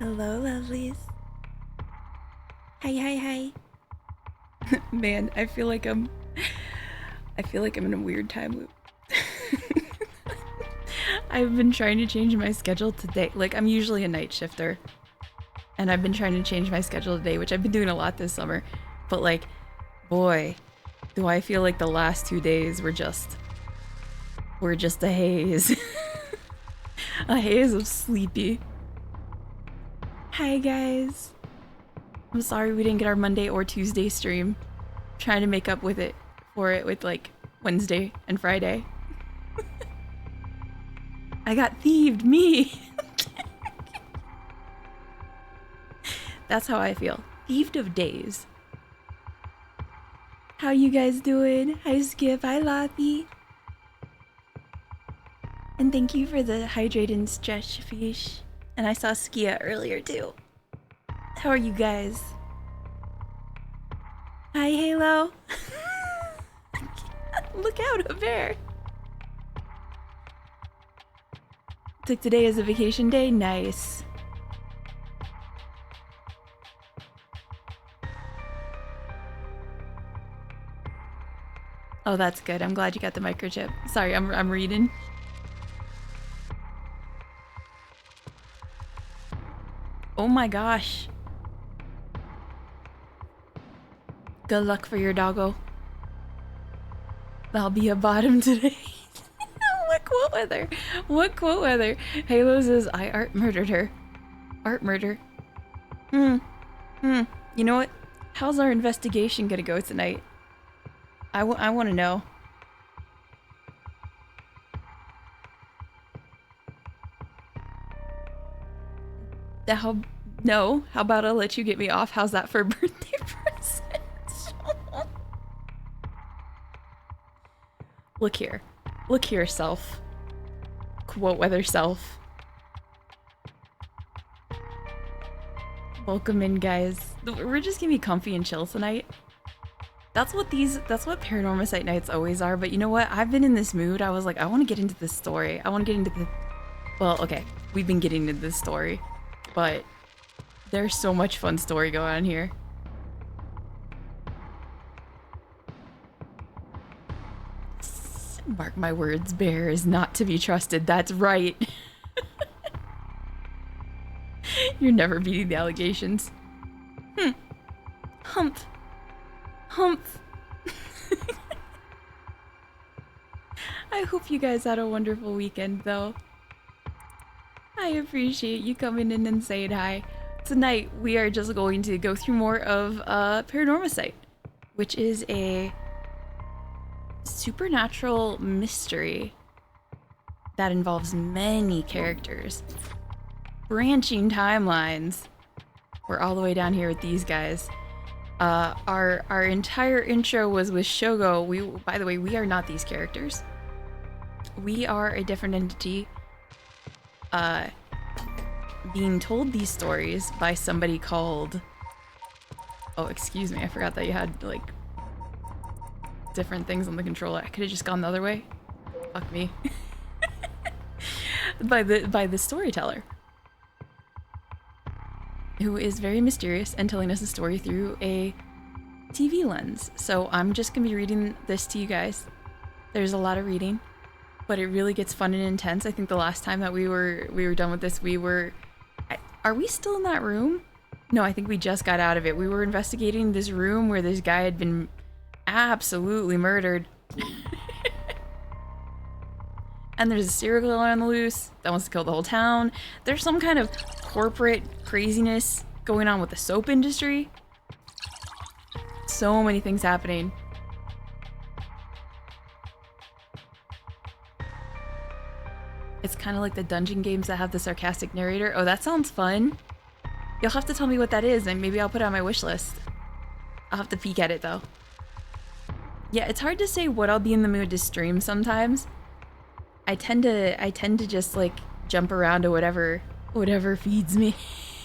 Hello, lovelies. Hi, hi, hi. Man, I feel like I'm in a weird time loop. I've been trying to change my schedule today. Like, I'm usually a night shifter, and I've been trying to change my schedule today, which I've been doing a lot this summer. But like, boy, do I feel like the last 2 days were just a haze. A haze of sleepy. Hi guys. I'm sorry we didn't get our Monday or Tuesday stream. I'm trying to make up with it with like Wednesday and Friday. I got thieved, me. That's how I feel. Thieved of days. How you guys doing? Hi Skip, hi Lottie. And thank you for the hydrate and stretch fish. And I saw Skia earlier too. How are you guys? Hi Halo. Look out, a bear. Took today as a vacation day, nice. Oh, that's good. I'm glad you got the microchip. Sorry, I'm reading. Oh my gosh. Good luck for your doggo. I'll be a bottom today. What quote weather? What quote weather? Halo says, I art murdered her. Art murder. You know what? How's our investigation gonna go tonight? I want to know. No, how about I'll let you get me off? How's that for a birthday present? Look here. Look here, self. Quote weather self. Welcome in, guys. We're just gonna be comfy and chill tonight. That's what Paranormasight nights always are, but you know what? I've been in this mood. I was like, I want to get into this story. I want to get into the... Well, okay. We've been getting into this story, but there's so much fun story going on here. Mark my words, bear is not to be trusted. That's right. You're never beating the allegations. Humph. Humph. I hope you guys had a wonderful weekend, though. I appreciate you coming in and saying hi. Tonight, we are just going to go through more of Paranormasight, which is a supernatural mystery that involves many characters, branching timelines. We're all the way down here with these guys. Our entire intro was with Shogo. By the way, we are not these characters. We are a different entity, being told these stories by somebody called... Oh, excuse me, I forgot that you had, like, different things on the controller. I could have just gone the other way. Fuck me. by the storyteller, who is very mysterious and telling us a story through a TV lens. So I'm just gonna be reading this to you guys. There's a lot of reading, but it really gets fun and intense. I think the last time that we were done with this, are we still in that room? No, I think we just got out of it. We were investigating this room where this guy had been absolutely murdered. And there's a serial killer on the loose that wants to kill the whole town. There's some kind of corporate craziness going on with the soap industry. So many things happening. It's kind of like the dungeon games that have the sarcastic narrator. Oh, that sounds fun. You'll have to tell me what that is, and maybe I'll put it on my wish list. I'll have to peek at it, though. Yeah, it's hard to say what I'll be in the mood to stream sometimes. I tend to just, like, jump around to whatever feeds me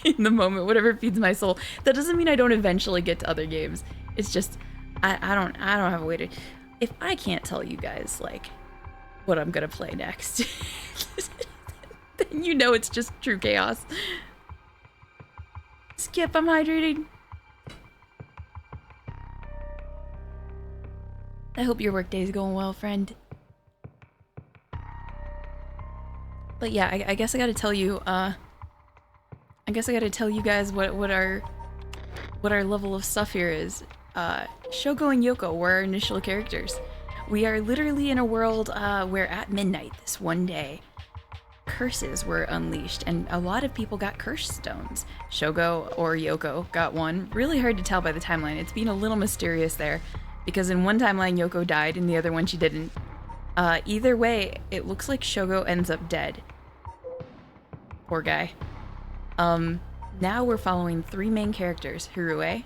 in the moment, whatever feeds my soul. That doesn't mean I don't eventually get to other games. It's just, I don't have a way to... If I can't tell you guys, like, what I'm gonna play next, then you know it's just true chaos. Skip, I'm hydrating. I hope your workday is going well, friend. But yeah, I guess I gotta tell you, I guess I gotta tell you guys what our level of stuff here is. Shogo and Yoko were our initial characters. We are literally in a world where at midnight this one day, curses were unleashed and a lot of people got curse stones. Shogo or Yoko got one. Really hard to tell by the timeline. It's been a little mysterious there because in one timeline Yoko died and the other one she didn't. Either way, it looks like Shogo ends up dead. Poor guy. Now we're following three main characters, Hirue,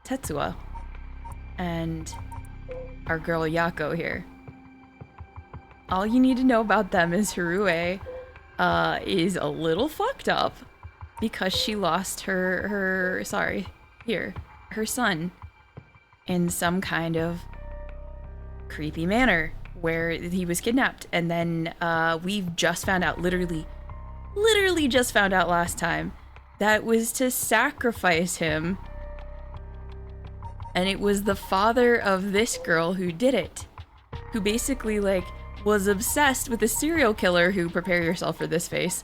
Tetsuo, and our girl Yako here. All you need to know about them is Hirue is a little fucked up because she lost her son in some kind of creepy manner where he was kidnapped. And then we've just found out, literally just found out last time, that was to sacrifice him. And it was the father of this girl who did it, who basically like was obsessed with a serial killer who, prepare yourself for this face,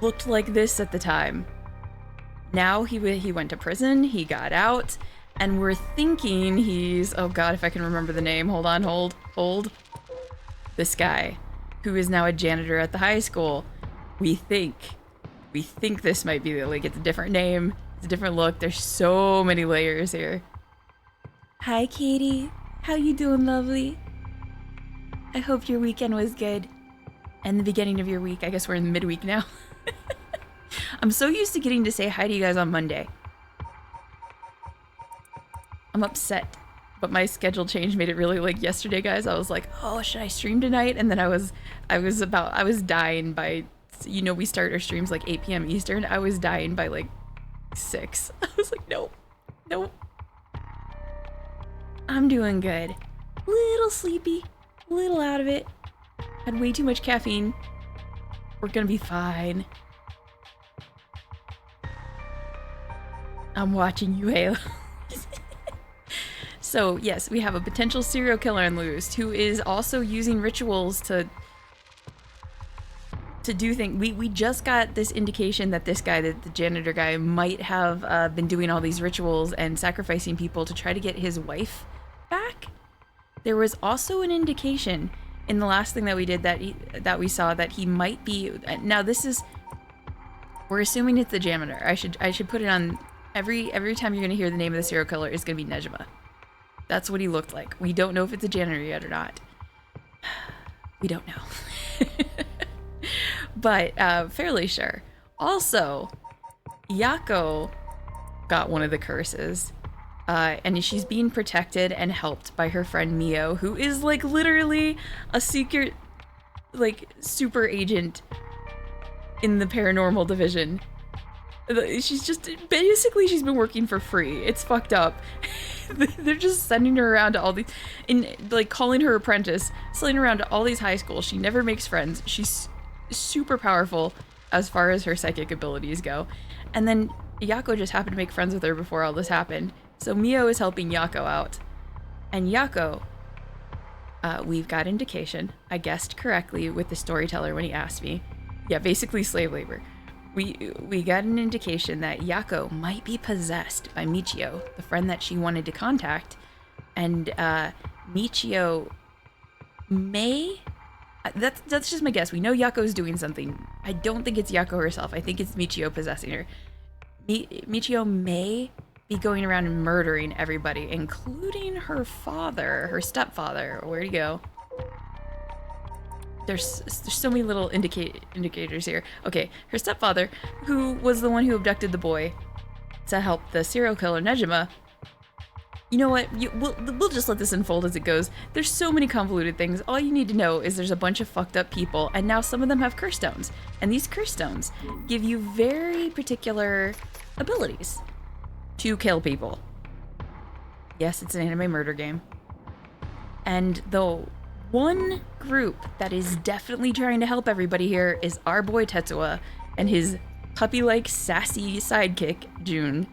looked like this at the time. Now he went to prison, he got out, and we're thinking he's, oh god, if I can remember the name, hold on, hold. This guy, who is now a janitor at the high school. We think this might be, like, it's a different name, it's a different look, there's so many layers here. Hi, Katie. How you doing, lovely? I hope your weekend was good. And the beginning of your week. I guess we're in midweek now. I'm so used to getting to say hi to you guys on Monday. I'm upset. But my schedule change made it really, like, yesterday, guys. I was like, oh, should I stream tonight? And then I was dying by, you know, we start our streams like 8 p.m. Eastern. I was dying by like 6. I was like, nope. I'm doing good. Little sleepy, little out of it. Had way too much caffeine. We're gonna be fine. I'm watching you, Halo. So yes, we have a potential serial killer on loose who is also using rituals to do things. We just got this indication that this guy, the janitor guy, might have been doing all these rituals and sacrificing people to try to get his wife back. There was also an indication in the last thing that we did that we saw that he might be. Now this is, we're assuming it's the janitor. I should put it on every time you're gonna hear the name of the serial killer is gonna be Nejima. That's what he looked like. We don't know if it's a janitor yet or not. We don't know. But fairly sure. Also, Yako got one of the curses. And she's being protected and helped by her friend Mio, who is like literally a secret, like, super agent in the paranormal division. She's just, basically she's been working for free. It's fucked up. They're just sending her around to all these, like calling her apprentice, sending her around to all these high schools. She never makes friends. She's super powerful as far as her psychic abilities go. And then Yako just happened to make friends with her before all this happened. So Mio is helping Yako out. And Yako, we've got indication, I guessed correctly with the storyteller when he asked me. Yeah, basically slave labor. We got an indication that Yako might be possessed by Michio, the friend that she wanted to contact. And Michio may... That's just my guess. We know Yako's doing something. I don't think it's Yako herself. I think it's Michio possessing her. Michio may be going around and murdering everybody, including her father, her stepfather. Where'd he go? There's so many little indicators here. Okay, her stepfather, who was the one who abducted the boy to help the serial killer Nejima. You know what? We'll just let this unfold as it goes. There's so many convoluted things. All you need to know is there's a bunch of fucked up people, and now some of them have curse stones. And these curse stones give you very particular abilities to kill people. Yes, it's an anime murder game. And the one group that is definitely trying to help everybody here is our boy Tetsuo and his puppy-like sassy sidekick, June.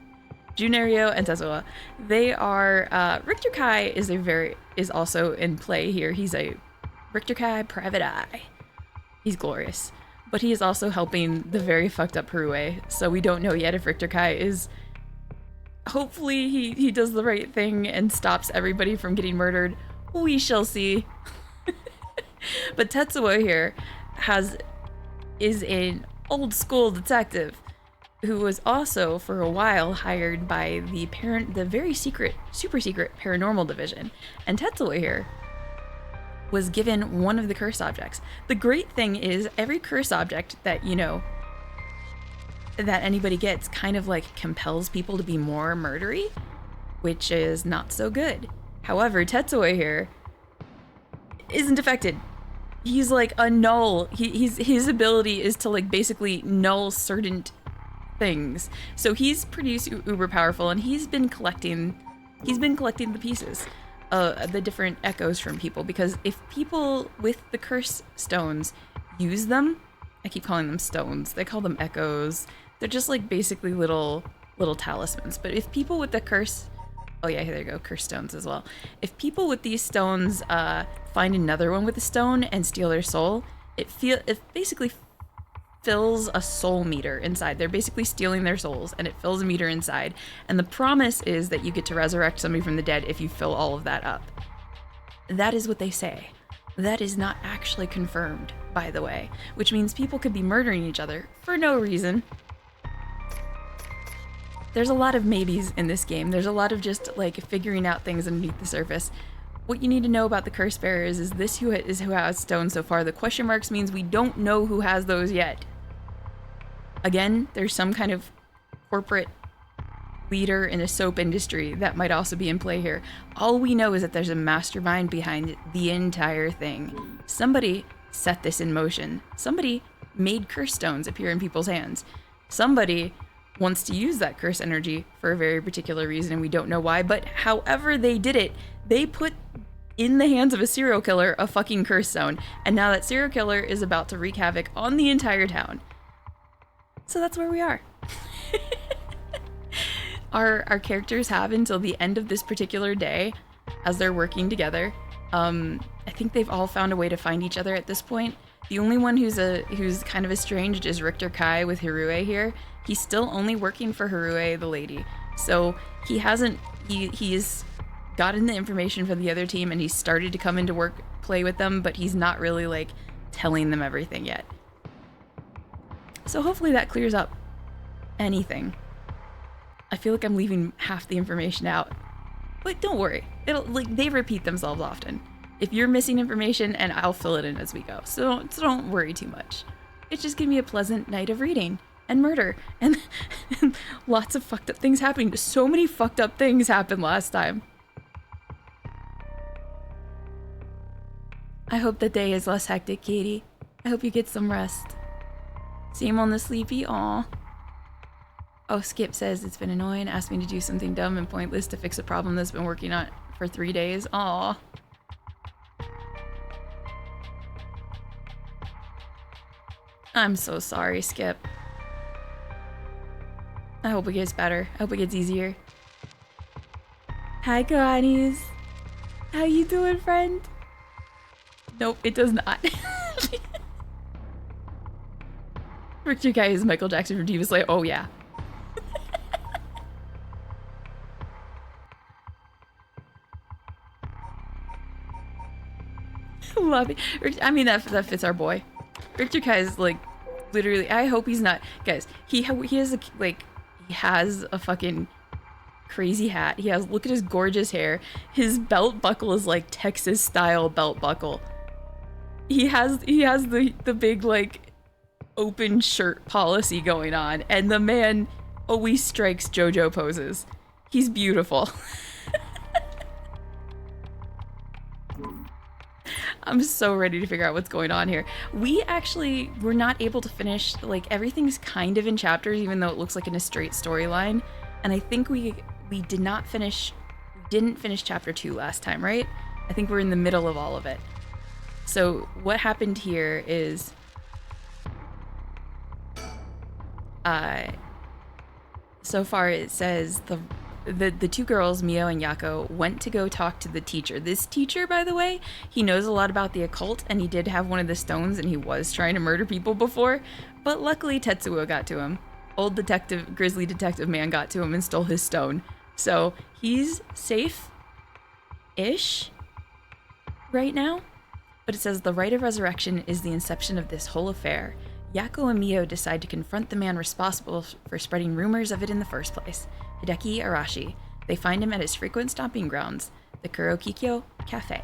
Junario and Tetsuo. They are Richter Kai is also in play here. He's a Richter Kai private eye. He's glorious. But he is also helping the very fucked up Harue. So we don't know yet if Richter Kai is, hopefully he does the right thing and stops everybody from getting murdered. We shall see. But Tetsuo here is an old school detective who was also for a while hired by the very super secret paranormal division. And Tetsuo here was given one of the curse objects. The great thing is every curse object that, you know, that anybody gets kind of like compels people to be more murdery, which is not so good. However, Tetsuo here isn't affected. He's like a null. His ability is to like basically null certain things. So he's pretty uber powerful, and he's been collecting the pieces, the different echoes from people, because if people with the curse stones use them, I keep calling them stones, they call them echoes. They're just like basically little talismans. But if people with the curse, oh yeah, here you go, curse stones as well. If people with these stones find another one with a stone and steal their soul, it basically fills a soul meter inside. They're basically stealing their souls, and it fills a meter inside. And the promise is that you get to resurrect somebody from the dead if you fill all of that up. That is what they say. That is not actually confirmed, by the way, which means people could be murdering each other for no reason. There's a lot of maybes in this game. There's a lot of just like figuring out things underneath the surface. What you need to know about the curse bearers is this who has stones so far. The question marks means we don't know who has those yet. Again, there's some kind of corporate leader in a soap industry that might also be in play here. All we know is that there's a mastermind behind the entire thing. Somebody set this in motion. Somebody made curse stones appear in people's hands. Somebody wants to use that curse energy for a very particular reason, and we don't know why, but however they did it, they put in the hands of a serial killer a fucking curse stone, and now that serial killer is about to wreak havoc on the entire town. So that's where we are. Our characters have until the end of this particular day as they're working together. I think they've all found a way to find each other at this point. The only one who's kind of estranged is Richter Kai with Harue here. He's still only working for Harue, the lady. So he's gotten the information from the other team, and he's started to come into play with them, but he's not really like telling them everything yet. So hopefully that clears up anything. I feel like I'm leaving half the information out, but don't worry. They repeat themselves often. If you're missing information, and I'll fill it in as we go. So don't worry too much. It's just give me a pleasant night of reading and murder and lots of fucked up things happening. So many fucked up things happened last time. I hope the day is less hectic, Katie. I hope you get some rest. Seem on the sleepy? Aw. Oh, Skip says it's been annoying. Asked me to do something dumb and pointless to fix a problem that's been working on for 3 days. Aw. I'm so sorry, Skip. I hope it gets better. I hope it gets easier. Hi, Grannies. How you doing, friend? Nope, it does not. Richter Guy is Michael Jackson from Diva Slay. Oh, yeah. Love it. I mean, that fits our boy. Richter Kai is like literally. I hope he's not, guys. He has a fucking crazy hat. Look at his gorgeous hair. His belt buckle is like Texas style belt buckle. He has the big like open shirt policy going on, and the man always strikes JoJo poses. He's beautiful. I'm so ready to figure out what's going on here. We actually were not able to finish, like, everything's kind of in chapters, even though it looks like in a straight storyline. And I think we didn't finish chapter 2 last time, right? I think we're in the middle of all of it. So what happened here is So far it says the two girls, Mio and Yako, went to go talk to the teacher. This teacher, by the way, he knows a lot about the occult, and he did have one of the stones, and he was trying to murder people before, but luckily Tetsuo got to him. Old detective, grizzly detective man got to him and stole his stone. So he's safe-ish right now. But it says the rite of resurrection is the inception of this whole affair. Yako and Mio decide to confront the man responsible for spreading rumors of it in the first place, Hideki Arashi. They find him at his frequent stomping grounds, the Kurokikyo Cafe.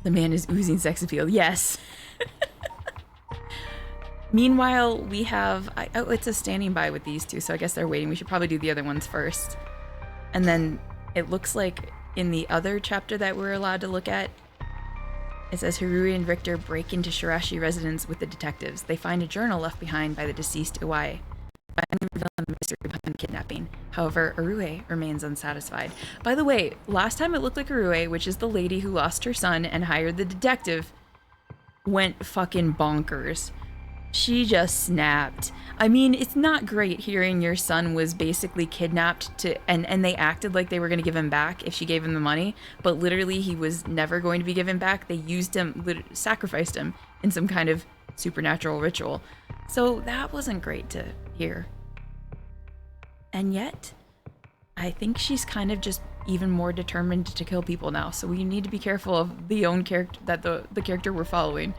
The man is oozing sex appeal. Yes. Meanwhile, we have... oh, it's a standing by with these two, so I guess they're waiting. We should probably do the other ones first. And then it looks like in the other chapter that we're allowed to look at, it says Harui and Richter break into Shirashi residence with the detectives. They find a journal left behind by the deceased Iwai, finally revealing the mystery behind the kidnapping. However, Arue remains unsatisfied. By the way, last time it looked like Arue, which is the lady who lost her son and hired the detective, went fucking bonkers. She just snapped. I mean, it's not great hearing your son was basically kidnapped and they acted like they were going to give him back if she gave him the money, but literally he was never going to be given back. They used him, sacrificed him in some kind of supernatural ritual. So that wasn't great to hear. And yet, I think she's kind of just even more determined to kill people now. So we need to be careful of the own character, that the character we're following.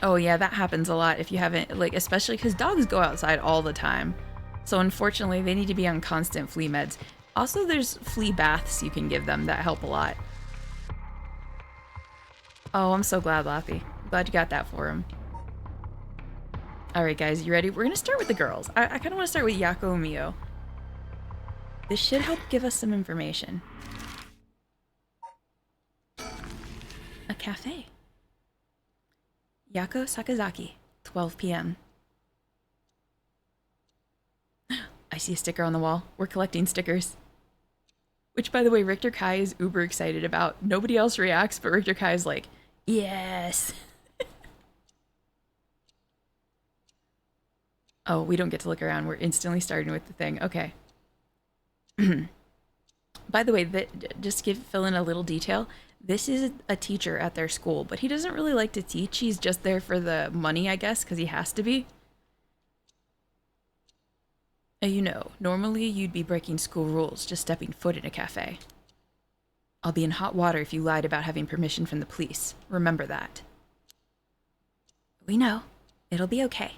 Oh yeah, that happens a lot if you haven't, like, especially because dogs go outside all the time. So unfortunately, they need to be on constant flea meds. Also, there's flea baths you can give them that help a lot. Oh, I'm so glad, Laffy. Glad you got that for him. Alright guys, you ready? We're gonna start with the girls. I kind of want to start with Yako and Mio. This should help give us some information. A cafe. Yako Sakazaki, 12 p.m. I see a sticker on the wall. We're collecting stickers. Which, by the way, Richter Kai is uber excited about. Nobody else reacts, but Richter Kai is like, yes! Oh, we don't get to look around. We're instantly starting with the thing. Okay. By the way, just fill in a little detail. This is a teacher at their school, but he doesn't really like to teach. He's just there for the money, I guess, because he has to be. You know, normally you'd be breaking school rules just stepping foot in a cafe. I'll be in hot water if you lied about having permission from the police. Remember that. We know. It'll be okay.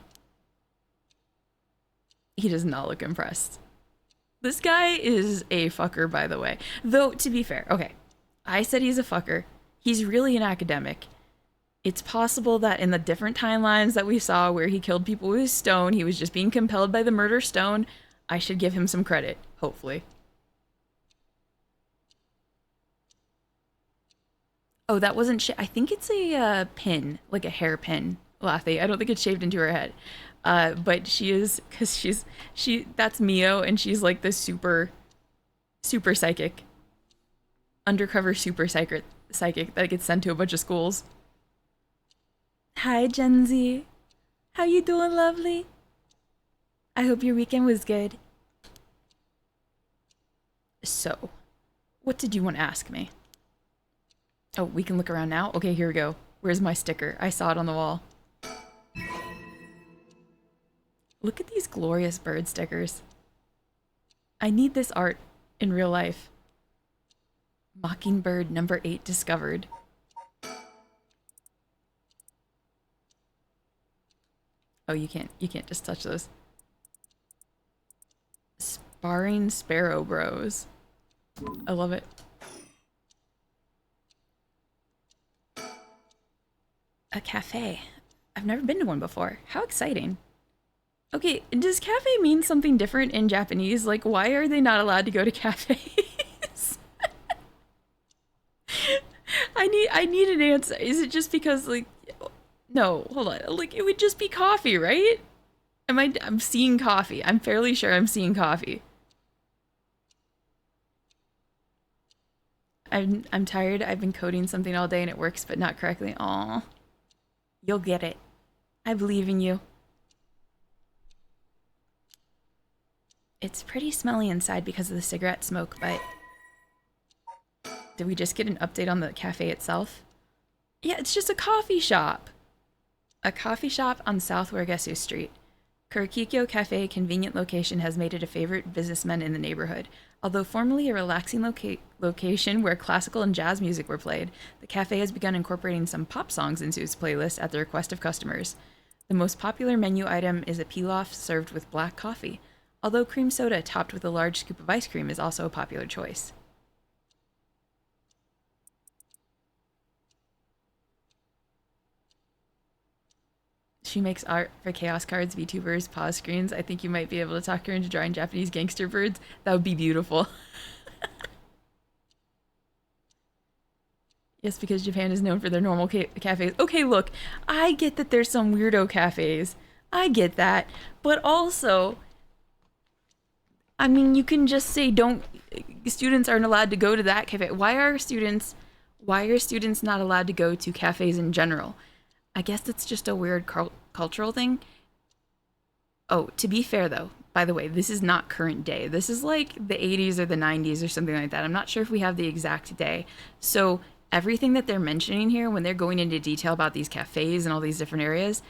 He does not look impressed. This guy is a fucker, by the way. Though, to be fair, okay. I said he's a fucker. He's really an academic. It's possible that in the different timelines that we saw where he killed people with his stone, he was just being compelled by the murder stone. I should give him some credit, hopefully. Oh, that wasn't I think it's a pin, like a hairpin, Lathy. I don't think it's shaved into her head. But she is, because that's Mio, and she's like the super psychic. Undercover super psychic that gets sent to a bunch of schools. Hi, Gen Z. How you doing, lovely? I hope your weekend was good. So, what did you want to ask me? Oh, we can look around now? Okay, here we go. Where's my sticker? I saw it on the wall. Look at these glorious bird stickers. I need this art in real life. Mockingbird number 8 discovered. Oh, you can't just touch those. Sparring Sparrow Bros. I love it. A cafe. I've never been to one before. How exciting. Okay, does cafe mean something different in Japanese? Like, why are they not allowed to go to cafes? I need an answer. Is it just because, like, no, hold on. Like, it would just be coffee, right? I'm seeing coffee. I'm fairly sure I'm seeing coffee. I'm tired. I've been coding something all day and it works, but not correctly. Aw. You'll get it. I believe in you. It's pretty smelly inside because of the cigarette smoke, but... Did we just get an update on the cafe itself? Yeah, it's just a coffee shop. A coffee shop on South Wargesu Street. Kurikikyo Cafe convenient location has made it a favorite businessman in the neighborhood. Although formerly a relaxing location where classical and jazz music were played, the cafe has begun incorporating some pop songs into its playlist at the request of customers. The most popular menu item is a pilaf served with black coffee, although cream soda topped with a large scoop of ice cream is also a popular choice. She makes art for Chaos Cards, VTubers, pause screens. I think you might be able to talk her into drawing Japanese gangster birds. That would be beautiful. Yes, because Japan is known for their normal cafes. Okay, look, I get that there's some weirdo cafes. I get that. But also, I mean, you can just say students aren't allowed to go to that cafe. Why are students not allowed to go to cafes in general? I guess it's just a weird cultural thing. Oh, to be fair though, by the way, this is not current day. This is like the 80s or the 90s or something like that. I'm not sure if we have the exact day. So everything that they're mentioning here, when they're going into detail about these cafes and all these different areas,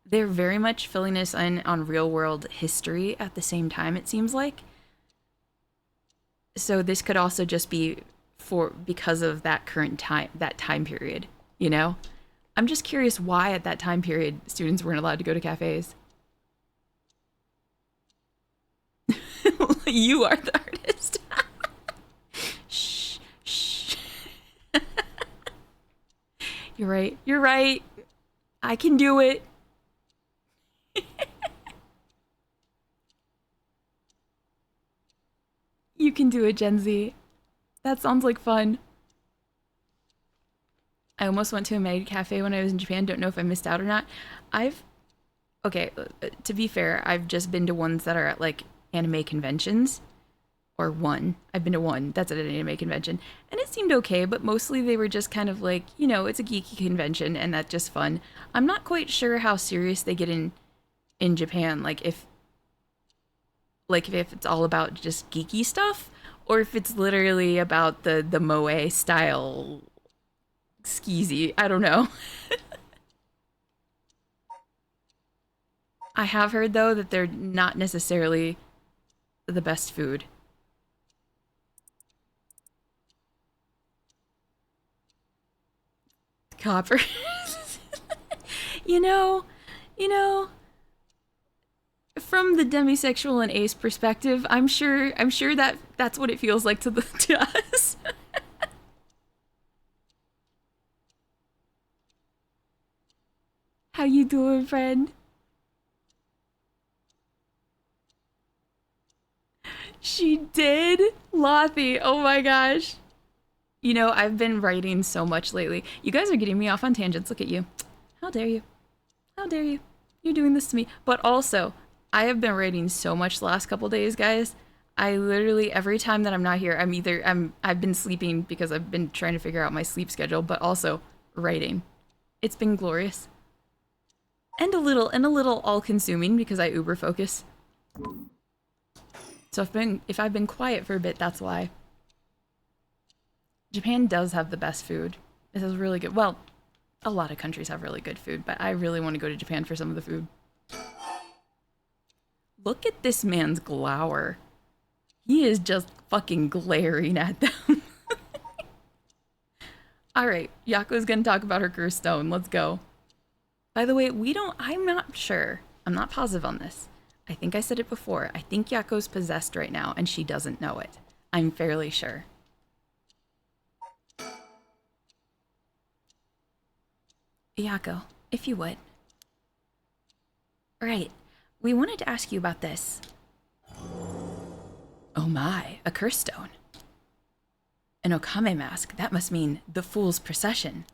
they're very much filling us in on real world history at the same time, it seems like. So this could also just be because of that current time, that time period, you know? I'm just curious why at that time period students weren't allowed to go to cafes. You are the artist. Shh, shh. You're right. You're right. I can do it. You can do it, Gen Z. That sounds like fun. I almost went to a Meg cafe when I was in Japan. Don't know if I missed out or not. Okay, to be fair, I've just been to ones that are at like anime conventions. Or one. I've been to one that's at an anime convention. And it seemed okay, but mostly they were just kind of like, you know, it's a geeky convention and that's just fun. I'm not quite sure how serious they get in Japan. Like if it's all about just geeky stuff, or if it's literally about the moe style skeezy. I don't know. I have heard though that they're not necessarily the best food. Copper. you know, from the demisexual and ace perspective, I'm sure that that's what it feels like to us. How you doing, friend? She did? Lothy, oh my gosh. You know, I've been writing so much lately. You guys are getting me off on tangents. Look at you. How dare you? How dare you? You're doing this to me. But also, I have been writing so much the last couple days, guys. I literally, every time that I'm not here, I've been sleeping because I've been trying to figure out my sleep schedule, but also writing. It's been glorious. And a little all-consuming because I uber focus. So if I've been quiet for a bit, that's why. Japan does have the best food. It has really good, well, a lot of countries have really good food, but I really want to go to Japan for some of the food. Look at this man's glower. He is just fucking glaring at them. Alright, Yako's gonna talk about her cursed stone. Let's go. By the way, I'm not sure. I'm not positive on this. I think I said it before. I think Yako's possessed right now, and she doesn't know it. I'm fairly sure. Yako, if you would. Right. We wanted to ask you about this. Oh my, a curse stone. An Okame mask. That must mean the Fool's Procession.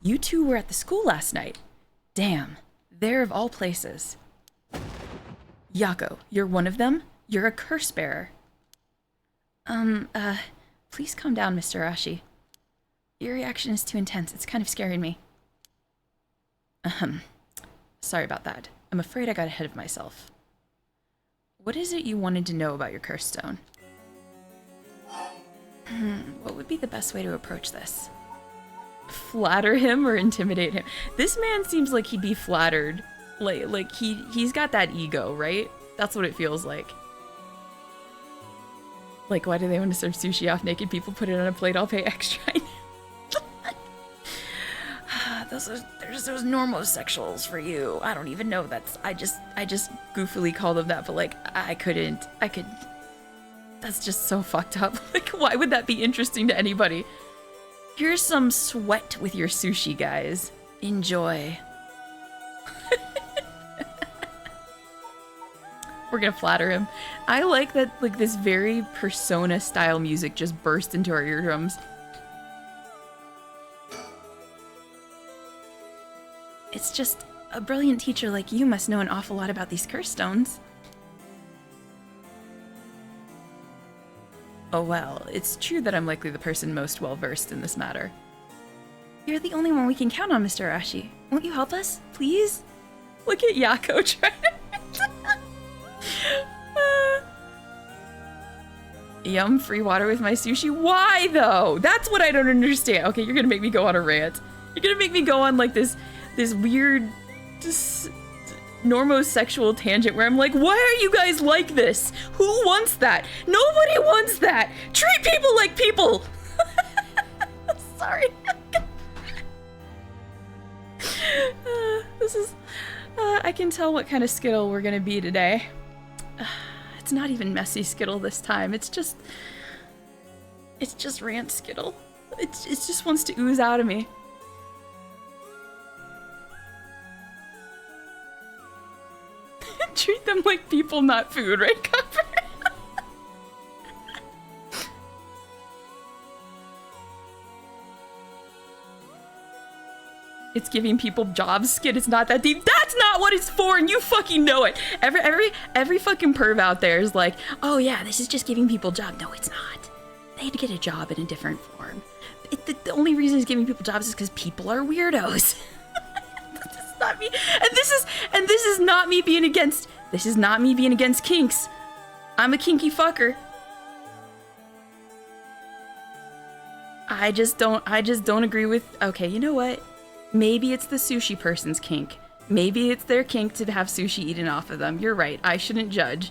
You two were at the school last night. Damn, there of all places. Yako, you're one of them? You're a curse bearer. Please calm down, Mr. Arashi. Your reaction is too intense. It's kind of scaring me. Ahem. Sorry about that. I'm afraid I got ahead of myself. What is it you wanted to know about your curse stone? What would be the best way to approach this? Flatter him or intimidate him? This man seems like he'd be flattered. Like he's got that ego, right? That's what it feels like. Like, why do they want to serve sushi off naked people? Put it on a plate, I'll pay extra. There's those normosexuals for you. I don't even know I just goofily call them that, but like, I could, that's just so fucked up. Like, why would that be interesting to anybody? Here's some sweat with your sushi, guys. Enjoy. We're gonna flatter him. I like that, like, this very Persona style music just burst into our eardrums. It's just, a brilliant teacher like you must know an awful lot about these curse stones. Oh well, it's true that I'm likely the person most well-versed in this matter. You're the only one we can count on, Mr. Arashi. Won't you help us, please? Look at Yako trying Yum, free water with my sushi? Why, though? That's what I don't understand. Okay, you're gonna make me go on a rant. You're gonna make me go on, like, this weird, normosexual tangent where I'm like, why are you guys like this? Who wants that? Nobody wants that! Treat people like people! Sorry. This is... I can tell what kind of Skittle we're gonna be today. It's not even messy Skittle this time. It's just rant Skittle. It just wants to ooze out of me. Treat them like people, not food, right, Copper? It's giving people jobs, Skid. It's not that deep. That's not what it's for, and you fucking know it. Every fucking perv out there is like, oh yeah, this is just giving people jobs. No, it's not. They had to get a job in a different form. The only reason it's giving people jobs is because people are weirdos. That's not me. And this is not me being against. This is not me being against kinks. I'm a kinky fucker. I just don't agree with. Okay, you know what? Maybe it's the sushi person's kink. Maybe it's their kink to have sushi eaten off of them. You're right. I shouldn't judge.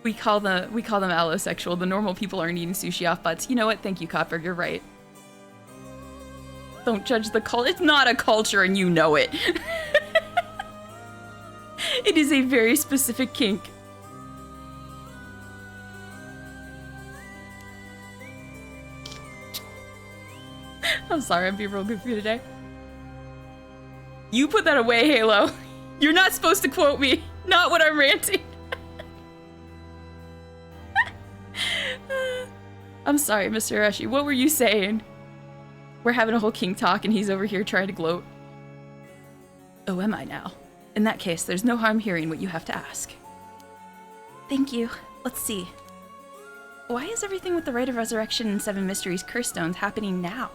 We call them allosexual. The normal people aren't eating sushi off butts. You know what? Thank you, Copper. You're right. Don't judge the culture. It's not a culture, and you know it. It is a very specific kink. I'm sorry, I'm being real goofy today. You put that away, Halo. You're not supposed to quote me. Not when I'm ranting. I'm sorry, Mr. Arashi. What were you saying? We're having a whole kink talk and he's over here trying to gloat. Oh, am I now? In that case, there's no harm hearing what you have to ask. Thank you. Let's see. Why is everything with the Rite of Resurrection and Seven Mysteries Curse Stones happening now?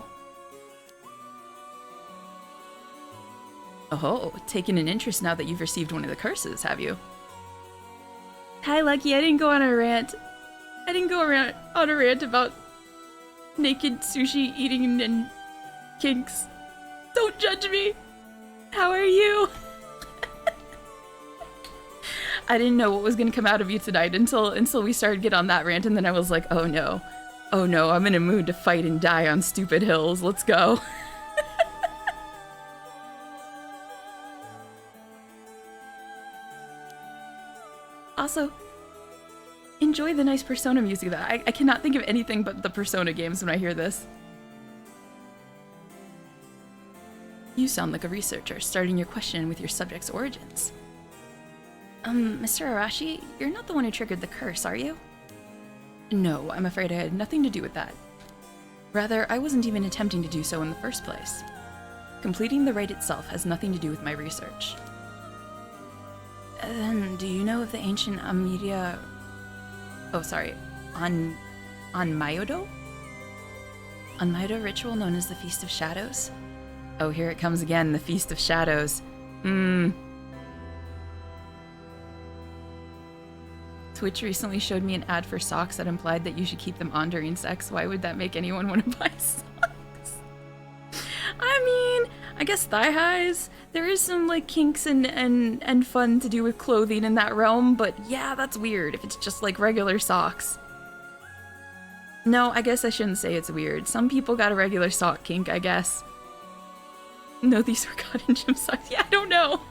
Oh, taken an interest now that you've received one of the curses, have you? Hi, Lucky. I didn't go on a rant. I didn't go around on a rant about naked sushi eating and kinks. Don't judge me. How are you? I didn't know what was going to come out of you tonight until we started to get on that rant, and then I was like, oh no, I'm in a mood to fight and die on stupid hills. Let's go. Also, enjoy the nice Persona music. That I cannot think of anything but the Persona games when I hear this. You sound like a researcher, starting your question with your subject's origins. Mr. Arashi, you're not the one who triggered the curse, are you? No, I'm afraid I had nothing to do with that. Rather, I wasn't even attempting to do so in the first place. Completing the rite itself has nothing to do with my research. Then, do you know of the ancient Amelia... Oh, sorry. On Myodo? On Myodo ritual known as the Feast of Shadows? Oh, here it comes again, the Feast of Shadows. Twitch recently showed me an ad for socks that implied that you should keep them on during sex. Why would that make anyone want to buy socks? I mean, I guess thigh highs. There is some like kinks and fun to do with clothing in that realm, but yeah, that's weird if it's just like regular socks. No, I guess I shouldn't say it's weird. Some people got a regular sock kink, I guess. No, these were cotton gym socks. Yeah, I don't know.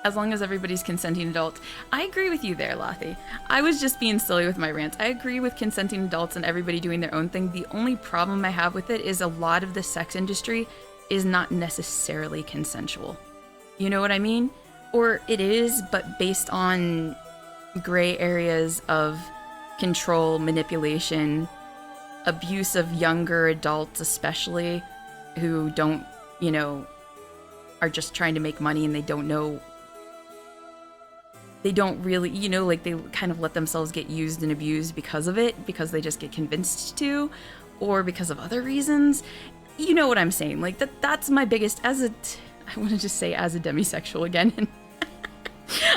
As long as everybody's consenting adult. I agree with you there, Lothy. I was just being silly with my rant. I agree with consenting adults and everybody doing their own thing. The only problem I have with it is a lot of the sex industry is not necessarily consensual. You know what I mean? Or it is, but based on gray areas of control, manipulation, abuse of younger adults especially, who don't, you know, are just trying to make money and they don't know. They don't really, you know, like they kind of let themselves get used and abused because of it, because they just get convinced to, or because of other reasons. You know what I'm saying? Like that's my biggest, I want to just say as a demisexual again. And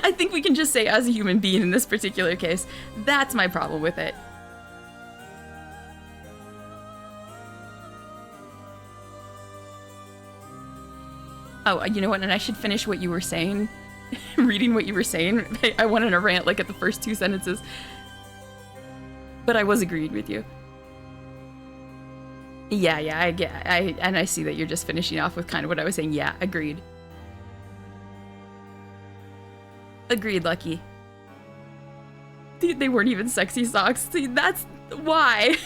I think we can just say as a human being in this particular case. That's my problem with it. Oh, you know what? And I should finish what you were saying. Reading what you were saying. I went on a rant like at the first 2 sentences. But I was agreeing with you. Yeah, and I see that you're just finishing off with kind of what I was saying. Yeah, agreed. Agreed, Lucky. They weren't even sexy socks. See, that's why.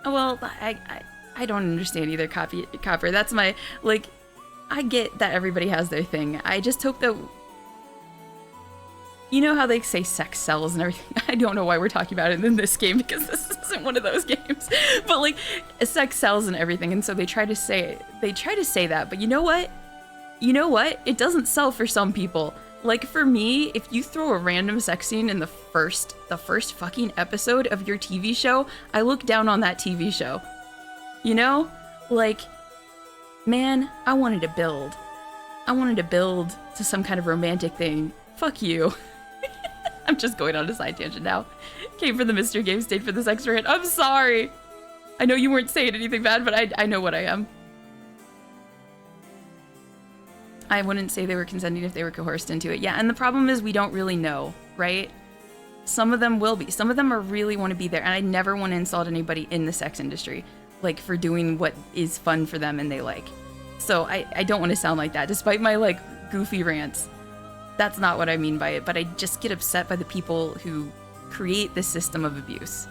Well, I don't understand either, Copper. That's my, like, I get that everybody has their thing. I just hope that, you know how they say sex sells and everything? I don't know why we're talking about it in this game, because this isn't one of those games. But, like, sex sells and everything, and so they try to say that, but you know what? You know what? It doesn't sell for some people. Like, for me, if you throw a random sex scene in the first fucking episode of your TV show, I look down on that TV show. You know? Like, man, I wanted to build. I wanted to build to some kind of romantic thing. Fuck you. I'm just going on a side tangent now. Came for the Mr. Game, stayed for the sex rant. I'm sorry. I know you weren't saying anything bad, but I know what I am. I wouldn't say they were consenting if they were coerced into it. Yeah, and the problem is we don't really know, right? Some of them will be. Some of them are really want to be there, and I never want to insult anybody in the sex industry, like, for doing what is fun for them and they like. So I don't want to sound like that, despite my, like, goofy rants. That's not what I mean by it, but I just get upset by the people who create this system of abuse.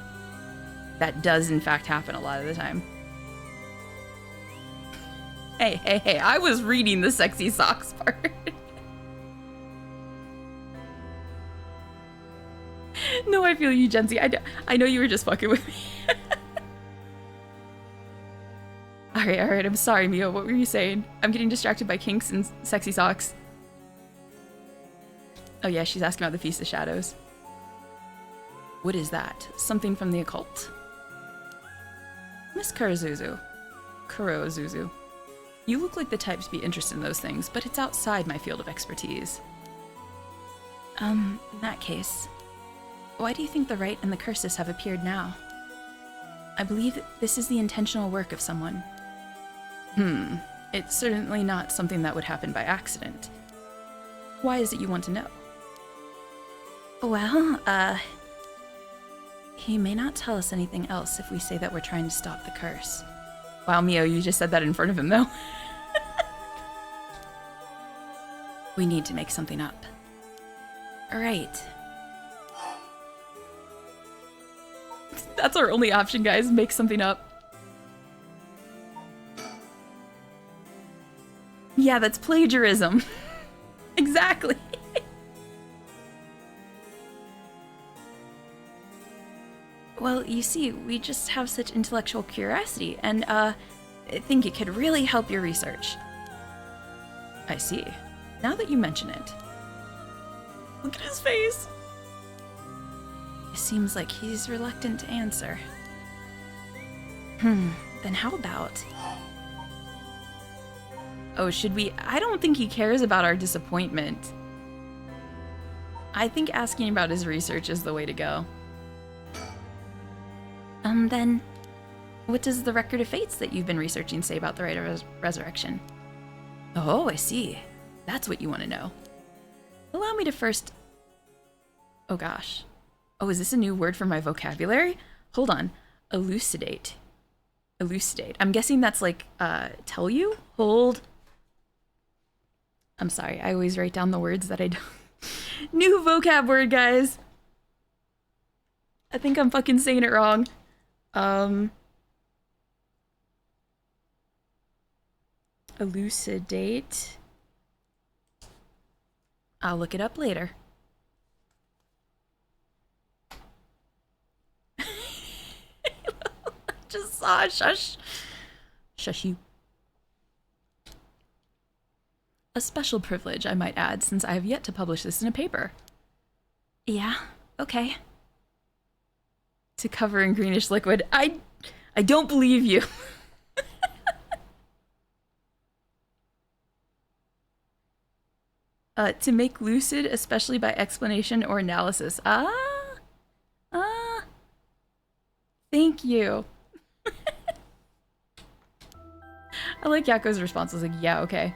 That does, in fact, happen a lot of the time. Hey, I was reading the sexy socks part. No, I feel you, Jency. I know you were just fucking with me. Alright, I'm sorry, Mio. What were you saying? I'm getting distracted by kinks and sexy socks. Oh yeah, she's asking about the Feast of Shadows. What is that? Something from the occult? Miss Kurozuzu. You look like the type to be interested in those things, but it's outside my field of expertise. In that case, why do you think the rite and the curses have appeared now? I believe this is the intentional work of someone. It's certainly not something that would happen by accident. Why is it you want to know? Well, he may not tell us anything else if we say that we're trying to stop the curse. Wow, Mio, you just said that in front of him, though. We need to make something up. Alright. That's our only option, guys. Make something up. Yeah, that's plagiarism. Exactly. Well, you see, we just have such intellectual curiosity, and, I think it could really help your research. I see. Now that you mention it. Look at his face! It seems like he's reluctant to answer. Then how about... Oh, should we... I don't think he cares about our disappointment. I think asking about his research is the way to go. Then... What does the Record of Fates that you've been researching say about the Rite of Resurrection? Oh, I see. That's what you want to know. Allow me to first... Oh gosh. Oh, is this a new word for my vocabulary? Hold on. Elucidate. Elucidate. I'm guessing that's like, tell you? Hold. I'm sorry, I always write down the words that I don't... New vocab word, guys! I think I'm fucking saying it wrong. Elucidate. I'll look it up later. Just saw a shush. Shush you. A special privilege, I might add, since I have yet to publish this in a paper. Yeah, okay. To cover in greenish liquid. I don't believe you. To make lucid, especially by explanation or analysis. Thank you. I like Yako's response. I was like, yeah, okay.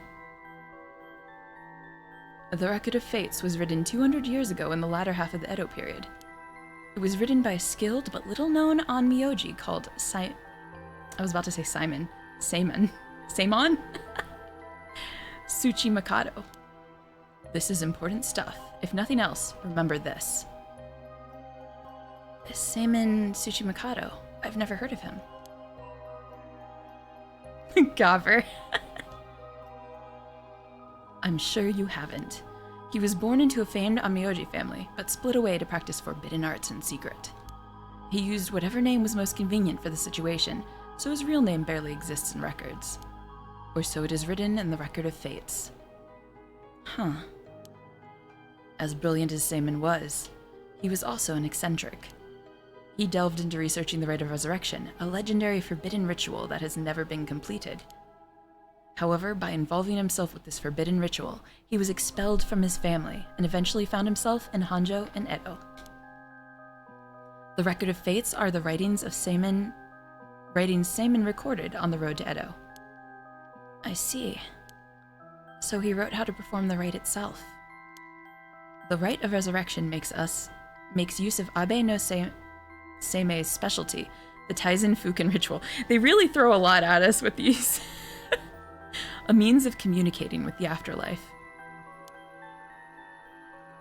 The Record of Fates was written 200 years ago in the latter half of the Edo period. It was written by a skilled but little known onmyoji called I was about to say Simon. Samon? Tsuchimikado. This is important stuff. If nothing else, remember this. Samon Tsuchimikado. I've never heard of him. Gobber. I'm sure you haven't. He was born into a famed onmyoji family, but split away to practice forbidden arts in secret. He used whatever name was most convenient for the situation, so his real name barely exists in records. Or so it is written in the Record of Fates. Huh. As brilliant as Samon was, he was also an eccentric. He delved into researching the Rite of Resurrection, a legendary forbidden ritual that has never been completed. However, by involving himself with this forbidden ritual, he was expelled from his family and eventually found himself in Honjo and Edo. The Record of Fates are the writings Samon recorded on the road to Edo. I see. So he wrote how to perform the rite itself. The Rite of Resurrection makes use of Abe no Seime's specialty, the Taizen Fukin ritual. They really throw a lot at us with these. A means of communicating with the afterlife.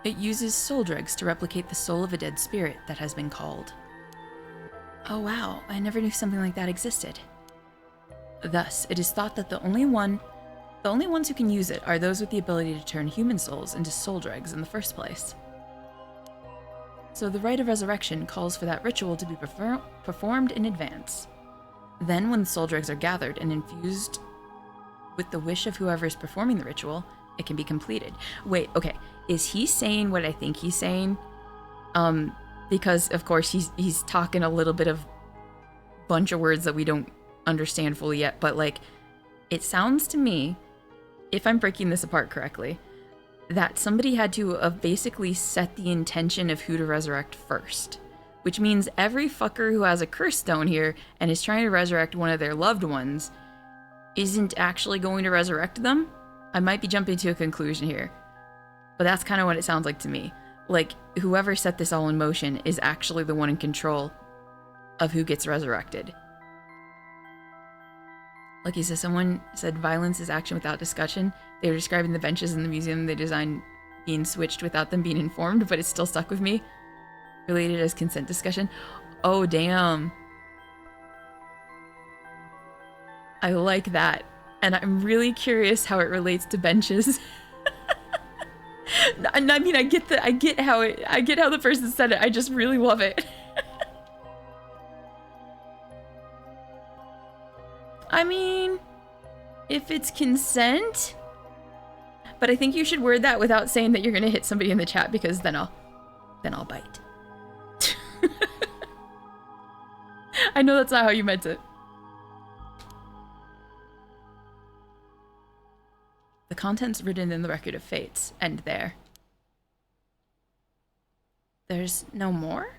It uses soul drugs to replicate the soul of a dead spirit that has been called. Oh wow, I never knew something like that existed. Thus, it is thought that the only ones who can use it are those with the ability to turn human souls into soul dregs in the first place. So the Rite of Resurrection calls for that ritual to be performed in advance. Then, when the soul dregs are gathered and infused with the wish of whoever is performing the ritual, it can be completed. Wait, okay, is he saying what I think he's saying? Because, of course, he's talking a little bit of bunch of words that we don't understand fully yet, but, like, it sounds to me, if I'm breaking this apart correctly, that somebody had to basically set the intention of who to resurrect first. Which means every fucker who has a curse stone here and is trying to resurrect one of their loved ones isn't actually going to resurrect them. I might be jumping to a conclusion here, but that's kind of what it sounds like to me. Like, whoever set this all in motion is actually the one in control of who gets resurrected. Like he says, someone said violence is action without discussion. They were describing the benches in the museum they designed being switched without them being informed, but it still stuck with me. Related as consent discussion. Oh, damn. I like that. And I'm really curious how it relates to benches. I mean, I get how the person said it. I just really love it. I mean, if it's consent, but I think you should word that without saying that you're gonna hit somebody in the chat, because then I'll bite. I know that's not how you meant it. The contents written in the Record of Fates end there. There's no more?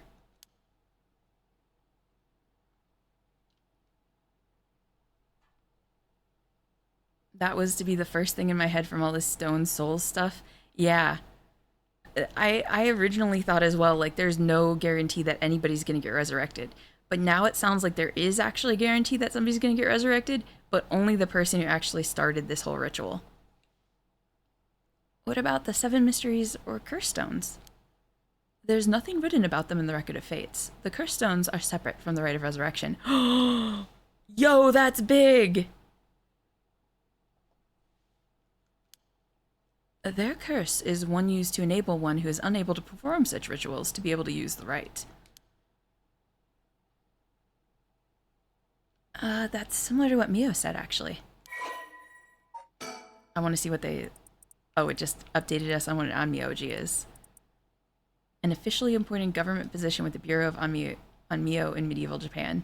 That was to be the first thing in my head from all this Stone Souls stuff. Yeah. I originally thought as well, like, there's no guarantee that anybody's gonna get resurrected. But now it sounds like there is actually a guarantee that somebody's gonna get resurrected, but only the person who actually started this whole ritual. What about the 7 mysteries or curse stones? There's nothing written about them in the Record of Fates. The curse stones are separate from the Rite of Resurrection. Yo, that's big! Their curse is one used to enable one who is unable to perform such rituals to be able to use the rite. That's similar to what Mio said, actually. I want to see what they... Oh, it just updated us on what an Onmyoji is. An officially appointed government position with the Bureau of Onmyo in medieval Japan.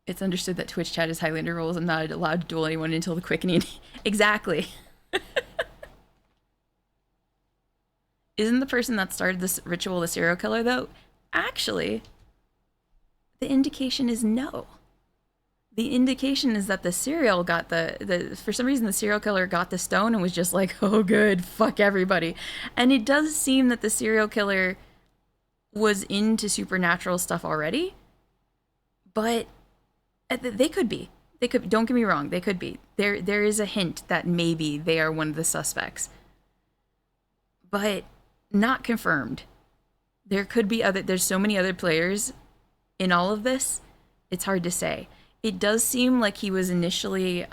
It's understood that Twitch chat is Highlander rules. I'm not allowed to duel anyone until the quickening. Exactly. Isn't the person that started this ritual the serial killer, though? Actually, the indication is no. The indication is that the serial got for some reason the serial killer got the stone and was just like, oh good, fuck everybody. And it does seem that the serial killer was into supernatural stuff already, but they could be. They could, don't get me wrong, they could be. There is a hint that maybe they are one of the suspects. But not confirmed. There could be there's so many other players in all of this, it's hard to say. It does seem like he was initially,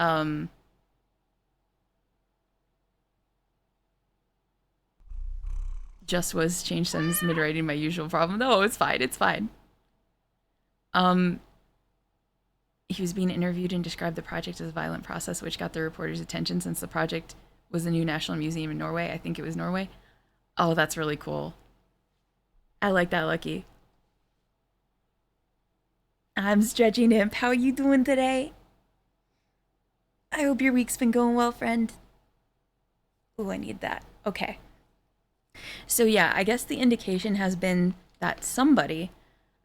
just was change sentence mid-writing my usual problem. No, it's fine, it's fine. He was being interviewed and described the project as a violent process, which got the reporter's attention since the project was the new National Museum in Norway. I think it was Norway. Oh, that's really cool. I like that, Lucky. I'm Stretching Imp. How are you doing today? I hope your week's been going well, friend. Oh, I need that. Okay. So yeah, I guess the indication has been that somebody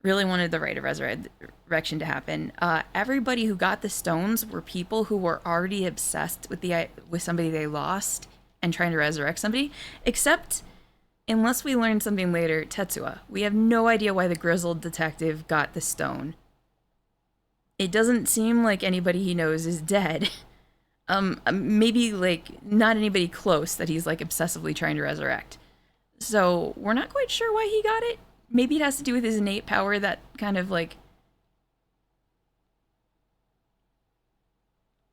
really wanted the Rite of Resurrection to happen. Everybody who got the stones were people who were already obsessed with somebody they lost and trying to resurrect somebody, except, unless we learn something later, Tetsuya. We have no idea why the grizzled detective got the stone. It doesn't seem like anybody he knows is dead. Maybe, like, not anybody close that he's, like, obsessively trying to resurrect. So, we're not quite sure why he got it. Maybe it has to do with his innate power that kind of, like,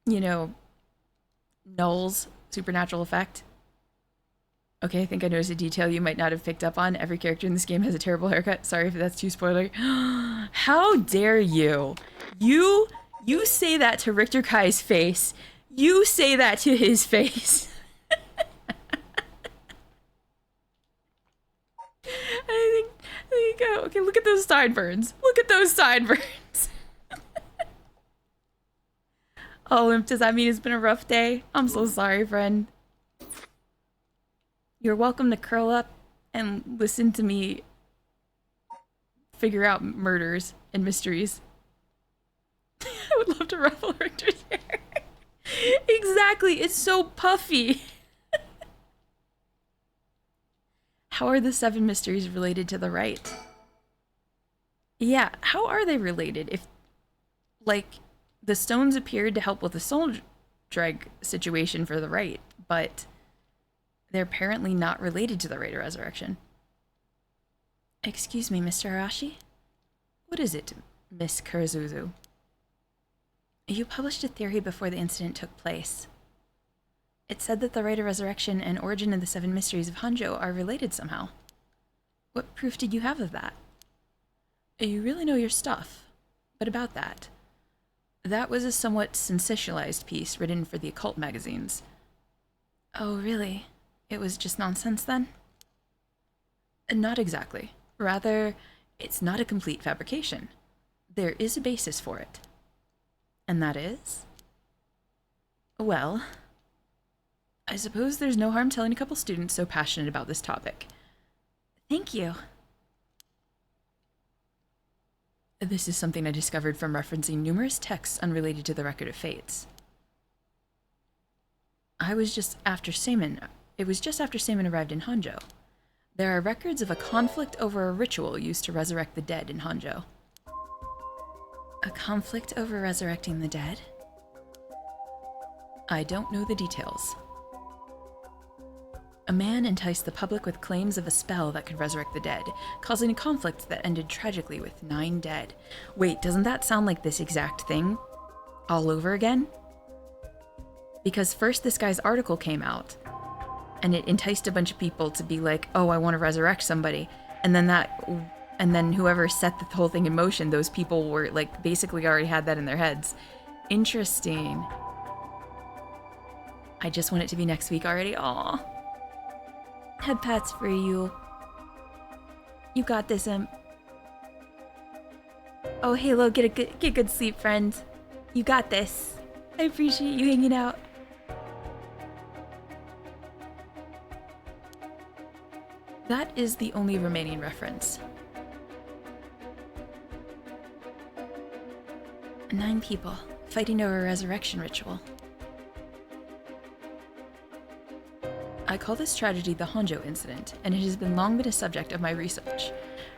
you know, nulls supernatural effect. Okay, I think I noticed a detail you might not have picked up on. Every character in this game has a terrible haircut. Sorry if that's too spoilery. How dare you? You say that to Richter Kai's face. You say that to his face. I think, okay, look at those sideburns. Look at those sideburns. Oh, Imp, does that mean it's been a rough day? I'm so sorry, friend. You're welcome to curl up and listen to me figure out murders and mysteries. I would love to ruffle Richter's hair. Exactly, it's so puffy. How are the 7 mysteries related to the rite? Yeah, how are they related? If, like, the stones appeared to help with the soul drag situation for the rite, but they're apparently not related to the Rite of Resurrection. Excuse me, Mr. Arashi? What is it, Miss Kurizuzu? You published a theory before the incident took place. It said that the rite of resurrection and origin of the 7 mysteries of Honjo are related somehow. What proof did you have of that? You really know your stuff. But about that. That was a somewhat sensationalized piece written for the occult magazines. Oh, really? It was just nonsense then? Not exactly. Rather, it's not a complete fabrication. There is a basis for it. And that is? Well, I suppose there's no harm telling a couple students so passionate about this topic. Thank you. This is something I discovered from referencing numerous texts unrelated to the Record of Fates. It was just after Seimon arrived in Honjo. There are records of a conflict over a ritual used to resurrect the dead in Honjo. A conflict over resurrecting the dead? I don't know the details. A man enticed the public with claims of a spell that could resurrect the dead, causing a conflict that ended tragically with 9 dead. Wait, doesn't that sound like this exact thing? All over again? Because first this guy's article came out, and it enticed a bunch of people to be like, oh, I want to resurrect somebody. And then whoever set the whole thing in motion, those people were like basically already had that in their heads. Interesting. I just want it to be next week already. Aw. Head pats for you. You got this, Oh, Halo, get good sleep, friend. You got this. I appreciate you hanging out. That is the only remaining reference. 9 people fighting over a resurrection ritual. I call this tragedy the Honjo incident, and it has long been a subject of my research.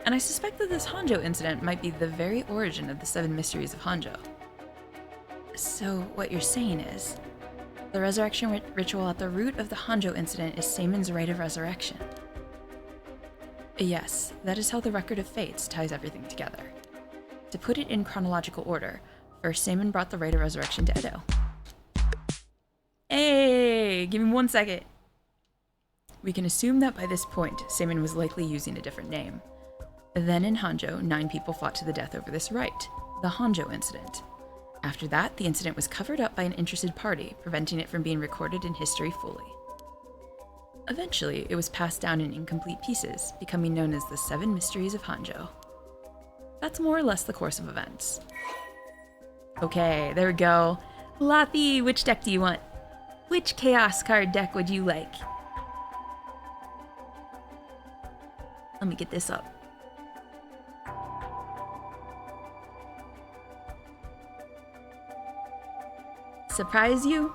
And I suspect that this Honjo incident might be the very origin of the 7 mysteries of Honjo. So what you're saying is, the resurrection ritual at the root of the Honjo incident is Seimon's rite of resurrection. Yes, that is how the Record of Fates ties everything together. To put it in chronological order, first Seimon brought the rite of resurrection to Edo. Hey, give me 1 second. We can assume that by this point, Seimon was likely using a different name. Then in Honjo, 9 people fought to the death over this rite, the Honjo incident. After that, the incident was covered up by an interested party, preventing it from being recorded in history fully. Eventually, it was passed down in incomplete pieces, becoming known as the 7 Mysteries of Honjo. That's more or less the course of events. Okay, there we go. Lathi, which deck do you want? Which Chaos card deck would you like? Let me get this up. Surprise you?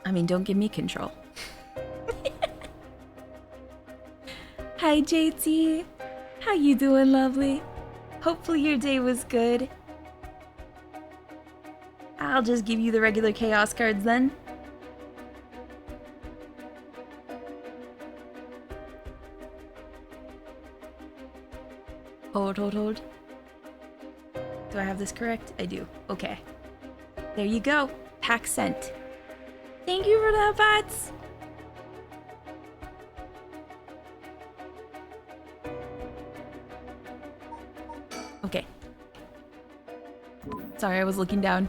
I mean, don't give me control. Hi, JT. How you doing, lovely? Hopefully your day was good. I'll just give you the regular Chaos cards then. Hold. Do I have this correct? I do. Okay. There you go. Pack sent. Thank you for that, bots. Okay. Sorry, I was looking down.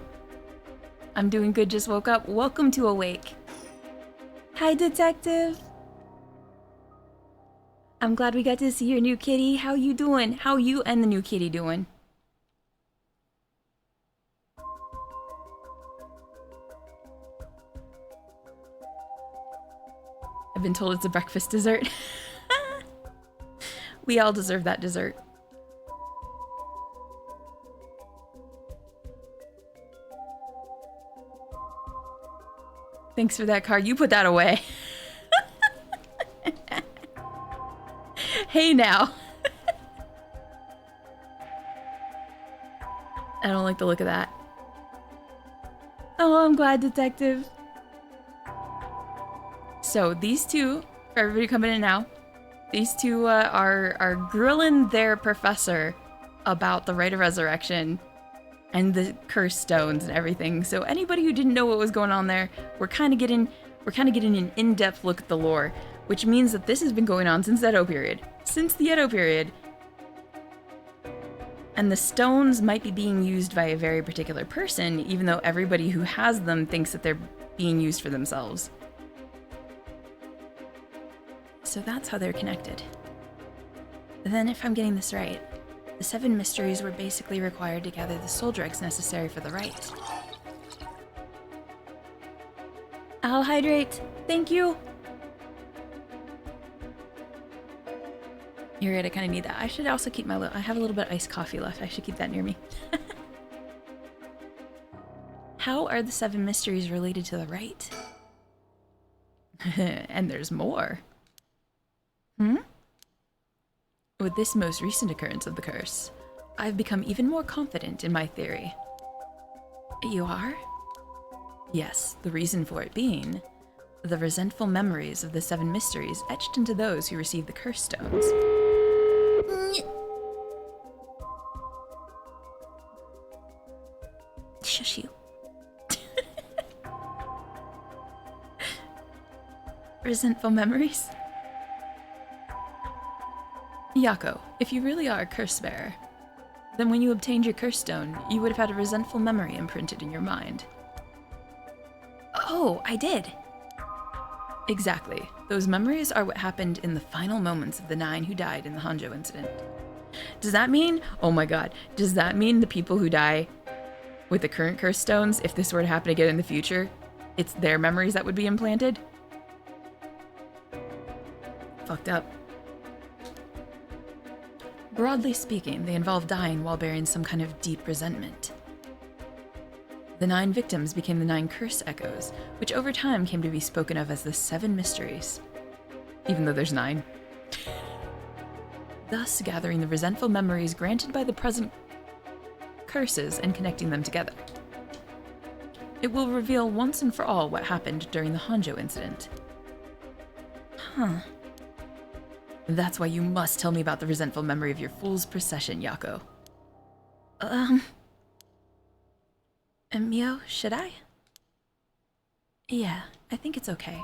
I'm doing good, just woke up. Welcome to Awake. Hi, detective. I'm glad we got to see your new kitty. How you doing? How you and the new kitty doing? I've been told it's a breakfast dessert. We all deserve that dessert. Thanks for that card. You put that away. Hey now. I don't like the look of that. Oh, I'm glad, detective. So these two, for everybody coming in now, these two are grilling their professor about the rite of resurrection and the cursed stones and everything. So anybody who didn't know what was going on there, we're kind of getting an in-depth look at the lore, which means that this has been going on since the Edo period. Since the Edo period. And the stones might be being used by a very particular person, even though everybody who has them thinks that they're being used for themselves. So that's how they're connected. Then, if I'm getting this right, the 7 mysteries were basically required to gather the soul dregs necessary for the rite. I'll hydrate. Thank you. You're right, I kind of need that. I should also keep I have a little bit of iced coffee left. I should keep that near me. How are the 7 mysteries related to the rite? And there's more. With this most recent occurrence of the curse, I've become even more confident in my theory. You are? Yes, the reason for it being the resentful memories of the 7 mysteries etched into those who received the curse stones. Shush you. Resentful memories? Yako, if you really are a curse bearer, then when you obtained your curse stone, you would have had a resentful memory imprinted in your mind. Oh, I did. Exactly. Those memories are what happened in the final moments of the 9 who died in the Honjo incident. Does that mean, oh my god, does that mean the people who die with the current curse stones, if this were to happen again in the future, it's their memories that would be implanted? Fucked up. Broadly speaking, they involve dying while bearing some kind of deep resentment. The 9 victims became the 9 curse echoes, which over time came to be spoken of as the 7 mysteries, even though there's 9. Thus gathering the resentful memories granted by the present curses and connecting them together. It will reveal once and for all what happened during the Honjo incident. Huh. That's why you must tell me about the resentful memory of your fool's procession, Yako. Mio, should I? Yeah, I think it's okay.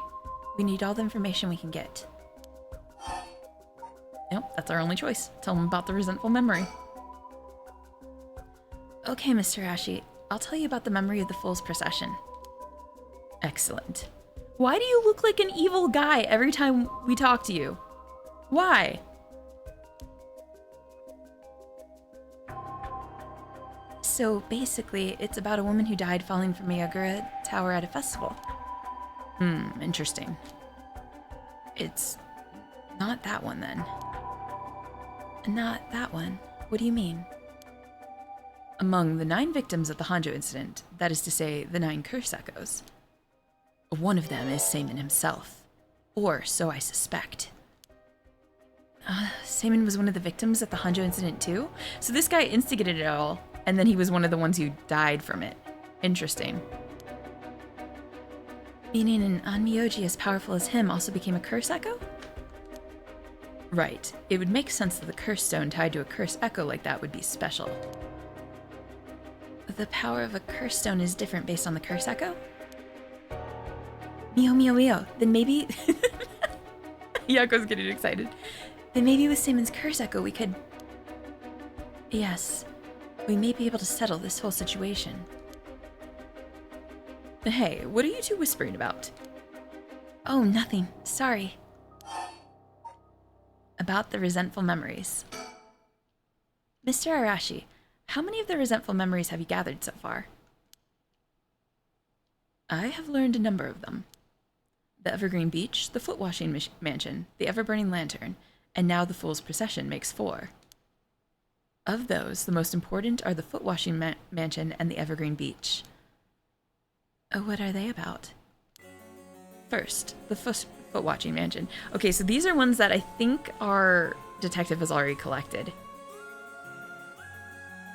We need all the information we can get. Yep, that's our only choice. Tell him about the resentful memory. Okay, Mr. Ashi, I'll tell you about the memory of the fool's procession. Excellent. Why do you look like an evil guy every time we talk to you? Why? So basically, it's about a woman who died falling from a Yagura tower at a festival. Interesting. It's not that one then. Not that one. What do you mean? Among the 9 victims of the Honjo incident, that is to say, the 9 curse echoes, one of them is Seimon himself. Or so I suspect. Seimon was one of the victims at the Honjo incident too? So this guy instigated it all, and then he was one of the ones who died from it. Interesting. Meaning an Onmyoji as powerful as him also became a curse echo? Right. It would make sense that the curse stone tied to a curse echo like that would be special. The power of a curse stone is different based on the curse echo? Mio. Then maybe... Yako's getting excited. Then maybe with Simon's curse echo we could... Yes. We may be able to settle this whole situation. Hey, what are you two whispering about? Oh, nothing. Sorry. About the resentful memories. Mr. Arashi, how many of the resentful memories have you gathered so far? I have learned a number of them. The Evergreen Beach, the Foot-Washing Mansion, the Ever-Burning Lantern, and now the Fool's Procession makes 4. Of those, the most important are the Foot-Washing Mansion and the Evergreen Beach. What are they about? First, the Foot-Watching Mansion. Okay, so these are ones that I think our detective has already collected.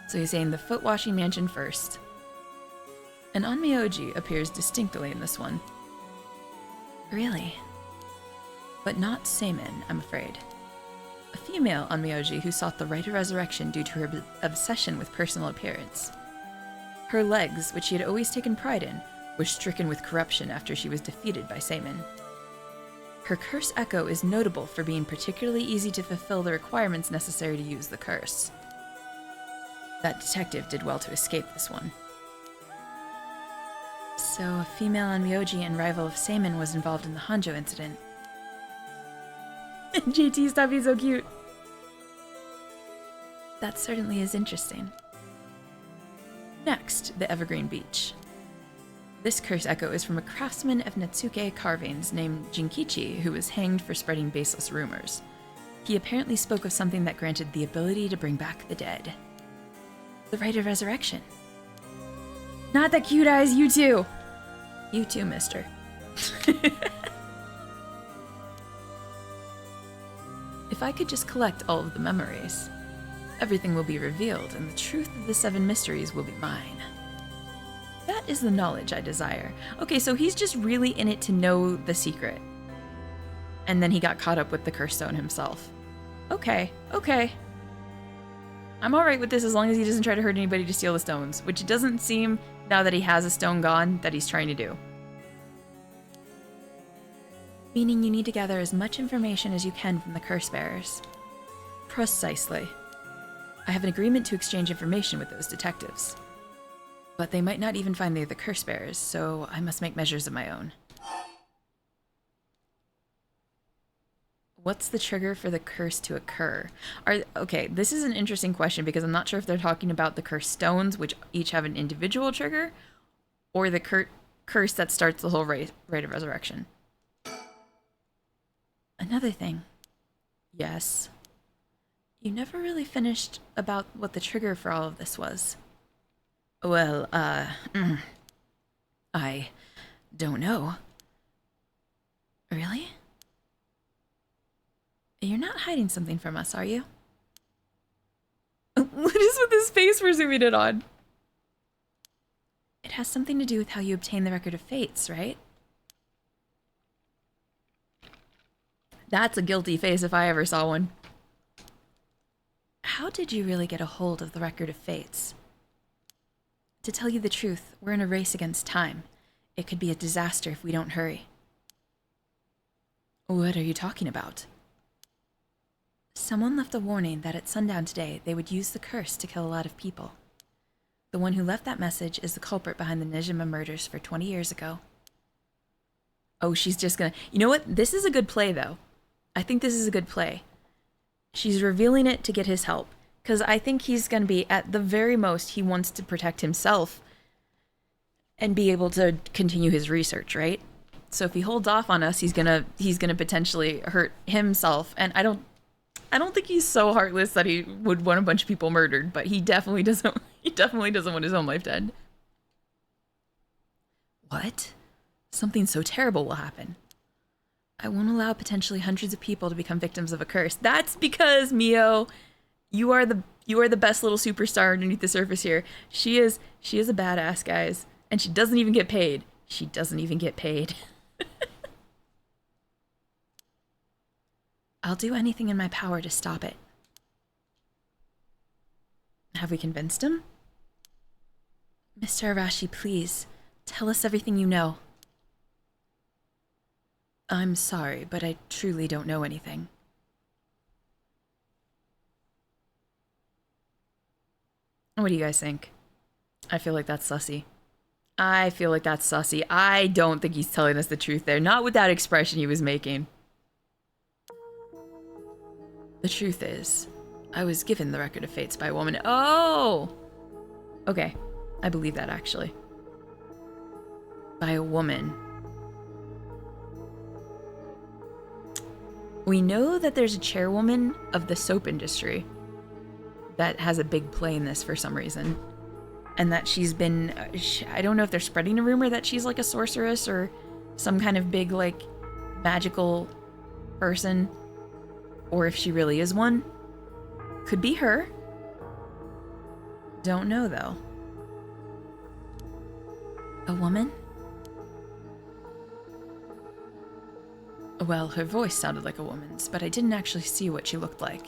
So he's saying the Foot-Washing Mansion first. An Onmyoji appears distinctly in this one. Really? But not Seimon, I'm afraid. A female Onmyoji who sought the right of resurrection due to her obsession with personal appearance. Her legs, which she had always taken pride in, were stricken with corruption after she was defeated by Seaman. Her curse echo is notable for being particularly easy to fulfill the requirements necessary to use the curse. That detective did well to escape this one. So, a female on Myoji and rival of Seaman was involved in the Honjo incident. JT, stop being so cute. That certainly is interesting. Next, the Evergreen Beach. This curse echo is from a craftsman of Netsuke carvings named Jinkichi, who was hanged for spreading baseless rumors. He apparently spoke of something that granted the ability to bring back the dead. The rite of resurrection. Not the cute eyes, you too! You too, mister. If I could just collect all of the memories, everything will be revealed and the truth of the 7 mysteries will be mine. That is the knowledge I desire. Okay, so he's just really in it to know the secret. And then he got caught up with the Cursed Stone himself. Okay, okay. I'm alright with this as long as he doesn't try to hurt anybody to steal the stones, which it doesn't seem, now that he has a stone gone, that he's trying to do. Meaning you need to gather as much information as you can from the curse bearers. Precisely. I have an agreement to exchange information with those detectives. But they might not even find they're the curse bearers, so I must make measures of my own. What's the trigger for the curse to occur? Okay, this is an interesting question because I'm not sure if they're talking about the cursed stones, which each have an individual trigger, or the curse that starts the whole rite of resurrection. Another thing. Yes. You never really finished about what the trigger for all of this was. Well, I don't know. Really? You're not hiding something from us, are you? What is with this face we're zooming in on? It has something to do with how you obtain the Record of Fates, right? That's a guilty face if I ever saw one. How did you really get a hold of the Record of Fates? To tell you the truth, we're in a race against time. It could be a disaster if we don't hurry. What are you talking about? Someone left a warning that at sundown today they would use the curse to kill a lot of people. The one who left that message is the culprit behind the Nijima murders for 20 years ago. Oh, she's just gonna... You know what? This is a good play, though. I think this is a good play. She's revealing it to get his help. Because I think he's going to be, at the very most, he wants to protect himself and be able to continue his research, right? So if he holds off on us, he's gonna potentially hurt himself. And I don't think he's so heartless that he would want a bunch of people murdered, but he definitely doesn't want his own life to end. What? Something so terrible will happen. I won't allow potentially hundreds of people to become victims of a curse. That's because, Mio, you are the best little superstar underneath the surface here. She is a badass, guys. And she doesn't even get paid. She doesn't even get paid. I'll do anything in my power to stop it. Have we convinced him? Mr. Arashi, please, tell us everything you know. I'm sorry, but I truly don't know anything. What do you guys think? I feel like that's sussy. I don't think he's telling us the truth there. Not with that expression he was making. The truth is, I was given the Record of Fates by a woman. Oh! Okay, I believe that, actually. By a woman. We know that there's a chairwoman of the soap industry that has a big play in this for some reason. And that she's been... I don't know if they're spreading a rumor that she's like a sorceress or some kind of big, like, magical person. Or if she really is one. Could be her. Don't know, though. A woman? Well, her voice sounded like a woman's, but I didn't actually see what she looked like.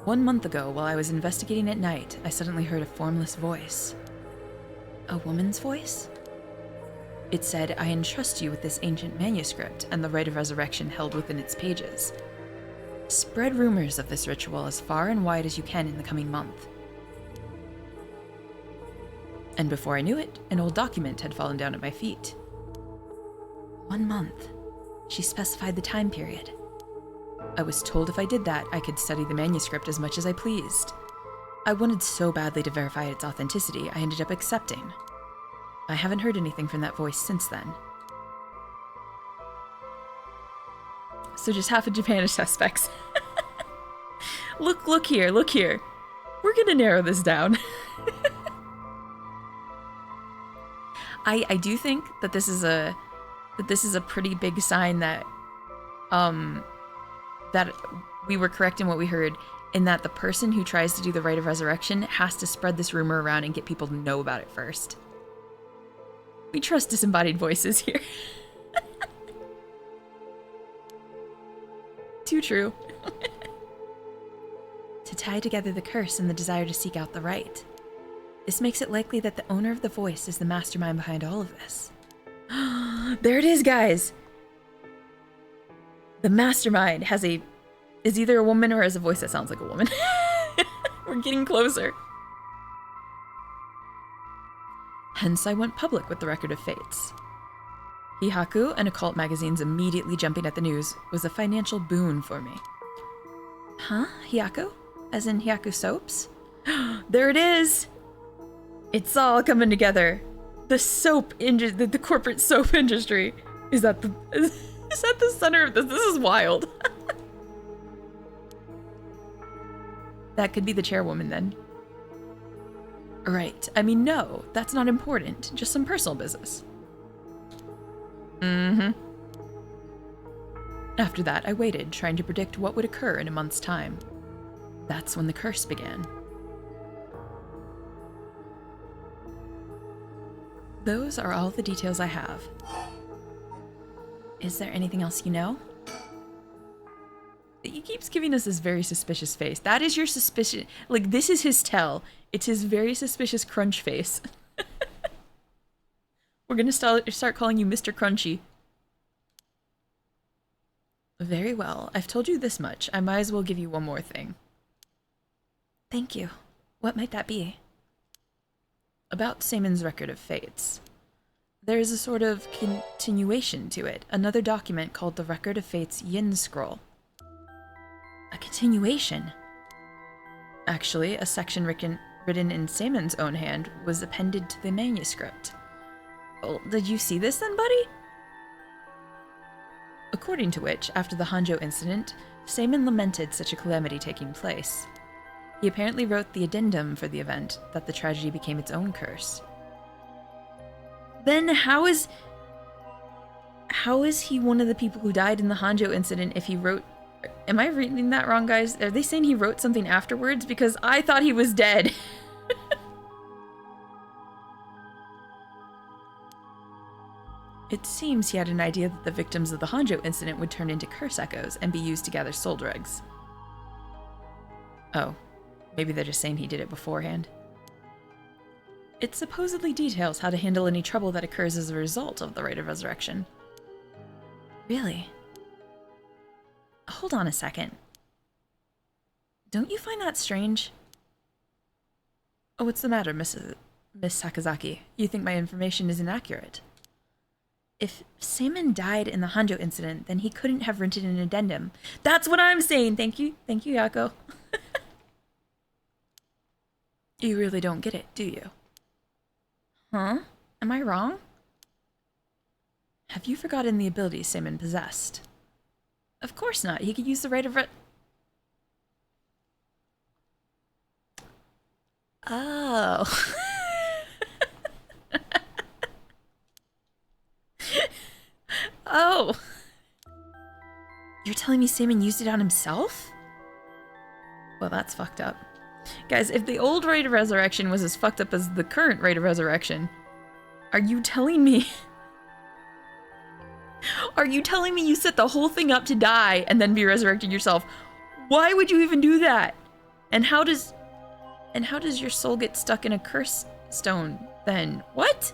1 month ago, while I was investigating at night, I suddenly heard a formless voice. A woman's voice? It said, I entrust you with this ancient manuscript and the rite of resurrection held within its pages. Spread rumors of this ritual as far and wide as you can in the coming month. And before I knew it, an old document had fallen down at my feet. 1 month. She specified the time period. I was told if I did that, I could study the manuscript as much as I pleased. I wanted so badly to verify its authenticity, I ended up accepting. I haven't heard anything from that voice since then. So just half of Japan is suspects. Look here. We're gonna narrow this down. I do think that this is a pretty big sign that that we were correct in what we heard, in that the person who tries to do the rite of resurrection has to spread this rumor around and get people to know about it first. We trust disembodied voices here. Too true. To tie together the curse and the desire to seek out the rite. This makes it likely that the owner of the voice is the mastermind behind all of this. There it is, guys! The mastermind is either a woman or has a voice that sounds like a woman. We're getting closer. Hence, I went public with the record of fates. Hihaku and occult magazines immediately jumping at the news was a financial boon for me. Huh? Hihaku? As in Hihaku soaps? There it is! It's all coming together. The soap industry, the corporate soap industry is at the center of this. This is wild. That could be the chairwoman then. Right. I mean, no, that's not important. Just some personal business. Mm-hmm. After that, I waited, trying to predict what would occur in a month's time. That's when the curse began. Those are all the details I have. Is there anything else you know? He keeps giving us this very suspicious face. That is your suspicion. Like, this is his tell. It's his very suspicious crunch face. We're gonna start calling you Mr. Crunchy. Very well. I've told you this much. I might as well give you one more thing. Thank you. What might that be? About Saemon's record of fates. There is a sort of continuation to it. Another document called the Record of Fates Yin Scroll. A continuation? Actually, a section written in Saemon's own hand was appended to the manuscript. Well, did you see this then, buddy? According to which, after the Honjo incident, Saemon lamented such a calamity taking place. He apparently wrote the addendum for the event that the tragedy became its own curse. Then how is he one of the people who died in the Honjo incident if he wrote... Am I reading that wrong, guys? Are they saying he wrote something afterwards? Because I thought he was dead. It seems he had an idea that the victims of the Honjo incident would turn into curse echoes and be used to gather soul dregs. Oh, maybe they're just saying he did it beforehand. It supposedly details how to handle any trouble that occurs as a result of the rite of resurrection. Really? Hold on a second. Don't you find that strange? Oh, what's the matter, Miss Sakazaki? You think my information is inaccurate? If Saemon died in the Honjo incident, then he couldn't have written an addendum. That's what I'm saying! Thank you, Yako. You really don't get it, do you? Huh? Am I wrong? Have you forgotten the abilities Saemon possessed? Of course not. He could use the rite of Oh. Oh. You're telling me Saemon used it on himself? Well, that's fucked up. Guys, if the old rite of resurrection was as fucked up as the current rite of resurrection, are you telling me... Are you telling me you set the whole thing up to die and then be resurrected yourself? Why would you even do that? And how does your soul get stuck in a curse stone then. What?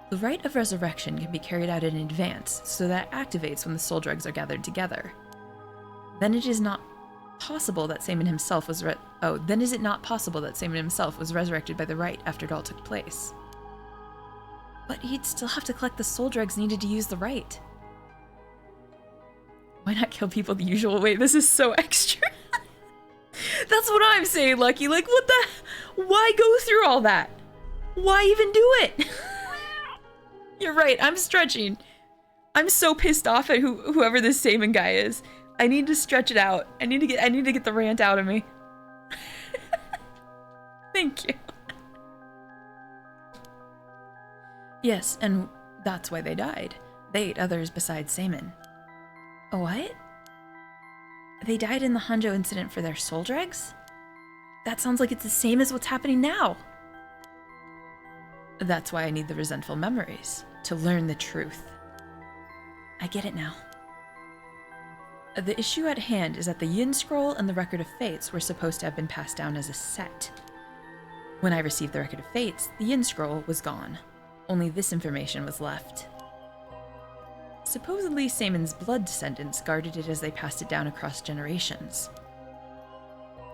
The rite of resurrection can be carried out in advance, so that it activates when the soul dregs are gathered together. Then it is not possible that Saman himself was then is it not possible that Saman himself was resurrected by the rite after it all took place? But he'd still have to collect the soul dregs needed to use the rite. Why not kill people the usual way? This is so extra. That's what I'm saying, Lucky. Like, what the... Why go through all that? Why even do it? You're right, I'm stretching. I'm so pissed off at whoever this Saman guy is. I need to stretch it out. I need to get the rant out of me. Thank you. Yes, and that's why they died. They ate others besides Saman. What? They died in the Honjo incident for their soul dregs? That sounds like it's the same as what's happening now. That's why I need the resentful memories, to learn the truth. I get it now. The issue at hand is that the Yin Scroll and the Record of Fates were supposed to have been passed down as a set. When I received the Record of Fates, the Yin Scroll was gone. Only this information was left. Supposedly, Saman's blood descendants guarded it as they passed it down across generations.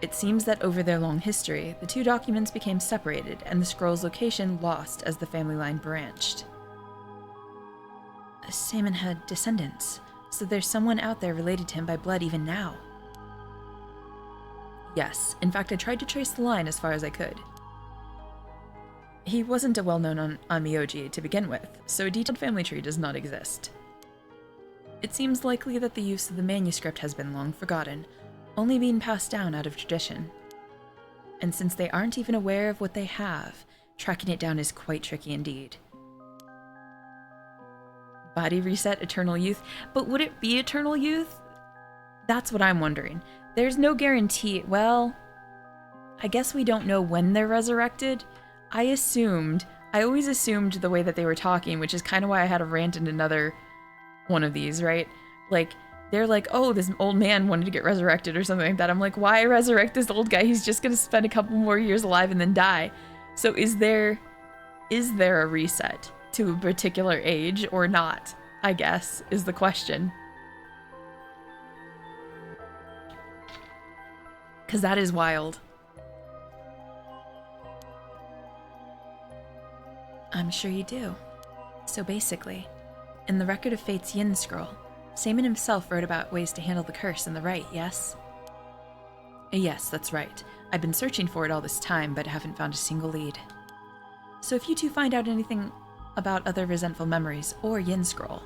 It seems that over their long history, the two documents became separated and the scroll's location lost as the family line branched. Saman had descendants, so there's someone out there related to him by blood even now. Yes, in fact I tried to trace the line as far as I could. He wasn't a well-known Onmyoji to begin with, so a detailed family tree does not exist. It seems likely that the use of the manuscript has been long forgotten, only being passed down out of tradition. And since they aren't even aware of what they have, tracking it down is quite tricky indeed. Body reset, eternal youth, but would it be eternal youth? That's what I'm wondering. There's no guarantee. Well, I guess we don't know when they're resurrected. I always assumed the way that they were talking, which is kind of why I had a rant in another one of these, right? Like, they're like, oh, this old man wanted to get resurrected or something like that. I'm like, why resurrect this old guy? He's just gonna spend a couple more years alive and then die. So is there a reset to a particular age or not, I guess, is the question. Because that is wild. I'm sure you do. So basically, in the Record of Fate's Yin Scroll, Saman himself wrote about ways to handle the curse in the rite, yes? Yes, that's right. I've been searching for it all this time, but haven't found a single lead. So if you two find out anything about other resentful memories or Yin Scroll,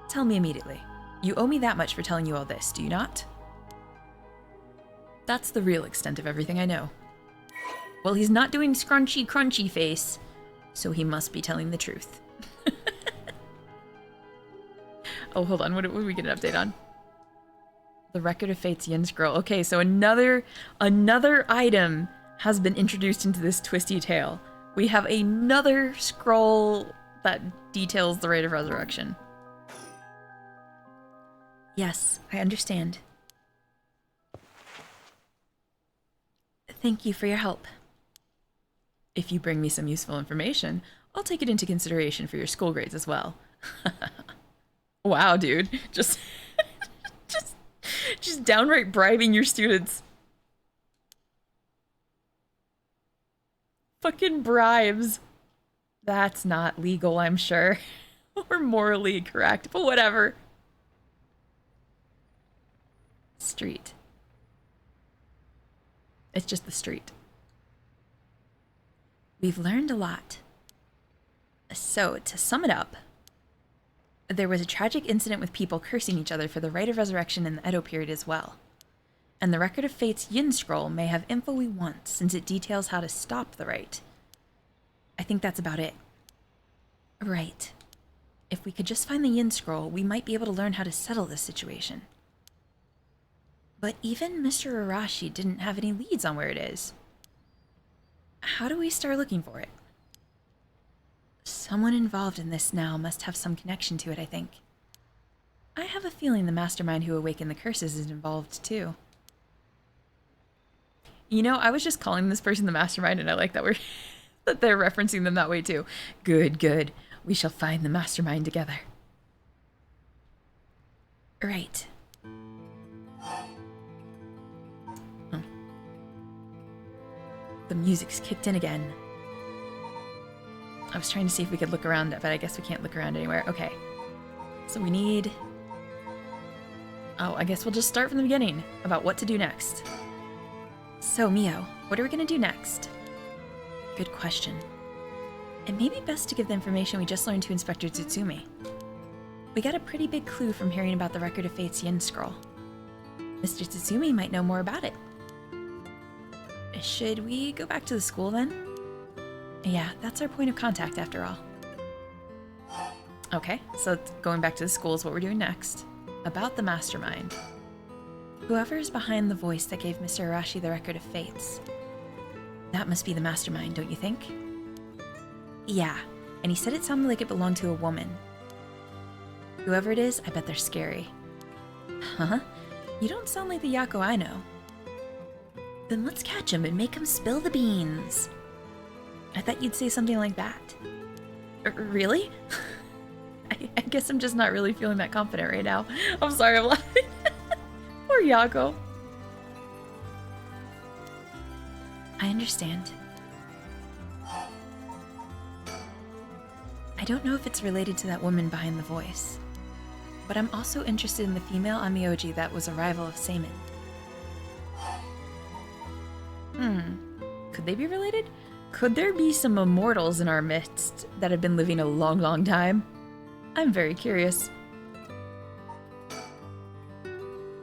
tell me immediately. You owe me that much for telling you all this, do you not? That's the real extent of everything I know. Well, he's not doing scrunchy crunchy face, so he must be telling the truth. Oh, hold on. What did we get an update on? The Record of Fate's Yin Scroll. Okay, so another item has been introduced into this twisty tale. We have another scroll that details the rite of resurrection. Yes, I understand. Thank you for your help. If you bring me some useful information, I'll take it into consideration for your school grades as well. Wow, dude. Just downright bribing your students. Fucking bribes. That's not legal, I'm sure. Or morally correct, but whatever. Street. It's just the street. We've learned a lot. So, to sum it up, there was a tragic incident with people cursing each other for the rite of resurrection in the Edo period as well. And the Record of Fate's Yin Scroll may have info we want, since it details how to stop the rite. I think that's about it. Right. If we could just find the Yin Scroll, we might be able to learn how to settle this situation. But even Mr. Arashi didn't have any leads on where it is. How do we start looking for it? Someone involved in this now must have some connection to it, I think. I have a feeling the mastermind who awakened the curses is involved too. You know, I was just calling this person the mastermind, and I like that we're that they're referencing them that way too. Good, good. We shall find the mastermind together. Right. Oh. The music's kicked in again. I was trying to see if we could look around, but I guess we can't look around anywhere. Okay. So we need... Oh, I guess we'll just start from the beginning about what to do next. So, Mio, what are we going to do next? Good question. It may be best to give the information we just learned to Inspector Tsutsumi. We got a pretty big clue from hearing about the Record of Fate's Yin Scroll. Mr. Tsutsumi might know more about it. Should we go back to the school then? Yeah, that's our point of contact after all. Okay, so going back to the school is what we're doing next. About the mastermind. Whoever is behind the voice that gave Mr. Arashi the Record of Fates. That must be the mastermind, don't you think? Yeah, and he said it sounded like it belonged to a woman. Whoever it is, I bet they're scary. Huh? You don't sound like the Yako I know. Then let's catch him and make him spill the beans. I thought you'd say something like that. Really? I guess I'm just not really feeling that confident right now. I'm sorry, I'm laughing. Poor Yako. I understand. I don't know if it's related to that woman behind the voice, but I'm also interested in the female Amioji that was a rival of Seimin. Could they be related? Could there be some immortals in our midst that have been living a long, long time? I'm very curious.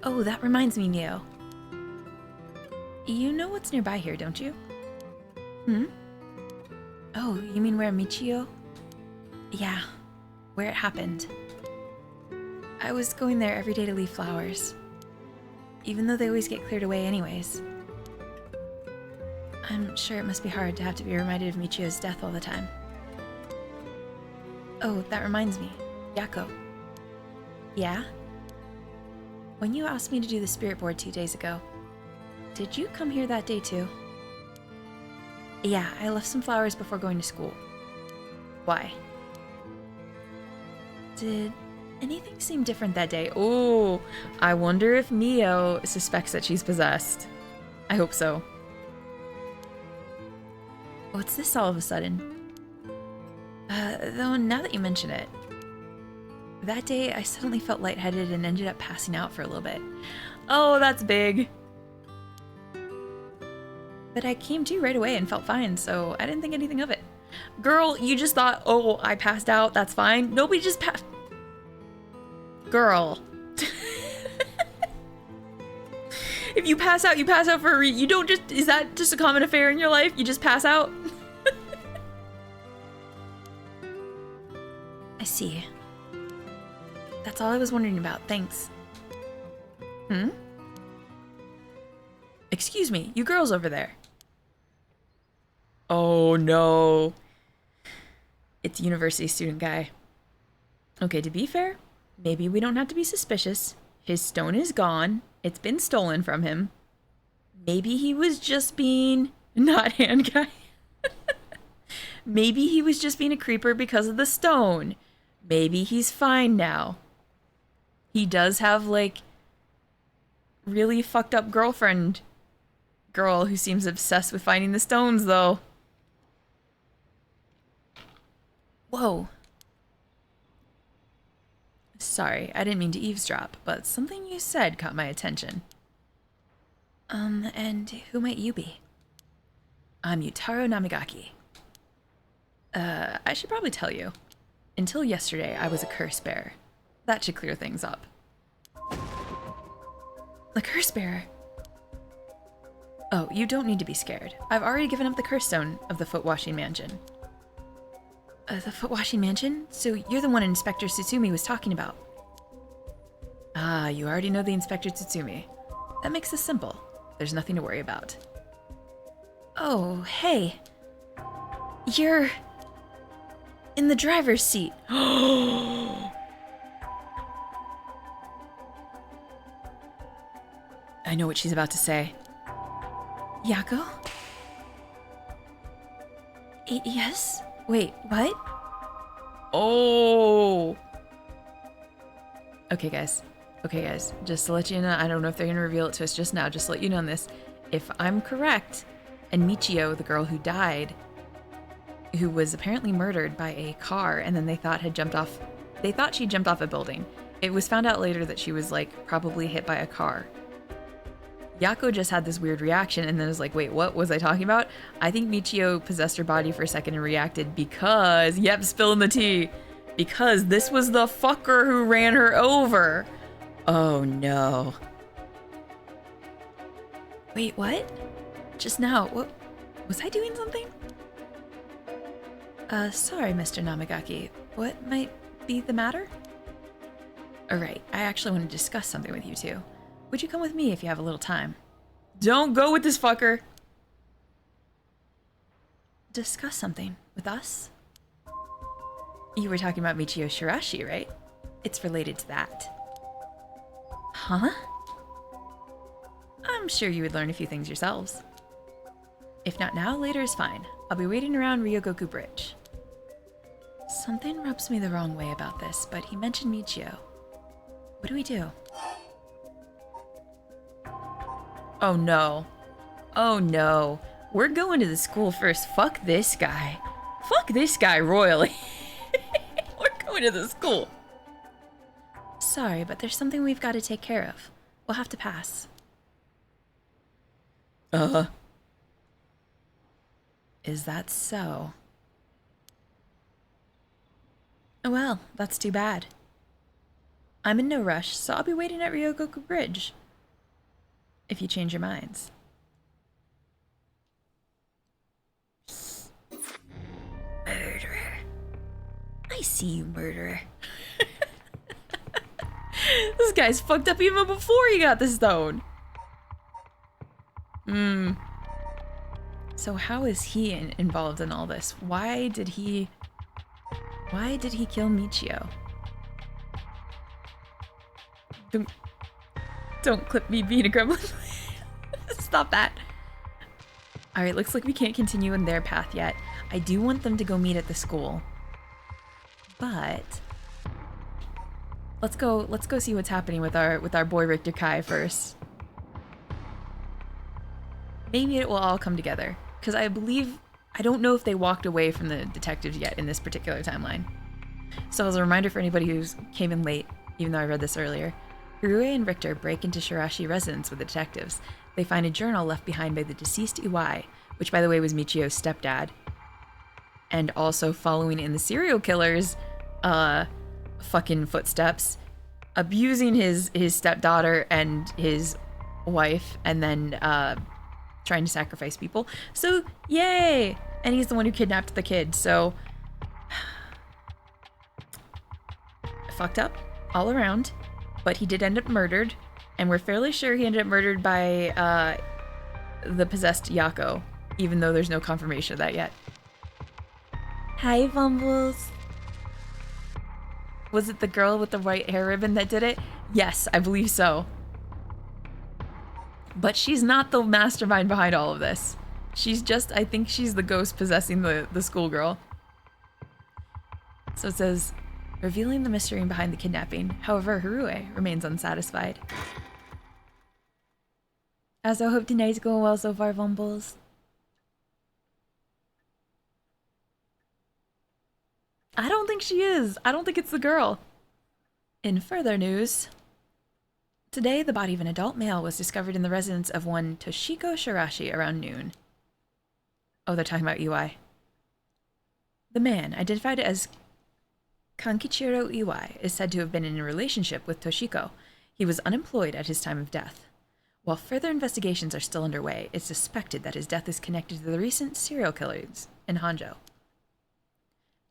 Oh, that reminds me, Neo. You know what's nearby here, don't you? Oh, you mean where Michio? Yeah, where it happened. I was going there every day to leave flowers, even though they always get cleared away anyways. I'm sure it must be hard to have to be reminded of Michio's death all the time. Oh, that reminds me. Yako. Yeah? When you asked me to do the spirit board 2 days ago, did you come here that day too? Yeah, I left some flowers before going to school. Why? Did anything seem different that day? Oh, I wonder if Mio suspects that she's possessed. I hope so. What's this all of a sudden? Though now that you mention it, that day I suddenly felt lightheaded and ended up passing out for a little bit. Oh, that's big. But I came to right away and felt fine, so I didn't think anything of it. Girl, you just thought, oh, I passed out, that's fine. Nobody just passed. Girl. If you pass out, you pass out for a reason. You don't just, is that just a common affair in your life? You just pass out? I see. That's all I was wondering about, thanks. Excuse me, you girls over there. Oh no. It's university student guy. Okay, to be fair, maybe we don't have to be suspicious. His stone is gone. It's been stolen from him. Maybe he was just being... Not hand guy. Maybe he was just being a creeper because of the stone. Maybe he's fine now. He does have, like, really fucked up girlfriend girl who seems obsessed with finding the stones, though. Whoa. Sorry, I didn't mean to eavesdrop, but something you said caught my attention. And who might you be? I'm Yutaro Namigaki. I should probably tell you. Until yesterday, I was a curse bearer. That should clear things up. The curse bearer? Oh, you don't need to be scared. I've already given up the curse stone of the foot washing mansion. The foot washing mansion? So you're the one Inspector Tsutsumi was talking about. Ah, you already know the Inspector Tsutsumi. That makes this simple. There's nothing to worry about. Oh, hey. You're... in the driver's seat. I know what she's about to say. Yako? Yes? Wait, what? Oh! Okay, guys. Okay, guys. Just to let you know, I don't know if they're gonna reveal it to us just now, just to let you know on this. If I'm correct, and Michio, the girl who died, who was apparently murdered by a car and then they thought she jumped off a building. It was found out later that she was like probably hit by a car. Yako just had this weird reaction and then was like, wait, what was I talking about? I think Michio possessed her body for a second and reacted because, yep, spilling the tea, because this was the fucker who ran her over. Oh no. Wait, what? Just now, what? Was I doing something? Sorry, Mr. Namagaki. What might be the matter? Alright, I actually want to discuss something with you two. Would you come with me if you have a little time? Don't go with this fucker! Discuss something with us? You were talking about Michio Shirashi, right? It's related to that. Huh? I'm sure you would learn a few things yourselves. If not now, later is fine. I'll be waiting around Ryogoku Bridge. Something rubs me the wrong way about this, but he mentioned Michio. What do we do? Oh no. Oh no. We're going to the school first. Fuck this guy. Fuck this guy royally. We're going to the school. Sorry, but there's something we've got to take care of. We'll have to pass. Is that so? Well, that's too bad. I'm in no rush, so I'll be waiting at Ryogoku Bridge. If you change your minds. Murderer. I see you, murderer. This guy's fucked up even before he got the stone. So how is he involved in all this? Why did he kill Michio? Don't clip me being a gremlin. Stop that. Alright, looks like we can't continue in their path yet. I do want them to go meet at the school. But let's go see what's happening with our boy Richter Kai first. Maybe it will all come together. Because I don't know if they walked away from the detectives yet in this particular timeline. So as a reminder for anybody who came in late, even though I read this earlier, Hirue and Richter break into Shirashi residence with the detectives. They find a journal left behind by the deceased Iwai, which by the way was Michio's stepdad. And also following in the serial killer's fucking footsteps, abusing his stepdaughter and his wife, and then trying to sacrifice people. So, yay! And he's the one who kidnapped the kid, so... fucked up all around, but he did end up murdered, and we're fairly sure he ended up murdered by the possessed Yako, even though there's no confirmation of that yet. Hi, Fumbles. Was it the girl with the white hair ribbon that did it? Yes, I believe so. But she's not the mastermind behind all of this. She's just, I think she's the ghost possessing the schoolgirl. So it says, revealing the mystery behind the kidnapping. However, Hirue remains unsatisfied. As I hope tonight's going well so far, Fumbles. I don't think she is. I don't think it's the girl. In further news, today the body of an adult male was discovered in the residence of one Toshiko Shirashi around noon. Oh, they're talking about Iwai. The man, identified as Kankichiro Iwai, is said to have been in a relationship with Toshiko. He was unemployed at his time of death. While further investigations are still underway, it's suspected that his death is connected to the recent serial killers in Honjo.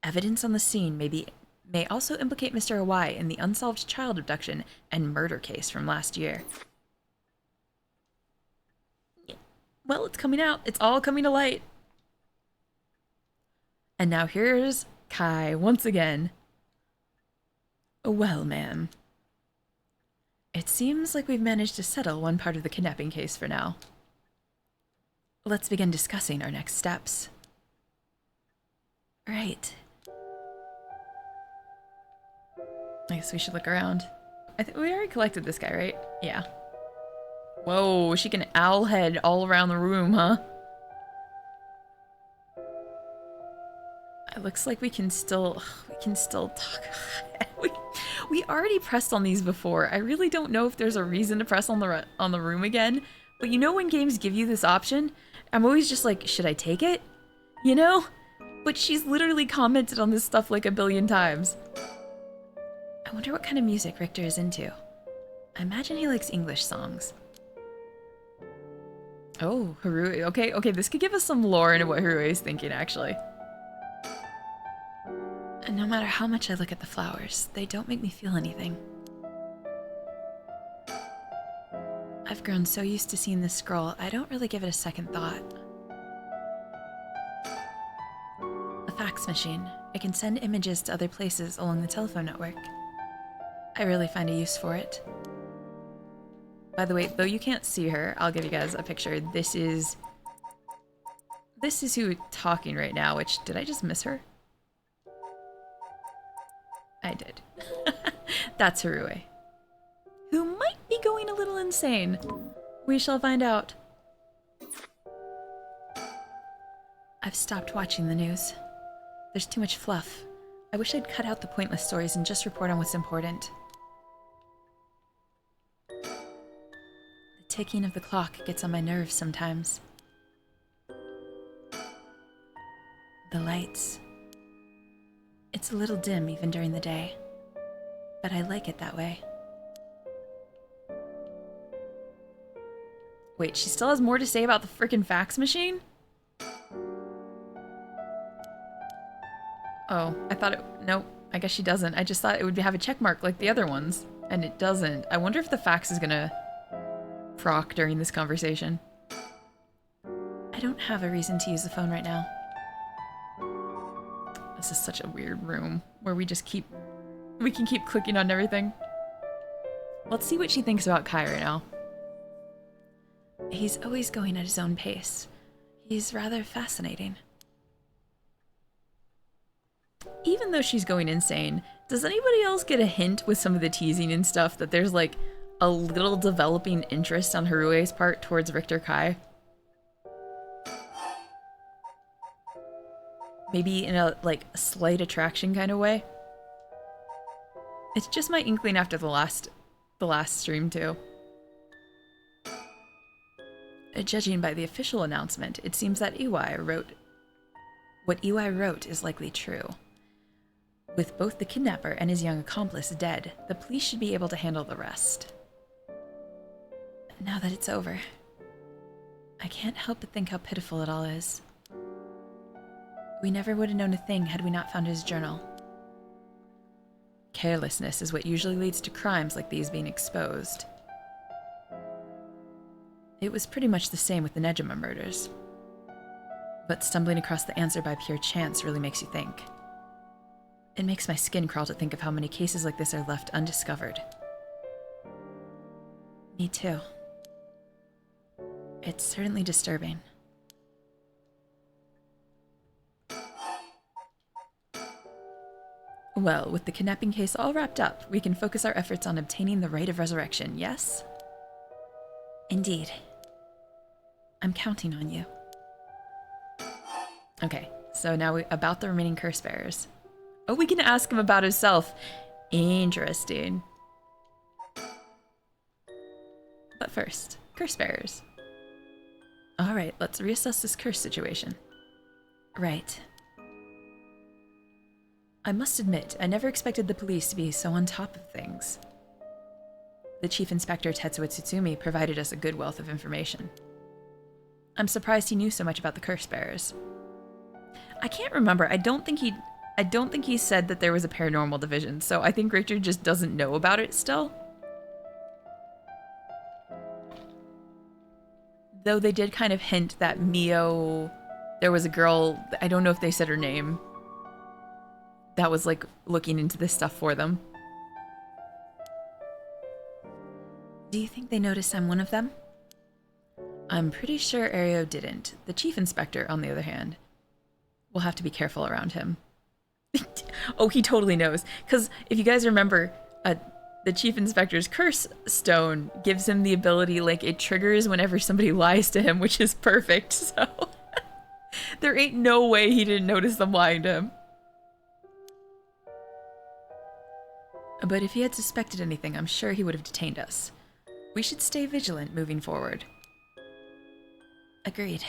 Evidence on the scene may also implicate Mr. Iwai in the unsolved child abduction and murder case from last year. Well, it's coming out. It's all coming to light. And now here's Kai once again. Well, ma'am. It seems like we've managed to settle one part of the kidnapping case for now. Let's begin discussing our next steps. Right. I guess we should look around. I think we already collected this guy, right? Yeah. Whoa, she can owl head all around the room, huh? It looks like we can still talk. we already pressed on these before. I really don't know if there's a reason to press on the room again. But you know when games give you this option, I'm always just like, should I take it? You know? But she's literally commented on this stuff like a billion times. I wonder what kind of music Richter is into. I imagine he likes English songs. Oh, Harue. Okay, this could give us some lore into what Harue is thinking, actually. And no matter how much I look at the flowers, they don't make me feel anything. I've grown so used to seeing this scroll, I don't really give it a second thought. A fax machine. It can send images to other places along the telephone network. I really find a use for it. By the way, though you can't see her, I'll give you guys a picture. This is who talking right now, which, did I just miss her? I did. That's Harue. Who might be going a little insane. We shall find out. I've stopped watching the news. There's too much fluff. I wish I'd cut out the pointless stories and just report on what's important. The ticking of the clock gets on my nerves sometimes. The lights. It's a little dim even during the day, but I like it that way. Wait, she still has more to say about the frickin' fax machine? Oh, I thought it... Nope, I guess she doesn't. I just thought it would have a check mark like the other ones, and it doesn't. I wonder if the fax is gonna proc during this conversation. I don't have a reason to use the phone right now. This is such a weird room where we just keep... We can keep clicking on everything. Let's see what she thinks about Kai right now. He's always going at his own pace. He's rather fascinating. Even though she's going insane, does anybody else get a hint with some of the teasing and stuff that there's like a little developing interest on Harue's part towards Richter Kai? Maybe in a like slight attraction kind of way? It's just my inkling after the last stream too. Judging by the official announcement, it seems that what EY wrote is likely true. With both the kidnapper and his young accomplice dead, the police should be able to handle the rest. Now that it's over, I can't help but think how pitiful it all is. We never would have known a thing had we not found his journal. Carelessness is what usually leads to crimes like these being exposed. It was pretty much the same with the Nejima murders. But stumbling across the answer by pure chance really makes you think. It makes my skin crawl to think of how many cases like this are left undiscovered. Me too. It's certainly disturbing. Well, with the kidnapping case all wrapped up, we can focus our efforts on obtaining the right of resurrection, yes? Indeed. I'm counting on you. Okay, so now about the remaining curse bearers. Oh, we can ask him about himself. Interesting. But first, curse bearers. Alright, let's reassess this curse situation. Right. I must admit, I never expected the police to be so on top of things. The Chief Inspector Tetsuo Tsutsumi provided us a good wealth of information. I'm surprised he knew so much about the curse bearers. I can't remember. I don't think he said that there was a paranormal division, so I think Richard just doesn't know about it still. Though they did kind of hint that Mio, there was a girl, I don't know if they said her name, that was like looking into this stuff for them. Do you think they notice I'm one of them? I'm pretty sure Ario didn't. The chief inspector, on the other hand, we'll have to be careful around him. Oh, he totally knows. Because if you guys remember, the chief inspector's curse stone gives him the ability, like, it triggers whenever somebody lies to him, which is perfect. So there ain't no way he didn't notice them lying to him. But if he had suspected anything, I'm sure he would have detained us. We should stay vigilant moving forward. Agreed.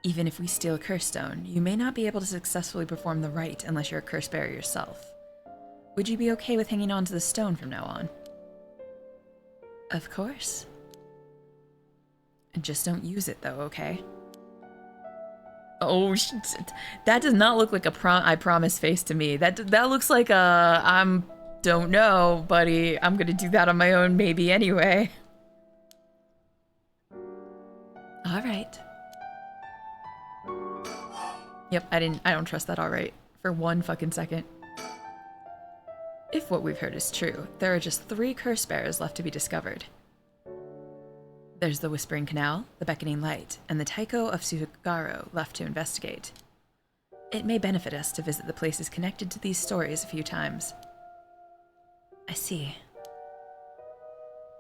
Even if we steal a curse stone, you may not be able to successfully perform the rite unless you're a curse bearer yourself. Would you be okay with hanging on to the stone from now on? Of course. Just don't use it though, okay? Oh, that does not look like a I promise face to me. That looks like a don't know, buddy. I'm gonna do that on my own maybe anyway. All right. Yep, I don't trust that all right for one fucking second. If what we've heard is true, there are just 3 curse bearers left to be discovered. There's the Whispering Canal, the Beckoning Light, and the Taiko of Sugaro left to investigate. It may benefit us to visit the places connected to these stories a few times. I see.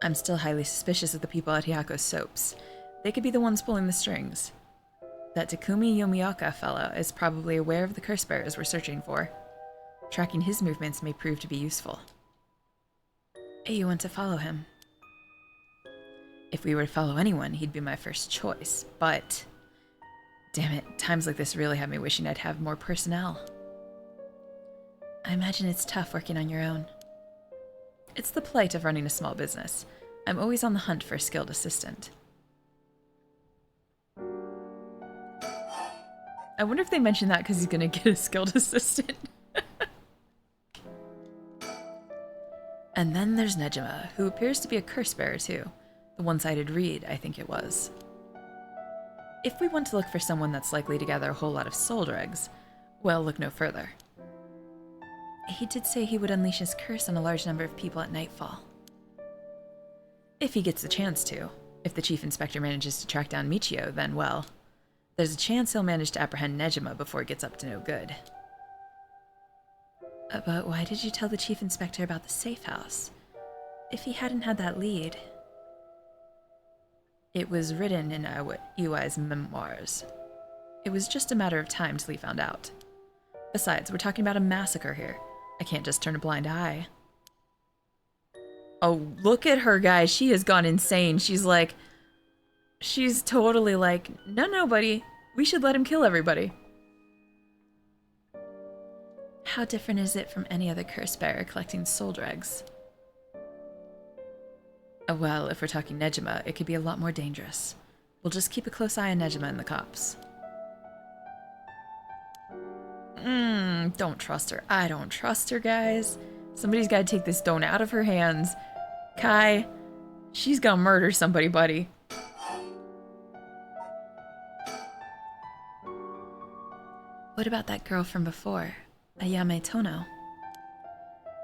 I'm still highly suspicious of the people at Hyako's soaps. They could be the ones pulling the strings. That Takumi Yomioka fella is probably aware of the curse bearers we're searching for. Tracking his movements may prove to be useful. You want to follow him? If we were to follow anyone, he'd be my first choice, but... Damn it, times like this really have me wishing I'd have more personnel. I imagine it's tough working on your own. It's the plight of running a small business. I'm always on the hunt for a skilled assistant. I wonder if they mentioned that because he's gonna get a skilled assistant. And then there's Nejima, who appears to be a curse bearer too. The one-sided reed, I think it was. If we want to look for someone that's likely to gather a whole lot of soul dregs, well, look no further. He did say he would unleash his curse on a large number of people at nightfall. If he gets the chance to. If the chief inspector manages to track down Michio, then well, there's a chance he'll manage to apprehend Nejima before it gets up to no good. But why did you tell the chief inspector about the safe house? If he hadn't had that lead... It was written in Iwai's memoirs. It was just a matter of time till he found out. Besides, we're talking about a massacre here. I can't just turn a blind eye. Oh, look at her, guys. She has gone insane. She's like... She's totally like, no, buddy. We should let him kill everybody. How different is it from any other curse bearer collecting soul dregs? Well, if we're talking Nejima, it could be a lot more dangerous. We'll just keep a close eye on Nejima and the cops. Don't trust her. I don't trust her, guys. Somebody's got to take this stone out of her hands. Kai, she's gonna murder somebody, buddy. What about that girl from before, Ayame Tono?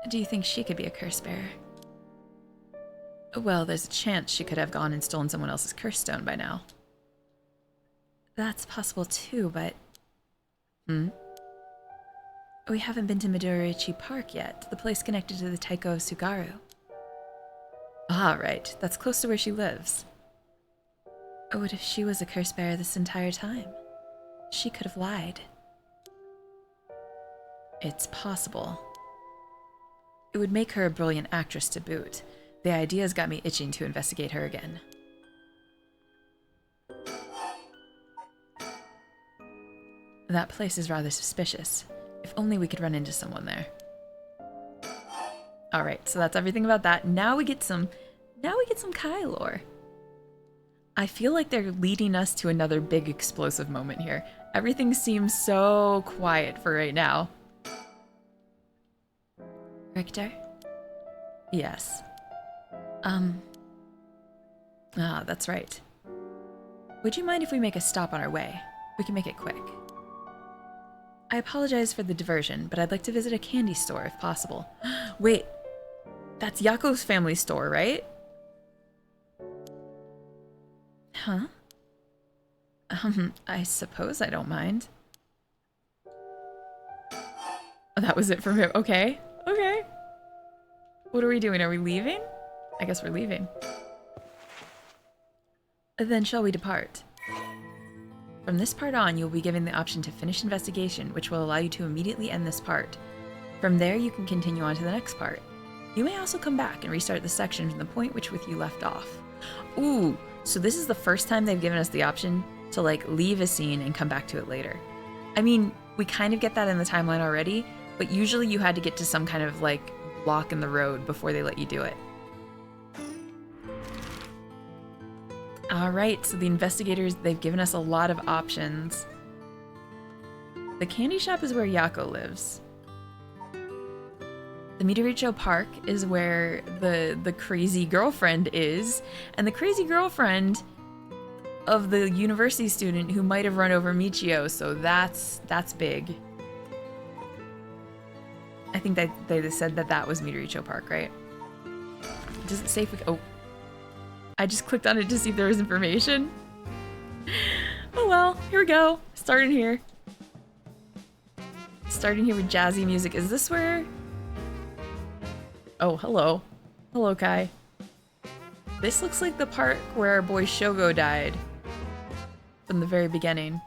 Do you think she could be a curse bearer? Well, there's a chance she could have gone and stolen someone else's curse stone by now. That's possible too, but... We haven't been to Midoriichi Park yet, the place connected to the Taiko of Sugaru. Ah, right. That's close to where she lives. What if she was a curse bearer this entire time? She could have lied. It's possible. It would make her a brilliant actress to boot. The idea's got me itching to investigate her again. That place is rather suspicious. If only we could run into someone there. Alright, so that's everything about that. Now we get some Kai lore. I feel like they're leading us to another big explosive moment here. Everything seems so quiet for right now. Richter? Yes. That's right. Would you mind if we make a stop on our way? We can make it quick. I apologize for the diversion, but I'd like to visit a candy store if possible. Wait, that's Yako's family store, right? Huh? I suppose I don't mind. Oh, that was it from him. Okay. Okay. What are we doing? Are we leaving? I guess we're leaving. Then shall we depart? From this part on, you will be given the option to finish investigation, which will allow you to immediately end this part. From there, you can continue on to the next part. You may also come back and restart the section from the point which you left off. Ooh, so this is the first time they've given us the option to like leave a scene and come back to it later. I mean, we kind of get that in the timeline already, but usually you had to get to some kind of like block in the road before they let you do it. Alright, so the investigators, they've given us a lot of options. The candy shop is where Yako lives. The Midoricho Park is where the crazy girlfriend is, and the crazy girlfriend of the university student who might have run over Michio, so that's big. I think that they said that was Midoricho Park, right? Does it say if we... Oh. I just clicked on it to see if there was information. Oh well, here we go. Starting here. Starting here with jazzy music. Is this where... Oh, hello. Hello, Kai. This looks like the part where our boy Shogo died. From the very beginning.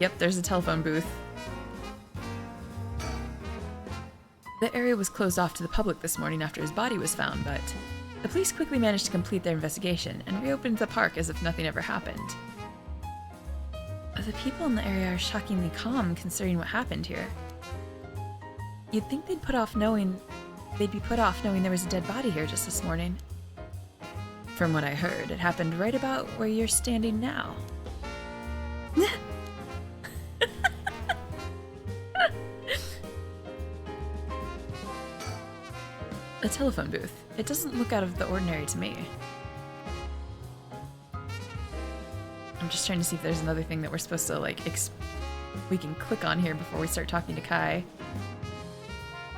Yep, there's a telephone booth. The area was closed off to the public this morning after his body was found, but the police quickly managed to complete their investigation and reopened the park as if nothing ever happened. The people in the area are shockingly calm considering what happened here. You'd think they'd be put off knowing there was a dead body here just this morning. From what I heard, it happened right about where you're standing now. A telephone booth. It doesn't look out of the ordinary to me. I'm just trying to see if there's another thing that we're supposed to, like, we can click on here before we start talking to Kai.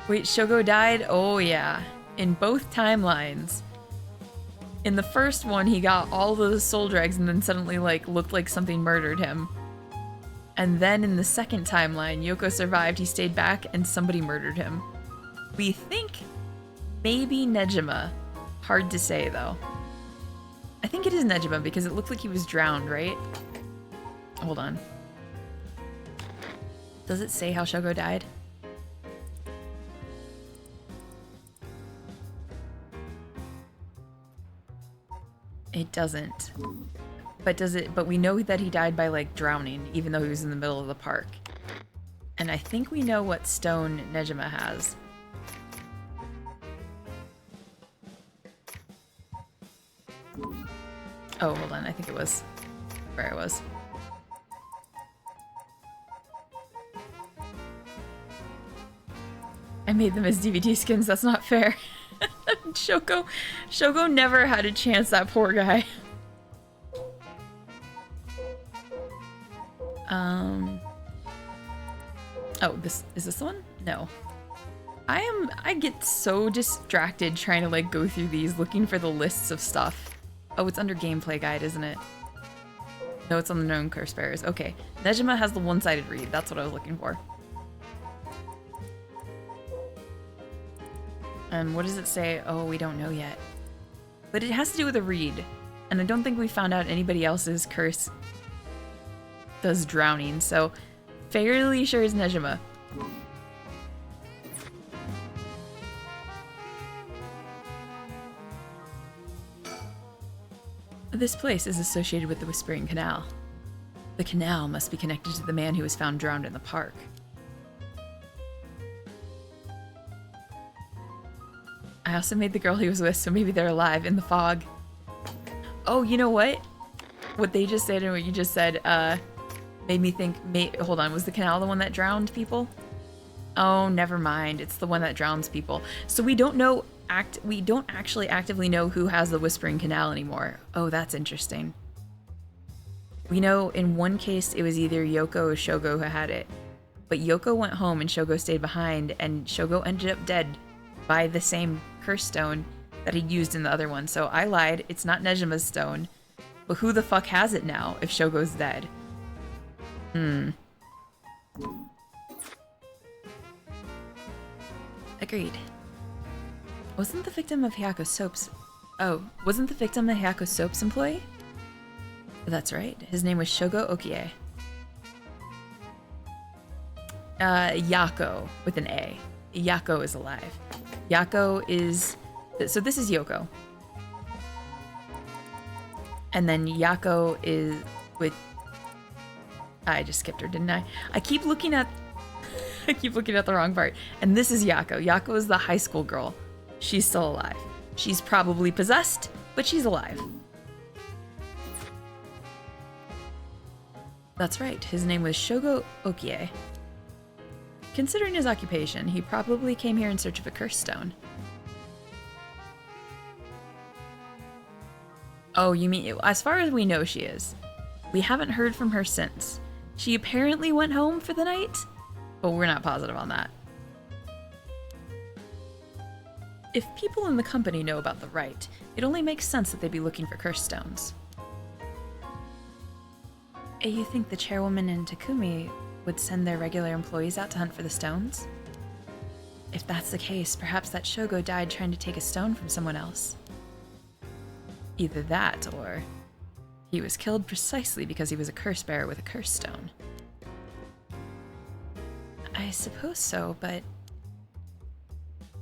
Wait, Shogo died? Oh, yeah. In both timelines. In the first one, he got all the soul dregs and then suddenly, like, looked like something murdered him. And then in the second timeline, Yoko survived, he stayed back, and somebody murdered him. We think maybe Nejima. Hard to say, though. I think it is Nejima because it looked like he was drowned, right? Hold on. Does it say how Shogo died? It doesn't. But does it? But we know that he died by, like, drowning, even though he was in the middle of the park. And I think we know what stone Nejima has. Oh, hold on. I think it was where I was. I made them as DVD skins. That's not fair. Shogo never had a chance, that poor guy. Oh, is this the one? No. I get so distracted trying to, like, go through these, looking for the lists of stuff. Oh, it's under gameplay guide, isn't it? No, it's on the known curse bearers. Okay. Nejima has the one-sided read. That's what I was looking for. What does it say? Oh, we don't know yet. But it has to do with a read. And I don't think we found out anybody else's curse does drowning, so fairly sure it's Nejima. This place is associated with the Whispering Canal. The canal must be connected to the man who was found drowned in the park. I also made the girl he was with, so maybe they're alive in the fog. Oh, you know what? What they just said and what you just said, made me think, hold on, was the canal the one that drowned people? Oh, never mind. It's the one that drowns people. So we don't know, we don't actually actively know who has the Whispering Canal anymore. Oh, that's interesting. We know in one case it was either Yoko or Shogo who had it. But Yoko went home and Shogo stayed behind, and Shogo ended up dead by the same curse stone that he used in the other one. So I lied. It's not Nejima's stone. But who the fuck has it now if Shogo's dead? Agreed. Wasn't the victim of Hyaku's soap's... Oh, wasn't the victim a Hyaku's soap's employee? That's right. His name was Shogo Okie. Yako with an A. Yako is alive. Yako is... So this is Yoko. And then Yako is with... I just skipped her, didn't I? I keep looking at the wrong part. And this is Yako. Yako is the high school girl. She's still alive. She's probably possessed, but she's alive. That's right. His name was Shogo Okie. Considering his occupation, he probably came here in search of a curse stone. Oh, you mean, as far as we know she is. We haven't heard from her since. She apparently went home for the night, but we're not positive on that. If people in the company know about the rite, it only makes sense that they'd be looking for curse stones. You think the chairwoman and Takumi would send their regular employees out to hunt for the stones? If that's the case, perhaps that Shogo died trying to take a stone from someone else. Either that, or he was killed precisely because he was a curse bearer with a curse stone. I suppose so, but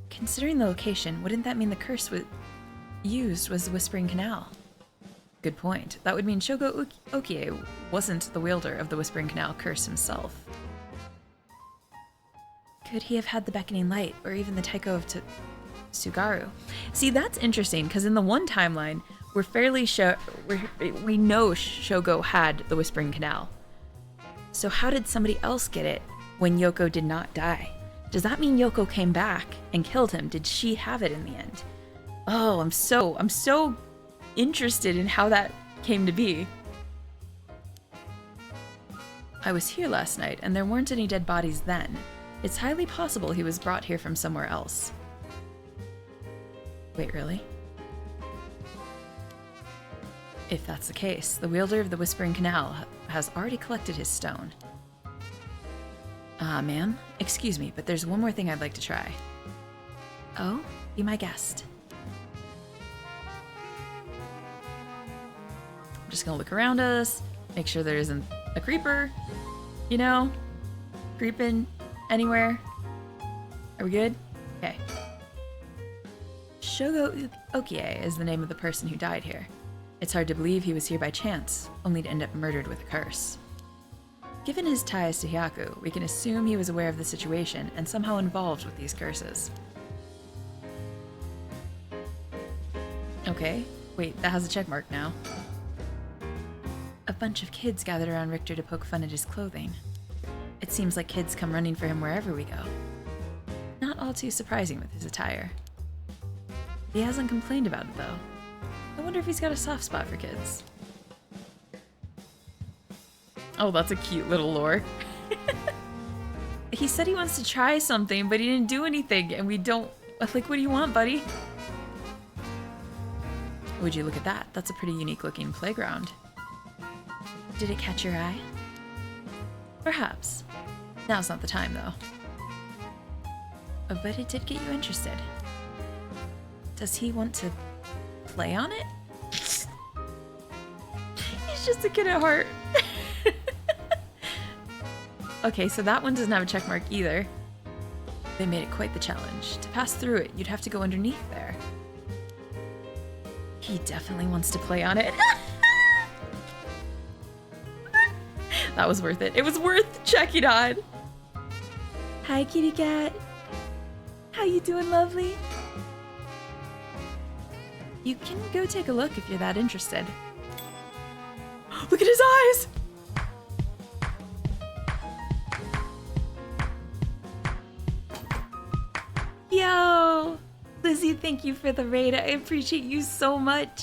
considering the location, wouldn't that mean the curse used was the Whispering Canal? Good point. That would mean Shogo Okie wasn't the wielder of the Whispering Canal curse himself. Could he have had the Beckoning Light, or even the Taiko of Tsugaru? See, that's interesting, because in the one timeline, we're fairly sure we know Shogo had the Whispering Canal. So how did somebody else get it when Yoko did not die? Does that mean Yoko came back and killed him? Did she have it in the end? Oh, I'm so interested in how that came to be. I was here last night, and there weren't any dead bodies then. It's highly possible he was brought here from somewhere else. Wait, really? If that's the case, the wielder of the Whispering Canal has already collected his stone. Ma'am, excuse me, but there's one more thing I'd like to try. Oh, be my guest. I'm just gonna look around us, make sure there isn't a creeper, you know, creeping anywhere. Are we good? Okay. Shogo Okie is the name of the person who died here. It's hard to believe he was here by chance, only to end up murdered with a curse. Given his ties to Hyaku, we can assume he was aware of the situation and somehow involved with these curses. Okay, wait, that has a check mark now. A bunch of kids gathered around Richter to poke fun at his clothing. It seems like kids come running for him wherever we go. Not all too surprising with his attire. He hasn't complained about it, though. I wonder if he's got a soft spot for kids. Oh, that's a cute little lore. He said he wants to try something, but he didn't do anything, and we don't... Like, what do you want, buddy? Would you look at that? That's a pretty unique-looking playground. Did it catch your eye? Perhaps. Now's not the time, though. But it did get you interested. Does he want to play on it? He's just a kid at heart. Okay, so that one doesn't have a check mark either. They made it quite the challenge. To pass through it, you'd have to go underneath there. He definitely wants to play on it. That was worth it. It was worth checking on. Hi, kitty cat. How you doing, lovely? You can go take a look if you're that interested. Look at his eyes! Yo! Lizzie, thank you for the raid. I appreciate you so much.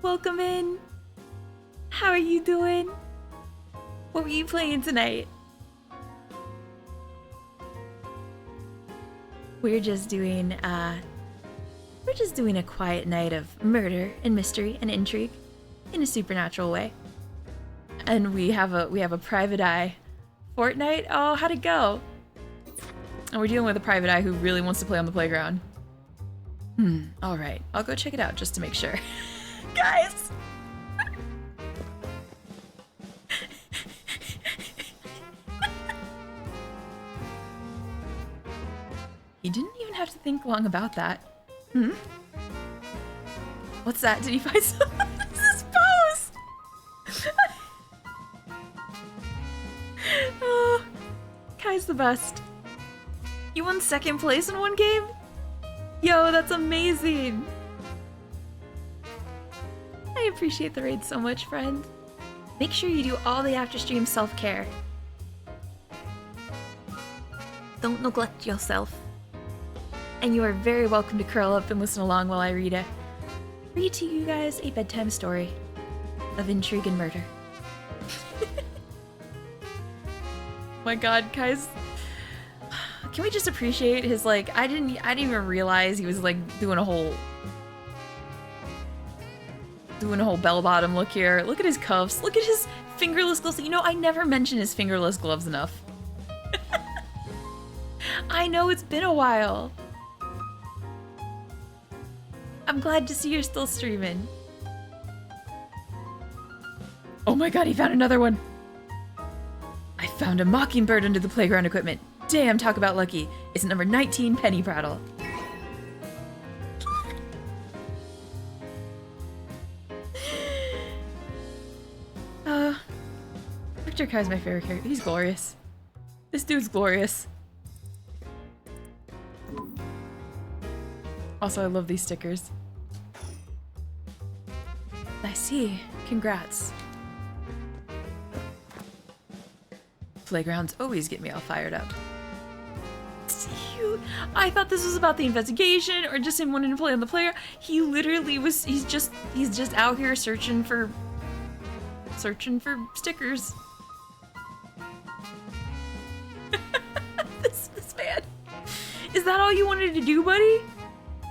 Welcome in. How are you doing? What were you playing tonight? We're just doing a quiet night of murder and mystery and intrigue. in a supernatural way. And we have a private eye. Fortnite? Oh, how'd it go? And we're dealing with a private eye who really wants to play on the playground. Alright. I'll go check it out just to make sure. Guys! He didn't even have to think long about that. What's that? Did he find some? This pose! Oh, Kai's the best. You won 2nd place in one game? Yo, that's amazing! I appreciate the raid so much, friend. Make sure you do all the after-stream self-care. Don't neglect yourself. And you are very welcome to curl up and listen along while I read to you guys a bedtime story of intrigue and murder. My god, guys. Can we just appreciate his, like, I didn't even realize he was, like, doing a whole bell bottom look here. Look at his cuffs. Look at his fingerless gloves. You know, I never mentioned his fingerless gloves enough. I know it's been a while. I'm glad to see you're still streaming. Oh my god, he found another one. I found a mockingbird under the playground equipment. Damn, talk about lucky. It's number 19 penny prattle. Victor Kai's my favorite character. He's glorious. This dude's glorious. Also, I love these stickers. I see. Congrats. Playgrounds always get me all fired up. I thought this was about the investigation or just him wanting to play on the player. He literally was, he's just out here searching for stickers. This man. Is that all you wanted to do, buddy?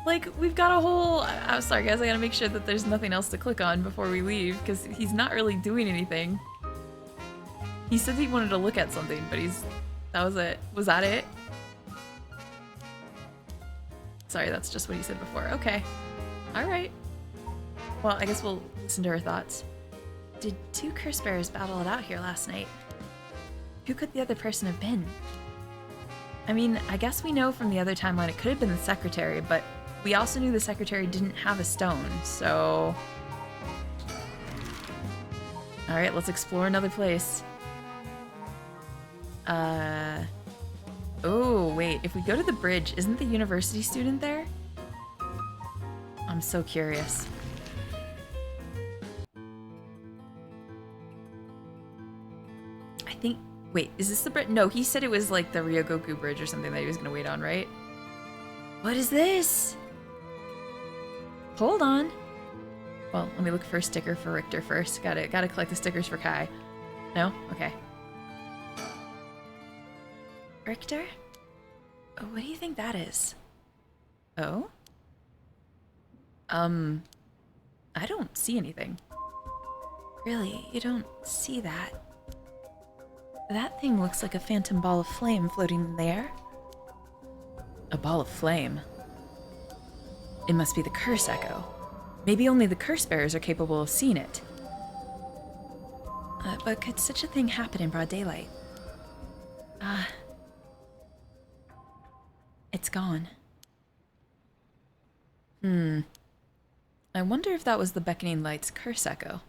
Like, we've got a whole... I'm sorry, guys. I gotta make sure that there's nothing else to click on before we leave, because he's not really doing anything. He said he wanted to look at something, but that was it. Was that it? Sorry, that's just what he said before. Okay. Alright. Well, I guess we'll listen to her thoughts. Did 2 curse bearers battle it out here last night? Who could the other person have been? I mean, I guess we know from the other timeline it could have been the secretary, but we also knew the secretary didn't have a stone, so... Alright, let's explore another place. Oh, wait, if we go to the bridge, isn't the university student there? I'm so curious. I think... Wait, is this the bridge? No, he said it was like the Ryogoku bridge or something that he was gonna wait on, right? What is this? Hold on. Well, let me look for a sticker for Richter first. Gotta collect the stickers for Kai. No? Okay. Richter? Oh, what do you think that is? Oh? I don't see anything. Really? You don't see that? That thing looks like a phantom ball of flame floating in the air. A ball of flame? It must be the curse echo. Maybe only the curse bearers are capable of seeing it. But could such a thing happen in broad daylight? It's gone. I wonder if that was the beckoning light's curse echo.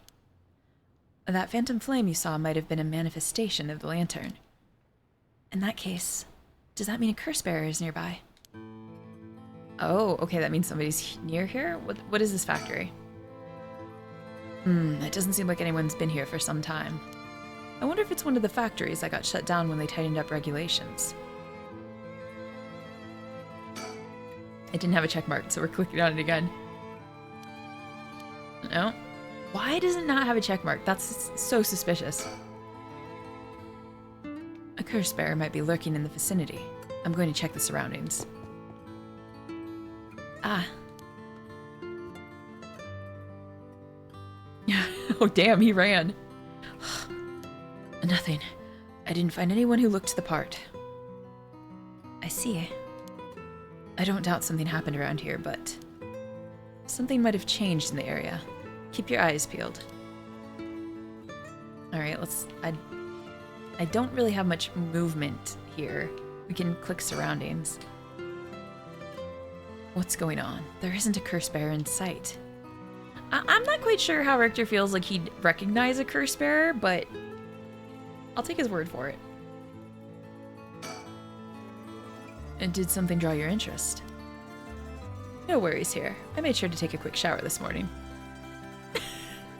That phantom flame you saw might have been a manifestation of the lantern. In that case, does that mean a curse bearer is nearby? Oh, okay, that means somebody's near here? What is this factory? It doesn't seem like anyone's been here for some time. I wonder if it's one of the factories that got shut down when they tightened up regulations. It didn't have a check mark, so we're clicking on it again. No? Why does it not have a check mark? That's so suspicious. A curse bearer might be lurking in the vicinity. I'm going to check the surroundings. Ah. Oh, damn, he ran. Nothing. I didn't find anyone who looked the part. I see. I don't doubt something happened around here, but something might have changed in the area. Keep your eyes peeled. Alright, let's... I don't really have much movement here. We can click surroundings. What's going on? There isn't a curse bearer in sight. I'm not quite sure how Richter feels like he'd recognize a curse bearer, but I'll take his word for it. And did something draw your interest? No worries here. I made sure to take a quick shower this morning.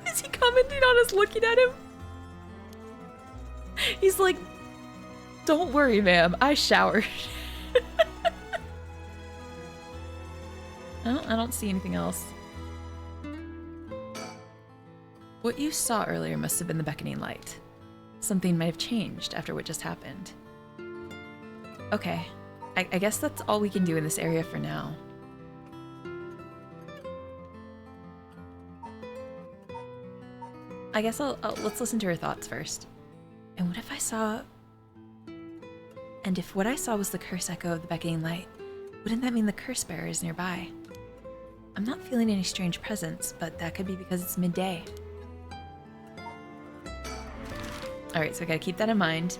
Is he commenting on us looking at him? He's like, don't worry, ma'am. I showered. Oh, I don't see anything else. What you saw earlier must have been the beckoning light. Something might have changed after what just happened. Okay. I guess that's all we can do in this area for now. I guess let's listen to her thoughts first. And what if I saw... And if what I saw was the curse echo of the beckoning light, wouldn't that mean the curse bearer is nearby? I'm not feeling any strange presence, but that could be because it's midday. Alright, so I gotta keep that in mind.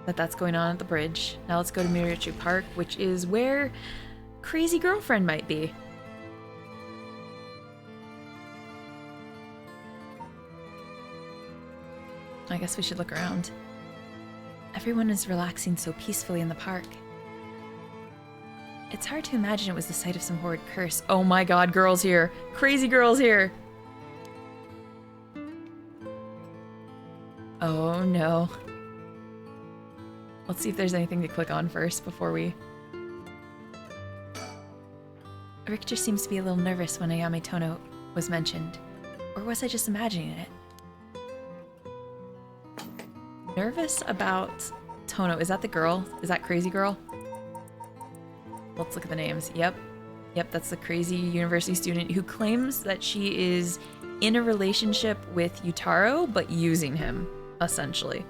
That's going on at the bridge. Now let's go to Mirachu Park, which is where Crazy Girlfriend might be. I guess we should look around. Everyone is relaxing so peacefully in the park. It's hard to imagine it was the site of some horrid curse. Oh my god, girls here! Crazy girls here! Oh no. Let's see if there's anything to click on first before we... Richter seems to be a little nervous when Ayame Tono was mentioned. Or was I just imagining it? Nervous about Tono. Is that the girl? Is that Crazy Girl? Let's look at the names. Yep. Yep, that's the crazy university student who claims that she is in a relationship with Yutaro, but using him, essentially.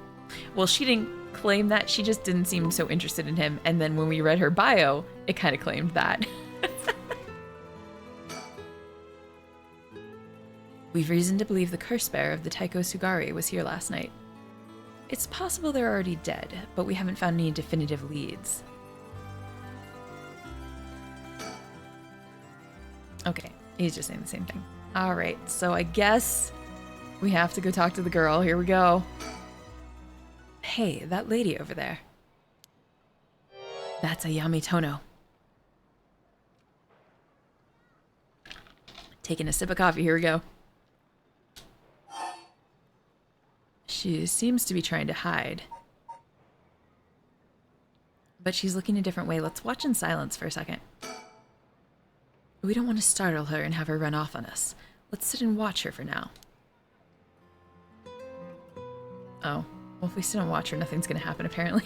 Well, she didn't claim that. She just didn't seem so interested in him. And then when we read her bio, it kind of claimed that. We've reason to believe the curse bearer of the Taiko Sugari was here last night. It's possible they're already dead, but we haven't found any definitive leads. Okay, he's just saying the same thing. Alright, so I guess we have to go talk to the girl. Here we go. Hey, that lady over there. That's Ayame Tono. Taking a sip of coffee, here we go. She seems to be trying to hide. But she's looking a different way. Let's watch in silence for a second. We don't want to startle her and have her run off on us. Let's sit and watch her for now. Oh. Well, if we sit and watch her, nothing's going to happen, apparently.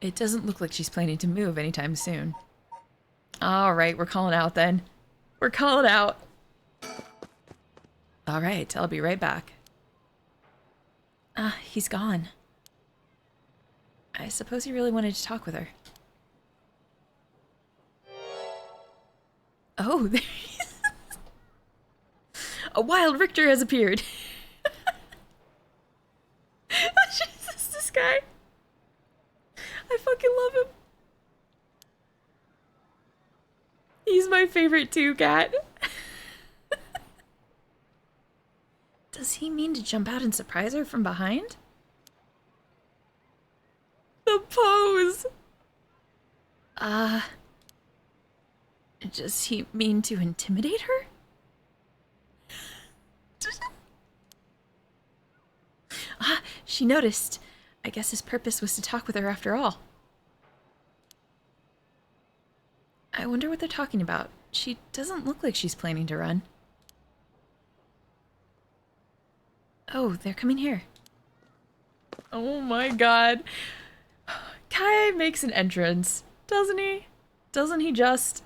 It doesn't look like she's planning to move anytime soon. Alright, we're calling out then. We're calling out. Alright, I'll be right back. Ah, he's gone. I suppose he really wanted to talk with her. Oh, there he is. A wild Richter has appeared. Jesus, this guy. I fucking love him. He's my favorite too, cat. Does he mean to jump out and surprise her from behind? The pose! Does he mean to intimidate her? She noticed. I guess his purpose was to talk with her after all. I wonder what they're talking about. She doesn't look like she's planning to run. Oh, they're coming here. Oh my god. Kai makes an entrance, doesn't he? Doesn't he just?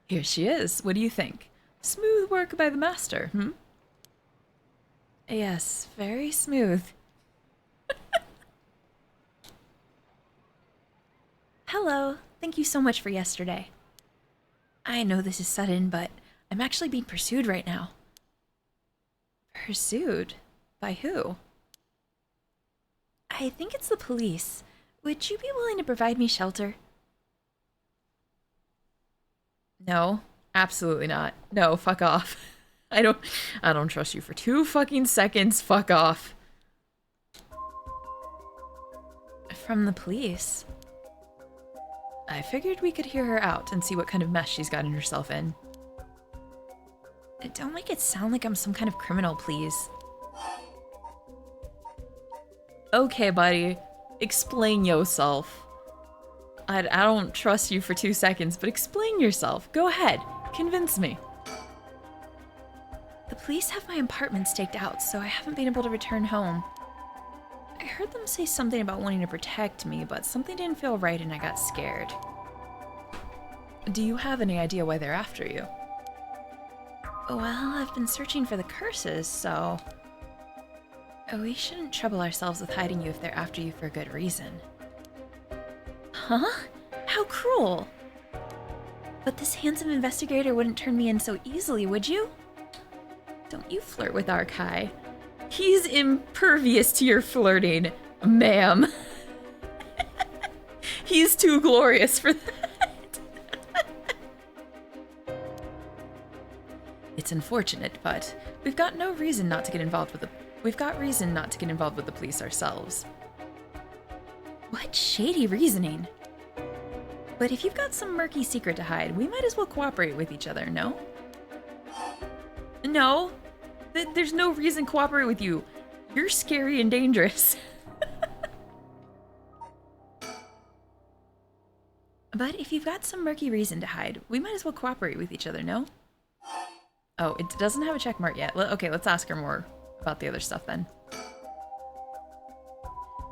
Here she is. What do you think? Smooth work by the master, hmm? Yes, very smooth. Hello. Thank you so much for yesterday. I know this is sudden, but I'm actually being pursued right now. Pursued? By who? I think it's the police. Would you be willing to provide me shelter? No, absolutely not. No, fuck off. I don't trust you for 2 fucking seconds. Fuck off. From the police? I figured we could hear her out and see what kind of mess she's gotten herself in. Don't make it sound like I'm some kind of criminal, please. Okay, buddy. Explain yourself. I don't trust you for 2 seconds, but explain yourself. Go ahead. Convince me. The police have my apartment staked out, so I haven't been able to return home. I heard them say something about wanting to protect me, but something didn't feel right and I got scared. Do you have any idea why they're after you? Well, I've been searching for the curses, so... We shouldn't trouble ourselves with hiding you if they're after you for a good reason. Huh? How cruel! But this handsome investigator wouldn't turn me in so easily, would you? Don't you flirt with our Kai. He's impervious to your flirting, ma'am. He's too glorious for that. It's unfortunate, but we've got reason not to get involved with the police ourselves. What shady reasoning? But if you've got some murky secret to hide, we might as well cooperate with each other, no? No. There's no reason to cooperate with you. You're scary and dangerous. But if you've got some murky reason to hide, we might as well cooperate with each other, no? Oh, it doesn't have a check mark yet. Okay, let's ask her more about the other stuff then.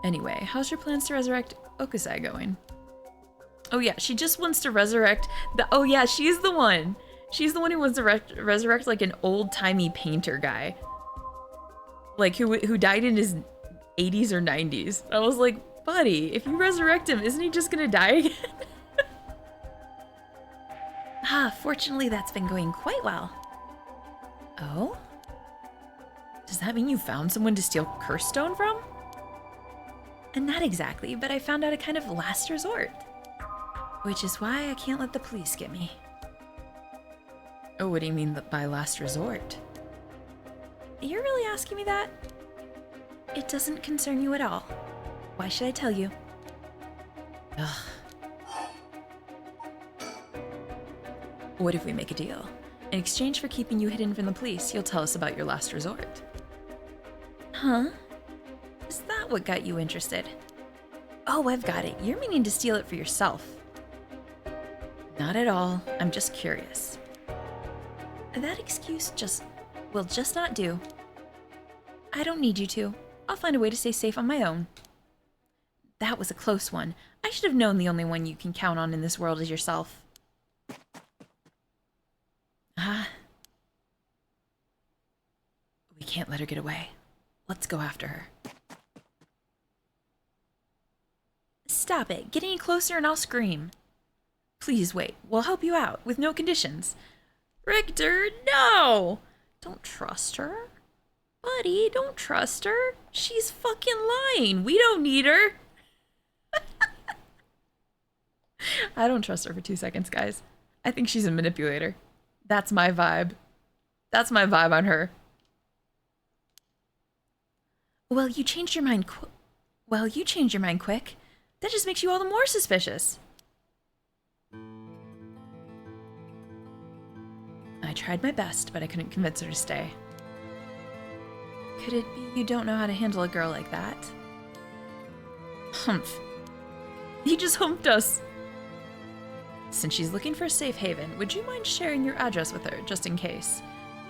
Anyway, how's your plans to resurrect Okusai going? Oh yeah, she just wants to resurrect the- oh yeah, she's the one! She's the one who wants to resurrect like an old-timey painter guy. Like, who died in his 80s or 90s. I was like, buddy, if you resurrect him, isn't he just gonna die again? Fortunately that's been going quite well. Oh? Does that mean you found someone to steal Curse Stone from? And not exactly, but I found out a kind of last resort. Which is why I can't let the police get me. Oh, what do you mean by last resort? You're really asking me that? It doesn't concern you at all. Why should I tell you? Ugh. What if we make a deal? In exchange for keeping you hidden from the police, you'll tell us about your last resort. Huh? Is that what got you interested? Oh, I've got it. You're meaning to steal it for yourself. Not at all. I'm just curious. That excuse will just not do. I don't need you to. I'll find a way to stay safe on my own. That was a close one. I should have known the only one you can count on in this world is yourself. We can't let her get away. Let's go after her. Stop it. Get any closer and I'll scream. Please wait. We'll help you out with no conditions. Richter, no! Don't trust her. Buddy, don't trust her. She's fucking lying. We don't need her. I don't trust her for 2 seconds, guys. I think she's a manipulator. That's my vibe. That's my vibe on her. Well, you changed your mind quick. That just makes you all the more suspicious. I tried my best, but I couldn't convince her to stay. Could it be you don't know how to handle a girl like that? Humph. He just humped us. Since she's looking for a safe haven, would you mind sharing your address with her, just in case?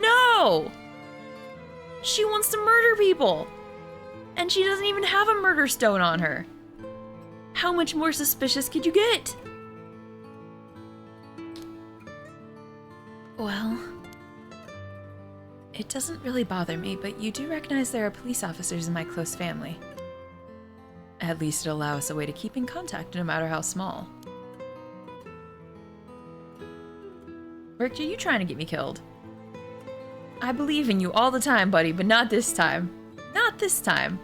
No! She wants to murder people! And she doesn't even have a murder stone on her. How much more suspicious could you get? Well, it doesn't really bother me, but you do recognize there are police officers in my close family. At least it'll allow us a way to keep in contact, no matter how small. Richter, you trying to get me killed? I believe in you all the time, buddy, but not this time. Not this time.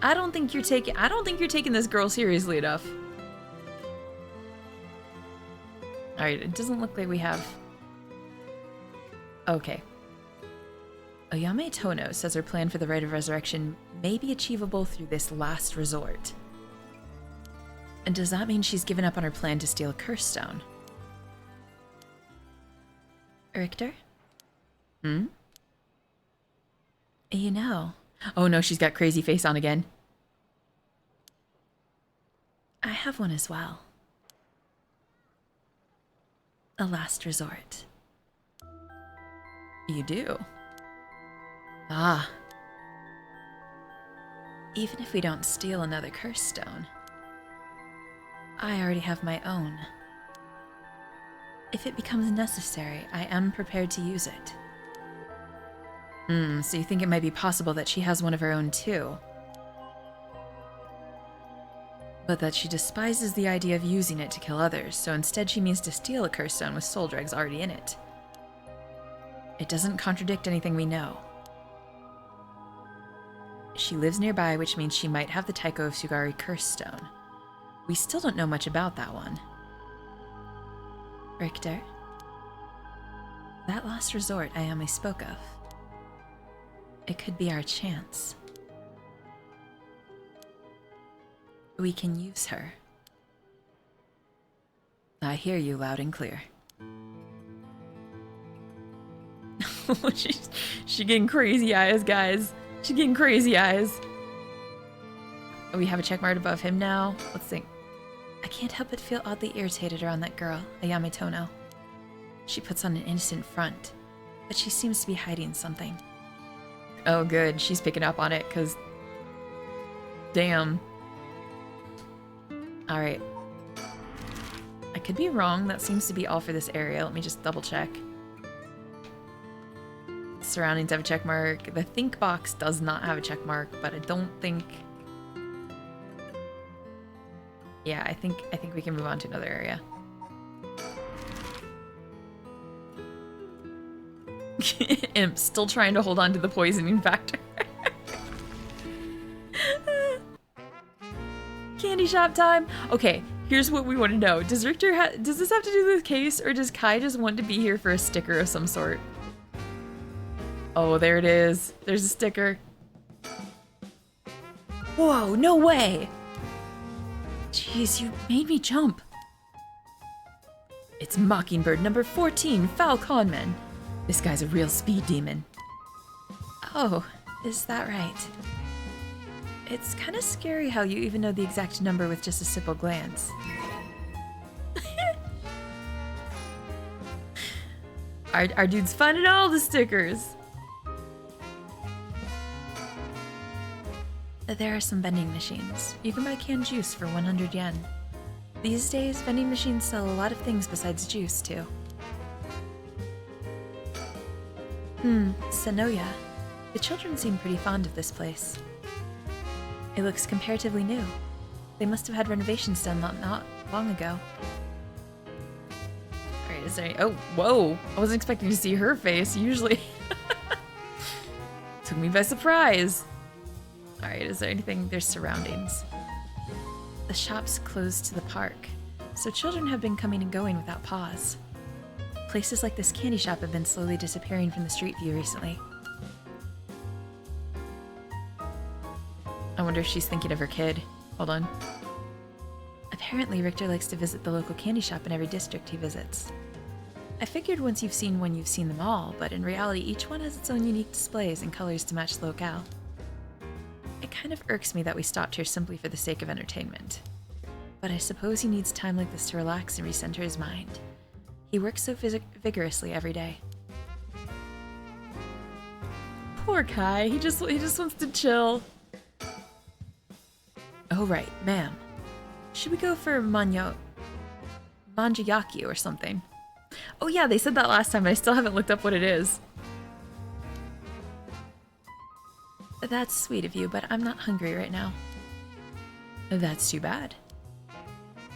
I don't think you're taking this girl seriously enough. Alright, it doesn't look like we have... Okay. Oyame Tono says her plan for the Rite of Resurrection may be achievable through this last resort. And does that mean she's given up on her plan to steal a curse stone? Richter? Hmm? You know... Oh no, she's got crazy face on again. I have one as well. A last resort. You do? Ah. Even if we don't steal another curse stone, I already have my own. If it becomes necessary, I am prepared to use it. So you think it might be possible that she has one of her own too? But that she despises the idea of using it to kill others, so instead she means to steal a curse stone with soul dregs already in it. It doesn't contradict anything we know. She lives nearby, which means she might have the Taiko of Sugari curse stone. We still don't know much about that one. Richter? That last resort Ayame spoke of. It could be our chance. We can use her. I hear you loud and clear. She getting crazy eyes, guys. She getting crazy eyes. Oh, we have a check mark above him now. Let's think. I can't help but feel oddly irritated around that girl, Ayame Tono. She puts on an innocent front, but she seems to be hiding something. Oh good, she's picking up on it, cause... Damn. Alright. I could be wrong, that seems to be all for this area. Let me just double check. Surroundings have a check mark. The think box does not have a check mark, but I don't think... Yeah, I think we can move on to another area. Imp still trying to hold on to the poisoning factor. Candy shop time. Okay, here's what we want to know. Does Richter does this have to do with the case, or does Kai just want to be here for a sticker of some sort? Oh, there it is. There's a sticker. Whoa, no way. Jeez, you made me jump. It's Mockingbird number 14, Foul Conman. This guy's a real speed demon. Oh, is that right? It's kind of scary how you even know the exact number with just a simple glance. Our dude's finding all the stickers. There are some vending machines. You can buy canned juice for 100 yen. These days, vending machines sell a lot of things besides juice, too. Sanoya. The children seem pretty fond of this place. It looks comparatively new. They must have had renovations done not long ago. Alright, is there any... Oh, whoa! I wasn't expecting to see her face, usually. Took me by surprise. Alright, is there anything? There's surroundings. The shop's closed to the park, so children have been coming and going without pause. Places like this candy shop have been slowly disappearing from the street view recently. I wonder if she's thinking of her kid. Hold on. Apparently, Richter likes to visit the local candy shop in every district he visits. I figured once you've seen one, you've seen them all, but in reality, each one has its own unique displays and colors to match the locale. It kind of irks me that we stopped here simply for the sake of entertainment. But I suppose he needs time like this to relax and recenter his mind. He works so vigorously every day. Poor Kai, he just wants to chill. Oh right, ma'am. Should we go for Monyo Manjayaki or something. Oh yeah, they said that last time, but I still haven't looked up what it is. That's sweet of you, but I'm not hungry right now. That's too bad.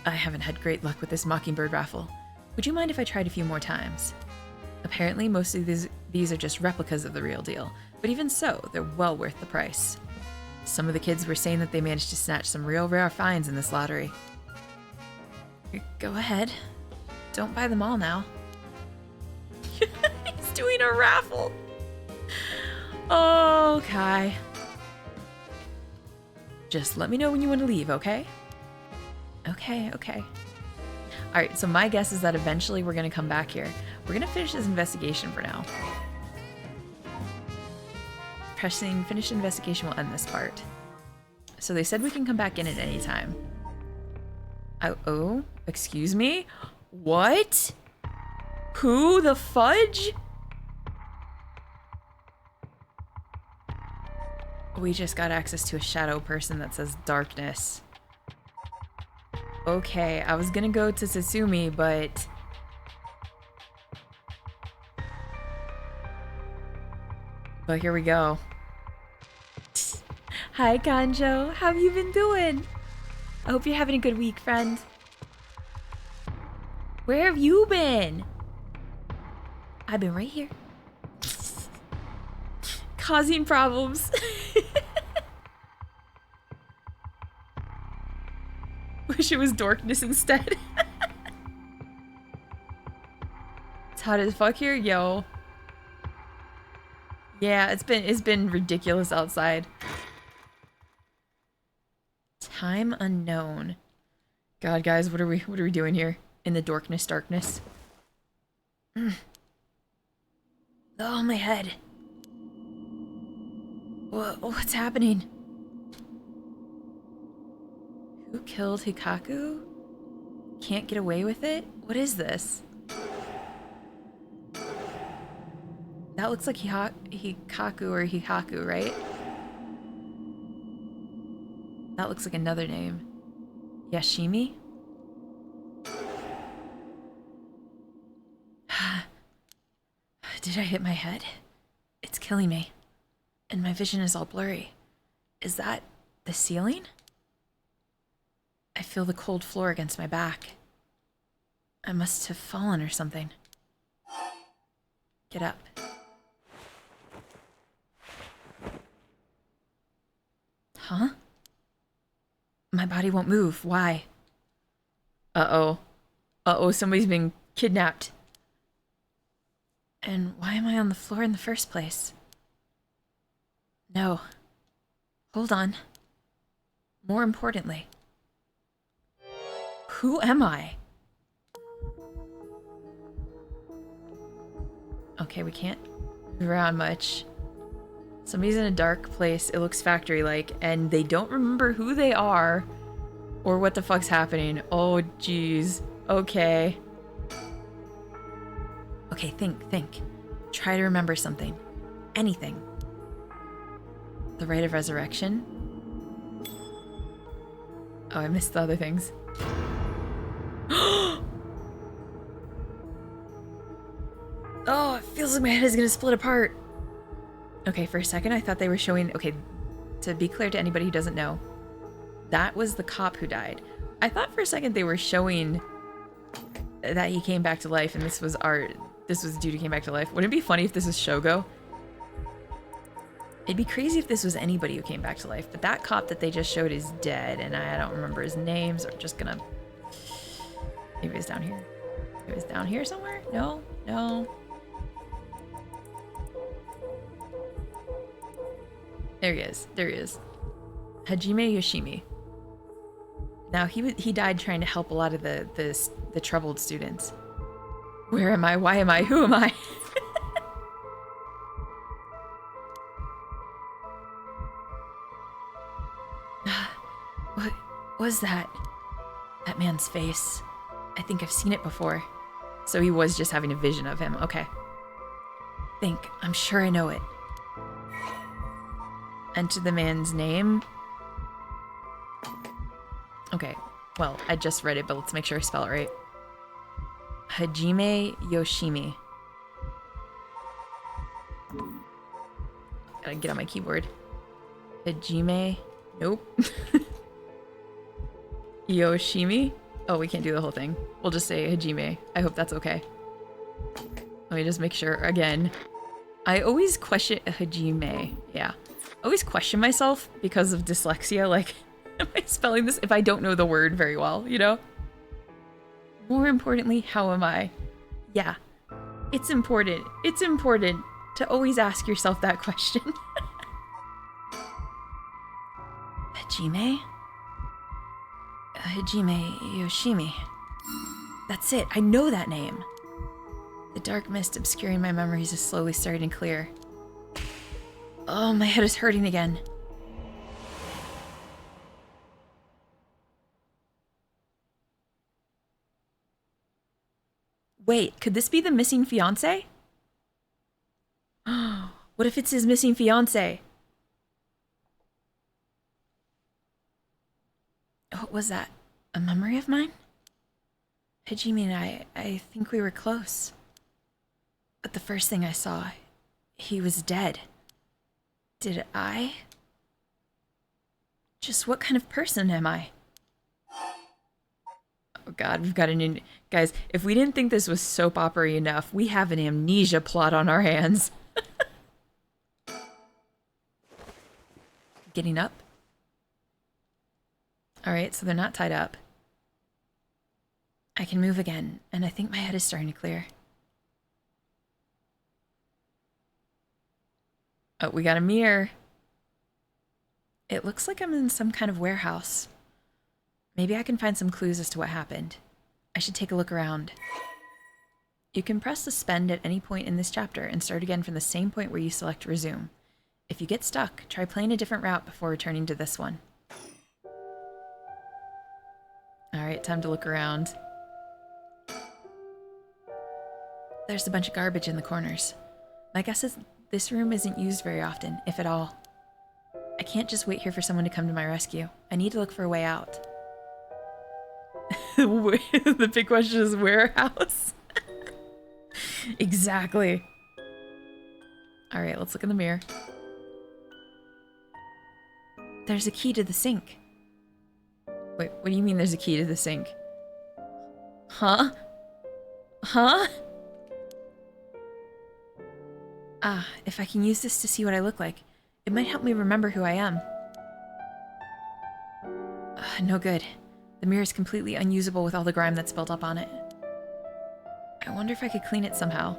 I haven't had great luck with this mockingbird raffle. Would you mind if I tried a few more times? Apparently, most of these are just replicas of the real deal, but even so, they're well worth the price. Some of the kids were saying that they managed to snatch some real rare finds in this lottery. Go ahead. Don't buy them all now. He's doing a raffle! Oh, Kai. Just let me know when you want to leave, okay? Okay. Alright, so my guess is that eventually we're going to come back here. We're going to finish this investigation for now. Pressing finish investigation will end this part. So they said we can come back in at any time. Oh, excuse me? What? Who the fudge? We just got access to a shadow person that says darkness. Okay, I was gonna go to Tsutsumi, but... here we go. Hi, Honjo. How have you been doing? I hope you're having a good week, friend. Where have you been? I've been right here. Causing problems. Wish it was darkness instead. It's hot as fuck here, yo. Yeah, it's been ridiculous outside. Time unknown. God, guys, what are we doing here in the darkness? Oh, my head. What's happening? Who killed Hikaku? Can't get away with it? What is this? That looks like Hikaku or Hikaku, right? That looks like another name. Yashimi? Did I hit my head? It's killing me. And my vision is all blurry. Is that the ceiling? I feel the cold floor against my back. I must have fallen or something. Get up. Huh? My body won't move. Why? Uh-oh. Uh-oh, somebody's being kidnapped. And why am I on the floor in the first place? No. Hold on. More importantly. Who am I? Okay, we can't move around much. Somebody's in a dark place, it looks factory-like, and they don't remember who they are or what the fuck's happening. Oh, jeez. Okay. Okay, think. Try to remember something. Anything. The rite of resurrection? Oh, I missed the other things. Oh, it feels like my head is gonna split apart. Okay, for a second I thought they were showing... Okay, to be clear to anybody who doesn't know, that was the cop who died. I thought for a second they were showing that he came back to life and this was dude who came back to life. Wouldn't it be funny if this was Shogo? It'd be crazy if this was anybody who came back to life, but that cop that they just showed is dead and I don't remember his name, so I'm just gonna... Maybe it was down here. It was down here somewhere? No? There he is. Hajime Yoshimi. Now, he died trying to help a lot of the troubled students. Where am I? Why am I? Who am I? What was that? That man's face. I think I've seen it before. So he was just having a vision of him. Okay. I'm sure I know it. Enter the man's name. Okay. Well, I just read it, but let's make sure I spell it right. Hajime Yoshimi. Gotta get on my keyboard. Hajime. Nope. Yoshimi? Oh, we can't do the whole thing. We'll just say Hajime. I hope that's okay. Let me just make sure again. I always question Hajime. Yeah. I always question myself because of dyslexia. Like, am I spelling this if I don't know the word very well, you know? More importantly, how am I? Yeah. It's important. It's important to always ask yourself that question. Hajime? Hajime Yoshimi. That's it. I know that name. The dark mist obscuring my memories is slowly starting to clear. Oh, my head is hurting again. Wait, could this be the missing fiancé? What if it's his missing fiancé? What was that? A memory of mine? Hajime and I think we were close. But the first thing I saw, he was dead. Did I? Just what kind of person am I? Oh god, we've got an... Guys, if we didn't think this was soap opera enough, we have an amnesia plot on our hands. Getting up? Alright, so they're not tied up. I can move again, and I think my head is starting to clear. Oh, we got a mirror. It looks like I'm in some kind of warehouse. Maybe I can find some clues as to what happened. I should take a look around. You can press suspend at any point in this chapter and start again from the same point where you select resume. If you get stuck, try playing a different route before returning to this one. Alright, time to look around. There's a bunch of garbage in the corners. My guess is this room isn't used very often, if at all. I can't just wait here for someone to come to my rescue. I need to look for a way out. The big question is warehouse. Exactly. Alright, let's look in the mirror. There's a key to the sink. Wait, what do you mean there's a key to the sink? Huh? Huh? Ah, if I can use this to see what I look like, it might help me remember who I am. No good. The mirror is completely unusable with all the grime that's built up on it. I wonder if I could clean it somehow.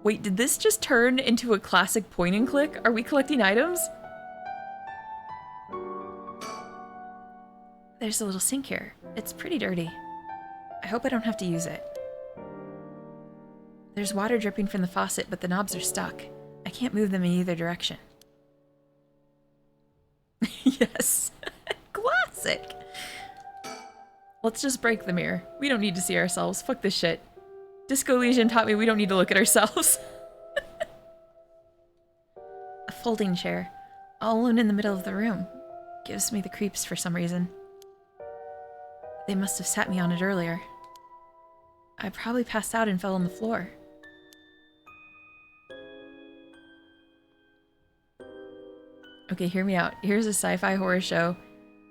Wait, did this just turn into a classic point and click? Are we collecting items? There's a little sink here. It's pretty dirty. I hope I don't have to use it. There's water dripping from the faucet, but the knobs are stuck. I can't move them in either direction. Yes. Classic. Let's just break the mirror. We don't need to see ourselves. Fuck this shit. Disco Legion taught me we don't need to look at ourselves. A folding chair. All alone in the middle of the room. Gives me the creeps for some reason. They must have sat me on it earlier. I probably passed out and fell on the floor. Okay, hear me out. Here's a sci-fi horror show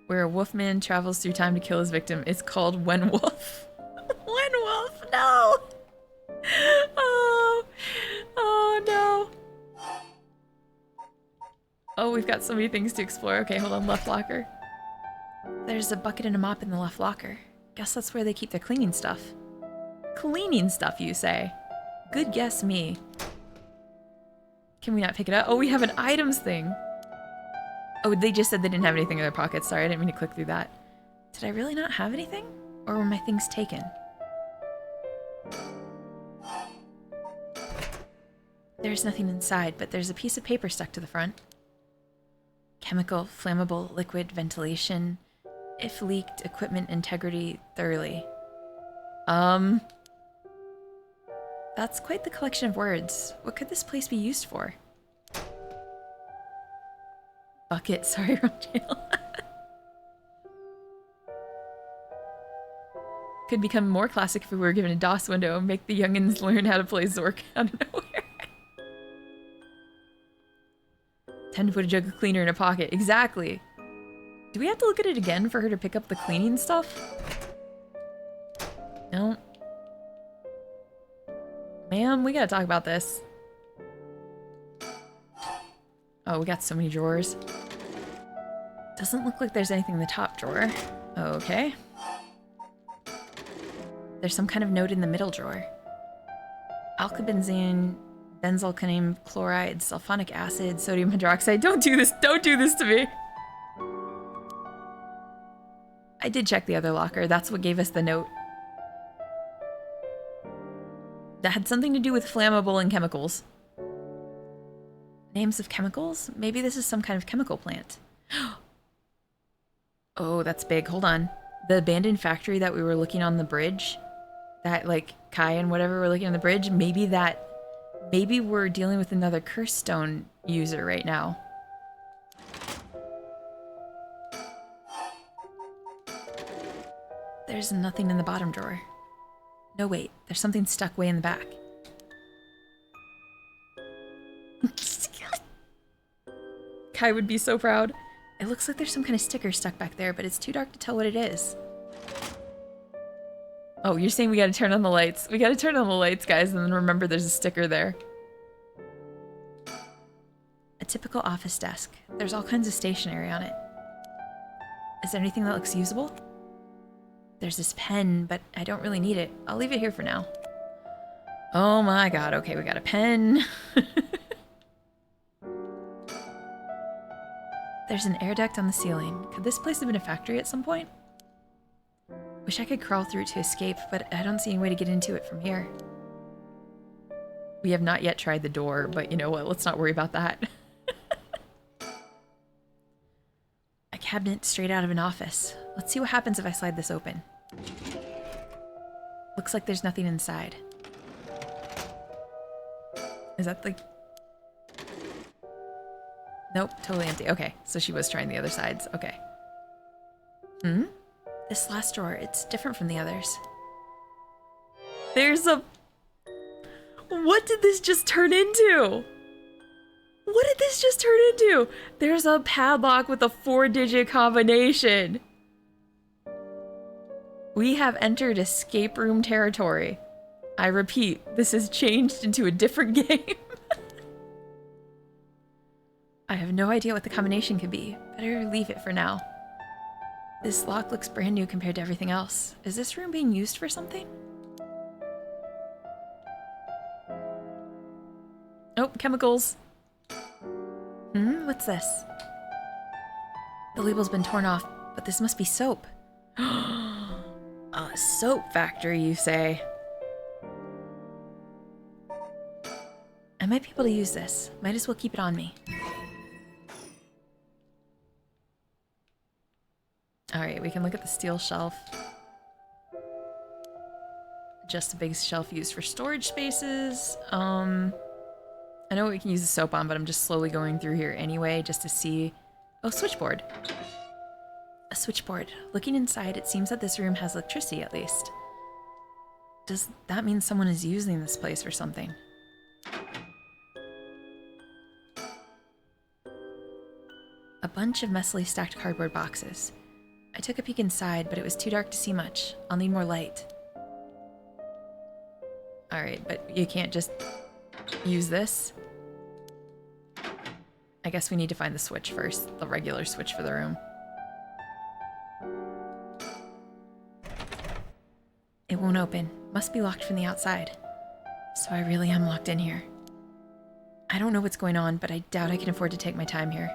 where a wolfman travels through time to kill his victim. It's called When Wolf. When Wolf, no! Oh, oh no. Oh, we've got so many things to explore. Okay, hold on, left locker. There's a bucket and a mop in the left locker. Guess that's where they keep their cleaning stuff. Cleaning stuff, you say? Good guess, me. Can we not pick it up? Oh, we have an items thing. Oh, they just said they didn't have anything in their pockets. Sorry, I didn't mean to click through that. Did I really not have anything? Or were my things taken? There's nothing inside, but there's a piece of paper stuck to the front. Chemical, flammable, liquid, ventilation. If leaked, equipment integrity thoroughly. That's quite the collection of words. What could this place be used for? Bucket, sorry, wrong channel. Could become more classic if we were given a DOS window and make the youngins learn how to play Zork out of nowhere. 10 to put a jug of cleaner in a pocket. Exactly. Do we have to look at it again for her to pick up the cleaning stuff? No. Ma'am, we gotta talk about this. Oh, we got so many drawers. Doesn't look like there's anything in the top drawer. Okay. There's some kind of note in the middle drawer. Alkabenzene, benzalkonium chloride, sulfonic acid, sodium hydroxide. Don't do this! Don't do this to me! I did check the other locker. That's what gave us the note. That had something to do with flammable and chemicals. Names of chemicals? Maybe this is some kind of chemical plant. Oh, that's big. Hold on. The abandoned factory that we were looking on the bridge, that, like, Kai and whatever were looking on the bridge, maybe we're dealing with another curse stone user right now. There's nothing in the bottom drawer. No, wait. There's something stuck way in the back. Kai would be so proud. It looks like there's some kind of sticker stuck back there, but it's too dark to tell what it is. Oh, you're saying we gotta turn on the lights. We gotta turn on the lights, guys, and then remember there's a sticker there. A typical office desk. There's all kinds of stationery on it. Is there anything that looks usable? There's this pen, but I don't really need it. I'll leave it here for now. Oh my god, okay, we got a pen. There's an air duct on the ceiling. Could this place have been a factory at some point? Wish I could crawl through it to escape, but I don't see any way to get into it from here. We have not yet tried the door, but you know what? Let's not worry about that. A cabinet straight out of an office. Let's see what happens if I slide this open. Looks like there's nothing inside. Is that the... Nope, totally empty. Okay, so she was trying the other sides. Okay. Hmm? This last drawer, it's different from the others. There's a... What did this just turn into? What did this just turn into? There's a padlock with a 4-digit combination. We have entered escape room territory. I repeat, this has changed into a different game. I have no idea what the combination could be. Better leave it for now. This lock looks brand new compared to everything else. Is this room being used for something? Oh, chemicals. What's this? The label's been torn off, but this must be soap. A soap factory, you say? I might be able to use this. Might as well keep it on me. Alright, we can look at the steel shelf. Just a big shelf used for storage spaces. I know we can use the soap on, but I'm just slowly going through here anyway, just to see... Oh, switchboard. A switchboard. Looking inside, it seems that this room has electricity, at least. Does that mean someone is using this place for something? A bunch of messily stacked cardboard boxes. I took a peek inside, but it was too dark to see much. I'll need more light. Alright, but you can't just use this. I guess we need to find the switch first, the regular switch for the room. It won't open. Must be locked from the outside. So I really am locked in here. I don't know what's going on, but I doubt I can afford to take my time here.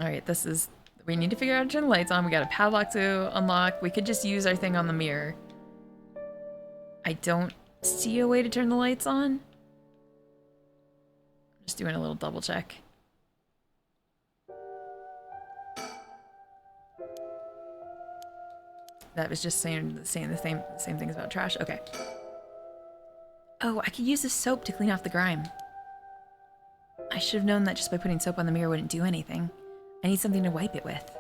Alright, this is... We need to figure out how to turn the lights on. We got a padlock to unlock. We could just use our thing on the mirror. I don't see a way to turn the lights on. Just doing a little double check. That was just saying the same things about trash. Okay. Oh, I could use this soap to clean off the grime. I should have known that just by putting soap on the mirror wouldn't do anything. I need something to wipe it with.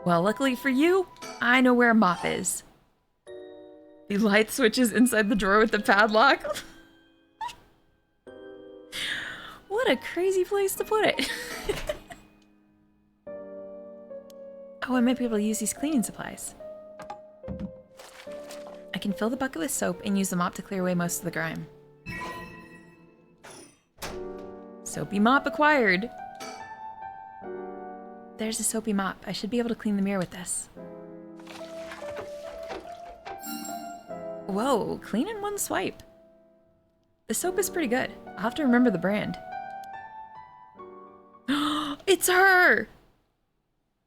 Well, luckily for you, I know where a mop is. The light switch is inside the drawer with the padlock. What a crazy place to put it. Oh, I might be able to use these cleaning supplies. I can fill the bucket with soap and use the mop to clear away most of the grime. Soapy mop acquired. There's a soapy mop. I should be able to clean the mirror with this. Whoa, clean in one swipe. The soap is pretty good. I'll have to remember the brand. It's her!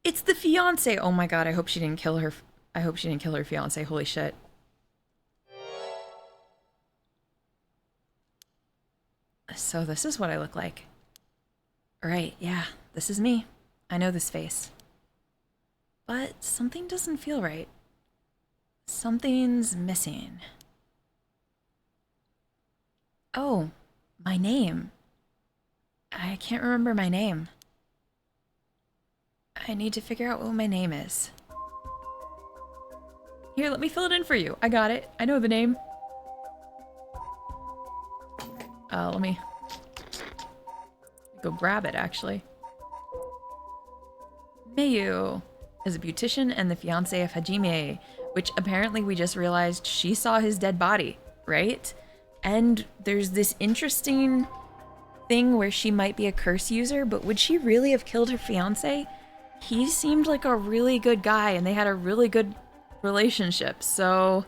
It's the fiance. Oh my god, I hope she didn't kill her. I hope she didn't kill her fiance. Holy shit. So this is what I look like. Right, yeah, this is me. I know this face. But something doesn't feel right. Something's missing. Oh, my name. I can't remember my name. I need to figure out what my name is. Here, let me fill it in for you. I got it. I know the name. Let me go grab it, actually. Mayu is a beautician and the fiance of Hajime, which apparently we just realized she saw his dead body, right? And there's this interesting thing where she might be a curse user, but would she really have killed her fiance? He seemed like a really good guy and they had a really good relationship, so...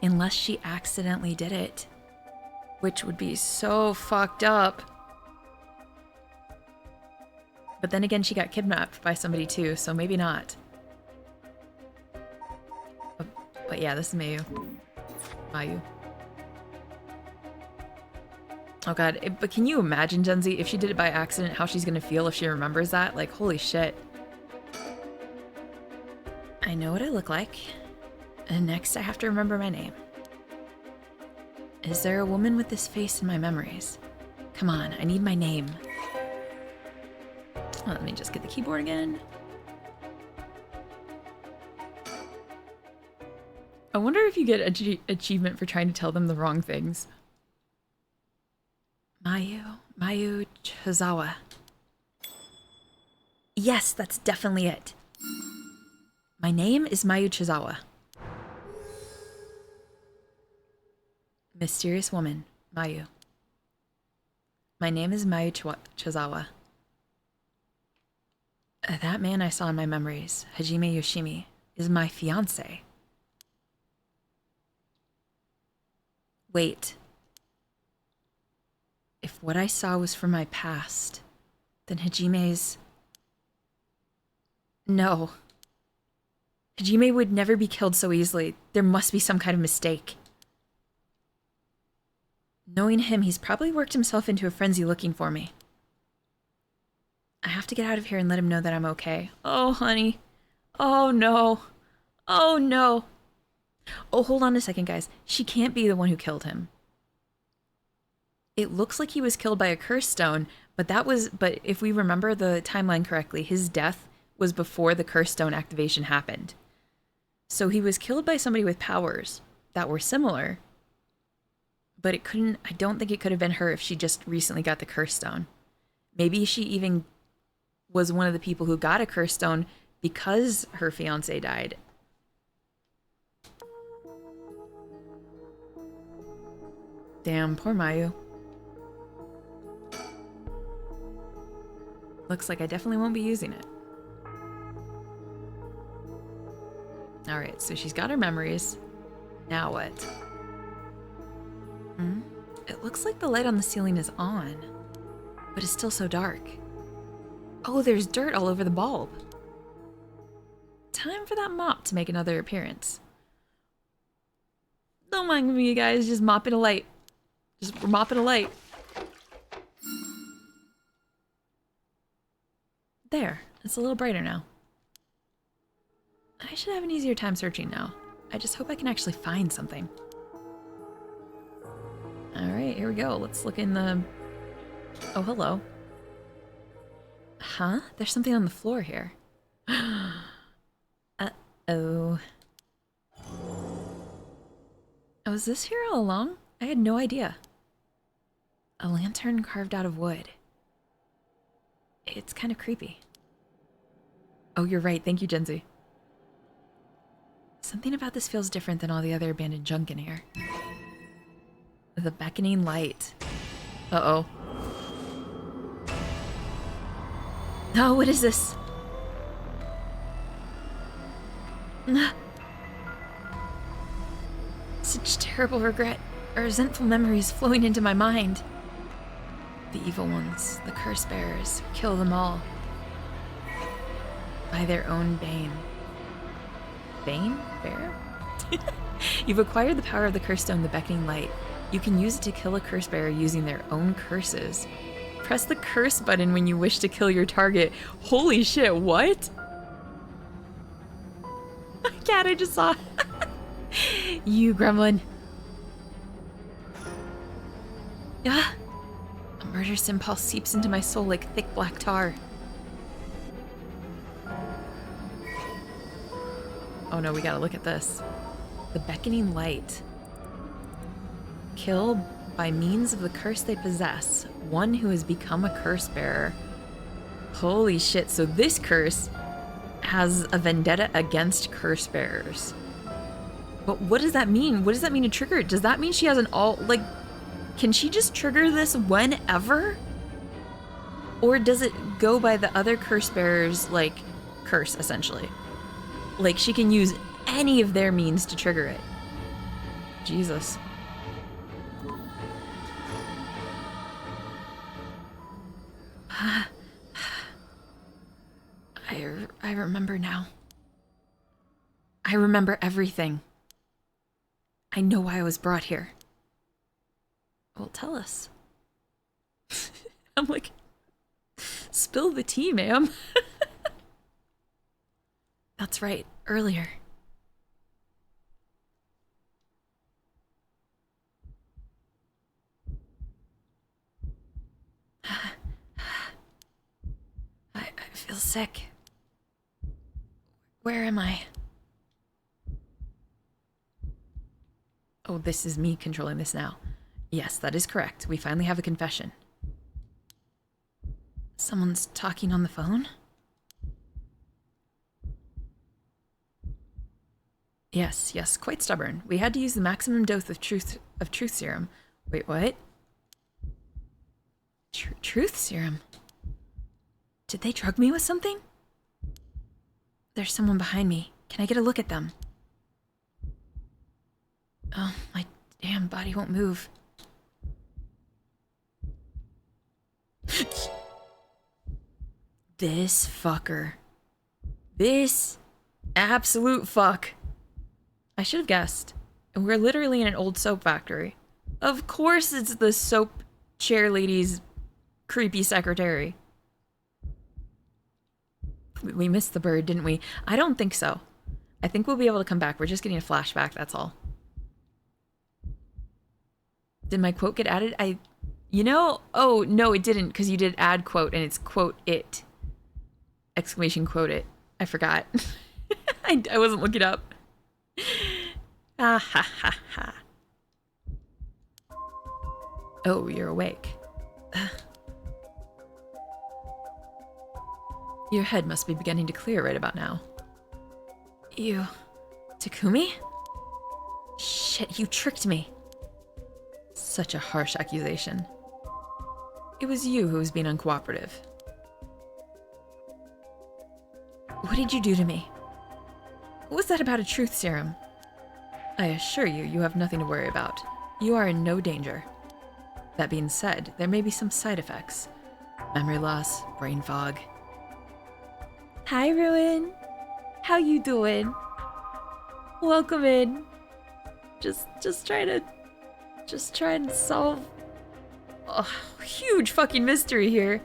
Unless she accidentally did it, which would be so fucked up. But then again, she got kidnapped by somebody too, so maybe not. But yeah, this is Mayu. Oh god, but can you imagine, Genzi, if she did it by accident, how she's gonna feel if she remembers that? Like, holy shit. I know what I look like. And next I have to remember my name. Is there a woman with this face in my memories? Come on, I need my name. Let me just get the keyboard again. I wonder if you get an achievement for trying to tell them the wrong things. Mayu Chizawa. Yes, that's definitely it. My name is Mayu Chizawa. Mysterious woman, Mayu. My name is Mayu Chizawa. That man I saw in my memories, Hajime Yoshimi, is my fiance. Wait. If what I saw was from my past, then Hajime's... No. Hajime would never be killed so easily. There must be some kind of mistake. Knowing him, he's probably worked himself into a frenzy looking for me. I have to get out of here and let him know that I'm okay. Oh, honey. Oh, no. Oh, no. Oh, hold on a second, guys. She can't be the one who killed him. It looks like he was killed by a curse stone, but if we remember the timeline correctly, his death was before the curse stone activation happened. So he was killed by somebody with powers that were similar, but I don't think it could have been her if she just recently got the curse stone. Maybe she even was one of the people who got a curse stone because her fiance died. Damn, poor Mayu. Looks like I definitely won't be using it. Alright, so she's got her memories. Now what? It looks like the light on the ceiling is on, but it's still so dark. Oh, there's dirt all over the bulb. Time for that mop to make another appearance. Don't mind me, you guys, just mopping a light. We're mopping a light. There, it's a little brighter now. I should have an easier time searching now. I just hope I can actually find something. Alright, here we go. Let's look in the... Oh, hello. Huh? There's something on the floor here. Uh-oh. Oh, was this here all along? I had no idea. A lantern carved out of wood. It's kind of creepy. Oh, you're right. Thank you, Genzi. Something about this feels different than all the other abandoned junk in here. The beckoning light. Uh-oh. Oh, what is this? Such terrible regret, or resentful memories flowing into my mind. The evil ones, the curse bearers, kill them all. By their own bane. Bane? Bear? You've acquired the power of the curse stone, the beckoning light. You can use it to kill a curse bearer using their own curses. Press the curse button when you wish to kill your target. Holy shit, what? Cat, I just saw. You gremlin. Ah! A murderous impulse seeps into my soul like thick black tar. Oh no, we gotta look at this. The beckoning light. Kill by means of the curse they possess one who has become a curse bearer. Holy shit, so this curse has a vendetta against curse bearers. But what does that mean? What does that mean to trigger it? Does that mean she has an all, like, can she just trigger this whenever? Or does it go by the other curse bearers, like, curse, essentially? Like, she can use any of their means to trigger it. Jesus. I remember now. I remember everything. I know why I was brought here. Well, tell us. I'm like, spill the tea, ma'am. That's right, earlier. I feel sick. Where am I? Oh, this is me controlling this now. Yes, that is correct. We finally have a confession. Someone's talking on the phone? Yes, quite stubborn. We had to use the maximum dose of truth serum. Wait, what? Truth serum? Did they drug me with something? There's someone behind me. Can I get a look at them? Oh, my damn body won't move. This fucker. This absolute fuck. I should have guessed. And we're literally in an old soap factory. Of course it's the soap chair lady's creepy secretary. We missed the bird, didn't we? I don't think so. I think we'll be able to come back. We're just getting a flashback, that's all. Did my quote get added? You know, oh, no, it didn't, because you did add quote, and it's quote it. Exclamation quote it. I forgot. I wasn't looking up. Ah, ha, ha, ha. Oh, you're awake. Your head must be beginning to clear right about now. You... Takumi? Shit, you tricked me. Such a harsh accusation. It was you who was being uncooperative. What did you do to me? What was that about a truth serum? I assure you, you have nothing to worry about. You are in no danger. That being said, there may be some side effects. Memory loss, brain fog. Hi, Ruin. How you doing? Welcome in. Just trying to solve a huge fucking mystery here.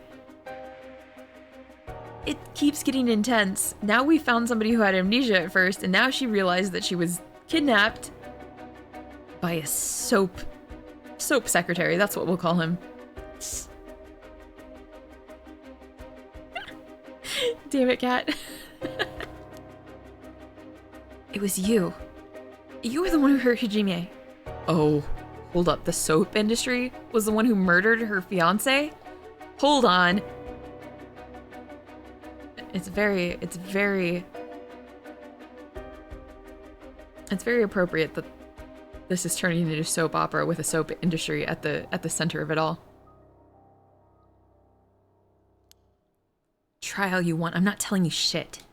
It keeps getting intense. Now we found somebody who had amnesia at first, and now she realized that she was kidnapped by a soap secretary. That's what we'll call him. Damn it, cat. It was you. You were the one who hurt Hajime. Oh, hold up. The soap industry was the one who murdered her fiance? Hold on. It's very appropriate that this is turning into a soap opera with a soap industry at the center of it all. Trial you want. I'm not telling you shit.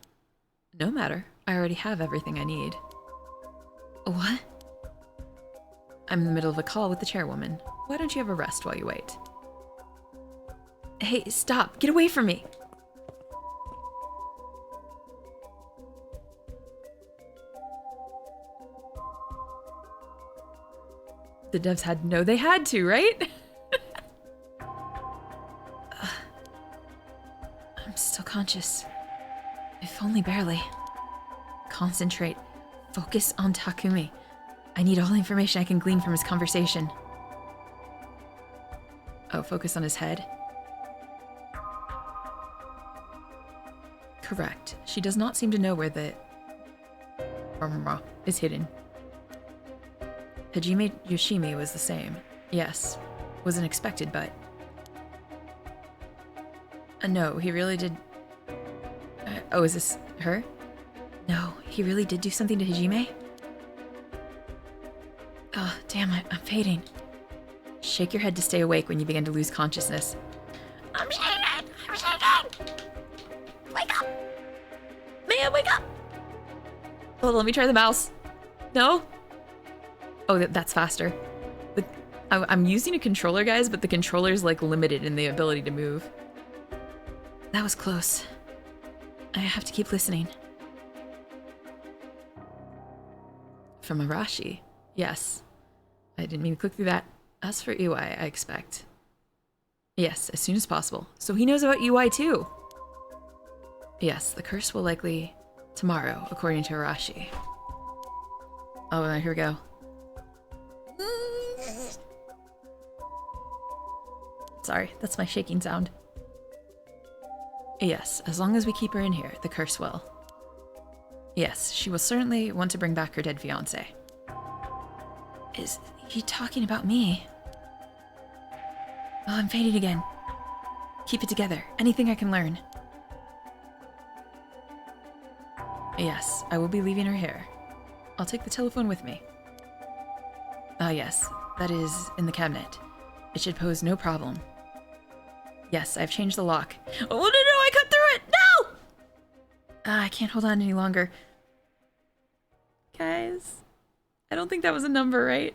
No matter. I already have everything I need. What? I'm in the middle of a call with the chairwoman. Why don't you have a rest while you wait? Hey, stop. Get away from me. The devs had no, they had to, right? I'm still conscious. If only barely. Concentrate. Focus on Takumi. I need all the information I can glean from his conversation. Oh, focus on his head? Correct. She does not seem to know where the is hidden. Hajime Yoshimi was the same. Yes. Wasn't expected, but... no, he really did... oh, is this her? No, he really did do something to Hajime? Oh, damn it, I'm fading. Shake your head to stay awake when you begin to lose consciousness. I'm shaking! I'm shaking! Wake up! Man, wake up! Hold on, let me try the mouse. No? Oh, that's faster. I'm using a controller, guys, but the controller's like limited in the ability to move. That was close. I have to keep listening. From Arashi. Yes. I didn't mean to click through that. As for UI, I expect. Yes, as soon as possible. So he knows about UI too. Yes, the curse will likely tomorrow, according to Arashi. Oh, here we go. Sorry, that's my shaking sound. Yes, as long as we keep her in here, the curse will. Yes, she will certainly want to bring back her dead fiancé. Is he talking about me? Oh, I'm fading again. Keep it together. Anything I can learn. Yes, I will be leaving her here. I'll take the telephone with me. Ah, yes. That is in the cabinet. It should pose no problem. Yes, I've changed the lock. Oh, no, I cut through it! No! I can't hold on any longer. Guys, I don't think that was a number, right?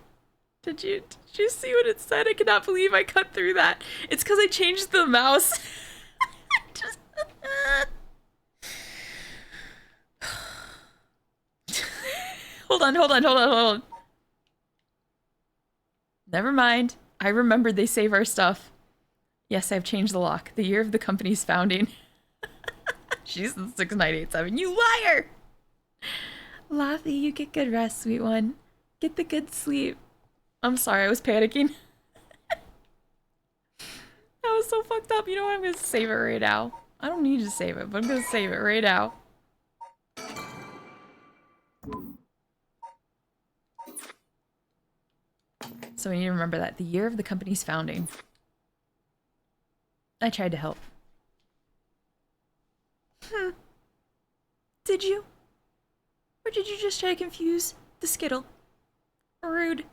Did you see what it said? I cannot believe I cut through that. It's because I changed the mouse. Just... Hold on. Never mind. I remembered they save our stuff. Yes, I've changed the lock. The year of the company's founding. She's in 6987. You liar! Laffy, you get good rest, sweet one. Get the good sleep. I'm sorry, I was panicking. That was so fucked up. You know what? I'm gonna save it right now. I don't need to save it, but I'm gonna save it right now. So we need to remember that. The year of the company's founding. I tried to help. Did you? Or did you just try to confuse the Skittle? Rude.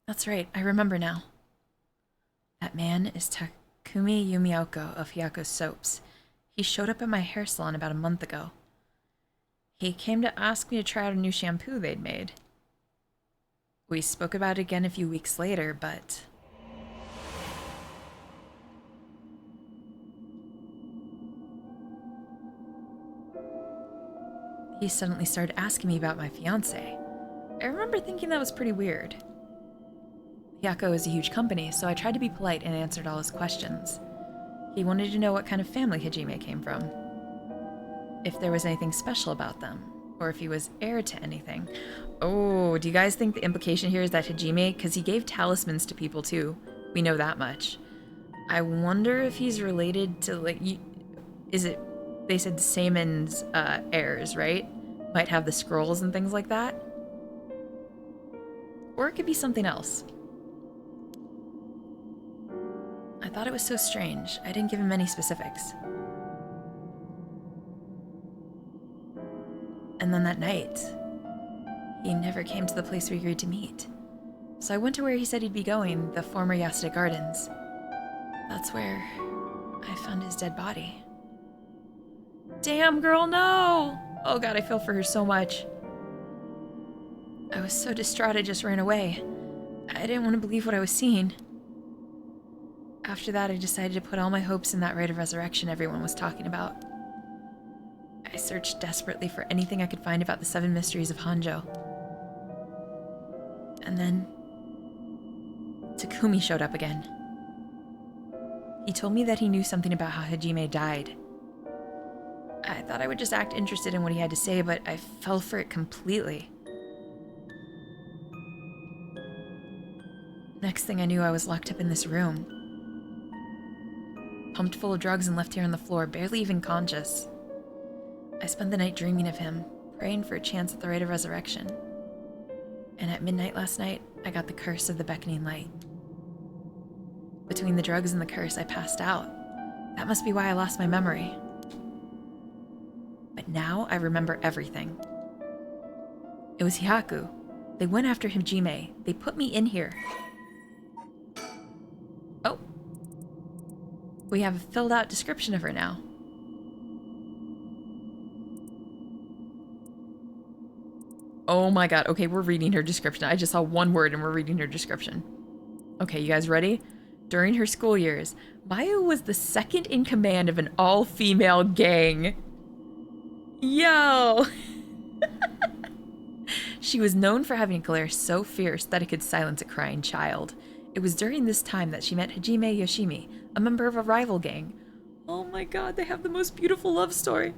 That's right, I remember now. That man is Takumi Yumioko of Hyaku's Soaps. He showed up at my hair salon about a month ago. He came to ask me to try out a new shampoo they'd made. We spoke about it again a few weeks later, but... he suddenly started asking me about my fiancé. I remember thinking that was pretty weird. Hyako is a huge company, so I tried to be polite and answered all his questions. He wanted to know what kind of family Hajime came from. If there was anything special about them, or if he was heir to anything. Oh, do you guys think the implication here is that Hajime, because he gave talismans to people too, we know that much. I wonder if he's related to, like, is it, they said Saman's heirs, right? Might have the scrolls and things like that. Or it could be something else. I thought it was so strange. I didn't give him any specifics. And then that night, he never came to the place we agreed to meet. So I went to where he said he'd be going, the former Yasuda Gardens. That's where I found his dead body. Damn, girl, no! Oh god, I feel for her so much. I was so distraught I just ran away. I didn't want to believe what I was seeing. After that, I decided to put all my hopes in that rite of resurrection everyone was talking about. I searched desperately for anything I could find about the 7 mysteries of Honjo. And then Takumi showed up again. He told me that he knew something about how Hajime died. I thought I would just act interested in what he had to say, but I fell for it completely. Next thing I knew, I was locked up in this room. Pumped full of drugs and left here on the floor, barely even conscious. I spent the night dreaming of him, praying for a chance at the rite of resurrection. And at midnight last night, I got the curse of the beckoning light. Between the drugs and the curse, I passed out. That must be why I lost my memory. But now I remember everything. It was Hyaku. They went after Hajime. They put me in here. Oh. We have a filled out description of her now. Oh my god. Okay, we're reading her description. I just saw one word and we're reading her description. Okay, you guys ready? During her school years, Mayu was the second in command of an all-female gang. Yo! She was known for having a glare so fierce that it could silence a crying child. It was during this time that she met Hajime Yoshimi, a member of a rival gang. Oh my god, they have the most beautiful love story.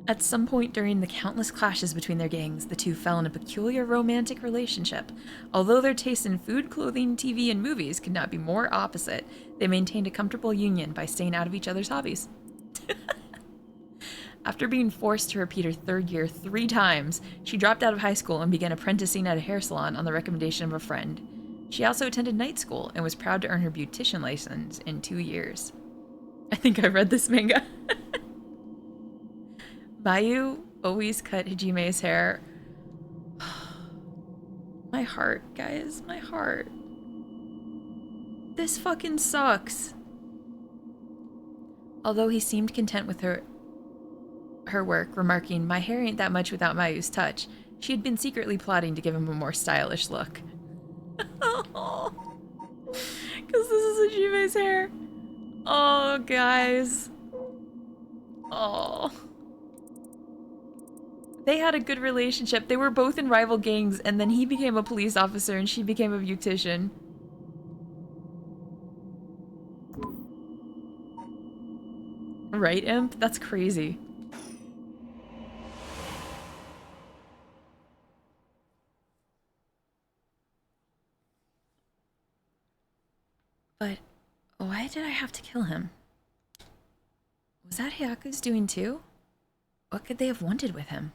At some point during the countless clashes between their gangs, the two fell in a peculiar romantic relationship. Although their tastes in food, clothing, TV, and movies could not be more opposite, they maintained a comfortable union by staying out of each other's hobbies. After being forced to repeat her 3rd year 3 times, she dropped out of high school and began apprenticing at a hair salon on the recommendation of a friend. She also attended night school and was proud to earn her beautician license in 2 years. I think I read this manga. Mayu always cut Hajime's hair. My heart, guys, my heart. This fucking sucks. Although he seemed content with her work, remarking, "My hair ain't that much without Mayu's touch," she had been secretly plotting to give him a more stylish look. Because this is Hajime's hair. Oh, guys. Oh. They had a good relationship. They were both in rival gangs, and then he became a police officer and she became a beautician. Right, Imp? That's crazy. But why did I have to kill him? Was that Hyaku's doing too? What could they have wanted with him?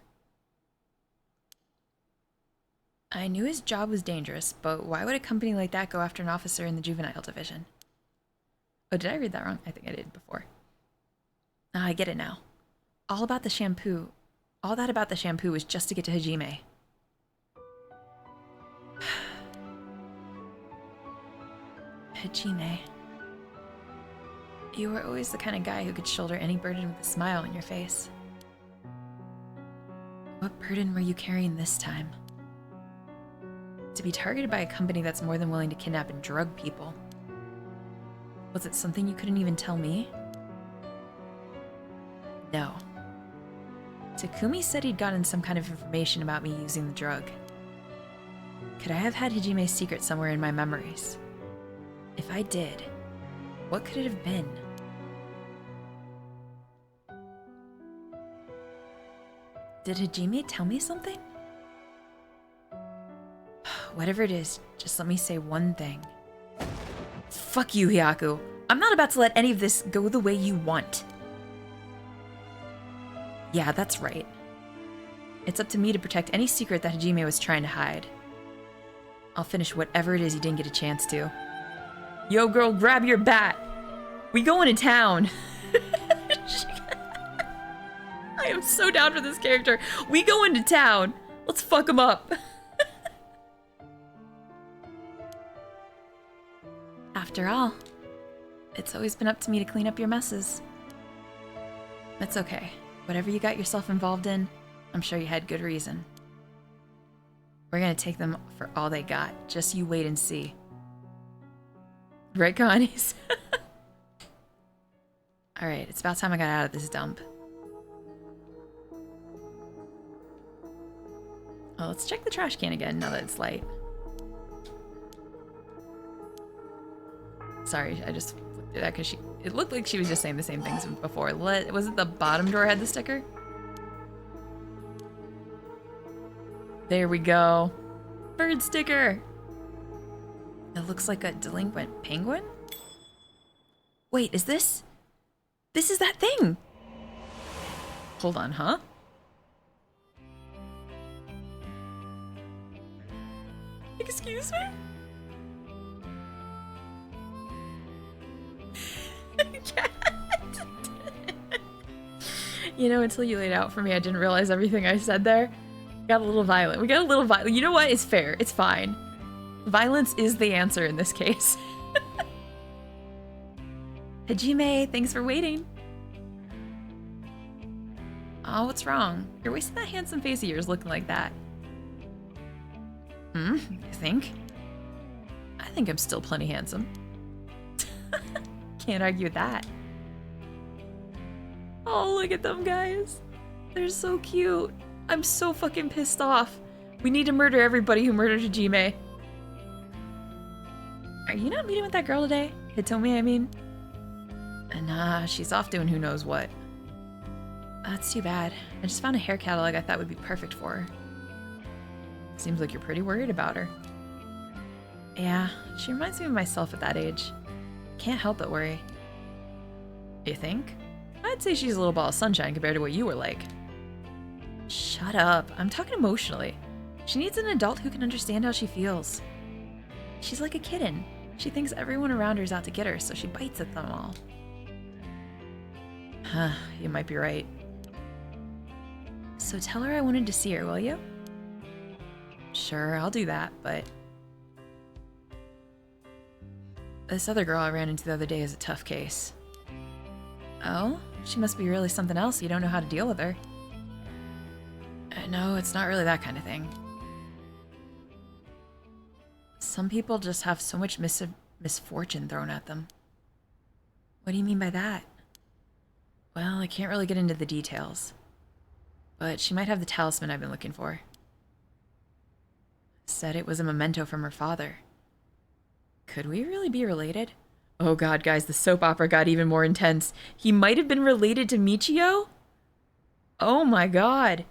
I knew his job was dangerous, but why would a company like that go after an officer in the juvenile division? Oh, did I read that wrong? I think I did before. Ah, I get it now. All about the shampoo. All that about the shampoo was just to get to Hajime. Hajime. You were always the kind of guy who could shoulder any burden with a smile on your face. What burden were you carrying this time? To be targeted by a company that's more than willing to kidnap and drug people. Was it something you couldn't even tell me? No. Takumi said he'd gotten some kind of information about me using the drug. Could I have had Hajime's secret somewhere in my memories? If I did, what could it have been? Did Hajime tell me something? Whatever it is, just let me say one thing. fuck you, Hyaku. I'm not about to let any of this go the way you want. Yeah, that's right. It's up to me to protect any secret that Hajime was trying to hide. I'll finish whatever it is you didn't get a chance to. Yo, girl, grab your bat. We going to town. I am so down for this character. We go into town. Let's fuck him up. After all, it's always been up to me to clean up your messes. That's okay. Whatever you got yourself involved in, I'm sure you had good reason. We're gonna take them for all they got. Just you wait and see. Right, Connies? Alright, it's about time I got out of this dump. Well, let's check the trash can again now that it's light. Sorry, I just looked at that because it looked like she was just saying the same things before. Was it the bottom drawer had the sticker? There we go. Bird sticker. It looks like a delinquent penguin. Wait, is this? This is that thing. Hold on, huh? Excuse me? You know, until you laid out for me, I didn't realize everything I said there. Got a little violent. We got a little violent. You know what? It's fair. It's fine. Violence is the answer in this case. Hajime, thanks for waiting. Oh, what's wrong? You're wasting that handsome face of yours looking like that. You think? I think I'm still plenty handsome. Can't argue with that. Oh, look at them, guys. They're so cute. I'm so fucking pissed off. We need to murder everybody who murdered Hajime. Are you not meeting with that girl today? Hitomi, I mean? Nah, she's off doing who knows what. That's too bad. I just found a hair catalog I thought would be perfect for her. Seems like you're pretty worried about her. Yeah, she reminds me of myself at that age. Can't help but worry. You think? I'd say she's a little ball of sunshine compared to what you were like. Shut up. I'm talking emotionally. She needs an adult who can understand how she feels. She's like a kitten. She thinks everyone around her is out to get her, so she bites at them all. Huh, you might be right. So tell her I wanted to see her, will you? Sure, I'll do that, but... This other girl I ran into the other day is a tough case. Oh? She must be really something else. You don't know how to deal with her. No, it's not really that kind of thing. Some people just have so much misfortune thrown at them. What do you mean by that? Well, I can't really get into the details. But she might have the talisman I've been looking for. Said it was a memento from her father. Could we really be related? Oh god, guys, the soap opera got even more intense. He might have been related to Michio? Oh my god.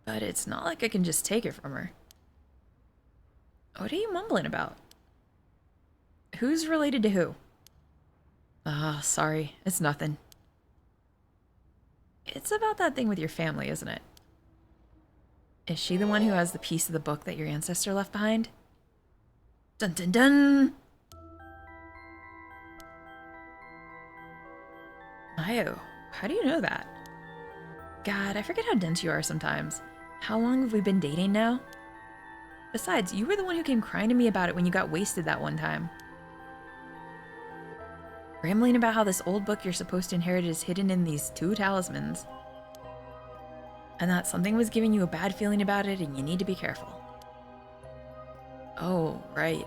But it's not like I can just take it from her. What are you mumbling about? Who's related to who? Ah, sorry. It's nothing. It's about that thing with your family, isn't it? Is she the one who has the piece of the book that your ancestor left behind? Dun dun dun! Mayo, how do you know that? God, I forget how dense you are sometimes. How long have we been dating now? Besides, you were the one who came crying to me about it when you got wasted that one time. Rambling about how this old book you're supposed to inherit is hidden in these 2 talismans. And that something was giving you a bad feeling about it and you need to be careful. Oh, right.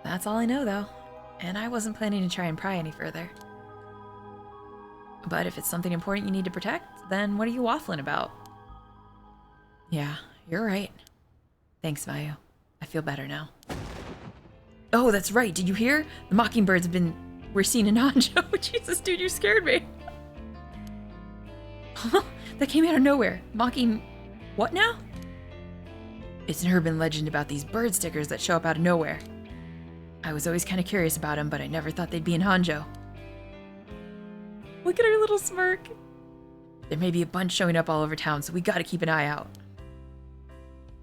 That's all I know, though. And I wasn't planning to try and pry any further. But if it's something important you need to protect, then what are you waffling about? Yeah, you're right. Thanks, Mayu. I feel better now. Oh, that's right. Did you hear? The mockingbirds were seen in Honjo. Jesus, dude, you scared me. That came out of nowhere. Mocking... What now? It's an urban legend about these bird stickers that show up out of nowhere. I was always kind of curious about them, but I never thought they'd be in Honjo. Look at her little smirk. There may be a bunch showing up all over town, so we gotta keep an eye out.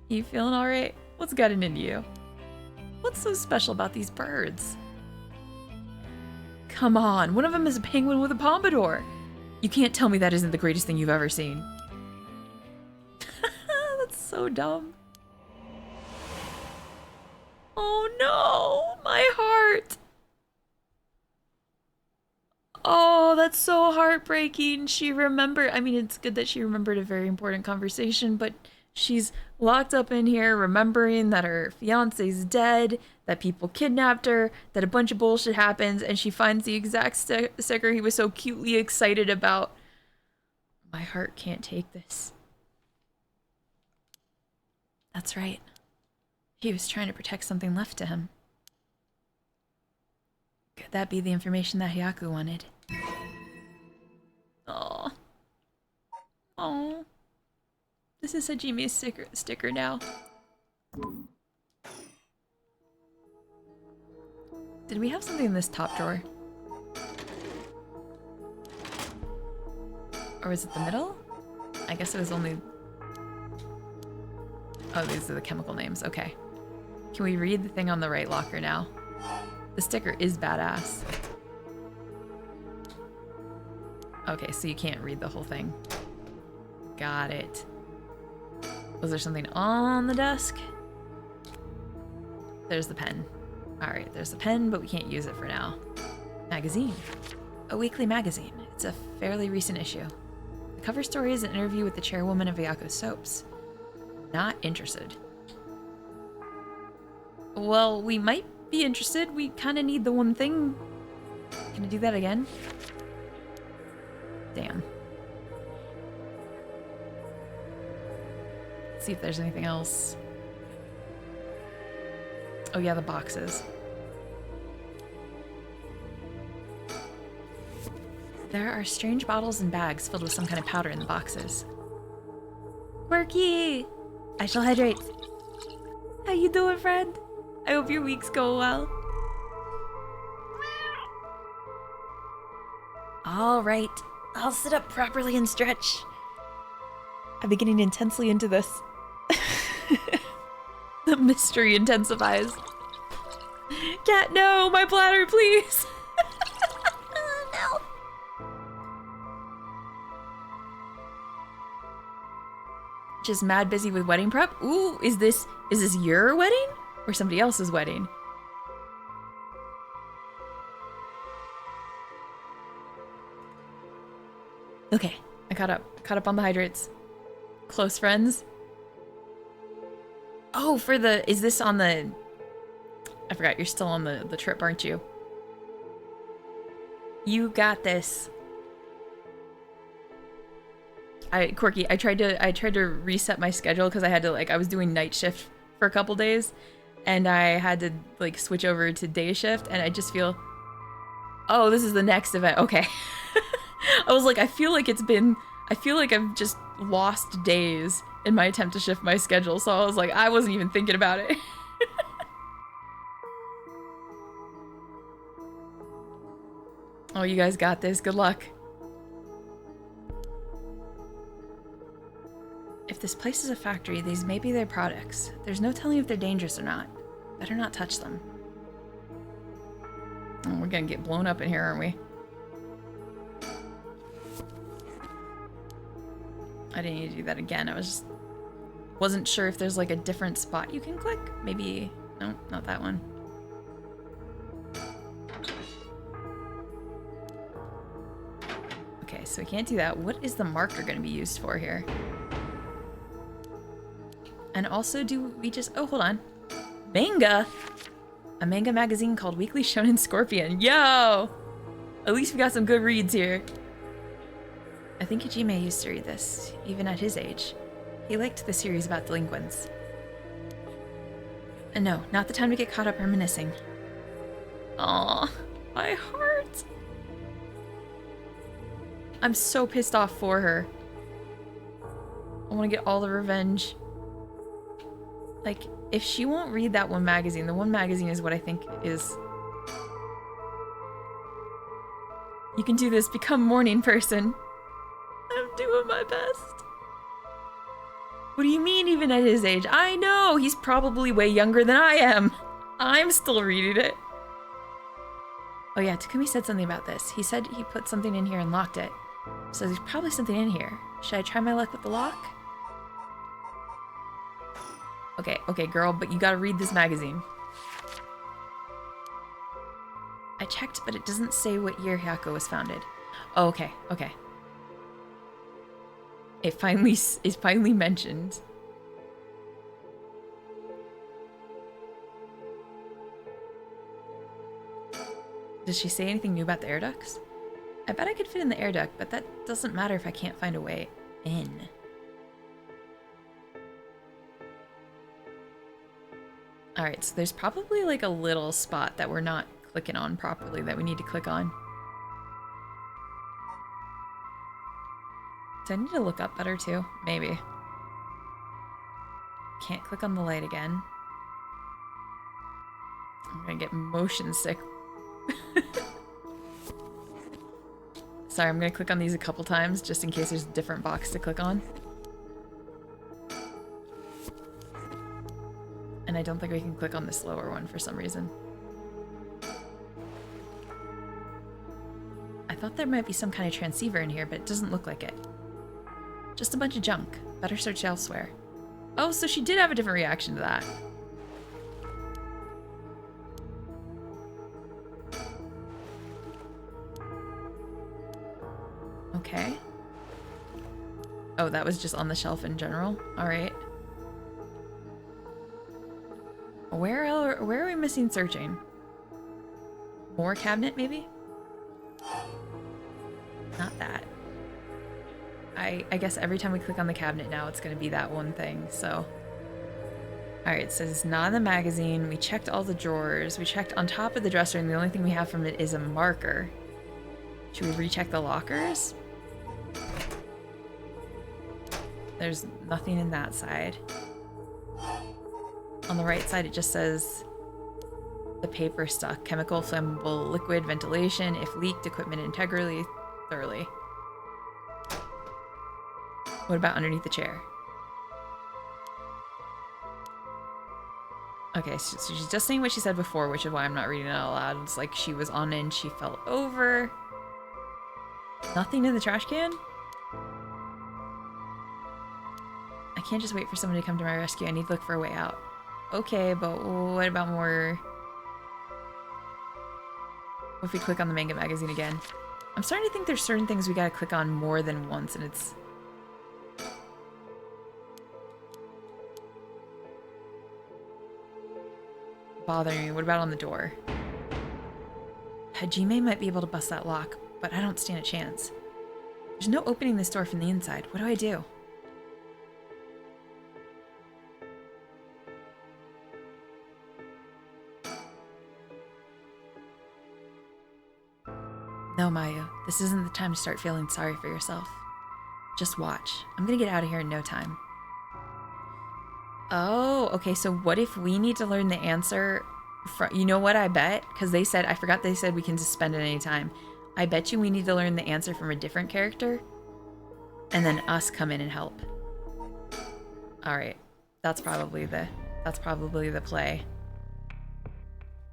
You feeling alright? What's gotten into you? What's so special about these birds? Come on, one of them is a penguin with a pompadour. You can't tell me that isn't the greatest thing you've ever seen. That's so dumb. Oh no, my heart. Oh, that's so heartbreaking. I mean, it's good that she remembered a very important conversation, but she's locked up in here remembering that her fiance's dead, that people kidnapped her, that a bunch of bullshit happens, and she finds the exact sticker he was so cutely excited about. My heart can't take this. That's right. He was trying to protect something left to him. Could that be the information that Hyaku wanted? Oh. Oh. This is Hajime's sticker now. Did we have something in this top drawer? Or was it the middle? I guess it was only... Oh, these are the chemical names. Okay. Can we read the thing on the right locker now? The sticker is badass. Okay, so you can't read the whole thing. Got it. Was there something on the desk? There's the pen. Alright, there's the pen, but we can't use it for now. Magazine. A weekly magazine. It's a fairly recent issue. The cover story is an interview with the chairwoman of Ayako Soaps. Not interested. Well, we might be interested. We kind of need the one thing. Can I do that again? Damn. Let's see if there's anything else. Oh yeah, the boxes. There are strange bottles and bags filled with some kind of powder in the boxes. Quirky! I shall hydrate. How you doing, friend? I hope your weeks go well. All right, I'll sit up properly and stretch. I've been getting intensely into this. The mystery intensifies. Cat, no, my bladder, please. No. Just mad busy with wedding prep. Ooh, is this your wedding or somebody else's wedding? Okay, I caught up on the hydrates. Close friends. Oh, is this on the... I forgot, you're still on the trip, aren't you? You got this. Quirky, I tried to reset my schedule because I had to, I was doing night shift for a couple days, and I had to, switch over to day shift, and I just feel... Oh, this is the next event. Okay. I was like, I feel like I've just lost days in my attempt to shift my schedule, so I was like, I wasn't even thinking about it. Oh, you guys got this. Good luck. If this place is a factory, these may be their products. There's no telling if they're dangerous or not. Better not touch them. Oh, we're gonna get blown up in here, aren't we? I didn't need to do that again. Wasn't sure if there's a different spot you can click. Maybe, no, not that one. Okay, so we can't do that. What is the marker going to be used for here? And also, do we just... Oh, hold on. Manga? A manga magazine called Weekly Shonen Scorpion. Yo! At least we got some good reads here. I think Hajime used to read this, even at his age. He liked the series about delinquents. And no, not the time to get caught up reminiscing. Aw, my heart. I'm so pissed off for her. I want to get all the revenge. Like, if she won't read that one magazine, the one magazine is what I think is... You can do this, become morning person. I'm doing my best. What do you mean even at his age? I know, he's probably way younger than I am. I'm still reading it. Oh yeah, Takumi said something about this. He said he put something in here and locked it. So there's probably something in here. Should I try my luck with the lock? Okay, girl, but you gotta read this magazine. I checked, but it doesn't say what year Hyako was founded. Oh, okay. It finally mentioned. Does she say anything new about the air ducts? I bet I could fit in the air duct, but that doesn't matter if I can't find a way in. Alright, so there's probably like a little spot that we're not clicking on properly that we need to click on. Do I need to look up better too? Maybe. Can't click on the light again. I'm gonna get motion sick. Sorry, I'm gonna click on these a couple times just in case there's a different box to click on. And I don't think we can click on this lower one for some reason. I thought there might be some kind of transceiver in here, but it doesn't look like it. Just a bunch of junk. Better search elsewhere. Oh, so she did have a different reaction to that. Okay. Oh, that was just on the shelf in general? Alright. Where are we missing searching? More cabinet, maybe? Not that. I guess every time we click on the cabinet now, it's going to be that one thing, so... Alright, it says it's not in the magazine. We checked all the drawers. We checked on top of the dresser, and the only thing we have from it is a marker. Should we recheck the lockers? There's nothing in that side. On the right side, it just says the paper stuck. Chemical, flammable, liquid, ventilation. If leaked, equipment integrally, thoroughly. What about underneath the chair? Okay, so she's just saying what she said before, which is why I'm not reading it out loud. It's like she was on it and she fell over. Nothing in the trash can? I can't just wait for someone to come to my rescue. I need to look for a way out. Okay, but what about more... What if we click on the manga magazine again? I'm starting to think there's certain things we gotta click on more than once, and it's... bothering me. What about on the door? Hajime might be able to bust that lock, but I don't stand a chance. There's no opening this door from the inside. What do I do? No, Mayu. This isn't the time to start feeling sorry for yourself. Just watch. I'm gonna get out of here in no time. Oh, okay, so what if we need to learn the answer from... You know what I bet? Because they said... I forgot they said we can suspend at any time. I bet you we need to learn the answer from a different character. And then us come in and help. Alright. That's probably the play.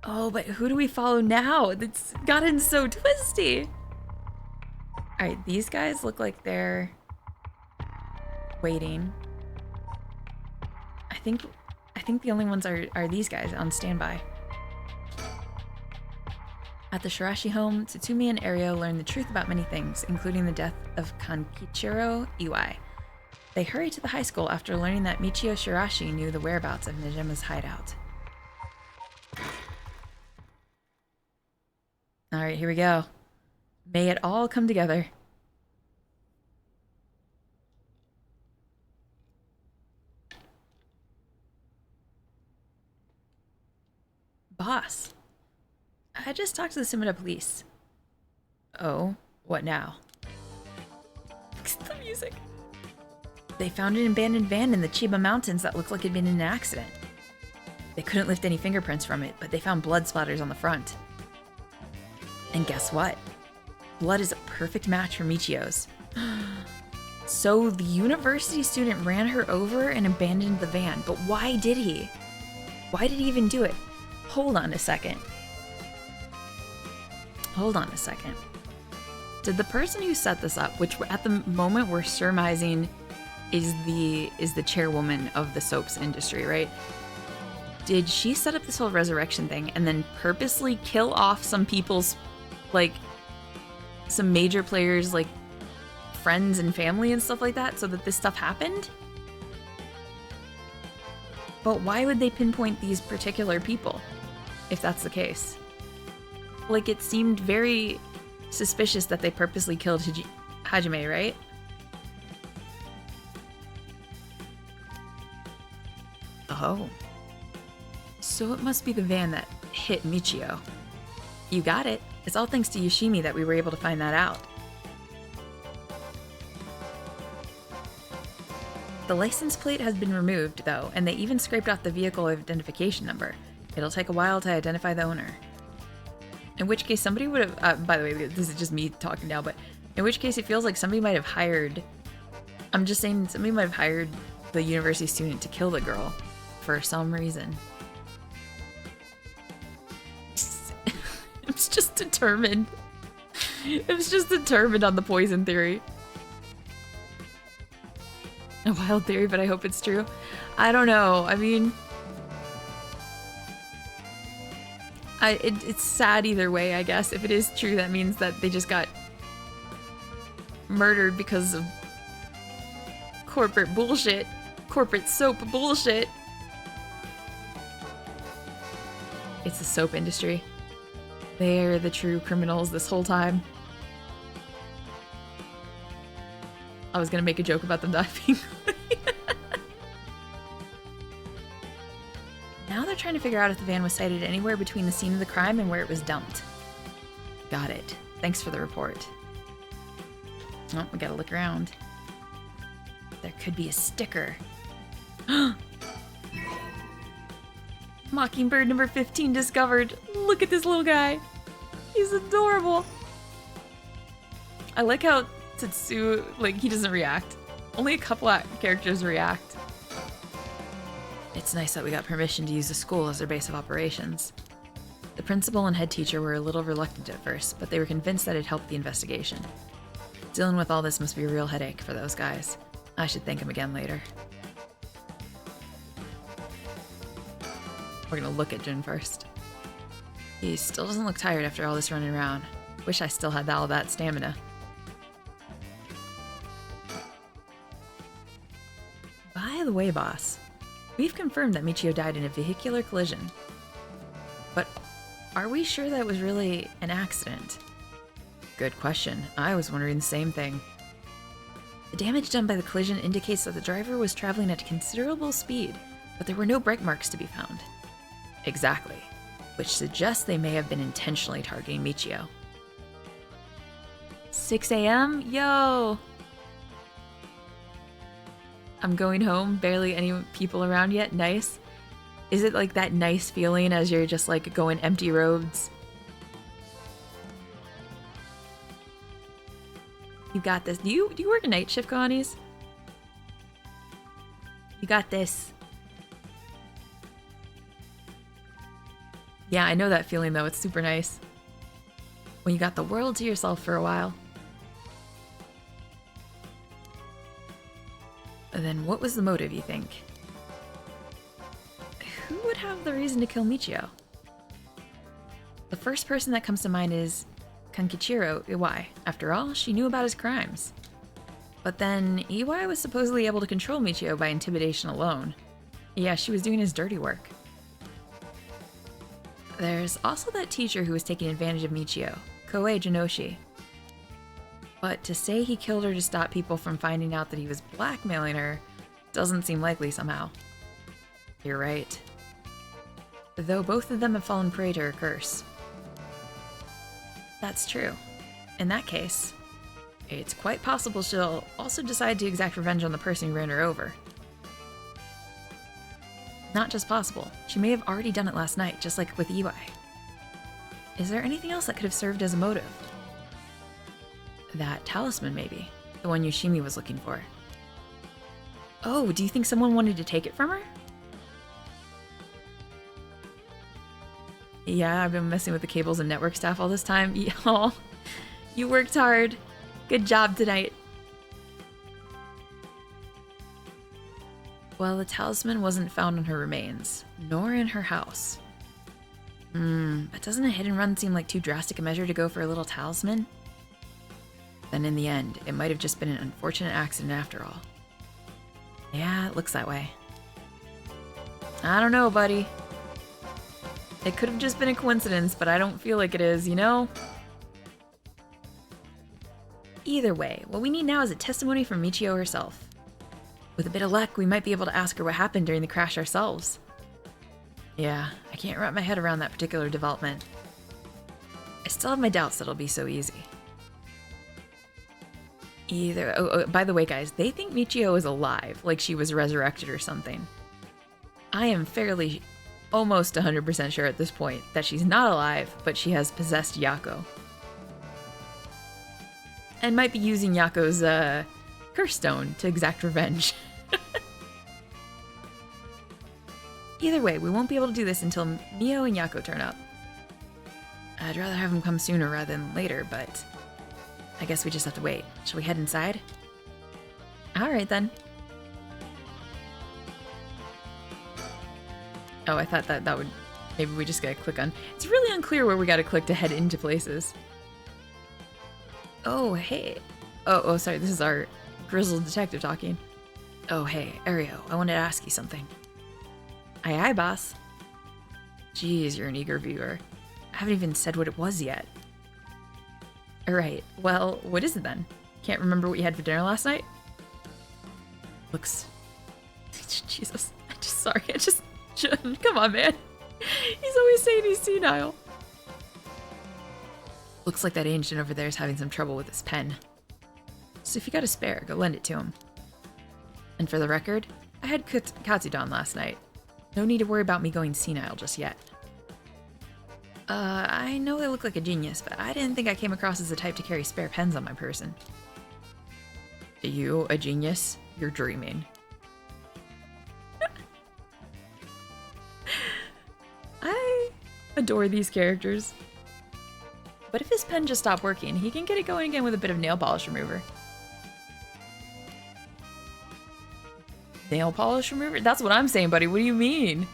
Oh, but who do we follow now? That's gotten so twisty. Alright, these guys look like they're waiting. I think the only ones are these guys on standby. At the Shirashi home, Tsutsumi and Ario learn the truth about many things, including the death of Kankichiro Iwai. They hurry to the high school after learning that Michio Shirashi knew the whereabouts of Nejima's hideout. Alright, here we go. May it all come together. Boss. I just talked to the Sumida police. Oh, what now? The music. They found an abandoned van in the Chiba Mountains that looked like it'd been in an accident. They couldn't lift any fingerprints from it, but they found blood splatters on the front. And guess what? Blood is a perfect match for Michio's. So the university student ran her over and abandoned the van, but why did he? Why did he even do it? Hold on a second. Hold on a second. Did the person who set this up, which at the moment we're surmising is the chairwoman of the soaps industry, right? Did she set up this whole resurrection thing and then purposely kill off some people's, like, some major players, like, friends and family and stuff like that so that this stuff happened? But why would they pinpoint these particular people if that's the case? Like, it seemed very suspicious that they purposely killed Hajime, right? Oh. So it must be the van that hit Michio. You got it. It's all thanks to Yoshimi that we were able to find that out. The license plate has been removed, though, and they even scraped off the vehicle identification number. It'll take a while to identify the owner. In which case somebody would have, by the way, this is just me talking now, but in which case it feels like somebody might have hired, I'm just saying somebody might have hired the university student to kill the girl for some reason. It was just determined. It was just determined on the poison theory. A wild theory, but I hope it's true. I don't know. I mean, it's sad either way, I guess. If it is true, that means that they just got murdered because of corporate bullshit. Corporate soap bullshit. It's the soap industry. They're the true criminals this whole time. I was gonna make a joke about them diving. Now they're trying to figure out if the van was sighted anywhere between the scene of the crime and where it was dumped. Got it. Thanks for the report. Oh, we gotta look around. There could be a sticker. Mockingbird number 15 discovered. Look at this little guy. He's adorable. I like how Tetsu, like, he doesn't react. Only a couple of characters react. It's nice that we got permission to use the school as their base of operations. The principal and head teacher were a little reluctant at first, but they were convinced that it helped the investigation. Dealing with all this must be a real headache for those guys. I should thank him again later. We're gonna look at Jin first. He still doesn't look tired after all this running around. Wish I still had all that stamina. By the way, boss, we've confirmed that Michio died in a vehicular collision. But are we sure that it was really an accident? Good question. I was wondering the same thing. The damage done by the collision indicates that the driver was traveling at considerable speed, but there were no brake marks to be found. Exactly, which suggests they may have been intentionally targeting Michio. 6 a.m.? Yo! I'm going home, barely any people around yet. Nice. Is it like that nice feeling as you're just like going empty roads? You got this. Do you work a night shift, Connies? You got this. Yeah, I know that feeling though. It's super nice. When you got the world to yourself for a while. And then what was the motive, you think? Who would have the reason to kill Michio? The first person that comes to mind is Kankichiro Iwai. After all, she knew about his crimes. But then Iwai was supposedly able to control Michio by intimidation alone. Yeah, she was doing his dirty work. There's also that teacher who was taking advantage of Michio, Koei Jinoshi. But to say he killed her to stop people from finding out that he was blackmailing her doesn't seem likely somehow. You're right. Though both of them have fallen prey to her curse. That's true. In that case, it's quite possible she'll also decide to exact revenge on the person who ran her over. Not just possible. She may have already done it last night, just like with Iwai. Is there anything else that could have served as a motive? That talisman, maybe. The one Yoshimi was looking for. Oh, do you think someone wanted to take it from her? Yeah, I've been messing with the cables and network stuff all this time. Y'all, you worked hard. Good job tonight. Well, the talisman wasn't found in her remains, nor in her house. But doesn't a hit and run seem like too drastic a measure to go for a little talisman? Then in the end, it might have just been an unfortunate accident after all. Yeah, it looks that way. I don't know, buddy. It could have just been a coincidence, but I don't feel like it is, you know? Either way, what we need now is a testimony from Michio herself. With a bit of luck, we might be able to ask her what happened during the crash ourselves. Yeah, I can't wrap my head around that particular development. I still have my doubts that it'll be so easy. Oh, by the way, guys, they think Michio is alive, like she was resurrected or something. I am fairly, almost 100% sure at this point that she's not alive, but she has possessed Yako. And might be using Yako's, curse stone to exact revenge. Either way, we won't be able to do this until Mio and Yako turn up. I'd rather have them come sooner rather than later, but I guess we just have to wait. Shall we head inside? Alright then. Oh, I thought that would... Maybe we just gotta click on... It's really unclear where we gotta click to head into places. Oh, hey. Oh, sorry, this is our grizzled detective talking. Oh, hey, Ario, I wanted to ask you something. Aye, aye, boss. Jeez, you're an eager viewer. I haven't even said what it was yet. Alright, well, what is it then? Can't remember what you had for dinner last night? Looks... Jesus, come on, man. He's always saying he's senile. Looks like that ancient over there is having some trouble with his pen. So if you got a spare, go lend it to him. And for the record, I had Katsudon last night. No need to worry about me going senile just yet. I know I look like a genius, but I didn't think I came across as the type to carry spare pens on my person. You, a genius? You're dreaming. I adore these characters. But if his pen just stopped working, he can get it going again with a bit of nail polish remover. Nail polish remover? That's what I'm saying, buddy. What do you mean?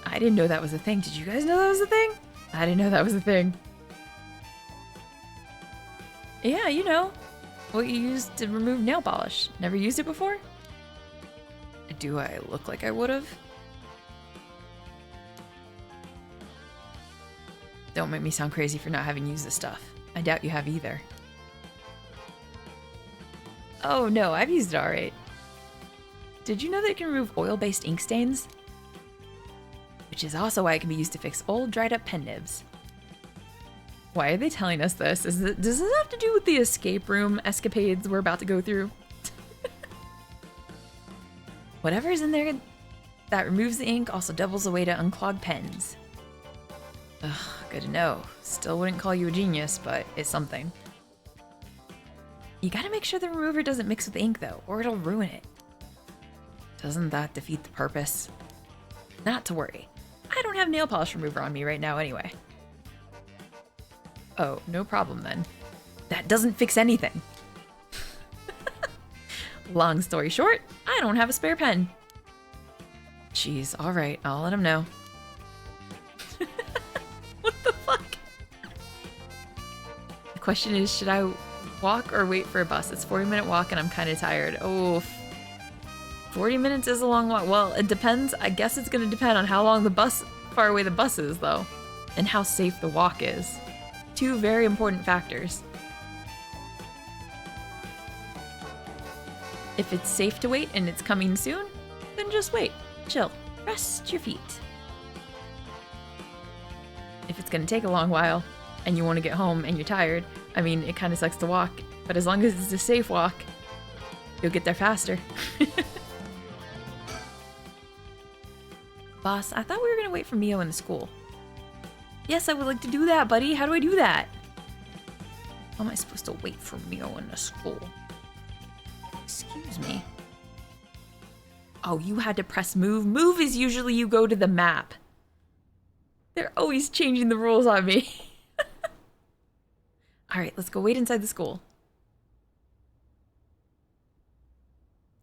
I didn't know that was a thing. Did you guys know that was a thing? I didn't know that was a thing. Yeah, you know. What you use to remove nail polish. Never used it before? Do I look like I would've? Don't make me sound crazy for not having used this stuff. I doubt you have either. Oh no, I've used it alright. Did you know that it can remove oil-based ink stains? Which is also why it can be used to fix old, dried-up pen nibs. Why are they telling us this? Does this have to do with the escape room escapades we're about to go through? Whatever's in there that removes the ink also doubles the way to unclog pens. Ugh, good to know. Still wouldn't call you a genius, but it's something. You gotta make sure the remover doesn't mix with the ink though, or it'll ruin it. Doesn't that defeat the purpose? Not to worry. I don't have nail polish remover on me right now anyway. Oh, no problem then. That doesn't fix anything. Long story short, I don't have a spare pen. Jeez, alright, I'll let him know. What the fuck? The question is, should I walk or wait for a bus? It's a 40-minute walk and I'm kind of tired. Oh, 40 minutes is a long walk. Well, it depends. I guess it's going to depend on how long far away the bus is, though. And how safe the walk is. Two very important factors. If it's safe to wait and it's coming soon, then just wait. Chill. Rest your feet. If it's going to take a long while and you want to get home and you're tired, I mean, it kind of sucks to walk, but as long as it's a safe walk, you'll get there faster. Boss, I thought we were gonna wait for Mio in the school. Yes, I would like to do that, buddy. How do I do that? How am I supposed to wait for Mio in the school? Excuse me. Oh, you had to press move. Move is usually you go to the map. They're always changing the rules on me. All right, let's go wait inside the school.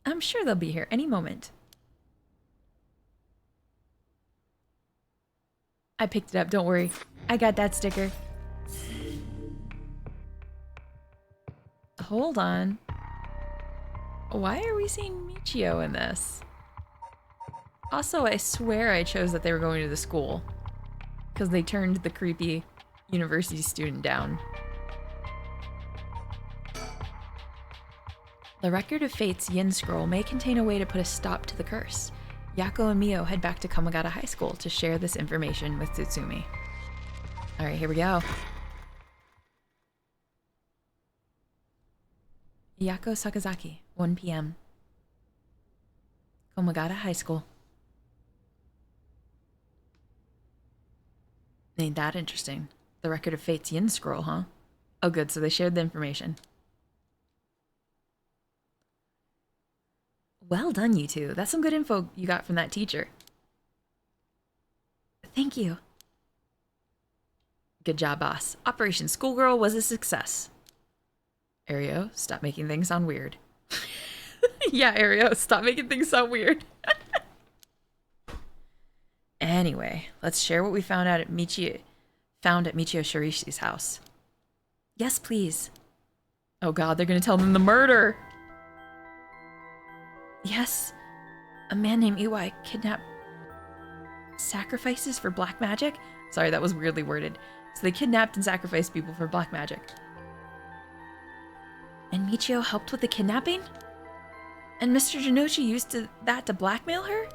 I'm sure they'll be here any moment. I picked it up, don't worry. I got that sticker. Hold on. Why are we seeing Michio in this? Also, I swear I chose that they were going to the school. Because they turned the creepy university student down. The Record of Fate's Yin Scroll may contain a way to put a stop to the curse. Yako and Mio head back to Kamagata High School to share this information with Tsutsumi. Alright, here we go. Yako Sakazaki, 1 p.m. Komagata High School. Ain't that interesting? The Record of Fate's Yin Scroll, huh? Oh good, so they shared the information. Well done, you two. That's some good info you got from that teacher. Thank you. Good job, boss. Operation Schoolgirl was a success. Ario, stop making things sound weird. Yeah, Ario, stop making things sound weird. Anyway, let's share what we found out at Michio Shirishi's house. Yes, please. Oh god, they're gonna tell them the murder! Yes, a man named Iwai kidnapped sacrifices for black magic? Sorry, that was weirdly worded. So they kidnapped and sacrificed people for black magic. And Michio helped with the kidnapping? And Mr. Jinochi used that to blackmail her?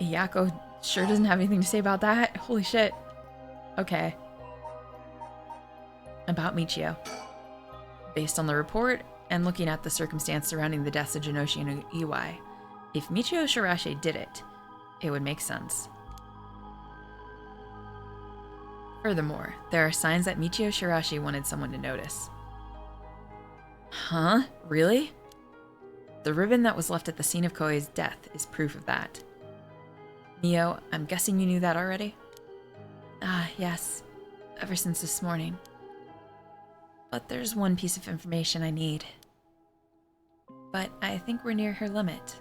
Yako sure doesn't have anything to say about that. Holy shit. Okay. About Michio. Based on the report, and looking at the circumstance surrounding the deaths of Jinoshi and Iwai, if Michio Shirashi did it, it would make sense. Furthermore, there are signs that Michio Shirashi wanted someone to notice. Huh? Really? The ribbon that was left at the scene of Koei's death is proof of that. Mio, I'm guessing you knew that already? Ah, yes. Ever since this morning. But there's one piece of information I need. But I think we're near her limit.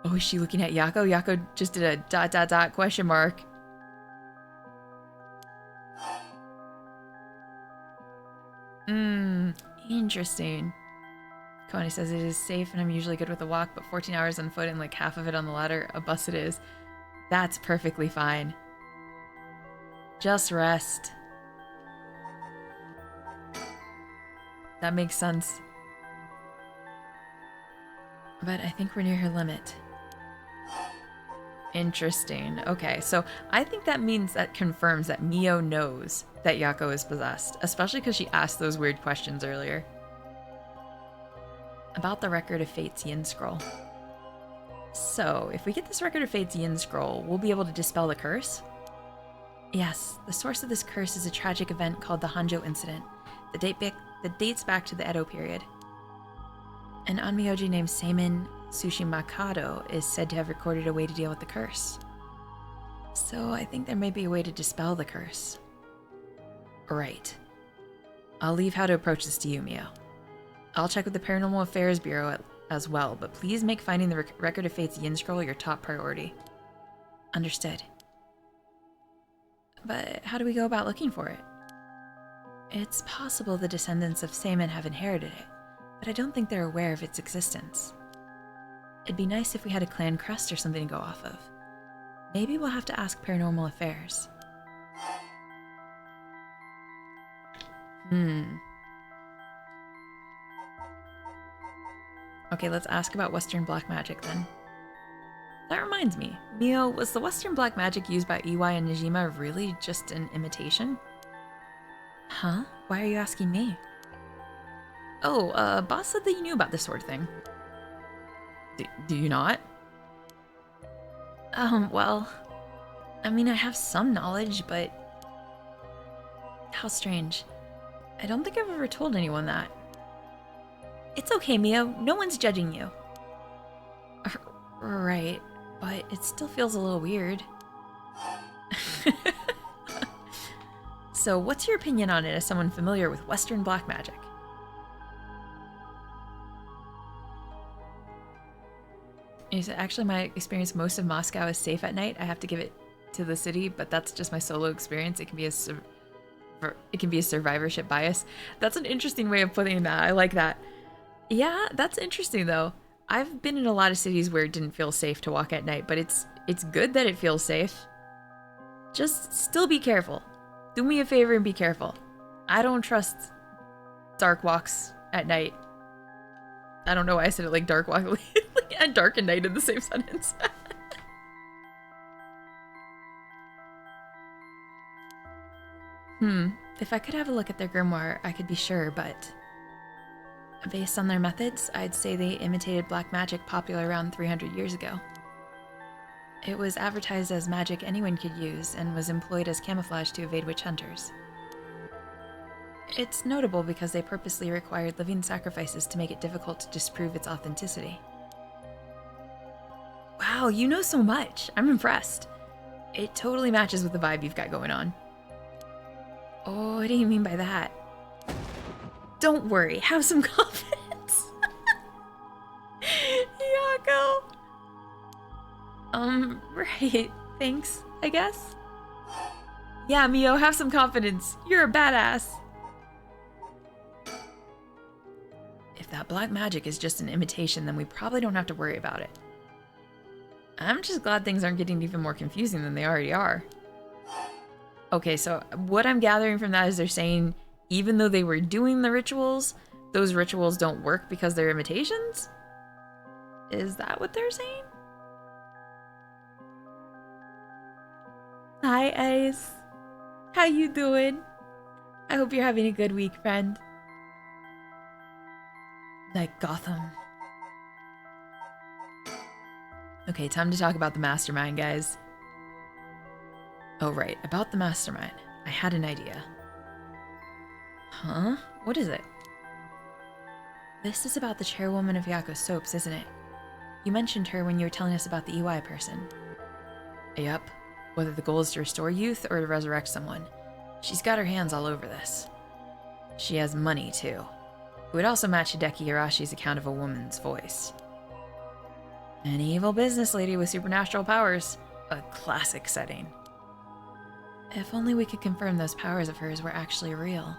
Oh, is she looking at Yako? Yako just did a ... question mark. Interesting. Connie says it is safe and I'm usually good with a walk, but 14 hours on foot and like half of it on the ladder, a bus it is. That's perfectly fine. Just rest. That makes sense. But I think we're near her limit. Interesting. Okay, so I think that means that confirms that Mio knows that Yako is possessed, especially because she asked those weird questions earlier. About the Record of Fate's Yin Scroll. So, if we get this Record of Fate's Yin Scroll, we'll be able to dispel the curse? Yes, the source of this curse is a tragic event called the Honjo incident that dates back to the Edo period. An onmyoji named Seimin Sushimakado is said to have recorded a way to deal with the curse. So I think there may be a way to dispel the curse. Right. I'll leave how to approach this to you, Mio. I'll check with the Paranormal Affairs Bureau as well, but please make finding the Record of Fate's Yin Scroll your top priority. Understood. But how do we go about looking for it? It's possible the descendants of Seimin have inherited it, but I don't think they're aware of its existence. It'd be nice if we had a clan crest or something to go off of. Maybe we'll have to ask Paranormal Affairs. Okay, let's ask about Western black magic then. That reminds me, Mio, was the Western black magic used by Iwai and Najima really just an imitation? Huh? Why are you asking me? Oh, boss said that you knew about this sort of thing. Do you not? Well, I mean, I have some knowledge, but how strange. I don't think I've ever told anyone that. It's okay, Mio. No one's judging you. Right, but it still feels a little weird. So, what's your opinion on it as someone familiar with Western black magic? Actually, my experience, most of Moscow is safe at night. I have to give it to the city, but that's just my solo experience. It can be a survivorship bias. That's an interesting way of putting that. I like that. Yeah, that's interesting though. I've been in a lot of cities where it didn't feel safe to walk at night, but it's good that it feels safe. Just still be careful. Do me a favor and be careful. I don't trust dark walks at night. I don't know why I said it like dark walk, and dark and night in the same sentence. If I could have a look at their grimoire, I could be sure, but based on their methods, I'd say they imitated black magic popular around 300 years ago. It was advertised as magic anyone could use and was employed as camouflage to evade witch hunters. It's notable because they purposely required living sacrifices to make it difficult to disprove its authenticity. Wow, you know so much. I'm impressed. It totally matches with the vibe you've got going on. Oh, what do you mean by that? Don't worry, have some confidence. Yako. Right. Thanks, I guess. Yeah, Mio, have some confidence. You're a badass. If that black magic is just an imitation, then we probably don't have to worry about it. I'm just glad things aren't getting even more confusing than they already are. Okay, so what I'm gathering from that is they're saying even though they were doing the rituals, those rituals don't work because they're imitations? Is that what they're saying? Hi, Ice. How you doing? I hope you're having a good week, friend. Like Gotham. Okay, time to talk about the mastermind, guys. Oh, right, about the mastermind. I had an idea. Huh? What is it? This is about the chairwoman of Yako's soaps, isn't it? You mentioned her when you were telling us about the EY person. Yep. Whether the goal is to restore youth or to resurrect someone. She's got her hands all over this. She has money, too. It would also match Hideki Hirashi's account of a woman's voice. An evil business lady with supernatural powers. A classic setting. If only we could confirm those powers of hers were actually real.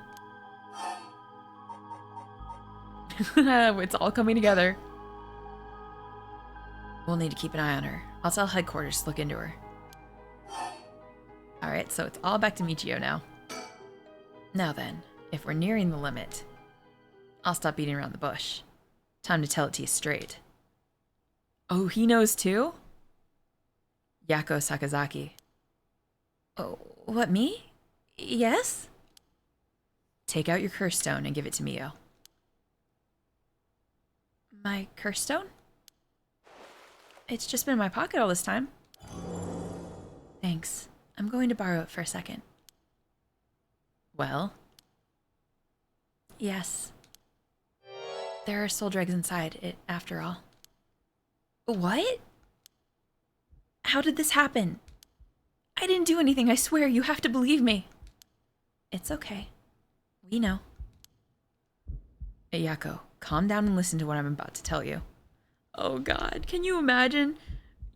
It's all coming together. We'll need to keep an eye on her. I'll tell headquarters to look into her. Alright, so it's all back to Michio now. Now then, if we're nearing the limit, I'll stop beating around the bush. Time to tell it to you straight. Oh, he knows too? Yako Sakazaki. Oh, what, me? Yes? Take out your curse stone and give it to Mio. My curse stone? It's just been in my pocket all this time. Thanks. I'm going to borrow it for a second. Well? Yes. There are soul dregs inside it, after all. What? How did this happen? I didn't do anything, I swear. You have to believe me. It's okay. We know. Hey, Yako, calm down and listen to what I'm about to tell you. Oh god, can you imagine?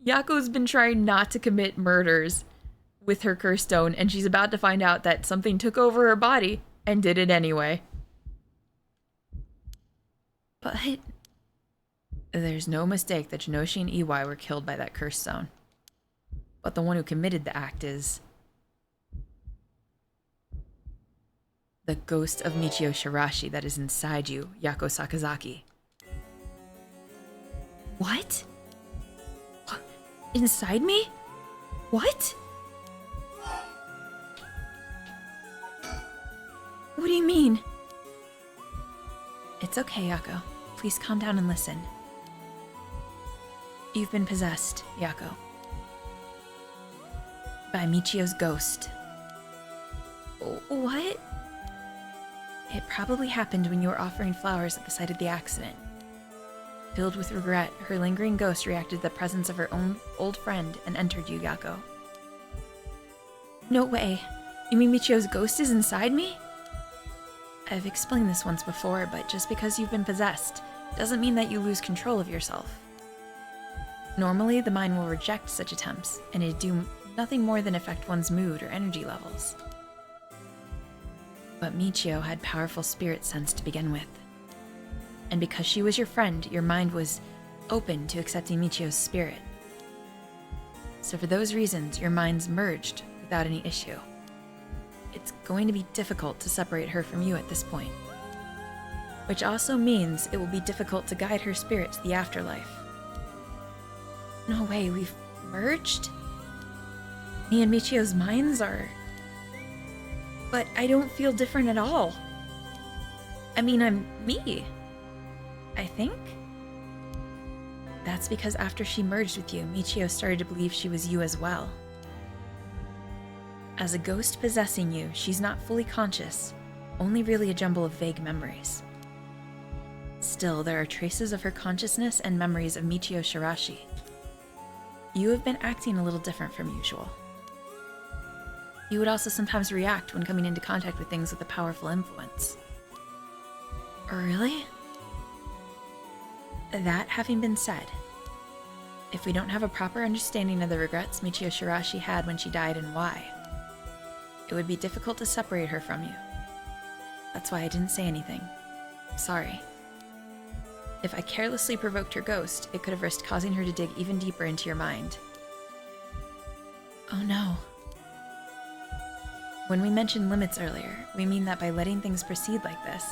Yako's been trying not to commit murders with her curse stone, and she's about to find out that something took over her body and did it anyway. But there's no mistake that Jinoshi and EY were killed by that curse stone. But the one who committed the act is the ghost of Michio Shirashi that is inside you, Yako Sakazaki. What? Inside me? What? What do you mean? It's okay, Yako. Please calm down and listen. You've been possessed, Yako. By Michio's ghost. What? It probably happened when you were offering flowers at the site of the accident. Filled with regret, her lingering ghost reacted to the presence of her own old friend and entered you, Yako. No way. You mean Michio's ghost is inside me? I've explained this once before, but just because you've been possessed doesn't mean that you lose control of yourself. Normally, the mind will reject such attempts, and it'd do nothing more than affect one's mood or energy levels. But Michio had powerful spirit sense to begin with. And because she was your friend, your mind was open to accepting Michio's spirit. So for those reasons, your minds merged without any issue. It's going to be difficult to separate her from you at this point. Which also means it will be difficult to guide her spirit to the afterlife. No way, we've merged? Me and Michio's minds are... But I don't feel different at all. I mean, I'm me. I think? That's because after she merged with you, Michio started to believe she was you as well. As a ghost possessing you, she's not fully conscious, only really a jumble of vague memories. Still, there are traces of her consciousness and memories of Michio Shirashi. You have been acting a little different from usual. You would also sometimes react when coming into contact with things with a powerful influence. Really? That having been said, if we don't have a proper understanding of the regrets Michio Shirashi had when she died and why, it would be difficult to separate her from you. That's why I didn't say anything. Sorry. If I carelessly provoked her ghost, it could have risked causing her to dig even deeper into your mind. Oh no. When we mentioned limits earlier, we mean that by letting things proceed like this,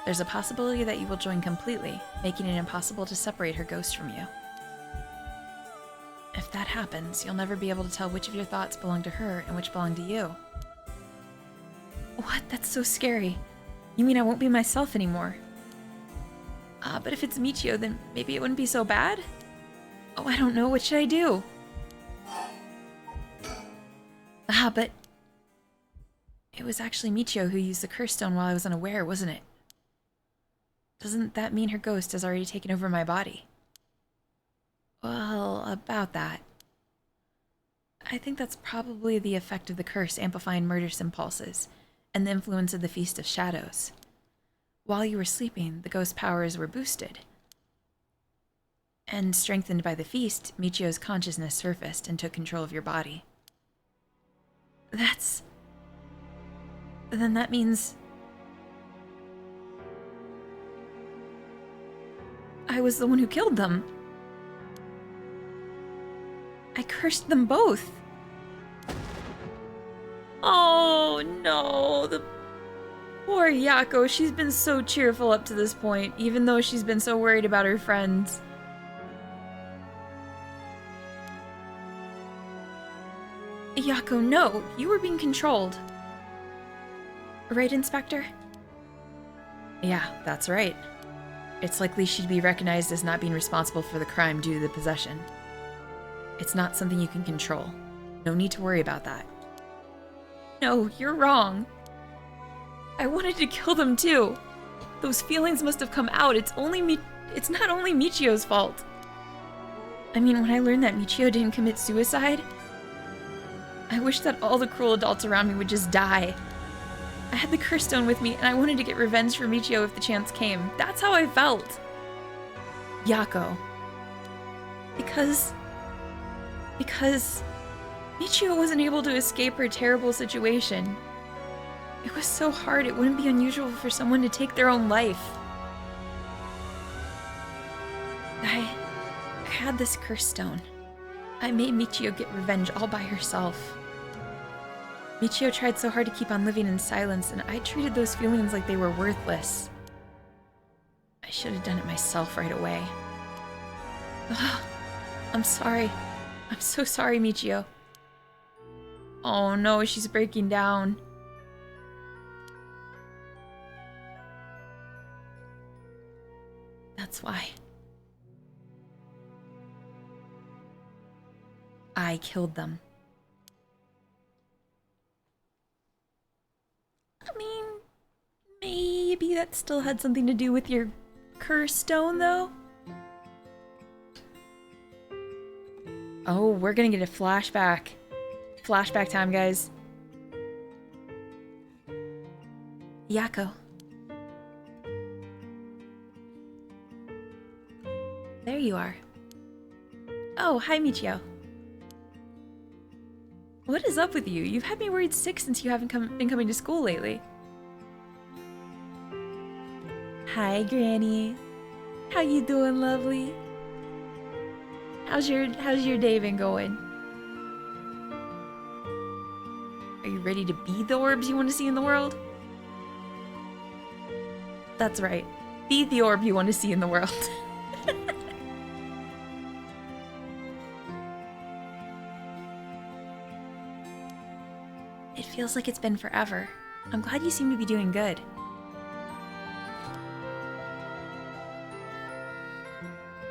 there's a possibility that you will join completely, making it impossible to separate her ghost from you. If that happens, you'll never be able to tell which of your thoughts belong to her and which belong to you. What? That's so scary. You mean I won't be myself anymore? But if it's Michio, then maybe it wouldn't be so bad? Oh, I don't know. What should I do? But... It was actually Michio who used the curse stone while I was unaware, wasn't it? Doesn't that mean her ghost has already taken over my body? Well, about that. I think that's probably the effect of the curse amplifying murderous impulses, and the influence of the Feast of Shadows. While you were sleeping, the ghost powers were boosted. And strengthened by the feast, Michio's consciousness surfaced and took control of your body. Then that means... I was the one who killed them. I cursed them both. Oh no, the poor Yako. She's been so cheerful up to this point, even though she's been so worried about her friends. Yako, no, you were being controlled. Right, Inspector? Yeah, that's right. It's likely she'd be recognized as not being responsible for the crime due to the possession. It's not something you can control. No need to worry about that. No, you're wrong. I wanted to kill them too. Those feelings must have come out. It's not only Michio's fault. I mean, when I learned that Michio didn't commit suicide, I wish that all the cruel adults around me would just die. I had the curse stone with me, and I wanted to get revenge for Michio if the chance came. That's how I felt. Yako. Because Michio wasn't able to escape her terrible situation. It was so hard, it wouldn't be unusual for someone to take their own life. I had this curse stone. I made Michio get revenge all by herself. Michio tried so hard to keep on living in silence, and I treated those feelings like they were worthless. I should have done it myself right away. Ugh, I'm sorry. I'm so sorry, Michio. Oh no, she's breaking down. That's why. I killed them. I mean, maybe that still had something to do with your curse stone, though? Oh, we're gonna get a flashback. Flashback time, guys. Yako. There you are. Oh, hi, Michio. What is up with you? You've had me worried sick since you haven't been coming to school lately. Hi, Granny. How you doing, lovely? How's your day been going? Are you ready to be the orbs you want to see in the world? That's right. Be the orb you want to see in the world. It feels like it's been forever. I'm glad you seem to be doing good.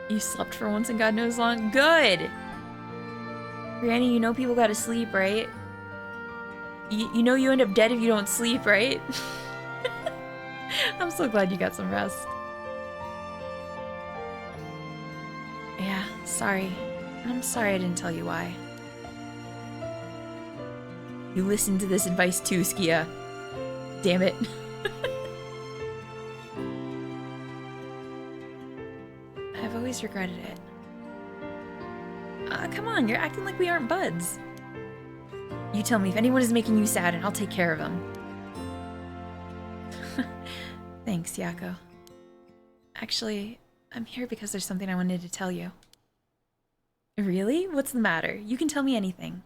You slept for once and God knows long. Good! Granny, you know people gotta sleep, right? You know you end up dead if you don't sleep, right? I'm so glad you got some rest. Yeah, sorry. I'm sorry I didn't tell you why. You listened to this advice too, Skia. Damn it. I've always regretted it. Come on, you're acting like we aren't buds. You tell me if anyone is making you sad and I'll take care of them. Thanks, Yako. Actually, I'm here because there's something I wanted to tell you. Really? What's the matter? You can tell me anything.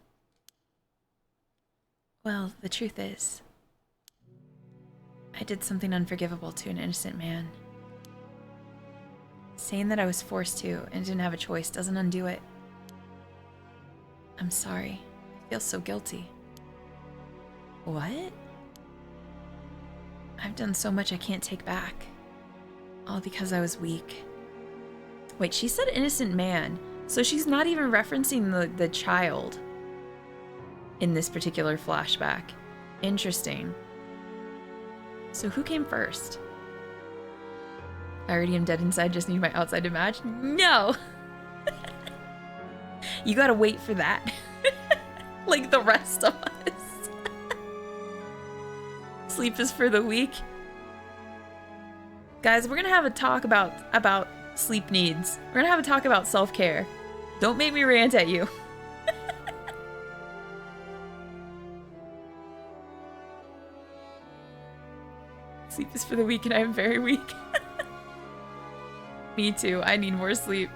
Well, the truth is, I did something unforgivable to an innocent man. Saying that I was forced to and didn't have a choice doesn't undo it. I'm sorry. I feel so guilty. What? I've done so much I can't take back. All because I was weak. Wait, she said innocent man, so she's not even referencing the child in this particular flashback. Interesting. So who came first? I already am dead inside, just need my outside to match? No! You gotta wait for that. Like the rest of us. Sleep is for the weak. Guys, we're gonna have a talk about sleep needs. We're gonna have a talk about self-care. Don't make me rant at you. Sleep is for the weak and I am very weak. Me too. I need more sleep.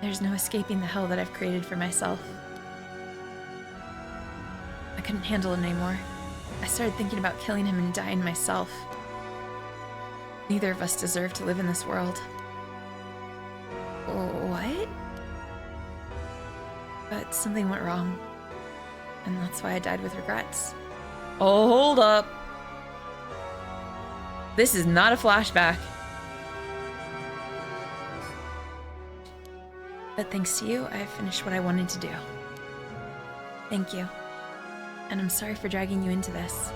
There's no escaping the hell that I've created for myself. I couldn't handle it anymore. I started thinking about killing him and dying myself. Neither of us deserve to live in this world. What? But something went wrong. And that's why I died with regrets. Oh, hold up. This is not a flashback. But thanks to you, I finished what I wanted to do. Thank you. And I'm sorry for dragging you into this.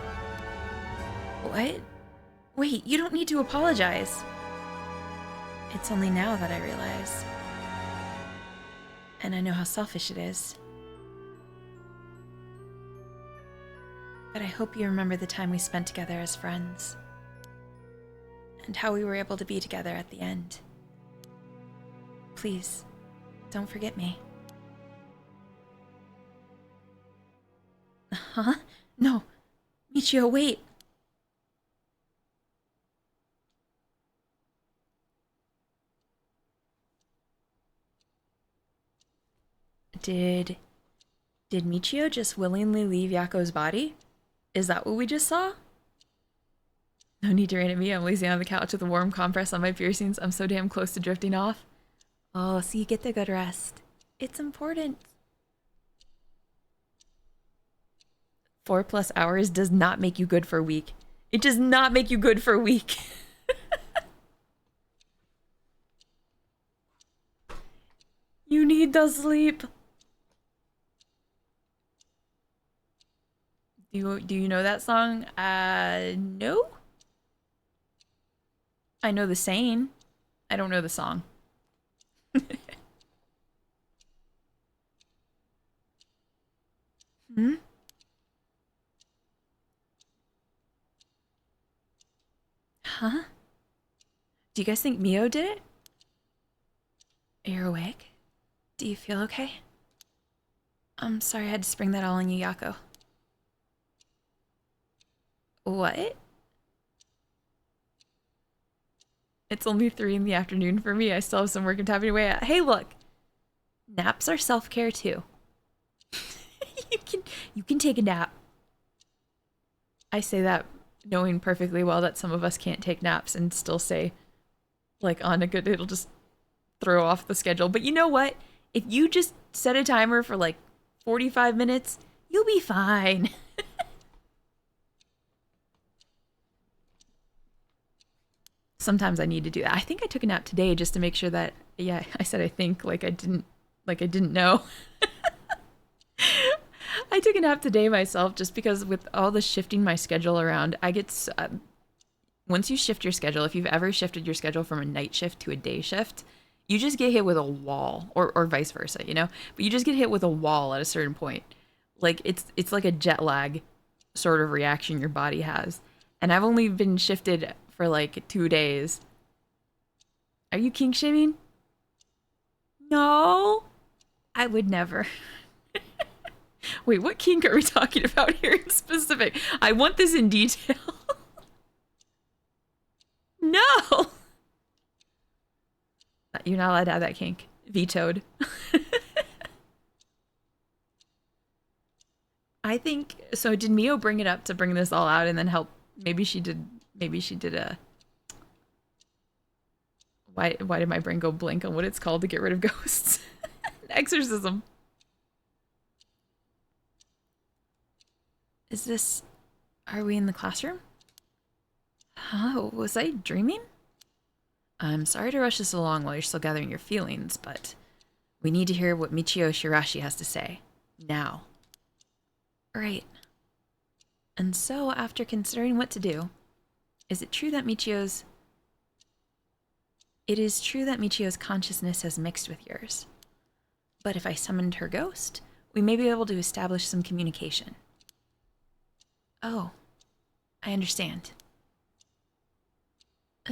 What? Wait, you don't need to apologize. It's only now that I realize. And I know how selfish it is. But I hope you remember the time we spent together as friends. And how we were able to be together at the end. Please, don't forget me. Huh? No. Michio, wait. Did Michio just willingly leave Yako's body? Is that what we just saw? No need to rain at me. I'm lazy on the couch with a warm compress on my piercings. I'm so damn close to drifting off. Oh, so you get the good rest. It's important. 4+ hours does not make you good for a week. It does not make you good for a week. need the sleep. Do you know that song? No. I know the saying. I don't know the song. Hmm? Huh? Do you guys think Mio did it? You're awake? Do you feel okay? I'm sorry I had to spring that all on you, Yako. What? It's only 3 in the afternoon for me. I still have some work I'm tapping away at. Hey, look! Naps are self-care too. you can take a nap. I say that knowing perfectly well that some of us can't take naps and still say, like, on a good, it'll just throw off the schedule. But you know what? If you just set a timer for like 45 minutes, you'll be fine. Sometimes I need to do that. I think I took a nap today just to make sure that, yeah, I said I think like I didn't know. I took a nap today myself just because with all the shifting my schedule around, I get, once you shift your schedule, if you've ever shifted your schedule from a night shift to a day shift, you just get hit with a wall, or vice versa, you know? But you just get hit with a wall at a certain point. Like, it's like a jet lag sort of reaction your body has. And I've only been shifted for like 2 days. Are you kink shaming? No, I would never. Wait, what kink are we talking about here in specific? I want this in detail. No! You're not allowed to have that kink. Vetoed. I think, so did Mio bring it up to bring this all out and then help? Maybe she did a... Why did my brain go blank on what it's called to get rid of ghosts? An exorcism. Is this... Are we in the classroom? Oh, was I dreaming? I'm sorry to rush this along while you're still gathering your feelings, but we need to hear what Michio Shirashi has to say. Now. Right. And so, after considering what to do, is it true that Michio's... It is true that Michio's consciousness has mixed with yours. But if I summoned her ghost, we may be able to establish some communication. Oh, I understand.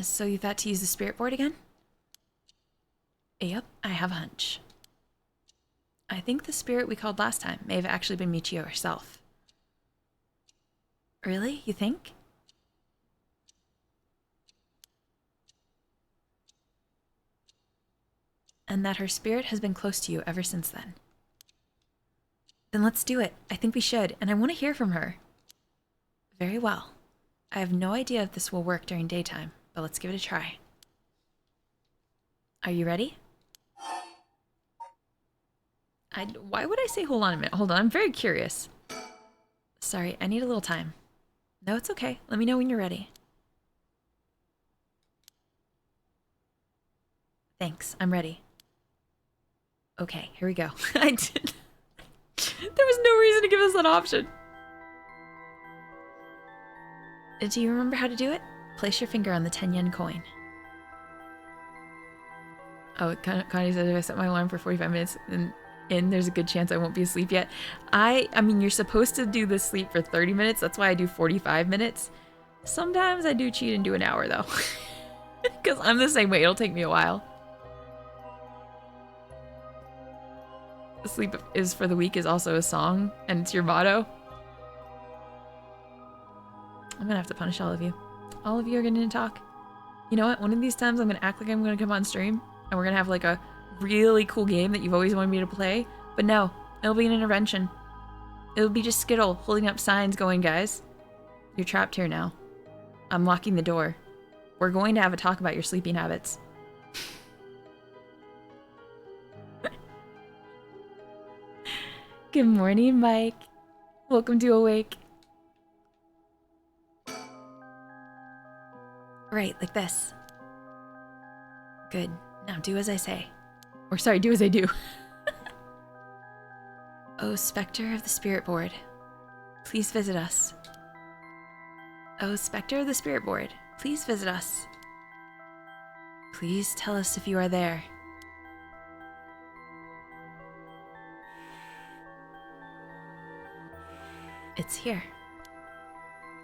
So you thought to use the spirit board again? Yep, I have a hunch. I think the spirit we called last time may have actually been Michio herself. Really? You think? And that her spirit has been close to you ever since then. Then let's do it. I think we should, and I want to hear from her. Very well. I have no idea if this will work during daytime, but let's give it a try. Are you ready? Why would I say hold on a minute? Hold on, I'm very curious. Sorry, I need a little time. No, it's okay. Let me know when you're ready. Thanks, I'm ready. Okay, here we go. I did. There was no reason to give us that option. Do you remember how to do it? Place your finger on the 10-yen coin. Oh, Connie said if I set my alarm for 45 minutes and there's a good chance I won't be asleep yet. I mean, you're supposed to do the sleep for 30 minutes. That's why I do 45 minutes. Sometimes I do cheat and do an hour, though. Because I'm the same way. It'll take me a while. Sleep is for the week is also a song, and it's your motto. I'm gonna have to punish all of you. All of you are gonna talk. You know what? One of these times I'm gonna act like I'm gonna come on stream, and we're gonna have like a really cool game that you've always wanted me to play. But no, it'll be an intervention. It'll be just Skittle holding up signs going, guys, you're trapped here now. I'm locking the door. We're going to have a talk about your sleeping habits. Good morning, Mike. Welcome to Awake. Right, like this. Good. Now do as I say. Or sorry, do as I do. Oh, Spectre of the Spirit Board, please visit us. Oh, Spectre of the Spirit Board, please visit us. Please tell us if you are there. It's here.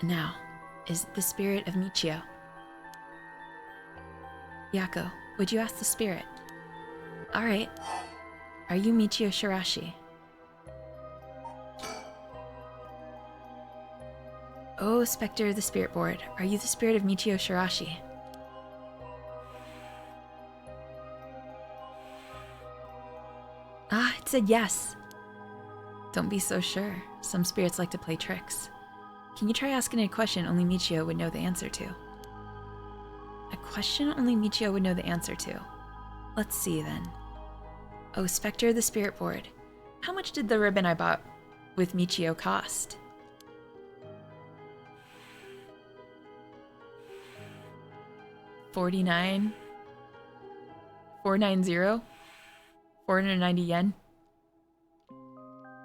Now, is it the spirit of Michio? Yako, would you ask the spirit? Alright. Are you Michio Shirashi? Oh, Spectre of the Spirit Board, are you the spirit of Michio Shirashi? Ah, it said yes. Don't be so sure. Some spirits like to play tricks. Can you try asking a question only Michio would know the answer to? A question only Michio would know the answer to. Let's see then. Oh, Spectre of the Spirit Board. How much did the ribbon I bought with Michio cost? $49? 490? 490 yen?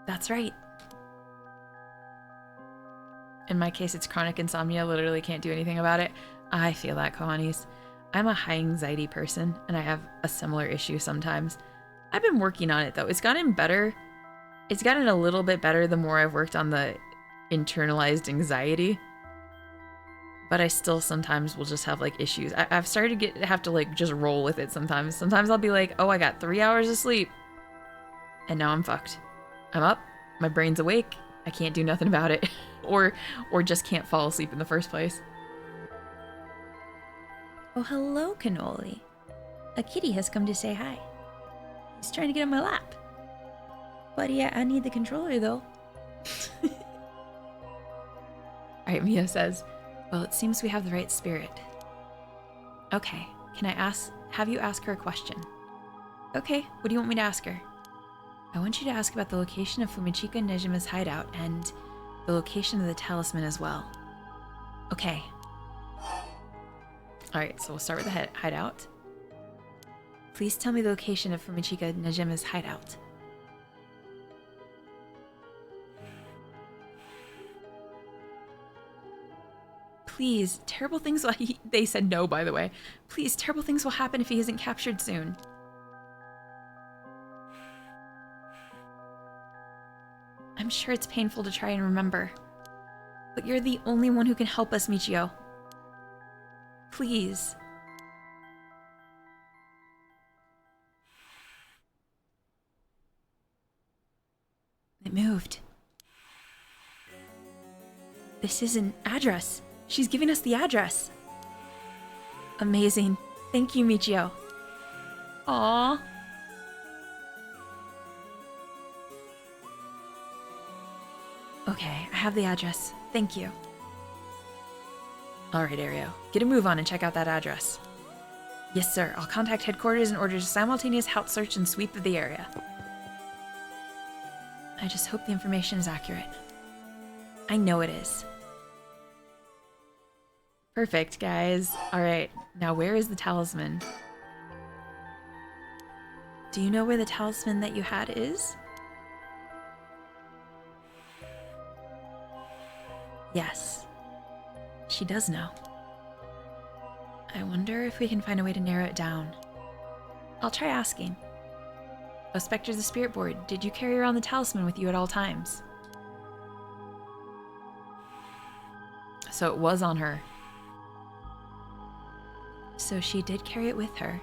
That's right. In my case, it's chronic insomnia. Literally can't do anything about it. I feel that, Kawanis. I'm a high anxiety person, and I have a similar issue sometimes. I've been working on it, though. It's gotten better. It's gotten a little bit better the more I've worked on the internalized anxiety. But I still sometimes will just have, like, issues. I've started to have to, like, just roll with it sometimes. Sometimes I'll be like, oh, I got 3 hours of sleep. And now I'm fucked. I'm up. My brain's awake. I can't do nothing about it. or just can't fall asleep in the first place. Oh, hello, Cannoli. A kitty has come to say hi. He's trying to get on my lap. But yeah, I need the controller, though. Alright, Mia says, well, it seems we have the right spirit. Okay, can I have you ask her a question? Okay, what do you want me to ask her? I want you to ask about the location of Fumichika Nejima's hideout and the location of the talisman as well. Okay. Alright, so we'll start with the hideout. Please tell me the location of Fumichika Nejima's hideout. Please, terrible things will... They said no, by the way. Please, terrible things will happen if he isn't captured soon. I'm sure it's painful to try and remember. But you're the only one who can help us, Michio. Please. It moved. This is an address. She's giving us the address. Amazing. Thank you, Michio. Aww. Okay, I have the address. Thank you. Alright, Ario. Get a move on and check out that address. Yes, sir. I'll contact headquarters in order to simultaneous house search and sweep of the area. I just hope the information is accurate. I know it is. Perfect, guys. Alright, now where is the talisman? Do you know where the talisman that you had is? Yes. She does know. I wonder if we can find a way to narrow it down. I'll try asking. Oh, Spectre of the Spirit Board, did you carry around the talisman with you at all times? So it was on her. So she did carry it with her.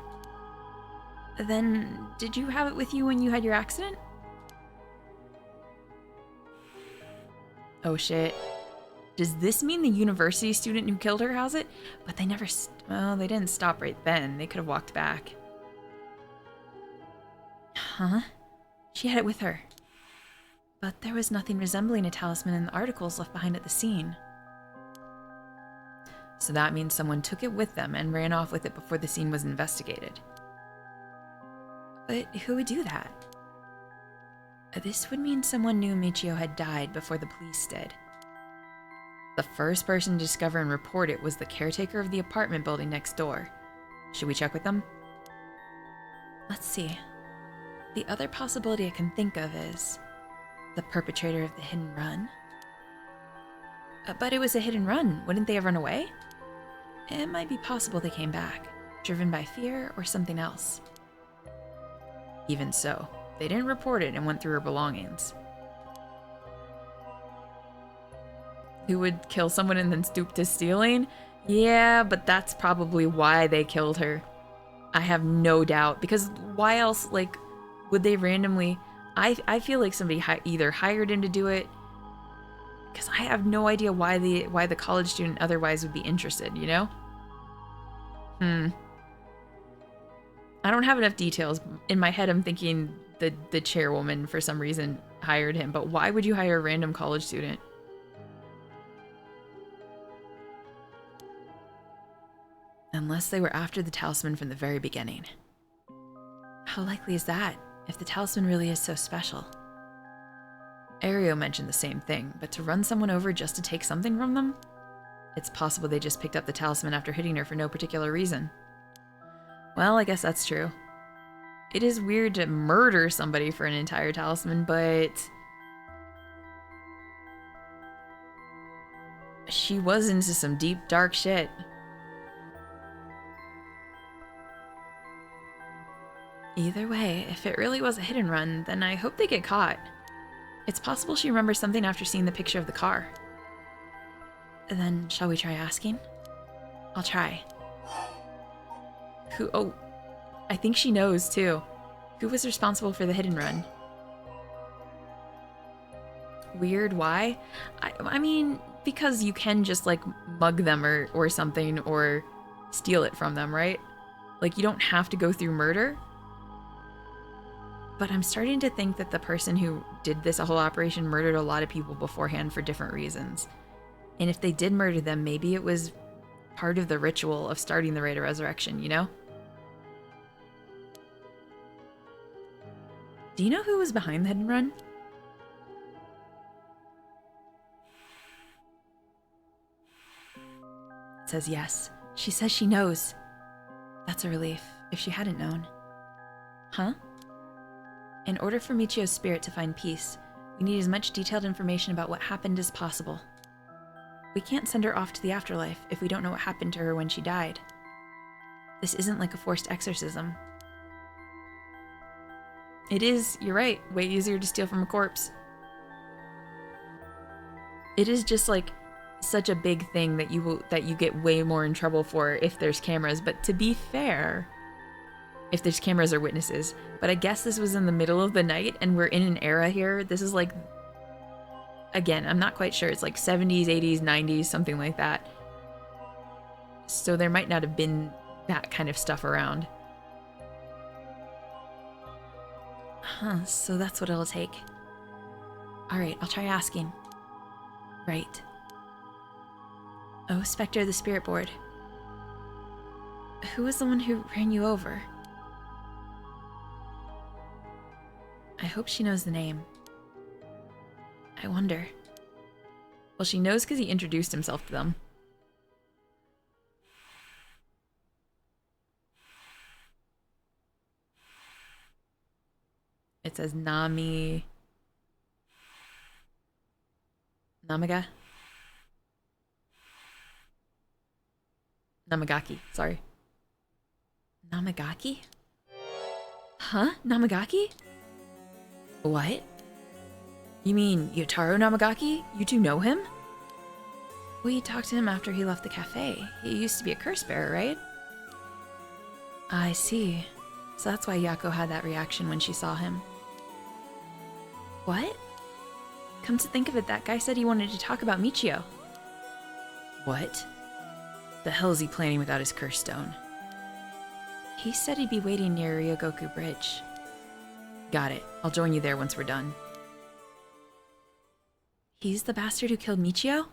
Then, did you have it with you when you had your accident? Oh shit. Does this mean the university student who killed her has it? But they never, well, they didn't stop right then. They could have walked back. Huh? She had it with her. But there was nothing resembling a talisman in the articles left behind at the scene. So that means someone took it with them and ran off with it before the scene was investigated. But who would do that? This would mean someone knew Michio had died before the police did. The first person to discover and report it was the caretaker of the apartment building next door. Should we check with them? Let's see. The other possibility I can think of is The perpetrator of the hidden run? But it was a hidden run. Wouldn't they have run away? It might be possible they came back, driven by fear or something else. Even so, they didn't report it and went through her belongings. Who would kill someone and then stoop to stealing? Yeah, but that's probably why they killed her. I have no doubt, because why else, like, would they randomly... I feel like somebody either hired him to do it, because I have no idea why the college student otherwise would be interested, you know? I don't have enough details. In my head, I'm thinking the chairwoman, for some reason, hired him, but why would you hire a random college student? Unless they were after the talisman from the very beginning. How likely is that, if the talisman really is so special? Ario mentioned the same thing, but to run someone over just to take something from them? It's possible they just picked up the talisman after hitting her for no particular reason. Well, I guess that's true. It is weird to murder somebody for an entire talisman, but... she was into some deep, dark shit. Either way, if it really was a hidden run, then I hope they get caught. It's possible she remembers something after seeing the picture of the car. Then, shall we try asking? I'll try. Who? Oh, I think she knows, too. Who was responsible for the hidden run? Weird, why? I mean, because you can just, like, mug them or something, or steal it from them, right? Like, you don't have to go through murder. But I'm starting to think that the person who did this whole operation murdered a lot of people beforehand for different reasons. And if they did murder them, maybe it was part of the ritual of starting the Rite of Resurrection, you know? Do you know who was behind the hidden run? It says yes. She says she knows. That's a relief, if she hadn't known. Huh? In order for Michio's spirit to find peace, we need as much detailed information about what happened as possible. We can't send her off to the afterlife if we don't know what happened to her when she died. This isn't like a forced exorcism. It is, you're right, way easier to steal from a corpse. It is just like such a big thing that you get way more in trouble for if there's cameras, but to be fair, if there's cameras or witnesses. But I guess this was in the middle of the night and we're in an era here. This is like, again, I'm not quite sure. It's like 70s, 80s, 90s, something like that. So there might not have been that kind of stuff around. Huh, so that's what it'll take. Alright, I'll try asking. Right. Oh, Spectre of the Spirit Board. Who was the one who ran you over? I hope she knows the name. I wonder. Well, she knows because he introduced himself to them. It says Nami... Namaga? Namagaki, sorry. Namagaki? Huh? Namagaki? What? You mean Yotaro Namagaki? You two know him? We talked to him after he left the cafe. He used to be a curse bearer, right? I see. So that's why Yako had that reaction when she saw him. What? Come to think of it, that guy said he wanted to talk about Michio. What? The hell is he planning without his curse stone? He said he'd be waiting near Ryogoku Bridge. Got it. I'll join you there once we're done. He's the bastard who killed Michio?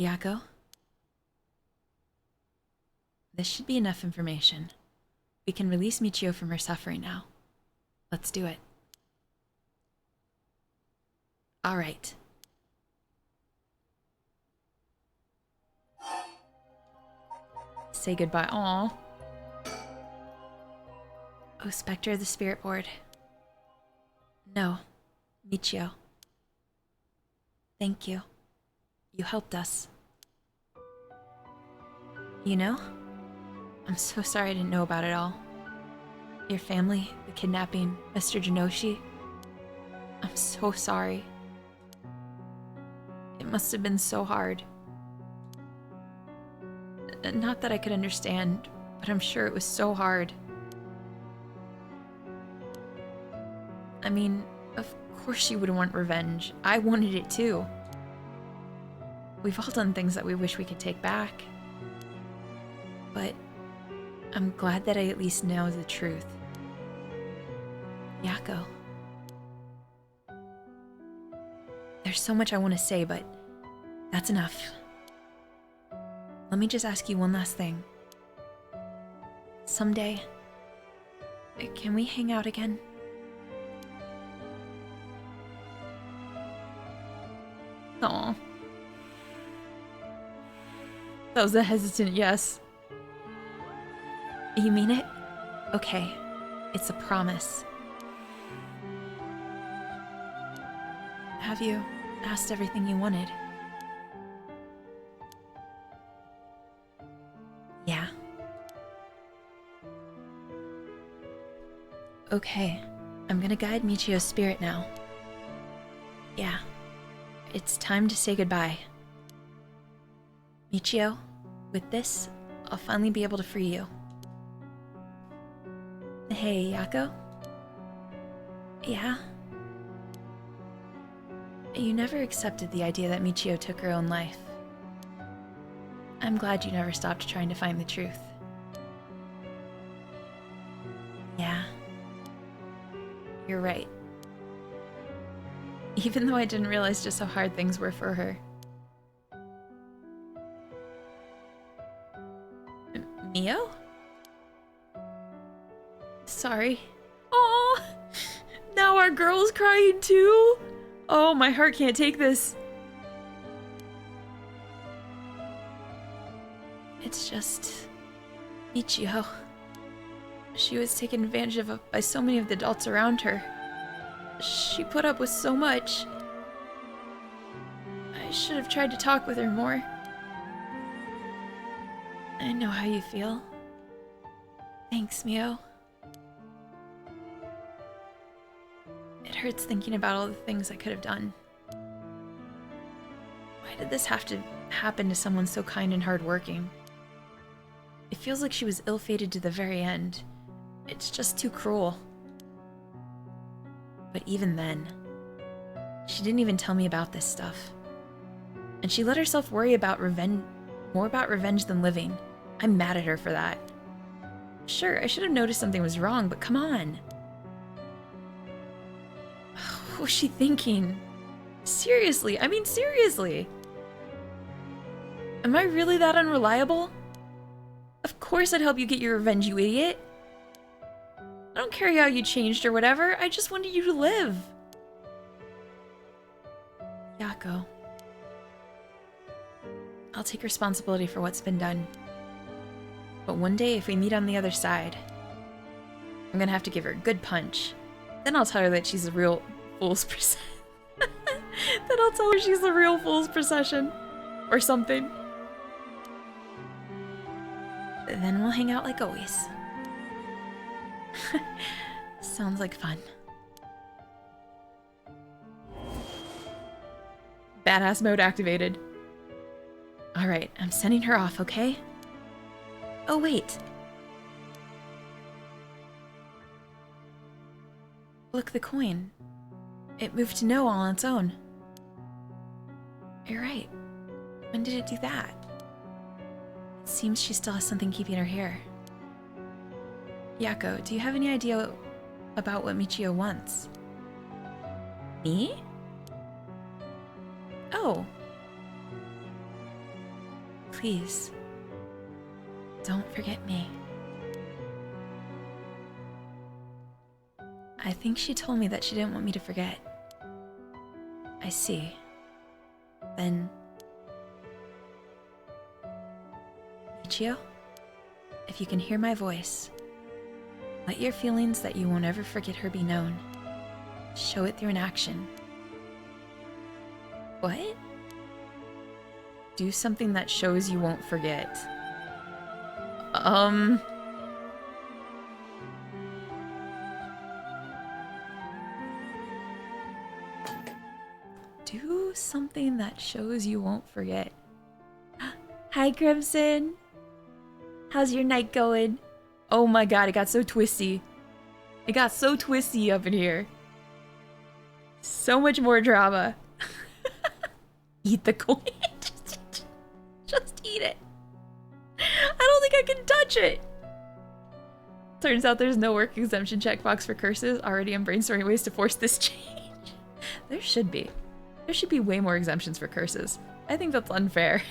Yako? This should be enough information. We can release Michio from her suffering now. Let's do it. Alright. Say goodbye. Aww. Oh, Spectre of the Spirit Board. No, Michio. Thank you. You helped us. You know, I'm so sorry I didn't know about it all. Your family, the kidnapping, Mr. Jinoshi. I'm so sorry. It must have been so hard. Not that I could understand, but I'm sure it was so hard. I mean, of course you would want revenge. I wanted it too. We've all done things that we wish we could take back. But I'm glad that I at least know the truth. Yako. There's so much I want to say, but that's enough. Let me just ask you one last thing. Someday, can we hang out again? Aw. That was a hesitant yes. You mean it? Okay, it's a promise. Have you asked everything you wanted? Yeah. Okay, I'm gonna guide Michio's spirit now. Yeah, it's time to say goodbye. Michio, with this, I'll finally be able to free you. Hey, Yako? Yeah? You never accepted the idea that Michio took her own life. I'm glad you never stopped trying to find the truth. Yeah. You're right. Even though I didn't realize just how hard things were for her. Mio? Sorry. Aw! Now our girl's crying too? Oh, my heart can't take this. It's just... Michio. She was taken advantage of by so many of the adults around her. She put up with so much. I should have tried to talk with her more. I know how you feel. Thanks, Mio. It hurts thinking about all the things I could have done. Why did this have to happen to someone so kind and hardworking? It feels like she was ill-fated to the very end. It's just too cruel. But even then, she didn't even tell me about this stuff. And she let herself worry about revenge, more about revenge than living. I'm mad at her for that. Sure, I should have noticed something was wrong, but come on. What was she thinking? Seriously, I mean seriously. Am I really that unreliable? Of course I'd help you get your revenge, you idiot. I don't care how you changed or whatever, I just wanted you to live. Yako. I'll take responsibility for what's been done. But one day, if we meet on the other side, I'm gonna have to give her a good punch. Then I'll tell her that she's a real fool's procession. Then I'll tell her she's a real fool's procession. Or something. Then we'll hang out like always. Sounds like fun. Badass mode activated. Alright, I'm sending her off, okay? Oh, wait. Look, the coin. It moved to no all on its own. You're right. When did it do that? It seems she still has something keeping her here. Yako, do you have any idea about what Michio wants? Me? Oh. Please. Don't forget me. I think she told me that she didn't want me to forget. I see. Then... Michio? If you can hear my voice, let your feelings that you won't ever forget her be known. Show it through an action. What? Do something that shows you won't forget. Do something that shows you won't forget. Hi, Crimson. How's your night going? Oh my god, it got so twisty. It got so twisty up in here. So much more drama. Eat the coin. Just eat it. I don't think I can touch it. Turns out there's no work exemption checkbox for curses. Already I'm brainstorming ways to force this change. There should be. There should be way more exemptions for curses. I think that's unfair.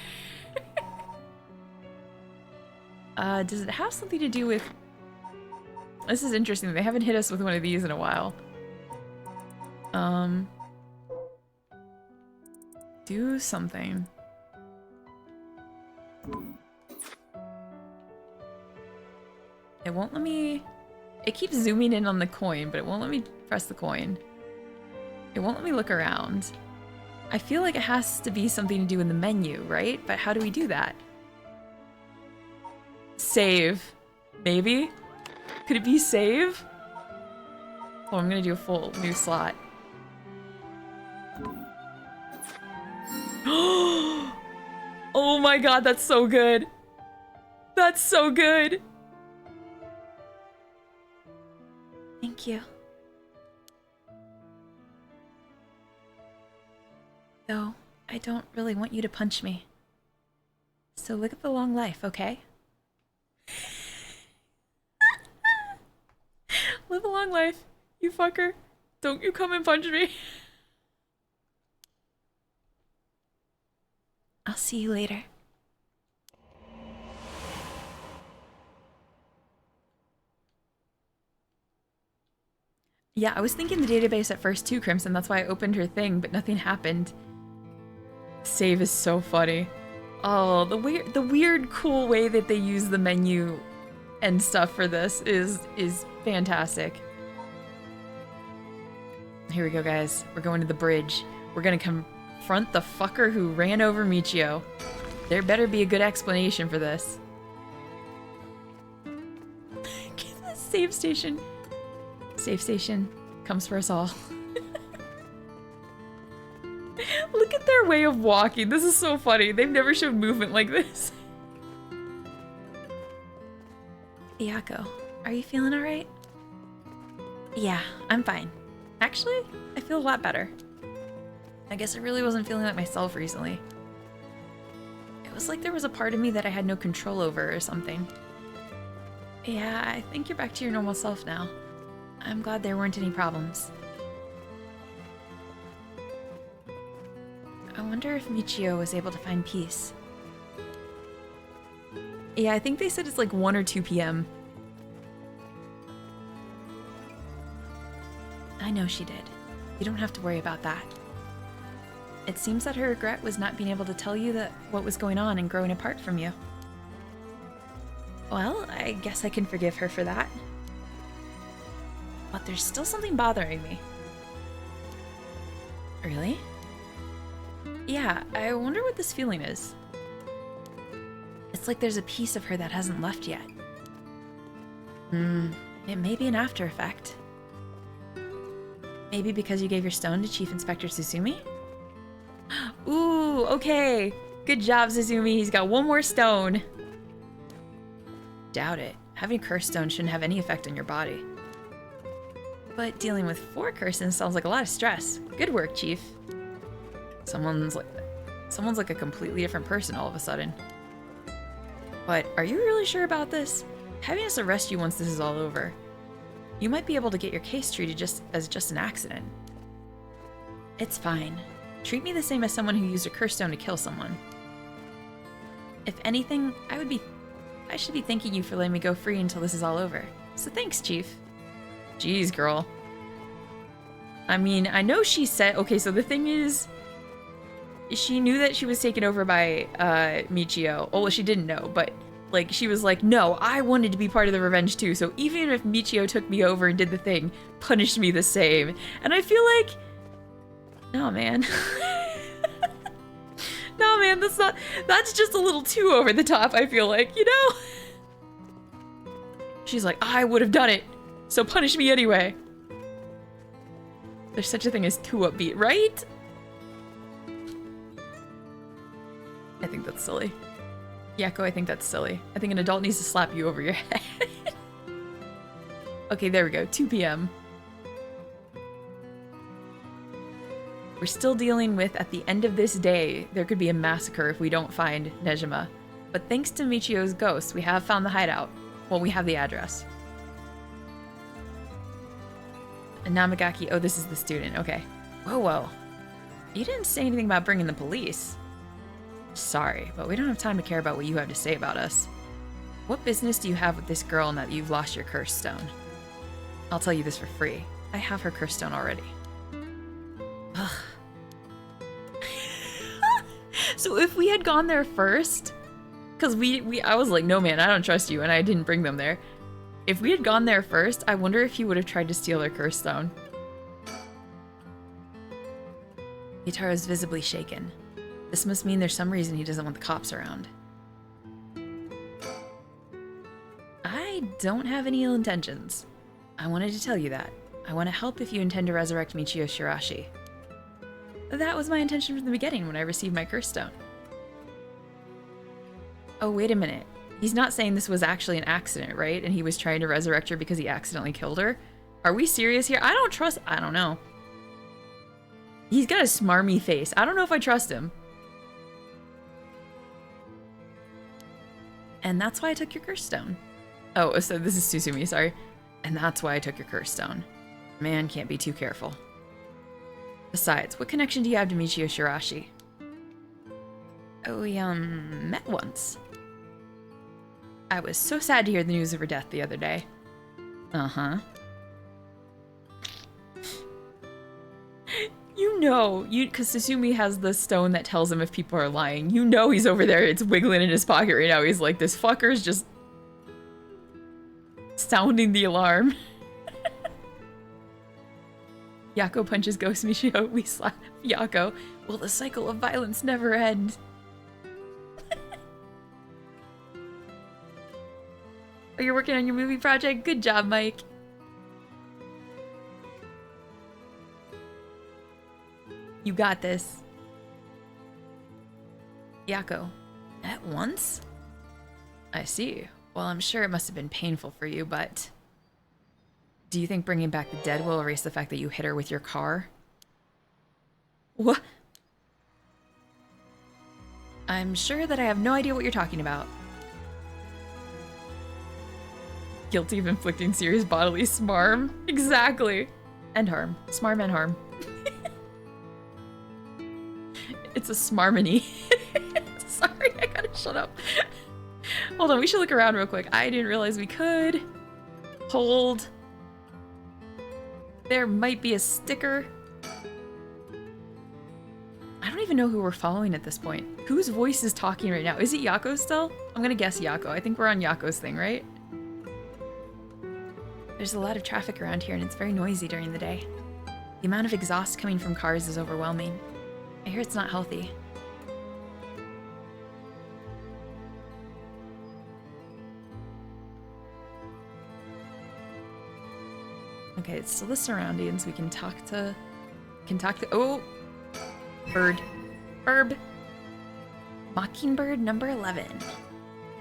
Does it have something to do with... This is interesting. They haven't hit us with one of these in a while. Do something. It won't let me... It keeps zooming in on the coin, but it won't let me press the coin. It won't let me look around. I feel like it has to be something to do in the menu, right? But how do we do that? Save. Maybe? Could it be save? Oh, I'm gonna do a full new slot. Oh my god, that's so good. That's so good. Thank you. Though, I don't really want you to punch me. So look at the long life, okay? Live a long life, you fucker. Don't you come and punch me. I'll see you later. Yeah, I was thinking the database at first too, Crimson. That's why I opened her thing, but nothing happened. Save is so funny. Oh, the weird, cool way that they use the menu and stuff for this is fantastic. Here we go, guys. We're going to the bridge. We're gonna confront the fucker who ran over Michio. There better be a good explanation for this. Save station. Save station comes for us all. Look at their way of walking. This is so funny. They've never shown movement like this. Iyako, are you feeling alright? Yeah, I'm fine. Actually, I feel a lot better. I guess I really wasn't feeling like myself recently. It was like there was a part of me that I had no control over or something. Yeah, I think you're back to your normal self now. I'm glad there weren't any problems. I wonder if Michio was able to find peace. Yeah, I think they said it's like 1 or 2 p.m. I know she did. You don't have to worry about that. It seems that her regret was not being able to tell you that what was going on and growing apart from you. Well, I guess I can forgive her for that. But there's still something bothering me. Really? Yeah, I wonder what this feeling is. It's like there's a piece of her that hasn't left yet. It may be an after effect. Maybe because you gave your stone to Chief Inspector Susumi? Ooh, okay. Good job, Susumi. He's got 1 more stone. Doubt it. Having a cursed stone shouldn't have any effect on your body. But dealing with 4 curses sounds like a lot of stress. Good work, Chief. Someone's like a completely different person all of a sudden. But are you really sure about this? Having us arrest you once this is all over. You might be able to get your case treated as just an accident. It's fine. Treat me the same as someone who used a curse stone to kill someone. If anything, I should be thanking you for letting me go free until this is all over. So thanks, Chief. Jeez, girl. I mean, I know she said... Okay, so the thing is... She knew that she was taken over by Michio. Oh, well, she didn't know, but Like, she was like, no, I wanted to be part of the revenge too, so even if Michio took me over and did the thing, punished me the same. And I feel like, no, man. No, man, that's just a little too over the top, I feel like, you know? She's like, I would have done it, so punish me anyway. There's such a thing as too upbeat, right? I think that's silly. Yako, I think that's silly. I think an adult needs to slap you over your head. Okay, there we go, 2 p.m. We're still dealing with, at the end of this day, there could be a massacre if we don't find Nejima. But thanks to Michio's ghost, we have found the hideout. Well, we have the address. And Namagaki, oh, this is the student, okay. Whoa, whoa. You didn't say anything about bringing the police. Sorry, but we don't have time to care about what you have to say about us. What business do you have with this girl now that you've lost your curse stone? I'll tell you this for free. I have her curse stone already. Ugh. So if we had gone there first, because I was like, no man, I don't trust you, and I didn't bring them there. If we had gone there first, I wonder if he would have tried to steal their curse stone. Yutaro is visibly shaken. This must mean there's some reason he doesn't want the cops around. I don't have any ill intentions. I wanted to tell you that. I want to help if you intend to resurrect Michio Shirashi. That was my intention from the beginning when I received my curse stone. Oh, wait a minute. He's not saying this was actually an accident, right? And he was trying to resurrect her because he accidentally killed her? Are we serious here? I don't know. He's got a smarmy face. I don't know if I trust him. And that's why I took your curse stone. Oh, so this is Susumi, sorry. And that's why I took your curse stone. Man can't be too careful. Besides, what connection do you have to Michio Shirashi? Oh, we, met once. I was so sad to hear the news of her death the other day. Uh-huh. You know, because Susumi has the stone that tells him if people are lying. You know he's over there, it's wiggling in his pocket right now. He's like, this fucker's just sounding the alarm. Yako punches Ghost Michio, we slap Yako. Will the cycle of violence never end? Oh, you're working on your movie project? Good job, Mike. You got this. Yako. At once? I see. Well, I'm sure it must have been painful for you, but... Do you think bringing back the dead will erase the fact that you hit her with your car? What? I'm sure that I have no idea what you're talking about. Guilty of inflicting serious bodily smarm? Exactly. And harm. Smarm and harm. It's a smarmony. Sorry, I gotta shut up. Hold on, we should look around real quick. I didn't realize we could. Hold. There might be a sticker. I don't even know who we're following at this point. Whose voice is talking right now? Is it Yako still? I'm gonna guess Yako. I think we're on Yako's thing, right? There's a lot of traffic around here and it's very noisy during the day. The amount of exhaust coming from cars is overwhelming. I hear it's not healthy. Okay, it's still the surroundings. We can talk to... Oh! Bird. Herb. Mockingbird number 11.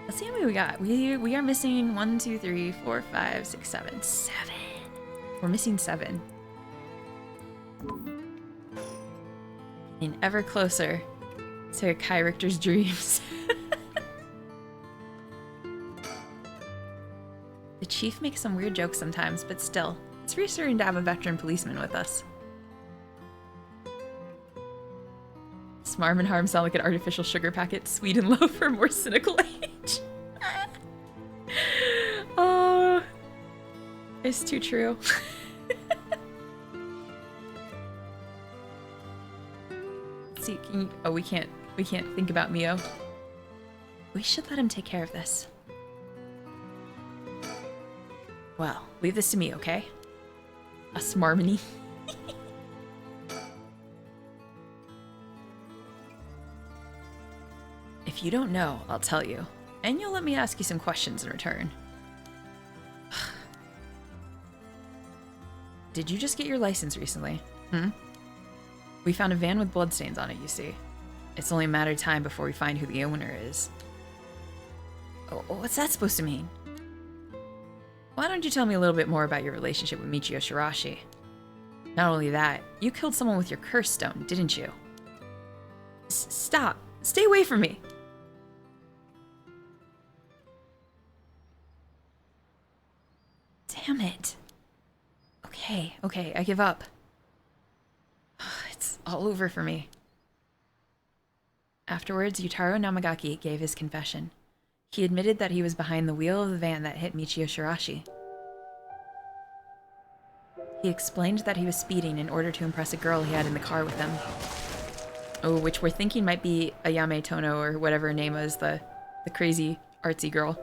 Let's see how many we got. We are missing 1, 2, 3, 4, 5, 6, 7. 7! We're missing 7. Getting ever closer to Kai Richter's dreams. The chief makes some weird jokes sometimes, but still, it's reassuring to have a veteran policeman with us. Smarm and harm sound like an artificial sugar packet, sweet and low for a more cynical age. Oh, it's too true. Let's see, oh, we can't think about Mio. We should let him take care of this. Well, leave this to me, okay? A smarmony. If you don't know, I'll tell you. And you'll let me ask you some questions in return. Did you just get your license recently? Hmm? We found a van with bloodstains on it, you see. It's only a matter of time before we find who the owner is. Oh, what's that supposed to mean? Why don't you tell me a little bit more about your relationship with Michio Shirashi? Not only that, you killed someone with your curse stone, didn't you? Stop! Stay away from me! Damn it. Okay, I give up. It's all over for me. Afterwards, Yutaro Namagaki gave his confession. He admitted that he was behind the wheel of the van that hit Michio Shirashi. He explained that he was speeding in order to impress a girl he had in the car with him. Oh, which we're thinking might be Ayame Tono or whatever her name was, the crazy artsy girl.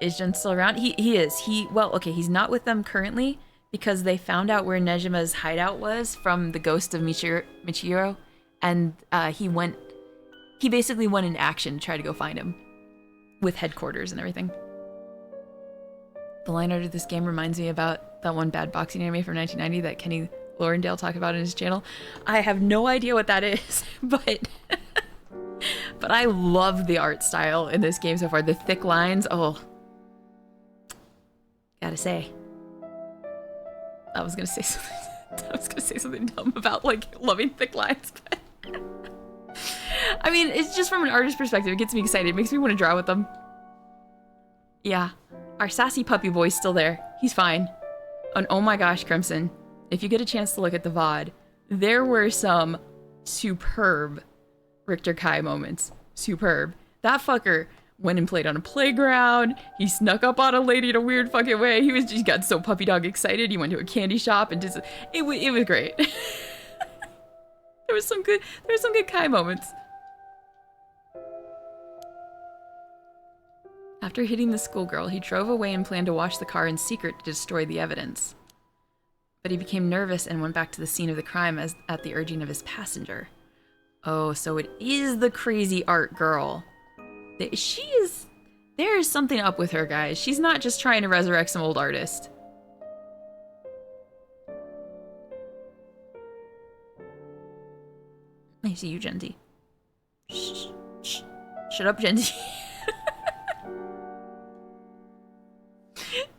Is Jun still around? He is. Well, okay, he's not with them currently because they found out where Nejima's hideout was from the ghost of Michiro, and he basically went into action to try to go find him with headquarters and everything. The line art of this game reminds me about that one bad boxing anime from 1990 that Kenny Laurendale talked about in his channel. I have no idea what that is, but I love the art style in this game so far. The thick lines, oh. Gotta say. I was gonna say something dumb about like loving thick lines, but I mean, it's just from an artist's perspective. It gets me excited. It makes me want to draw with them. Yeah, our sassy puppy boy's still there. He's fine. And oh my gosh, Crimson, if you get a chance to look at the VOD, there were some superb Richter Kai moments. Superb. That fucker went and played on a playground. He snuck up on a lady in a weird fucking way. He got so puppy dog excited. He went to a candy shop and just it was great. There was some good Kai moments. After hitting the schoolgirl, he drove away and planned to wash the car in secret to destroy the evidence. But he became nervous and went back to the scene of the crime at the urging of his passenger. Oh, so it is the crazy art girl. There is something up with her, guys. She's not just trying to resurrect some old artist. I see you, Genji. Shh. Shut up, Genji.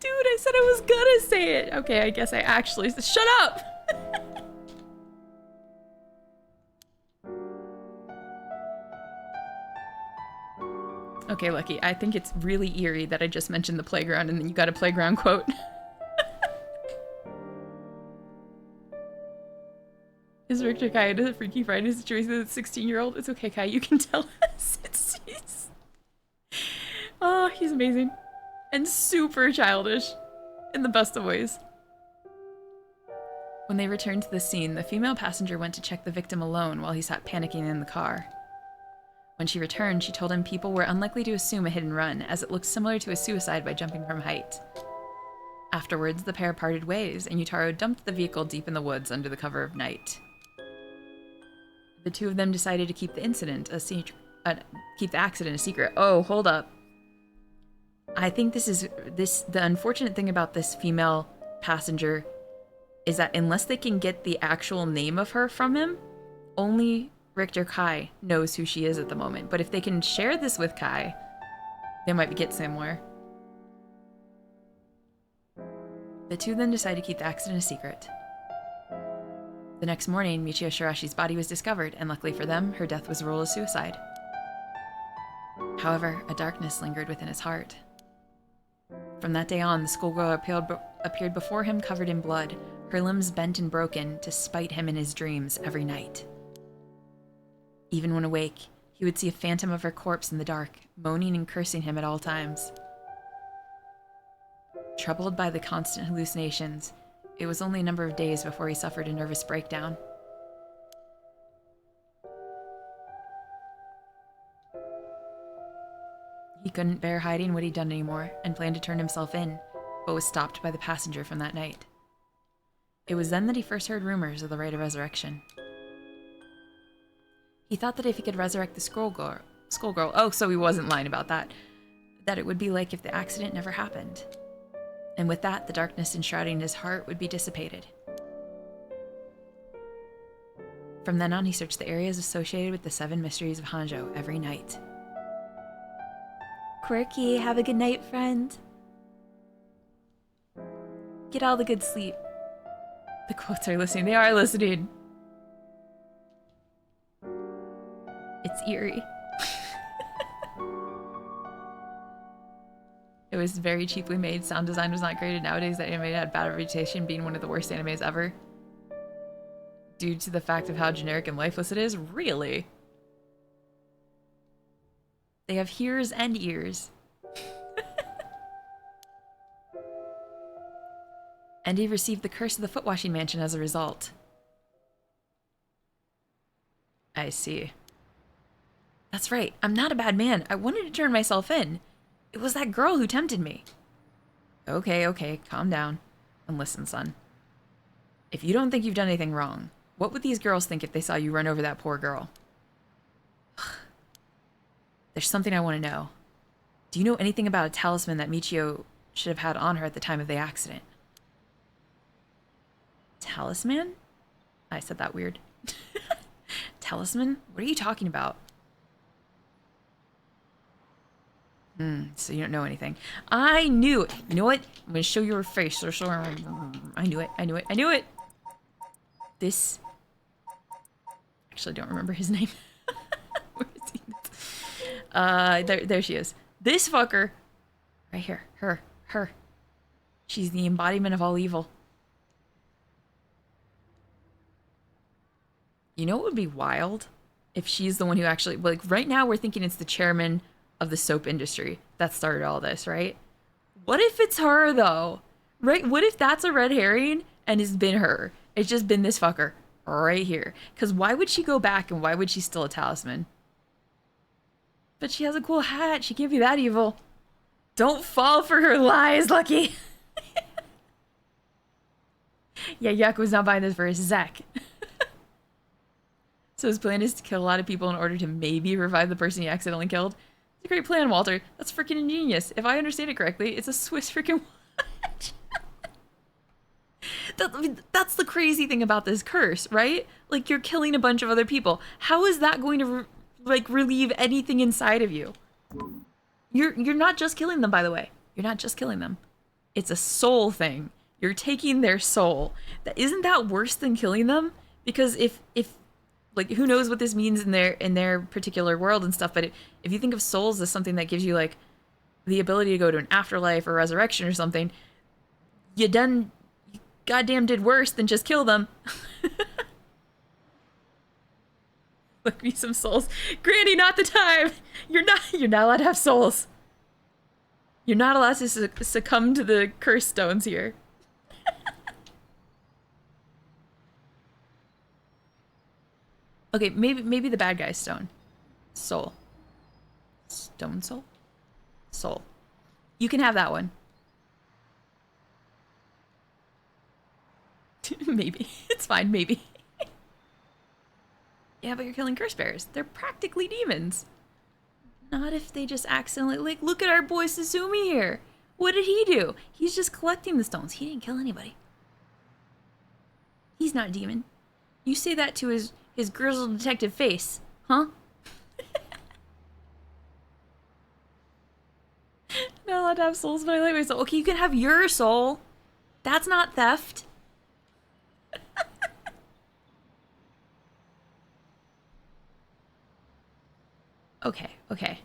Dude, I said I was gonna say it. Okay, I guess I actually said, shut up! Okay, Lucky, I think it's really eerie that I just mentioned the playground and then you got a playground quote. Is Richter Kai in a Freaky Friday situation with a 16-year-old? It's okay, Kai, you can tell us. Oh, he's amazing. And super childish. In the best of ways. When they returned to the scene, the female passenger went to check the victim alone while he sat panicking in the car. When she returned, she told him people were unlikely to assume a hit and run, as it looked similar to a suicide by jumping from height. Afterwards, the pair parted ways, and Yutaro dumped the vehicle deep in the woods under the cover of night. The two of them decided to keep the accident a secret. Oh, hold up. I think the unfortunate thing about this female passenger is that unless they can get the actual name of her from him, only Richter Kai knows who she is at the moment. But if they can share this with Kai, they might get somewhere. The two then decided to keep the accident a secret. The next morning, Michio Shirashi's body was discovered, and luckily for them, her death was ruled as suicide. However, a darkness lingered within his heart. From that day on, the schoolgirl appeared before him covered in blood, her limbs bent and broken, to spite him in his dreams every night. Even when awake, he would see a phantom of her corpse in the dark, moaning and cursing him at all times. Troubled by the constant hallucinations, it was only a number of days before he suffered a nervous breakdown. He couldn't bear hiding what he'd done anymore and planned to turn himself in, but was stopped by the passenger from that night. It was then that he first heard rumors of the rite of resurrection. He thought that if he could resurrect the Skullgirl, oh, so he wasn't lying about that, that it would be like if the accident never happened. And with that, the darkness enshrouding his heart would be dissipated. From then on, he searched the areas associated with the 7 mysteries of Honjo every night. Quirky, have a good night, friend. Get all the good sleep. The quotes are listening. They are listening. It's eerie. It was very cheaply made. Sound design was not great, and nowadays the anime had bad reputation, being one of the worst animes ever. Due to the fact of how generic and lifeless it is? Really? They have ears and ears. And he received the curse of the foot-washing mansion as a result. I see. That's right. I'm not a bad man. I wanted to turn myself in. It was that girl who tempted me. Okay, okay, calm down. And listen, son. If you don't think you've done anything wrong, what would these girls think if they saw you run over that poor girl? There's something I want to know. Do you know anything about a talisman that Michio should have had on her at the time of the accident? Talisman? I said that weird. Talisman? What are you talking about? So you don't know anything. I knew it. You know what? I'm going to show you her face. I knew it. I knew it. I knew it. This... Actually, I don't remember his name. Where is he? There she is. This fucker. Right here. Her. She's the embodiment of all evil. You know what would be wild? If she's the one who actually... Like, right now we're thinking it's the chairman of the soap industry that started all this, right? What if it's her, though? Right? What if that's a red herring and it's been her? It's just been this fucker right here. Because why would she go back and why would she steal a talisman? But she has a cool hat. She can't be that evil. Don't fall for her lies, Lucky. Yeah, Yaku's not buying this for his Zach. So his plan is to kill a lot of people in order to maybe revive the person he accidentally killed. It's a great plan, Walter. That's freaking ingenious. If I understand it correctly, it's a Swiss freaking watch. That's the crazy thing about this curse, right? Like, you're killing a bunch of other people. How is that going to, relieve anything inside of you? You're not just killing them, by the way. You're not just killing them. It's a soul thing. You're taking their soul. Isn't that worse than killing them? Because if like, who knows what this means in their particular world and stuff, but if you think of souls as something that gives you, like, the ability to go to an afterlife or resurrection or something, you goddamn did worse than just kill them. Look me some souls. Granny, not the time! You're not allowed to have souls. You're not allowed to succumb to the curse stones here. Okay, maybe the bad guy's stone. Soul. Stone soul? Soul. You can have that one. Maybe. It's fine, maybe. Yeah, but you're killing curse bearers. They're practically demons. Not if they just accidentally... Like, look at our boy Suzumi here. What did he do? He's just collecting the stones. He didn't kill anybody. He's not a demon. You say that to his grizzled detective face, huh? Not allowed to have souls, but I like my soul. Okay, you can have your soul. That's not theft. Okay.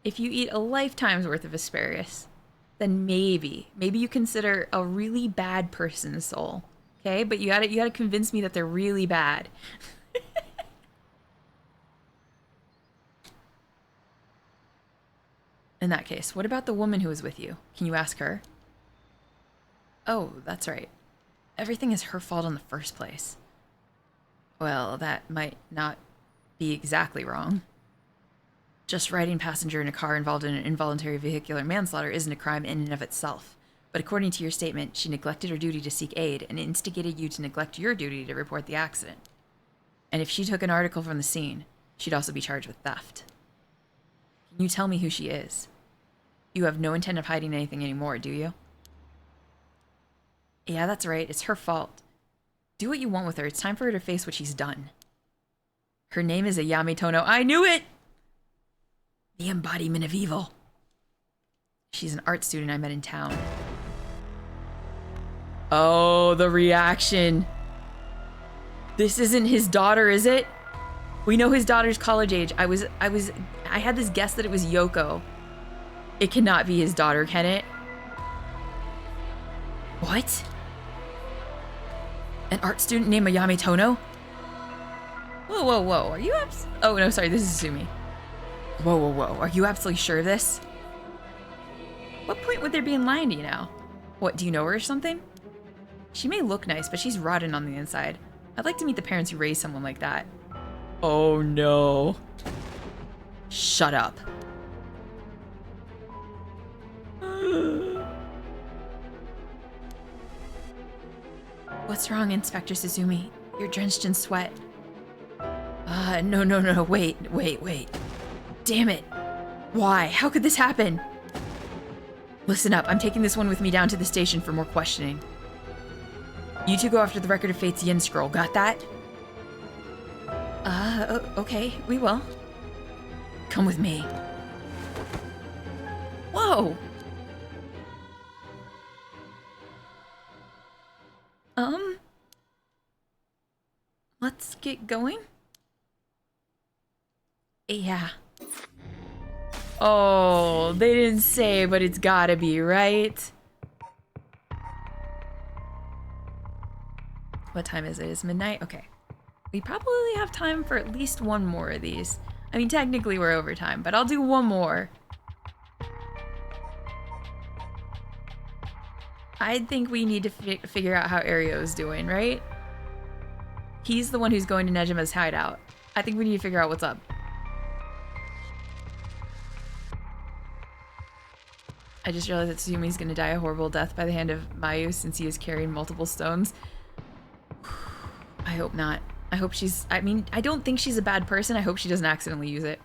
If you eat a lifetime's worth of asparagus, then maybe you consider a really bad person's soul. Okay, but you gotta convince me that they're really bad. In that case, what about the woman who was with you? Can you ask her? Oh, that's right. Everything is her fault in the first place. Well, that might not be exactly wrong. Just riding passenger in a car involved in an involuntary vehicular manslaughter isn't a crime in and of itself. But according to your statement, she neglected her duty to seek aid and instigated you to neglect your duty to report the accident. And if she took an article from the scene, she'd also be charged with theft. Can you tell me who she is? You have no intent of hiding anything anymore, do you? Yeah, that's right. It's her fault. Do what you want with her. It's time for her to face what she's done. Her name is Ayame Tono. I knew it! The embodiment of evil. She's an art student I met in town. Oh, the reaction. This isn't his daughter, is it? We know his daughter's college age. I had this guess that it was Yoko. It cannot be his daughter, can it? What? An art student named Ayame Tono? Whoa, whoa, whoa. Are you oh, no, sorry. This is Sumi. Whoa, whoa, whoa. Are you absolutely sure of this? What point would there be in lying to you now? What, do you know her or something? She may look nice, but she's rotten on the inside. I'd like to meet the parents who raised someone like that. Oh, no. Shut up. What's wrong, Inspector Suzumi? You're drenched in sweat. No. Wait. Damn it. Why? How could this happen? Listen up. I'm taking this one with me down to the station for more questioning. You two go after the Record of Fate's Yin Scroll. Got that? Okay. We will. Come with me. Whoa! Let's get going? Yeah. Oh, they didn't say, but it's gotta be, right? What time is it? It's midnight? Okay. We probably have time for at least one more of these. I mean, technically we're over time, but I'll do one more. I think we need to figure out how Ario's doing, right? He's the one who's going to Nejima's hideout. I think we need to figure out what's up. I just realized that Suzumi's gonna die a horrible death by the hand of Mayu since he is carrying multiple stones. I hope not. I hope she's... I mean, I don't think she's a bad person. I hope she doesn't accidentally use it.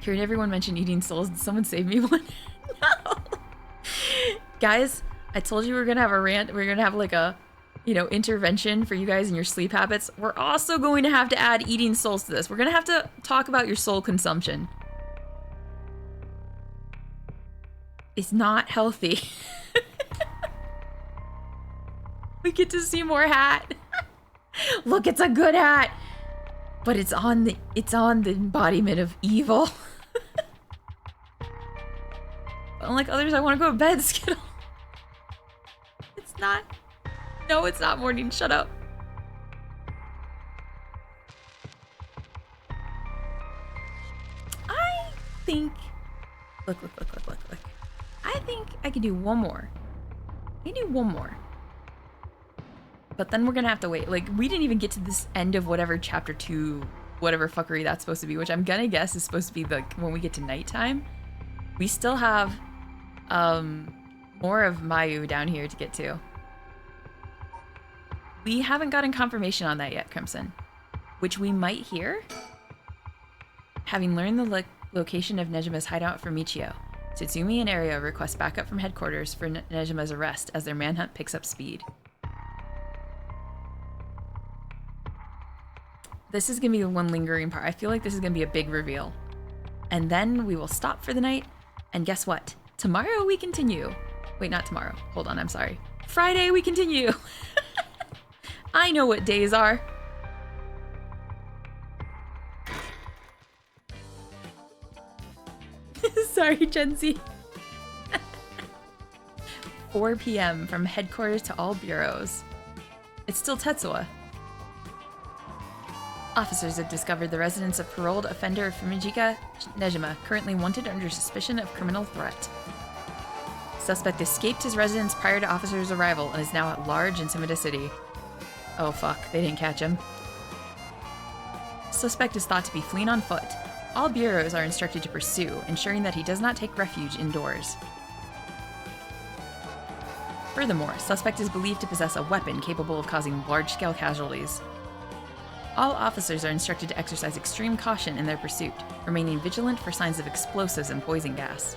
Hearing everyone mention eating souls, did someone save me one? No! Guys, I told you we were gonna have a rant. We're gonna have like a, you know, intervention for you guys and your sleep habits. We're also going to have to add eating souls to this. We're gonna have to talk about your soul consumption. It's not healthy. We get to see more hat. Look, it's a good hat. But it's on the embodiment of evil. Unlike others, I want to go to bed, Skittle. It's not. No, it's not morning. Shut up. I think... Look. I think I could do one more. I can do one more. But then we're gonna have to wait. Like, we didn't even get to this end of whatever chapter 2, whatever fuckery that's supposed to be, which I'm gonna guess is supposed to be like when we get to nighttime. We still have more of Mayu down here to get to. We haven't gotten confirmation on that yet, Crimson, which we might hear. Having learned the location of Nejima's hideout from Michio, Tsutsumi and Ario request backup from headquarters for Nejima's arrest as their manhunt picks up speed. This is gonna be the one lingering part. I feel like this is gonna be a big reveal. And then we will stop for the night. And guess what? Tomorrow we continue. Wait, not tomorrow. Hold on, I'm sorry. Friday we continue. I know what days are. Sorry, Gen Z. 4 p.m. from headquarters to all bureaus. It's still Tetsuya. Officers have discovered the residence of paroled offender Fumijika Nejima, currently wanted under suspicion of criminal threat. Suspect escaped his residence prior to officers' arrival and is now at large in Sumida City. Oh fuck, they didn't catch him. suspect is thought to be fleeing on foot. All bureaus are instructed to pursue, ensuring that he does not take refuge indoors. Furthermore, suspect is believed to possess a weapon capable of causing large-scale casualties. All officers are instructed to exercise extreme caution in their pursuit, remaining vigilant for signs of explosives and poison gas.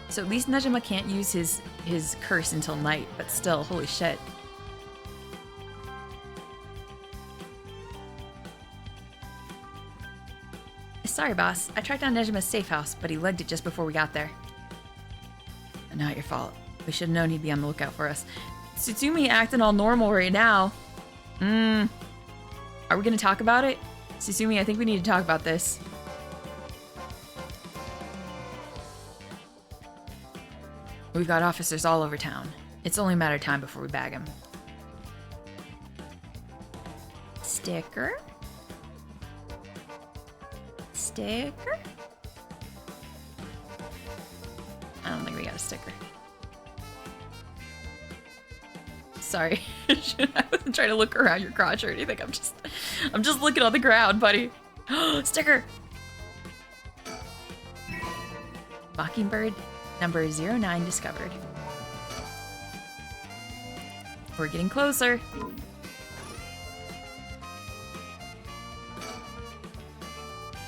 So at least Nejima can't use his curse until night, but still, holy shit. Sorry, boss. I tracked down Nejima's safe house, but he legged it just before we got there. Not your fault. We should have known he'd be on the lookout for us. Tsutsumi acting all normal right now. Are we gonna talk about it? Tsutsumi, I think we need to talk about this. We've got officers all over town. It's only a matter of time before we bag him. Sticker? Sticker? I don't think we got a sticker. Sorry. I wasn't trying to look around your crotch or anything. I'm just looking on the ground, buddy. Sticker! Mockingbird, number 09 discovered. We're getting closer.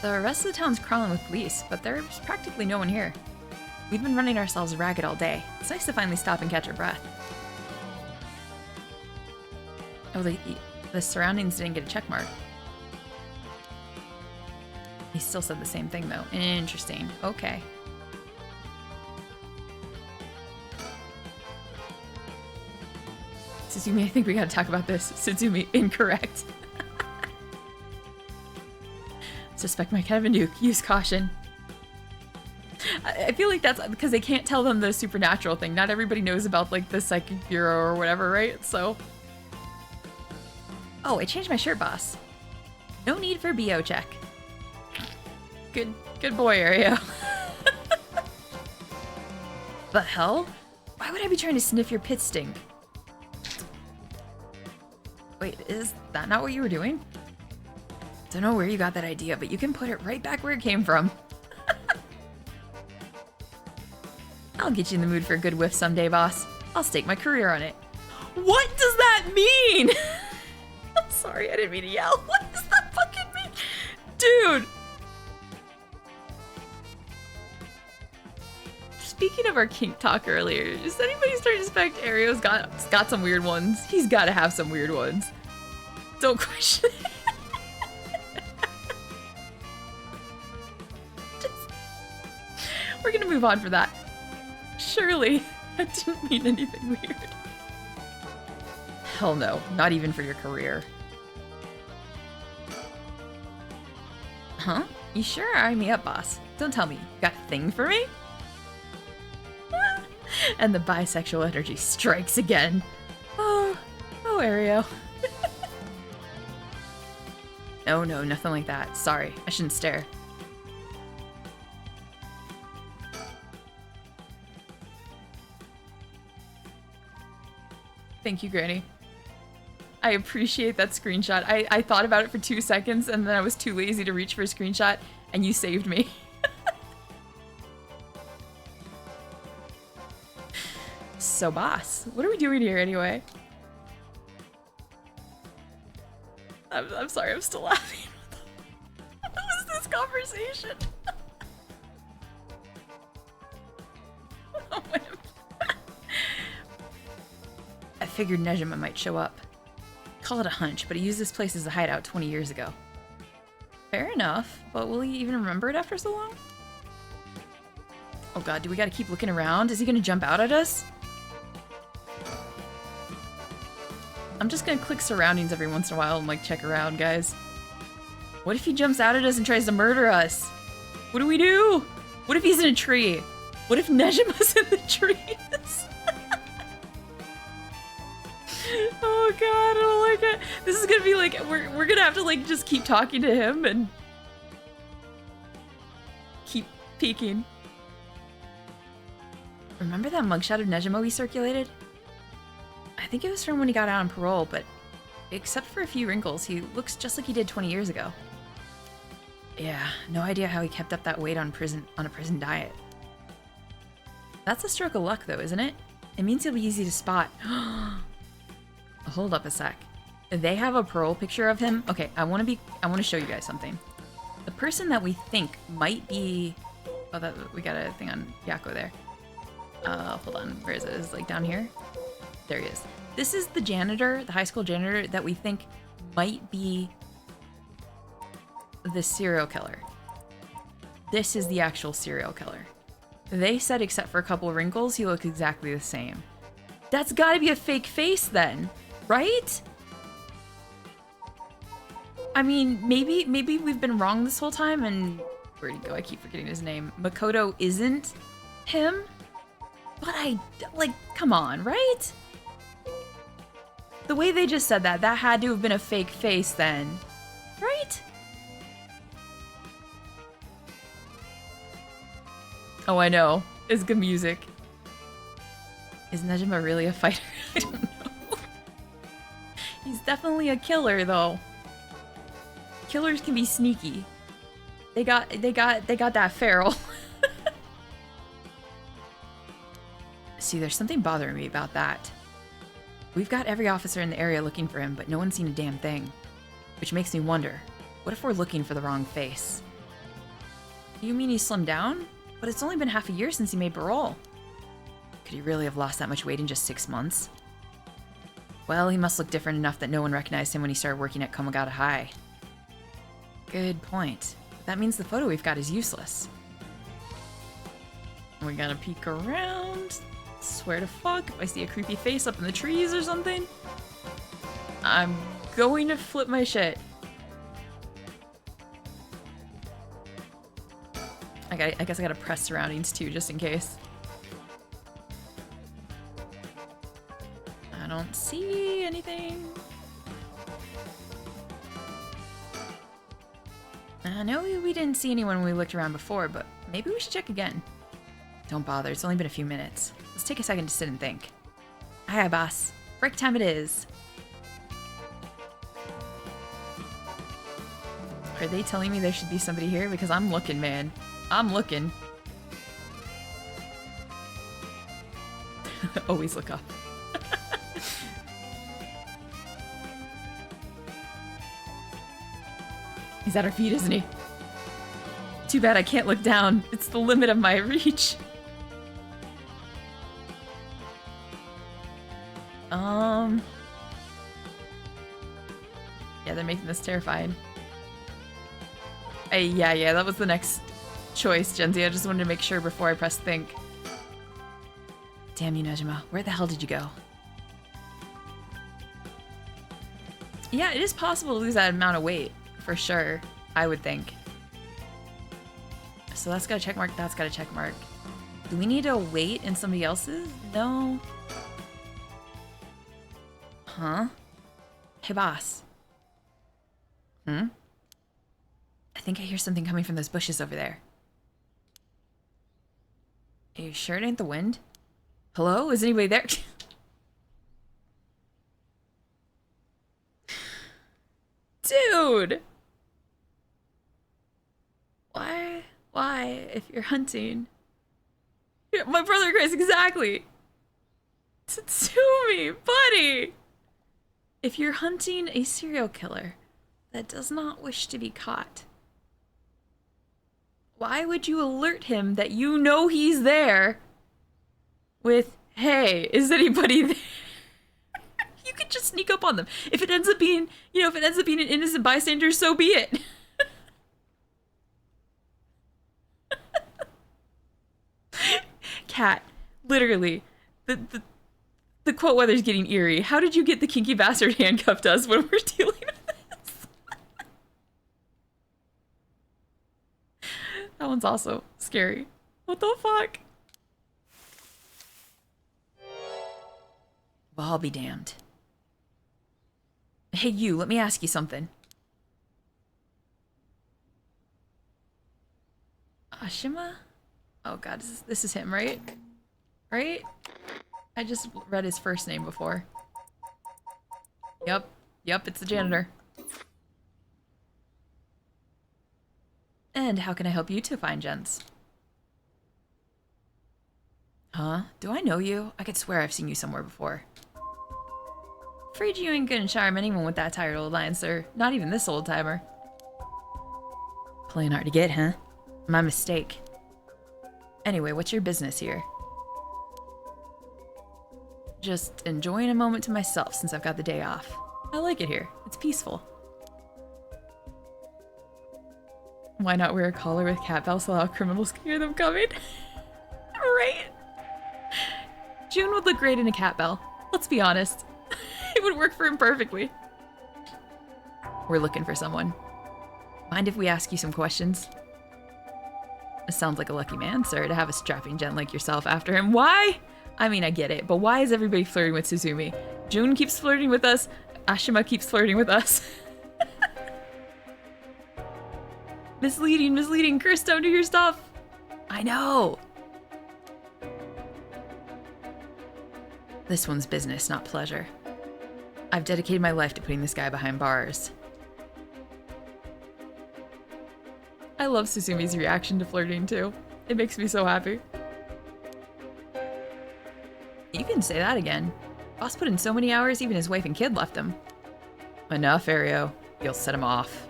The rest of the town's crawling with police, but there's practically no one here. We've been running ourselves ragged all day. It's nice to finally stop and catch our breath. Oh, the surroundings didn't get a check mark. He still said the same thing, though. Interesting. Okay. Tsutsumi, I think we gotta talk about this. Tsutsumi, incorrect. Suspect might have a nuke. Use caution. I feel like that's because they can't tell them the supernatural thing. Not everybody knows about, like, the psychic bureau or whatever, right? So... Oh, I changed my shirt, boss. No need for BO check. Good boy, Ario. The hell? Why would I be trying to sniff your pit stink? Wait, is that not what you were doing? Don't know where you got that idea, but you can put it right back where it came from. I'll get you in the mood for a good whiff someday, boss. I'll stake my career on it. What does that mean? I'm sorry, I didn't mean to yell. What does that fucking mean? Dude! Speaking of our kink talk earlier, is anybody starting to suspect Ario's got some weird ones? He's gotta have some weird ones. Don't question it. We're gonna move on for that. Surely, that didn't mean anything weird. Hell no, not even for your career. Huh? You sure are eyeing me up, boss. Don't tell me, you got a thing for me? And the bisexual energy strikes again. Oh, Ario. No, nothing like that. Sorry, I shouldn't stare. Thank you, Granny. I appreciate that screenshot. I thought about it for 2 seconds and then I was too lazy to reach for a screenshot and you saved me. So, boss, what are we doing here anyway? I'm sorry, I'm still laughing. What was this conversation? Oh, I figured Nejima might show up. Call it a hunch, but he used this place as a hideout 20 years ago. Fair enough, but will he even remember it after so long? Oh god, do we gotta keep looking around? Is he gonna jump out at us? I'm just gonna click surroundings every once in a while and like check around, guys. What if he jumps out at us and tries to murder us? What do we do? What if he's in a tree? What if Nejima's in the trees? Oh god, I don't like it. This is gonna be like, we're gonna have to like just keep talking to him and keep peeking. Remember that mugshot of Nejima we circulated? I think it was from when he got out on parole, but except for a few wrinkles, he looks just like he did 20 years ago. Yeah, no idea how he kept up that weight on a prison diet. That's a stroke of luck though, isn't it? It means he'll be easy to spot. Hold up a sec. They have a parole picture of him. Okay, I want to show you guys something. The person that we think might be... Oh, we got a thing on Yakko there. Hold on. Where is it? Is it like down here? There he is. This is the janitor, the high school janitor that we think might be the serial killer. This is the actual serial killer. They said except for a couple of wrinkles, he looks exactly the same. That's gotta be a fake face then, right? I mean, maybe we've been wrong this whole time and... Where'd he go? I keep forgetting his name. Makoto isn't him? But come on, right? The way they just said that had to have been a fake face then, right? Oh, I know. It's good music. Is Nejima really a fighter? I don't know. He's definitely a killer, though. Killers can be sneaky. They got that feral. See, there's something bothering me about that. We've got every officer in the area looking for him, but no one's seen a damn thing. Which makes me wonder, what if we're looking for the wrong face? You mean he slimmed down? But it's only been half a year since he made parole. Could he really have lost that much weight in just 6 months? Well, he must look different enough that no one recognized him when he started working at Komagata High. Good point. That means the photo we've got is useless. We gotta peek around. Swear to fuck, if I see a creepy face up in the trees or something, I'm going to flip my shit. I guess I gotta press surroundings too, just in case. I don't see anything. I know we didn't see anyone when we looked around before, but maybe we should check again. Don't bother, it's only been a few minutes. Let's take a second to sit and think. Aye, boss. Break time it is. Are they telling me there should be somebody here? Because I'm looking, man. I'm looking. Always look up. He's at our feet, isn't he? Too bad I can't look down. It's the limit of my reach. Yeah, they're making this terrifying. Yeah, that was the next choice, Genzi. I just wanted to make sure before I press think. Damn you, Nejima. Where the hell did you go? Yeah, it is possible to lose that amount of weight. For sure, I would think. So that's got a check mark, that's got a check mark. Do we need to wait in somebody else's? No. Huh? Hey, boss. Hmm? I think I hear something coming from those bushes over there. Are you sure it ain't the wind? Hello? Is anybody there? Dude! Why, if you're hunting? Yeah, my brother cries, exactly! Tatsumi, buddy! If you're hunting a serial killer that does not wish to be caught, why would you alert him that you know he's there with, hey, is anybody there? You could just sneak up on them. If it ends up being, if it ends up being an innocent bystander, so be it. Cat, literally, the quote weather's getting eerie. How did you get the kinky bastard handcuffed us when we're dealing with this? That one's also scary. What the fuck? Well, I'll be damned. Hey, you, let me ask you something. Ashima? Oh god, this is him, right? Right? I just read his first name before. Yep. Yep, it's the janitor. And how can I help you two fine gents? Huh? Do I know you? I could swear I've seen you somewhere before. Afraid you ain't gonna charm anyone with that tired old line, sir. Not even this old-timer. Playing hard to get, huh? My mistake. Anyway, what's your business here? Just enjoying a moment to myself since I've got the day off. I like it here. It's peaceful. Why not wear a collar with cat bells so how criminals can hear them coming? Right? June would look great in a cat bell. Let's be honest. It would work for him perfectly. We're looking for someone. Mind if we ask you some questions? It sounds like a lucky man, sir, to have a strapping gent like yourself after him. Why? I mean, I get it, but why is everybody flirting with Suzumi? June keeps flirting with us. Ashima keeps flirting with us. Misleading, misleading. Chris, don't do your stuff. I know. This one's business, not pleasure. I've dedicated my life to putting this guy behind bars. I love Suzumi's reaction to flirting, too. It makes me so happy. You can say that again. Boss put in so many hours, even his wife and kid left him. Enough, Ario. You'll set him off.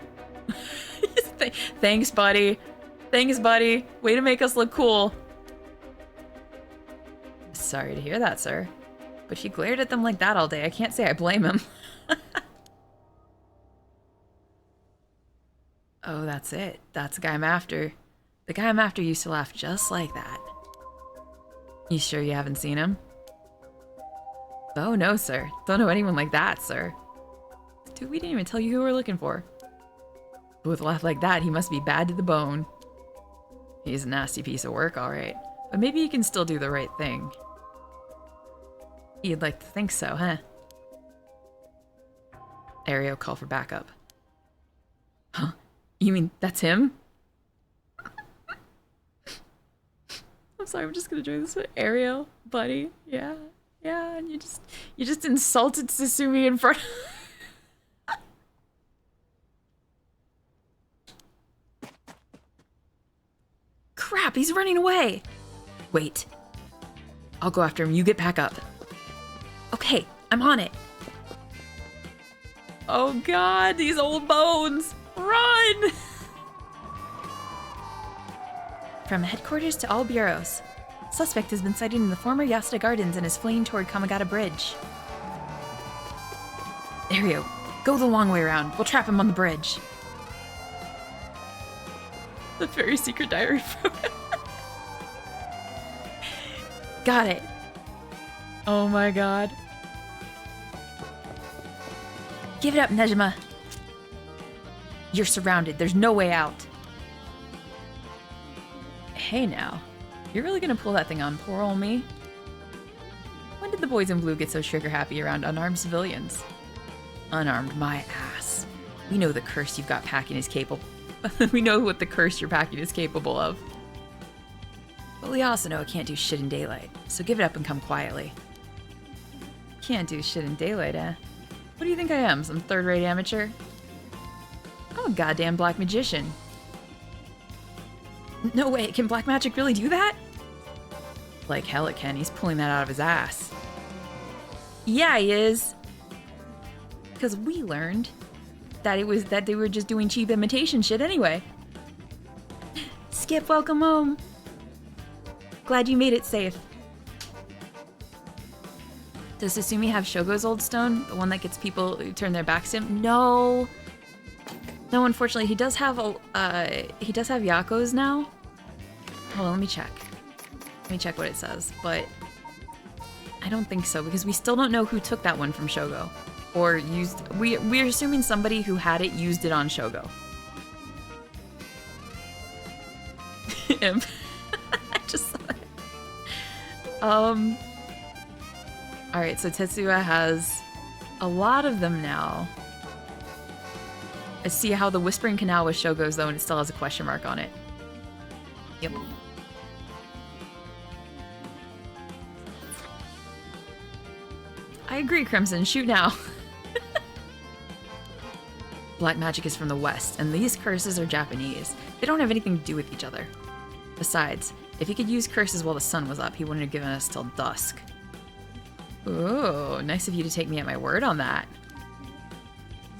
Thanks, buddy. Thanks, buddy. Way to make us look cool. Sorry to hear that, sir. But if you glared at them like that all day, I can't say I blame him. Oh, that's it. That's the guy I'm after. The guy I'm after used to laugh just like that. You sure you haven't seen him? Oh, no, sir. Don't know anyone like that, sir. Dude, we didn't even tell you who we're looking for. With a laugh like that, he must be bad to the bone. He's a nasty piece of work, all right. But maybe he can still do the right thing. You'd like to think so, huh? Ario, call for backup. Huh? You mean that's him? I'm sorry, I'm just gonna join this with Ario, buddy. Yeah, yeah, and you just insulted Susumi in front. Crap, he's running away. Wait. I'll go after him. You get back up. Okay, I'm on it. Oh god, these old bones. Run! From headquarters to all bureaus. Suspect has been sighted in the former Yasuda Gardens and is fleeing toward Kamagata Bridge. Ario, go the long way around. We'll trap him on the bridge. The very secret diary photo. Got it. Oh my god. Give it up, Nejima. You're surrounded. There's no way out. Hey now. You're really gonna pull that thing on poor old me? When did the boys in blue get so trigger happy around unarmed civilians? Unarmed, my ass. We know the curse you've got packing is capable. We know what the curse you're packing is capable of. But we also know it can't do shit in daylight, so give it up and come quietly. Can't do shit in daylight, eh? What do you think I am, some third-rate amateur? I'm a goddamn black magician. No way, can black magic really do that? Like hell it can, he's pulling that out of his ass. Yeah, he is. Because we learned that they were just doing cheap imitation shit anyway. Skip, welcome home. Glad you made it safe. Does Susumi have Shogo's old stone? The one that gets people who turn their backs to him? No. No, unfortunately, he does have Yako's now. Hold on, let me check. Let me check what it says, but I don't think so because we still don't know who took that one from Shogo. Or used, we're assuming somebody who had it used it on Shogo. Imp. I just saw it. Alright, so Tetsuya has a lot of them now. I see how the Whispering Canal with Shogo's though, and it still has a question mark on it. Yep. I agree, Crimson. Shoot now. Black magic is from the West, and these curses are Japanese. They don't have anything to do with each other. Besides, if he could use curses while the sun was up, he wouldn't have given us till dusk. Ooh, nice of you to take me at my word on that.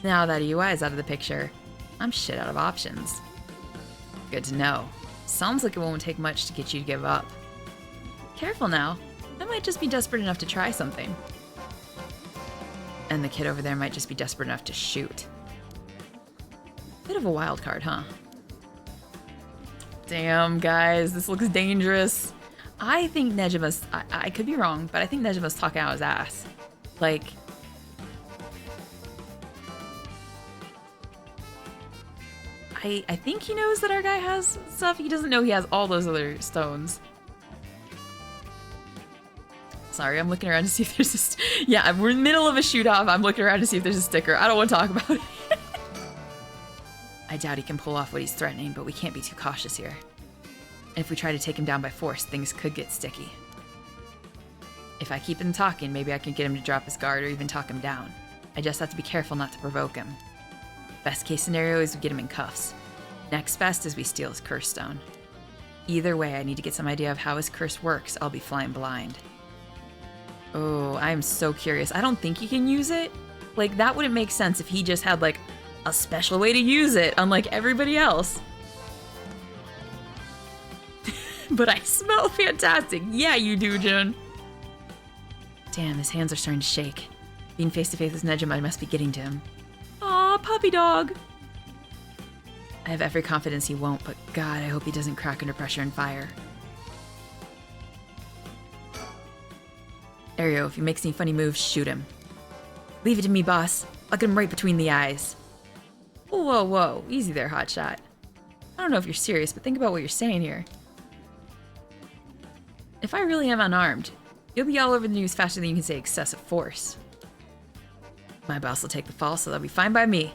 Now that UI is out of the picture, I'm shit out of options. Good to know. Sounds like it won't take much to get you to give up. Careful now. I might just be desperate enough to try something. And the kid over there might just be desperate enough to shoot. Bit of a wild card, huh? Damn, guys, this looks dangerous. I think Nejima's... I could be wrong, but I think Nejima's talking out his ass. Like... I think he knows that our guy has stuff. He doesn't know he has all those other stones. Sorry, I'm looking around to see if there's a... Yeah, we're in the middle of a shoot-off. I'm looking around to see if there's a sticker. I don't want to talk about it. I doubt he can pull off what he's threatening, but we can't be too cautious here. If we try to take him down by force, things could get sticky. If I keep him talking, maybe I can get him to drop his guard or even talk him down. I just have to be careful not to provoke him. Best case scenario is we get him in cuffs. Next best is we steal his curse stone. Either way, I need to get some idea of how his curse works. I'll be flying blind. Oh, I am so curious. I don't think he can use it. Like, that wouldn't make sense if he just had, like, a special way to use it, unlike everybody else. But I smell fantastic. Yeah, you do, Jun. Damn, his hands are starting to shake. Being face to face with Nejima must be getting to him. Aw, puppy dog. I have every confidence he won't, but God, I hope he doesn't crack under pressure and fire. Ario, if he makes any funny moves, shoot him. Leave it to me, boss. I'll get him right between the eyes. Whoa, whoa, easy there, hotshot. I don't know if you're serious, but think about what you're saying here. If I really am unarmed, you'll be all over the news faster than you can say excessive force. My boss will take the fall, so that'll be fine by me.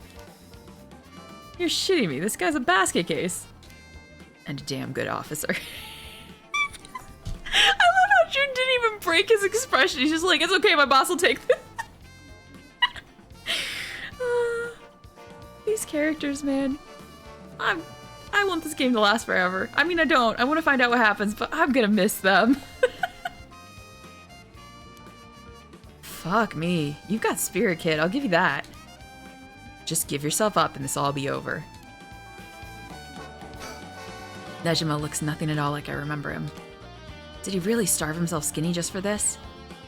You're shitting me. This guy's a basket case. And a damn good officer. I love how Jun didn't even break his expression. He's just like, it's okay, my boss will take this. These characters, man. I want this game to last forever. I mean, I don't. I want to find out what happens, but I'm gonna miss them. Fuck me. You've got spirit, kid. I'll give you that. Just give yourself up and this will all be over. Nejima looks nothing at all like I remember him. Did he really starve himself skinny just for this?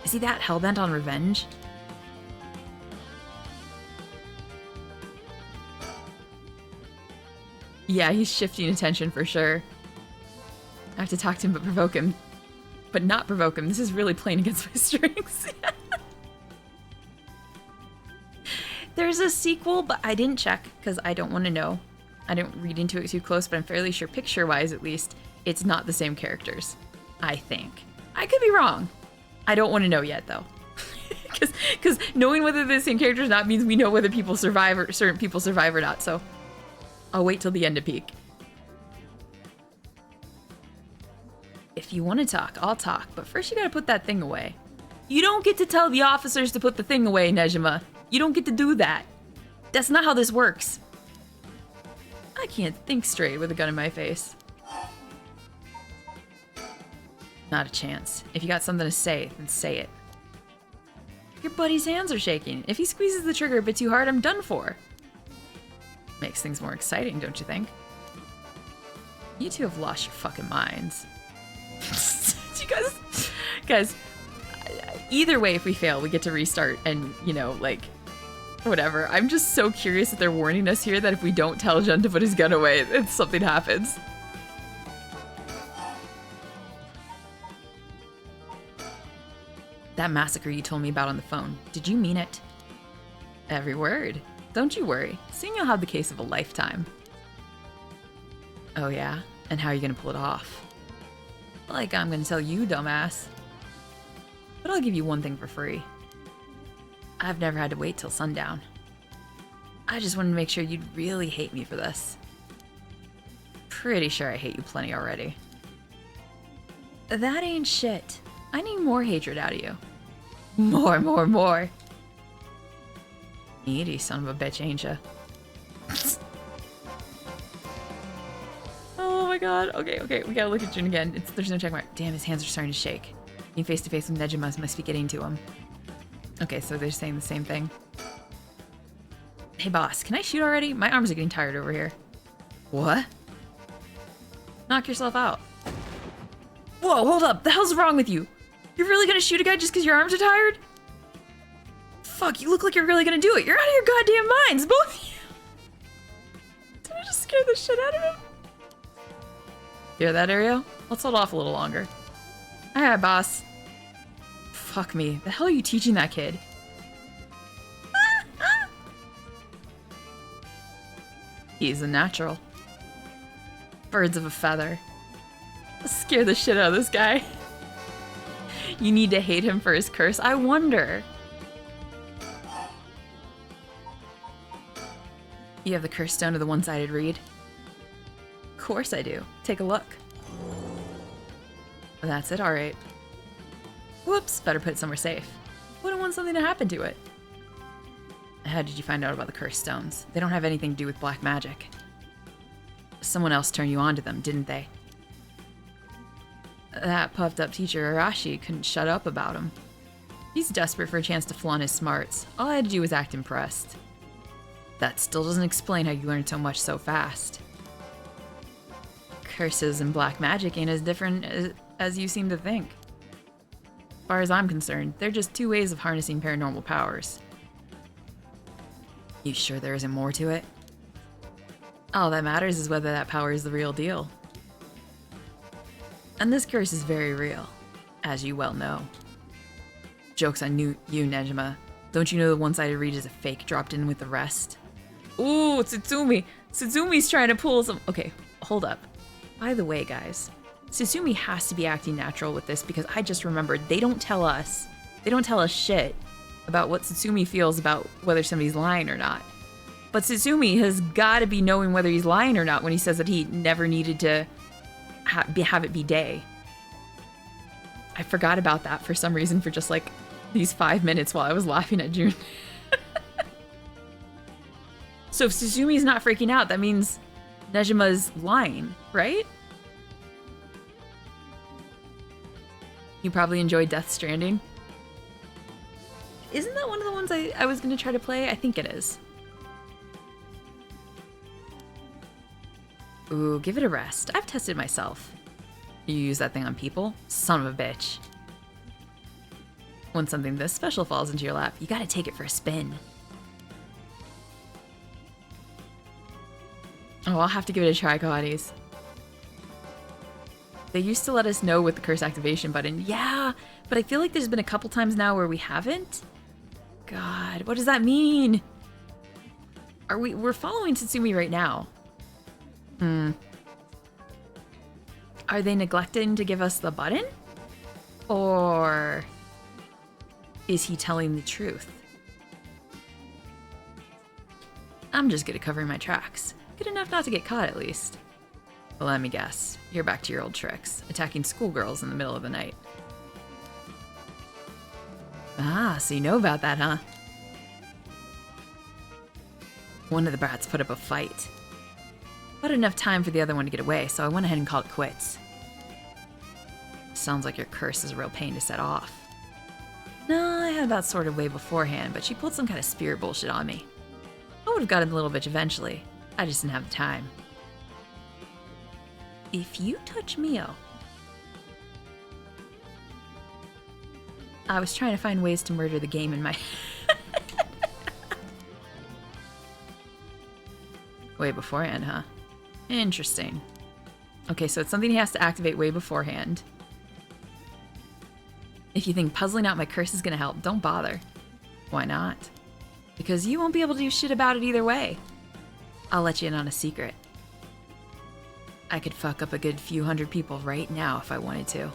Is he that hellbent on revenge? Yeah, he's shifting attention for sure. I have to talk to him but provoke him. But not provoke him. This is really playing against my strengths. There's a sequel, but I didn't check because I don't want to know. I didn't read into it too close, but I'm fairly sure picture-wise at least, it's not the same characters. I think. I could be wrong. I don't want to know yet though. Because knowing whether they're the same characters or not means we know whether people survive or certain people survive or not, so I'll wait till the end to peek. If you want to talk, I'll talk, but first you gotta put that thing away. You don't get to tell the officers to put the thing away, Nejima. You don't get to do that. That's not how this works. I can't think straight with a gun in my face. Not a chance. If you got something to say, then say it. Your buddy's hands are shaking. If he squeezes the trigger a bit too hard, I'm done for. Makes things more exciting, don't you think? You two have lost your fucking minds. You guys, either way, if we fail, we get to restart and, you know, like, whatever. I'm just so curious that they're warning us here that if we don't tell Jun to put his gun away, then something happens. That massacre you told me about on the phone, did you mean it? Every word. Don't you worry. Soon you'll have the case of a lifetime. Oh yeah? And how are you gonna pull it off? Like I'm gonna tell you, dumbass. But I'll give you one thing for free. I've never had to wait till sundown. I just wanted to make sure you'd really hate me for this. Pretty sure I hate you plenty already. That ain't shit. I need more hatred out of you. More. Needy son of a bitch, ain't ya? Oh my god. Okay, okay, we gotta look at Jun again. There's no check mark. Damn, his hands are starting to shake. Being face to face with Nejimas must be getting to him. Okay, so they're saying the same thing. Hey boss, can I shoot already? My arms are getting tired over here. What? Knock yourself out. Whoa, hold up. The hell's wrong with you? You're really gonna shoot a guy just because your arms are tired? Fuck, you look like you're really gonna do it. You're out of your goddamn minds, both of you. Did I just scare the shit out of him? Hear that, Ariel? Let's hold off a little longer. Alright, boss. Fuck me. The hell are you teaching that kid? He's a natural. Birds of a feather. Scare the shit out of this guy. You need to hate him for his curse. I wonder. You have the curse stone of the one-sided reed? Of course I do. Take a look. That's it, alright. Whoops, better put it somewhere safe. Wouldn't want something to happen to it. How did you find out about the cursed stones? They don't have anything to do with black magic. Someone else turned you on to them, didn't they? That puffed up teacher Arashi couldn't shut up about him. He's desperate for a chance to flaunt his smarts. All I had to do was act impressed. That still doesn't explain how you learned so much so fast. Curses and black magic ain't as different as you seem to think. As far as I'm concerned, they're just two ways of harnessing paranormal powers. You sure there isn't more to it? All that matters is whether that power is the real deal. And this curse is very real, as you well know. Joke's on you, Nejima. Don't you know the one-sided reed is a fake dropped in with the rest? Ooh, Tsutsumi! Tsutsumi's trying to pull some— Okay, hold up. By the way, guys, Tsutsumi has to be acting natural with this because I just remembered they don't tell us shit about what Tsutsumi feels about whether somebody's lying or not. But Tsutsumi has got to be knowing whether he's lying or not when he says that he never needed to have it be day. I forgot about that for some reason for just like these 5 minutes while I was laughing at June. So if Tsuzumi's not freaking out, that means Nejima's lying, right? You probably enjoyed Death Stranding. Isn't that one of the ones I was going to try to play? I think it is. Ooh, give it a rest. I've tested myself. You use that thing on people? Son of a bitch. When something this special falls into your lap, you gotta take it for a spin. Oh, I'll have to give it a try, Coatis. They used to let us know with the curse activation button. Yeah, but I feel like there's been a couple times now where we haven't. God, what does that mean? We're following Tsutsumi right now. Are they neglecting to give us the button? Or is he telling the truth? I'm just good at covering my tracks. Good enough not to get caught, at least. Well, let me guess. You're back to your old tricks, attacking schoolgirls in the middle of the night. Ah, so you know about that, huh? One of the brats put up a fight. But enough time for the other one to get away, so I went ahead and called it quits. Sounds like your curse is a real pain to set off. No, I had that sorted way beforehand, but she pulled some kind of spirit bullshit on me. I would have gotten the little bitch eventually. I just didn't have the time. If you touch Mio... I was trying to find ways to murder the game in my... Way beforehand, huh? Interesting. Okay, so it's something he has to activate way beforehand. If you think puzzling out my curse is gonna help, don't bother. Why not? Because you won't be able to do shit about it either way. I'll let you in on a secret. I could fuck up a good few hundred people right now if I wanted to.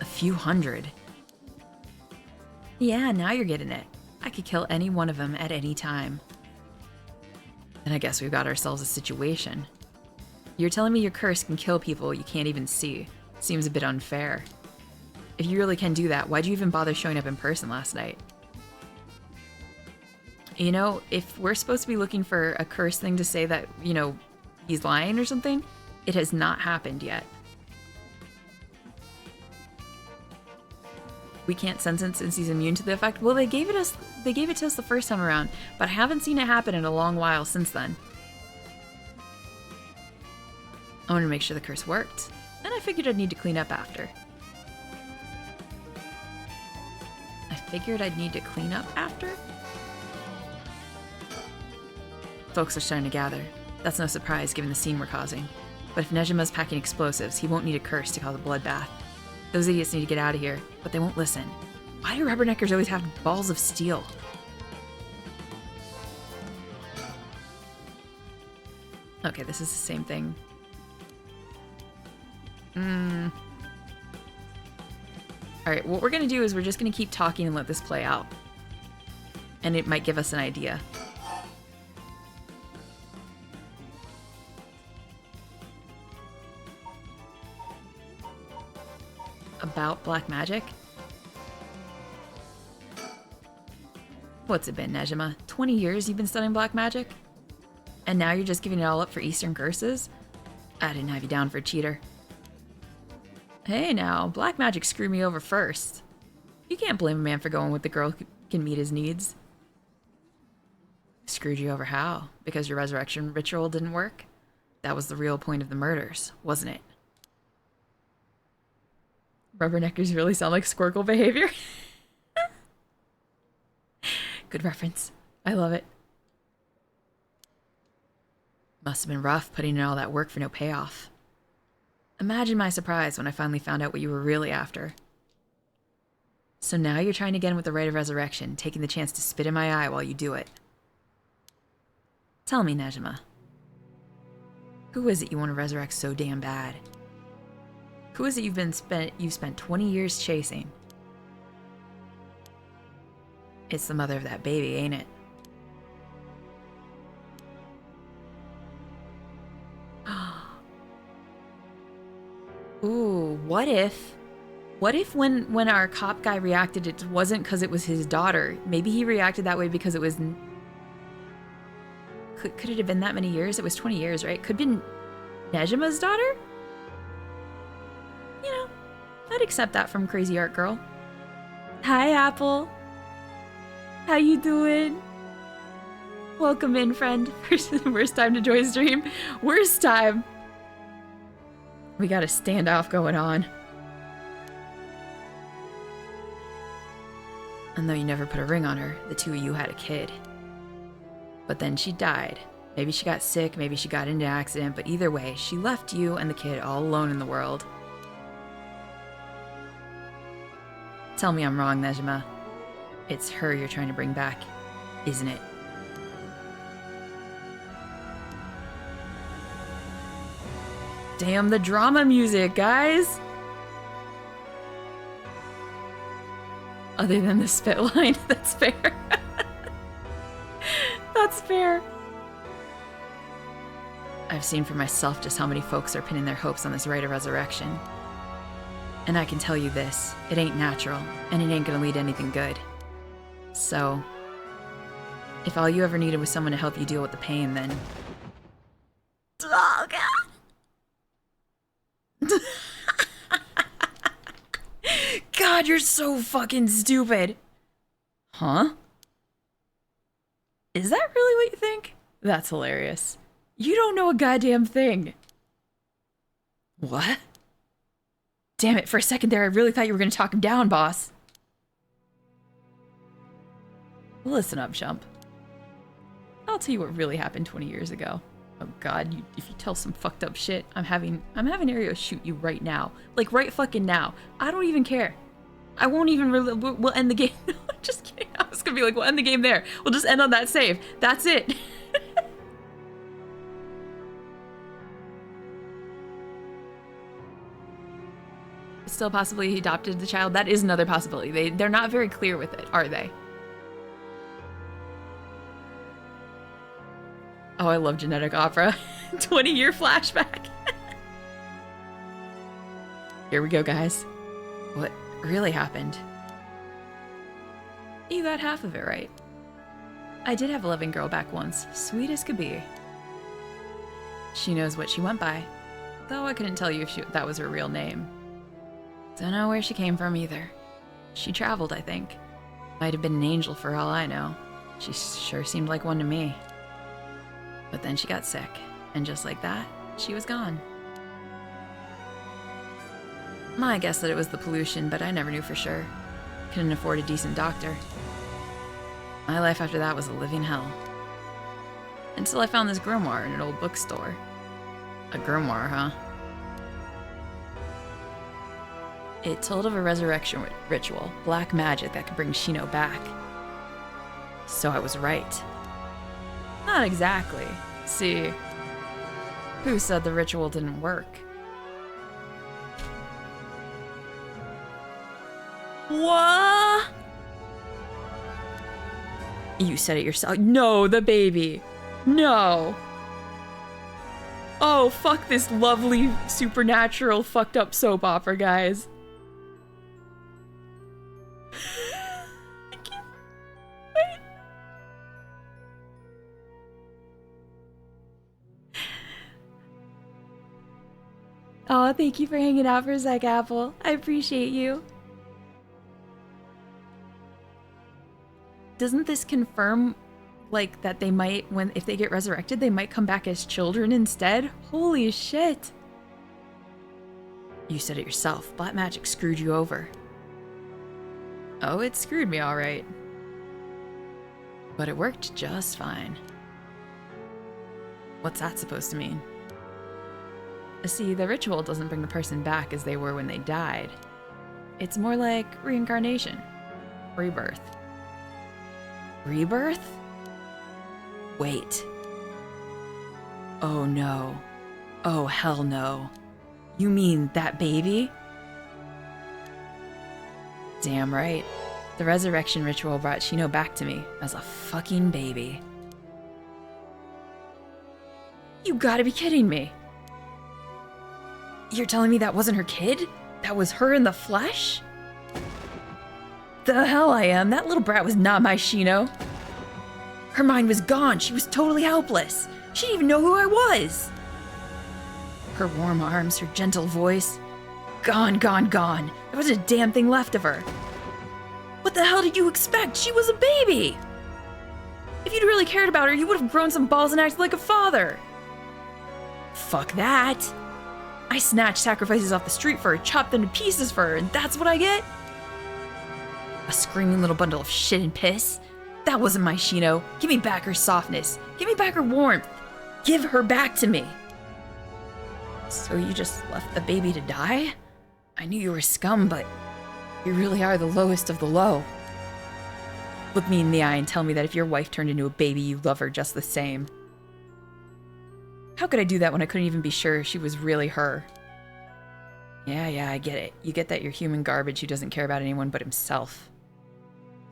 A few hundred? Yeah, now you're getting it. I could kill any one of them at any time. And I guess we've got ourselves a situation. You're telling me your curse can kill people you can't even see. Seems a bit unfair. If you really can do that, why'd you even bother showing up in person last night? You know, if we're supposed to be looking for a curse thing to say that, you know, he's lying or something, it has not happened yet. We can't sense it since he's immune to the effect. Well, they gave it to us the first time around, but I haven't seen it happen in a long while since then. I wanted to make sure the curse worked, and I figured I'd need to clean up after. Folks are starting to gather. That's no surprise given the scene we're causing. But if Nejima's packing explosives, he won't need a curse to cause a bloodbath. Those idiots need to get out of here, but they won't listen. Why do rubberneckers always have balls of steel? Okay, this is the same thing. Alright, what we're gonna do is we're just gonna keep talking and let this play out. And it might give us an idea. About black magic? What's it been, Nejima? 20 years you've been studying black magic? And now you're just giving it all up for Eastern curses? I didn't have you down for a cheater. Hey now, black magic screwed me over first. You can't blame a man for going with the girl who can meet his needs. Screwed you over how? Because your resurrection ritual didn't work? That was the real point of the murders, wasn't it? Rubberneckers really sound like Squircle behavior. Good reference. I love it. Must have been rough putting in all that work for no payoff. Imagine my surprise when I finally found out what you were really after. So now you're trying again with the rite of resurrection, taking the chance to spit in my eye while you do it. Tell me, Nejima. Who is it you want to resurrect so damn bad? Who is it you've spent 20 years chasing? It's the mother of that baby, ain't it? Ooh, what if when our cop guy reacted, it wasn't because it was his daughter? Maybe he reacted that way because it was... Could it have been that many years? It was 20 years, right? Could have been Nejima's daughter? You know, I'd accept that from Crazy Art Girl. Hi, Apple. How you doing? Welcome in, friend. Worst time to join stream. Worst time. We got a standoff going on. And though you never put a ring on her, the two of you had a kid. But then she died. Maybe she got sick, maybe she got into an accident, but either way, she left you and the kid all alone in the world. Tell me I'm wrong, Nejima. It's her you're trying to bring back, isn't it? Damn the drama music, guys! Other than the spit line, that's fair. That's fair. I've seen for myself just how many folks are pinning their hopes on this rite of resurrection. And I can tell you this, it ain't natural, and it ain't gonna lead to anything good. So, if all you ever needed was someone to help you deal with the pain, then... Oh, God! God, you're so fucking stupid! Huh? Is that really what you think? That's hilarious. You don't know a goddamn thing. What? Damn it, for a second there I really thought you were gonna talk him down, boss. Listen up, chump. I'll tell you what really happened 20 years ago. Oh god, if you tell some fucked up shit, I'm having Ario shoot you right now. Like, right fucking now. I don't even care. I won't even we'll end the game. Just kidding. I was gonna be like, we'll end the game there. We'll just end on that save. That's it. Still possibly he adopted the child. That is another possibility. They're not very clear with it, are they? Oh, I love genetic opera. 20-year flashback. Here we go, guys. What really happened? You got half of it right. I did have a loving girl back once, sweet as could be. She knows what she went by, though I couldn't tell you if that was her real name. Don't know where she came from either. She traveled, I think. Might have been an angel for all I know. She sure seemed like one to me. But then she got sick, and just like that, she was gone. My guess that it was the pollution, but I never knew for sure. Couldn't afford a decent doctor. My life after that was a living hell. Until I found this grimoire in an old bookstore. A grimoire, huh? It told of a resurrection ritual, black magic that could bring Shino back. So I was right. Not exactly. See, who said the ritual didn't work? What? You said it yourself. No, the baby. No. Oh, fuck this lovely, supernatural, fucked up soap opera, guys. I can't wait. Oh, thank you for hanging out for a sec, Apple. I appreciate you. Doesn't this confirm, like, that they might, if they get resurrected, they might come back as children instead? Holy shit. You said it yourself. Black magic screwed you over. Oh, it screwed me all right. But it worked just fine. What's that supposed to mean? See, the ritual doesn't bring the person back as they were when they died. It's more like reincarnation. Rebirth. Rebirth? Wait. Oh no. Oh hell no. You mean that baby? Damn right. The resurrection ritual brought Shino back to me as a fucking baby. You gotta be kidding me. You're telling me that wasn't her kid? That was her in the flesh? The hell I am. That little brat was not my Shino. Her mind was gone. She was totally helpless. She didn't even know who I was. Her warm arms, her gentle voice. Gone, gone, gone. There wasn't a damn thing left of her. What the hell did you expect? She was a baby. If you'd really cared about her, you would have grown some balls and acted like a father. Fuck that. I snatched sacrifices off the street for her, chopped them to pieces for her, and that's what I get? A screaming little bundle of shit and piss? That wasn't my Shino. Give me back her softness. Give me back her warmth. Give her back to me. So you just left the baby to die? I knew you were scum, but you really are the lowest of the low. Look me in the eye and tell me that if your wife turned into a baby, you love her just the same. How could I do that when I couldn't even be sure she was really her? Yeah, I get it. You get that you're human garbage who doesn't care about anyone but himself.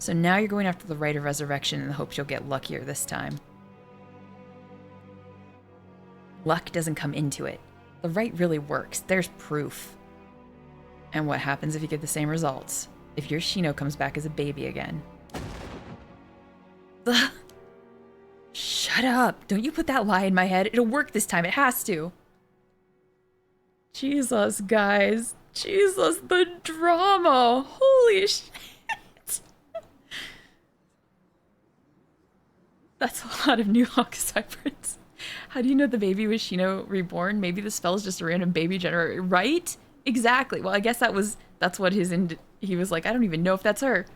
So now you're going after the rite of resurrection in the hopes you'll get luckier this time. Luck doesn't come into it. The rite really works. There's proof. And what happens if you get the same results? If your Shino comes back as a baby again? Ugh. Shut up. Don't you put that lie in my head. It'll work this time. It has to. Jesus, guys. Jesus, the drama. Holy shit. That's a lot of new Hawkcypress. How do you know the baby was Shino reborn? Maybe the spell is just a random baby generator, right? Exactly. Well, I guess that's what he was like, I don't even know if that's her.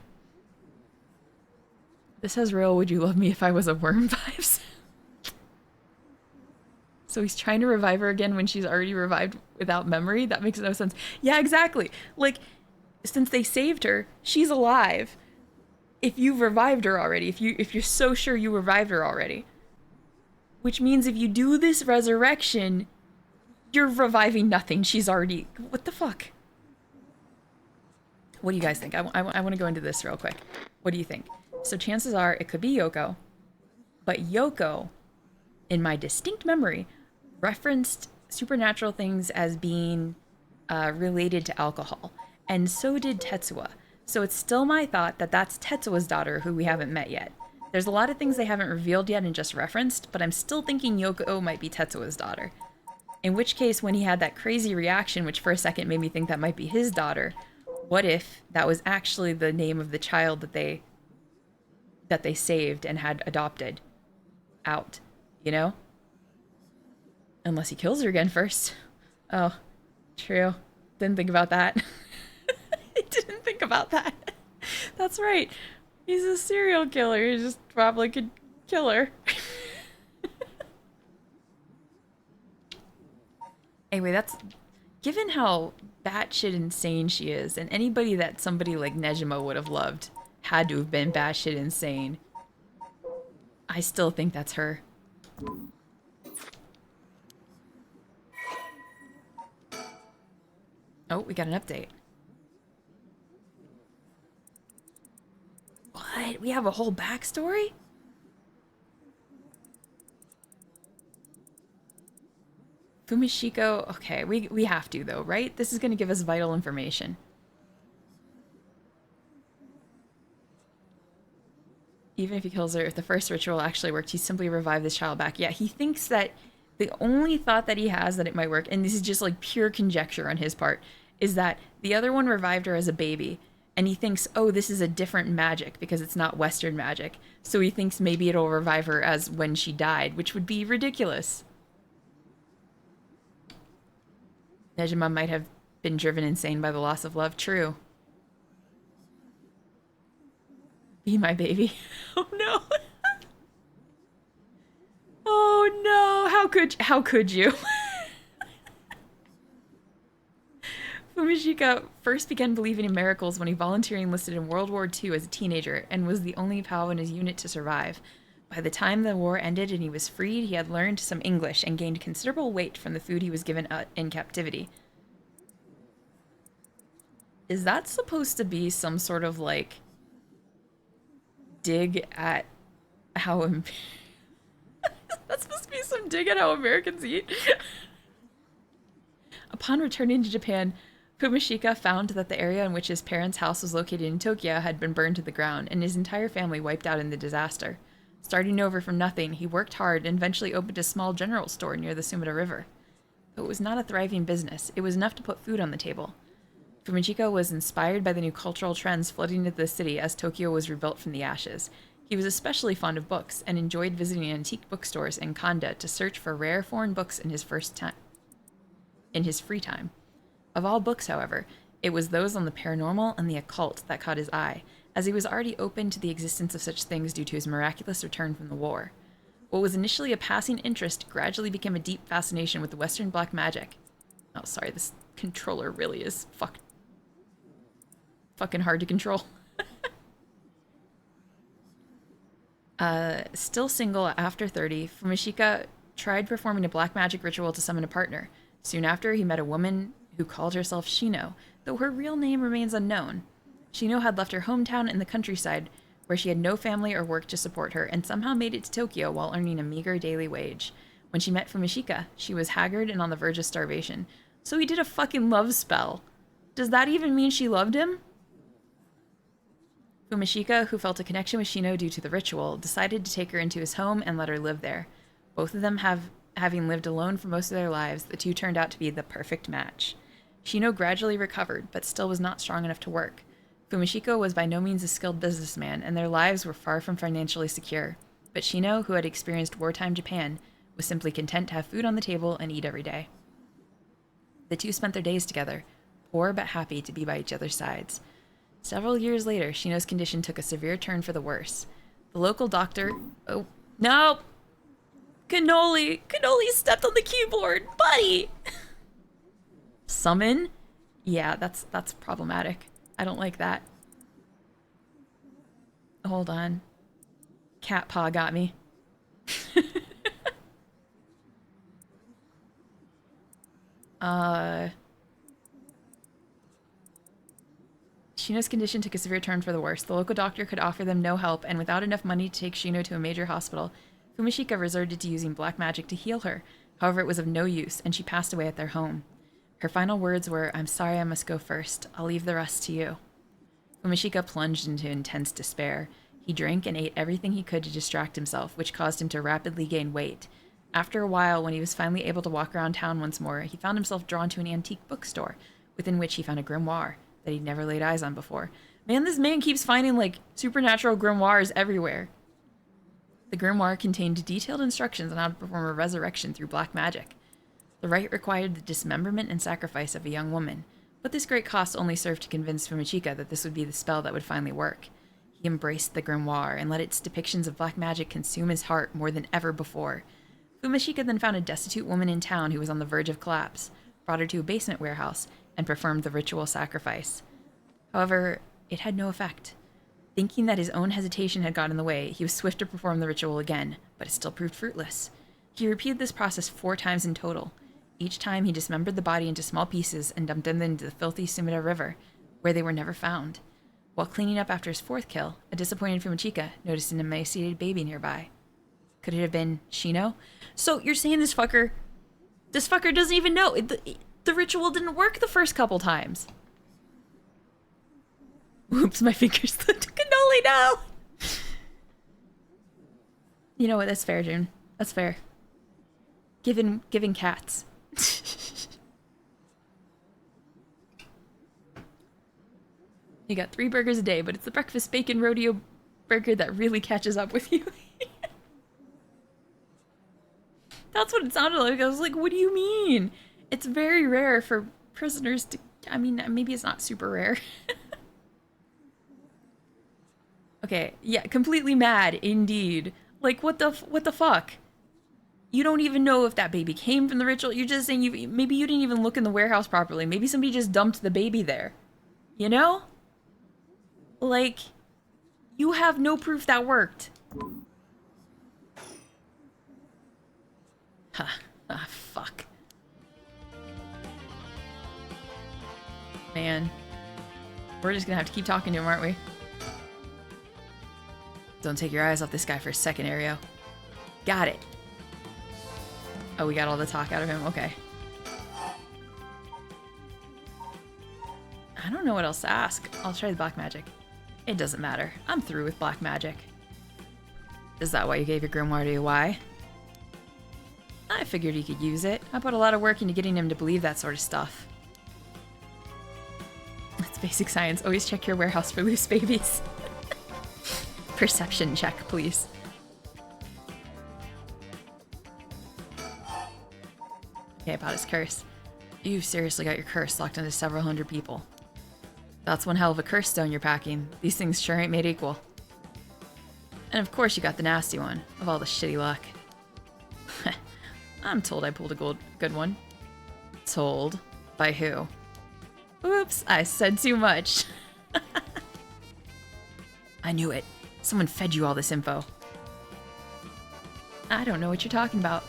This has real would you love me if I was a worm vibes. So he's trying to revive her again when she's already revived without memory? That makes no sense. Yeah, exactly. Like, since they saved her, she's alive. If you've revived her already, if you're so sure you revived her already. Which means if you do this resurrection, you're reviving nothing. She's already... What the fuck? What do you guys think? I want to go into this real quick. What do you think? So chances are it could be Yoko. But Yoko, in my distinct memory, referenced supernatural things as being related to alcohol. And so did Tetsuya. So it's still my thought that that's Tetsuya's daughter who we haven't met yet. There's a lot of things they haven't revealed yet and just referenced, but I'm still thinking Yoko might be Tetsuo's daughter. In which case, when he had that crazy reaction, which for a second made me think that might be his daughter, what if that was actually the name of the child that they saved and had adopted out, you know? Unless he kills her again first. Oh, true. Didn't think about that. I didn't think about that. That's right. He's a serial killer. He just probably could kill her. Anyway, that's... Given how batshit insane she is, and anybody that somebody like Nejima would have loved had to have been batshit insane, I still think that's her. Oh, we got an update. What? We have a whole backstory? Fumishiko... Okay, we have to, though, right? This is going to give us vital information. Even if he kills her, if the first ritual actually worked, he simply revived this child back. Yeah, he thinks that the only thought that he has that it might work, and this is just like pure conjecture on his part, is that the other one revived her as a baby, and he thinks, oh, this is a different magic because it's not Western magic. So he thinks maybe it'll revive her as when she died, which would be ridiculous. Nejima might have been driven insane by the loss of love. True. Be my baby. Oh no. Oh no. How could you? Fumishika first began believing in miracles when he voluntarily enlisted in World War II as a teenager and was the only POW in his unit to survive. By the time the war ended and he was freed, he had learned some English and gained considerable weight from the food he was given in captivity. Is that supposed to be some sort of, like, dig at how... That's supposed to be some dig at how Americans eat? Upon returning to Japan, Fumishika found that the area in which his parents' house was located in Tokyo had been burned to the ground, and his entire family wiped out in the disaster. Starting over from nothing, he worked hard and eventually opened a small general store near the Sumida River. Though it was not a thriving business, it was enough to put food on the table. Fumishika was inspired by the new cultural trends flooding into the city as Tokyo was rebuilt from the ashes. He was especially fond of books and enjoyed visiting antique bookstores in Kanda to search for rare foreign books in his free time. Of all books, however, it was those on the paranormal and the occult that caught his eye, as he was already open to the existence of such things due to his miraculous return from the war. What was initially a passing interest gradually became a deep fascination with the Western black magic. Oh, sorry, this controller really is fucking hard to control. Still single after 30, Fumishika tried performing a black magic ritual to summon a partner. Soon after, he met a woman who called herself Shino, though her real name remains unknown. Shino had left her hometown in the countryside, where she had no family or work to support her, and somehow made it to Tokyo while earning a meager daily wage. When she met Fumishika, she was haggard and on the verge of starvation. So he did a fucking love spell. Does that even mean she loved him? Fumishika, who felt a connection with Shino due to the ritual, decided to take her into his home and let her live there. Both of them having lived alone for most of their lives, the two turned out to be the perfect match. Shino gradually recovered, but still was not strong enough to work. Fumishika was by no means a skilled businessman, and their lives were far from financially secure. But Shino, who had experienced wartime Japan, was simply content to have food on the table and eat every day. The two spent their days together, poor but happy to be by each other's sides. Several years later, Shino's condition took a severe turn for the worse. The local doctor... Oh, no! Cannoli stepped on the keyboard! Buddy! Summon? Yeah, that's problematic. I don't like that. Hold on. Cat paw got me. Shino's condition took a severe turn for the worse. The local doctor could offer them no help, and without enough money to take Shino to a major hospital, Fumishika resorted to using black magic to heal her. However, it was of no use, and she passed away at their home. Her final words were, "I'm sorry I must go first. I'll leave the rest to you." Fumishika plunged into intense despair. He drank and ate everything he could to distract himself, which caused him to rapidly gain weight. After a while, when he was finally able to walk around town once more, he found himself drawn to an antique bookstore, within which he found a grimoire that he'd never laid eyes on before. Man, this man keeps finding, like, supernatural grimoires everywhere. The grimoire contained detailed instructions on how to perform a resurrection through black magic. The rite required the dismemberment and sacrifice of a young woman, but this great cost only served to convince Fumachika that this would be the spell that would finally work. He embraced the grimoire and let its depictions of black magic consume his heart more than ever before. Fumachika then found a destitute woman in town who was on the verge of collapse, brought her to a basement warehouse, and performed the ritual sacrifice. However, it had no effect. Thinking that his own hesitation had got in the way, he was swift to perform the ritual again, but it still proved fruitless. He repeated this process 4 times in total. Each time he dismembered the body into small pieces and dumped them into the filthy Sumida River, where they were never found. While cleaning up after his 4th kill, a disappointed Fumachika noticed an emaciated baby nearby. Could it have been Shino? So you're saying this fucker doesn't even know. The ritual didn't work the first couple times. Oops, my fingers slipped. Cannoli, no! You know what? That's fair, June. That's fair. Giving cats. You got 3 burgers a day, but it's the breakfast bacon rodeo burger that really catches up with you. That's what it sounded like. I was like, what do you mean? It's very rare for prisoners to... I mean, maybe it's not super rare. Okay, yeah, completely mad, indeed. Like, what the fuck? You don't even know if that baby came from the ritual. You're just saying maybe you didn't even look in the warehouse properly. Maybe somebody just dumped the baby there. You know? Like, you have no proof that worked. Huh. Ah, fuck. Man. We're just gonna have to keep talking to him, aren't we? Don't take your eyes off this guy for a second, Ario. Got it. Oh, we got all the talk out of him? Okay. I don't know what else to ask. I'll try the black magic. It doesn't matter. I'm through with black magic. Is that why you gave your grimoire to Why? I figured he could use it. I put a lot of work into getting him to believe that sort of stuff. That's basic science. Always check your warehouse for loose babies. Perception check, please. Okay, about his curse. You've seriously got your curse locked into several hundred people. That's one hell of a curse stone you're packing. These things sure ain't made equal. And of course you got the nasty one, of all the shitty luck. I'm told I pulled a good one. Told? By who? Oops, I said too much. I knew it. Someone fed you all this info. I don't know what you're talking about.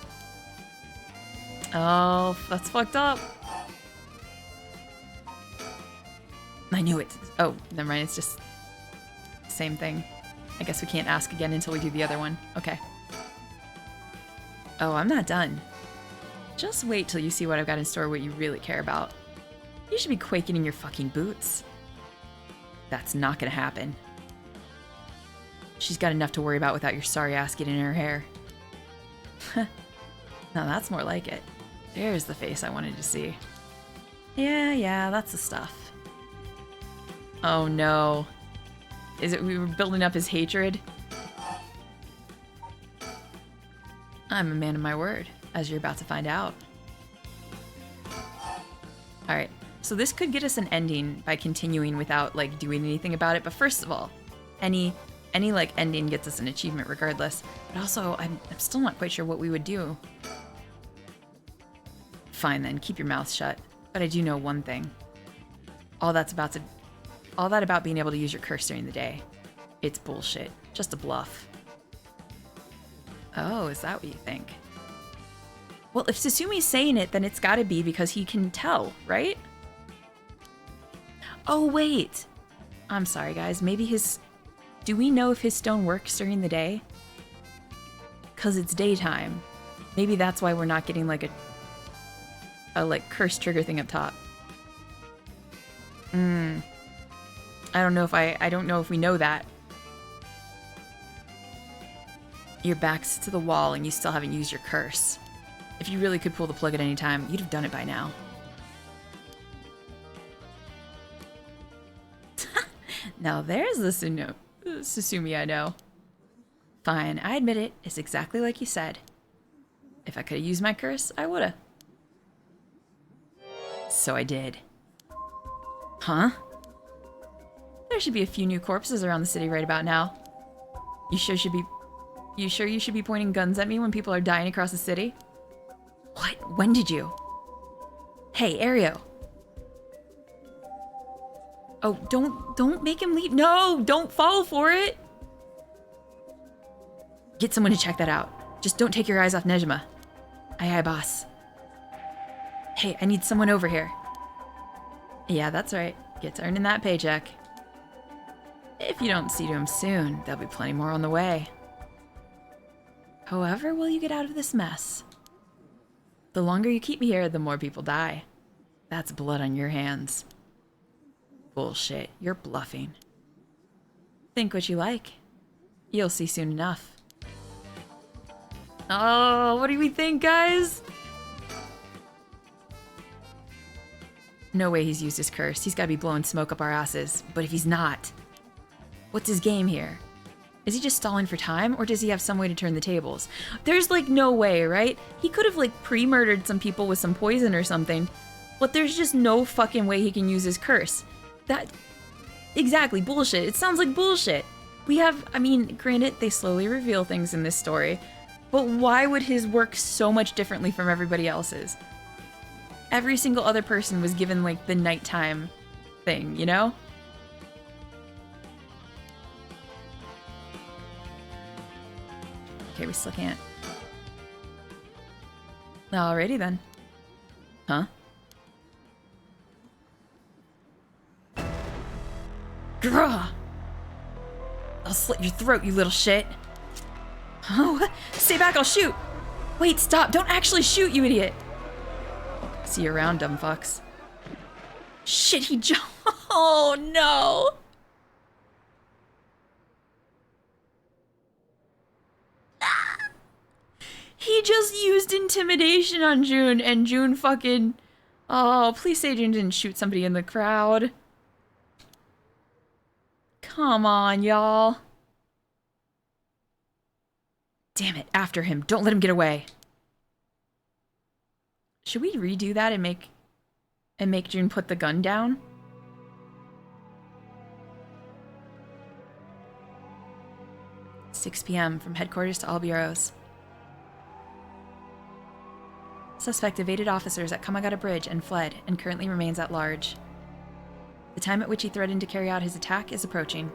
Oh, that's fucked up. I knew it. Oh, never mind. It's just the same thing. I guess we can't ask again until we do the other one. Okay. Oh, I'm not done. Just wait till you see what I've got in store, what you really care about. You should be quaking in your fucking boots. That's not gonna happen. She's got enough to worry about without your sorry ass getting in her hair. Now that's more like it. There's the face I wanted to see. Yeah, that's the stuff. Oh no. Is it we were building up his hatred? I'm a man of my word, as you're about to find out. Alright, so this could get us an ending by continuing without, like, doing anything about it, but first of all, any like ending gets us an achievement regardless, but also I'm still not quite sure what we would do. Fine then, keep your mouth shut, but I do know one thing. All that about being able to use your curse during the day, it's bullshit, just a bluff. Oh, is that what you think? Well, if Susumi's saying it, then it's gotta be because he can tell, right? Oh, wait. I'm sorry, guys. Maybe his... Do we know if his stone works during the day? Because it's daytime. Maybe that's why we're not getting, like, a like, curse trigger thing up top. I don't know if we know that. Your back's to the wall and you still haven't used your curse. If you really could pull the plug at any time, you'd have done it by now. Now there's the Susumi I know. Fine, I admit it. It's exactly like you said. If I could have used my curse, I would have. So I did. Huh? There should be a few new corpses around the city right about now. You sure you should be pointing guns at me when people are dying across the city? What? When did you? Hey, Aereo. Oh, don't make him leave. No, don't fall for it. Get someone to check that out. Just don't take your eyes off Nejima. Aye, aye, boss. Hey, I need someone over here. Yeah, that's right. Get to earning that paycheck. If you don't see to him soon, there'll be plenty more on the way. However will you get out of this mess? The longer you keep me here, the more people die. That's blood on your hands. Bullshit, you're bluffing. Think what you like. You'll see soon enough. Oh, what do we think, guys? No way he's used his curse. He's gotta be blowing smoke up our asses. But if he's not, what's his game here? Is he just stalling for time, or does he have some way to turn the tables? There's like no way, right? He could have like pre-murdered some people with some poison or something, but there's just no fucking way he can use his curse. Exactly, bullshit. It sounds like bullshit. I mean, granted, they slowly reveal things in this story, but why would his work so much differently from everybody else's? Every single other person was given like the nighttime thing, you know? Okay, we still can't. Alrighty then. Huh? Grah! I'll slit your throat, you little shit. Oh, stay back, I'll shoot! Wait, stop, don't actually shoot, you idiot! See you around, dumb fucks. Shit, he jumped. Oh no! He just used intimidation on June, and June fucking... Oh, please say June didn't shoot somebody in the crowd. Come on, y'all. Damn it, after him. Don't let him get away. Should we redo that and make June put the gun down? "6 p.m. from headquarters to all bureaus. Suspect evaded officers at Kamagata Bridge and fled, and currently remains at large. The time at which he threatened to carry out his attack is approaching.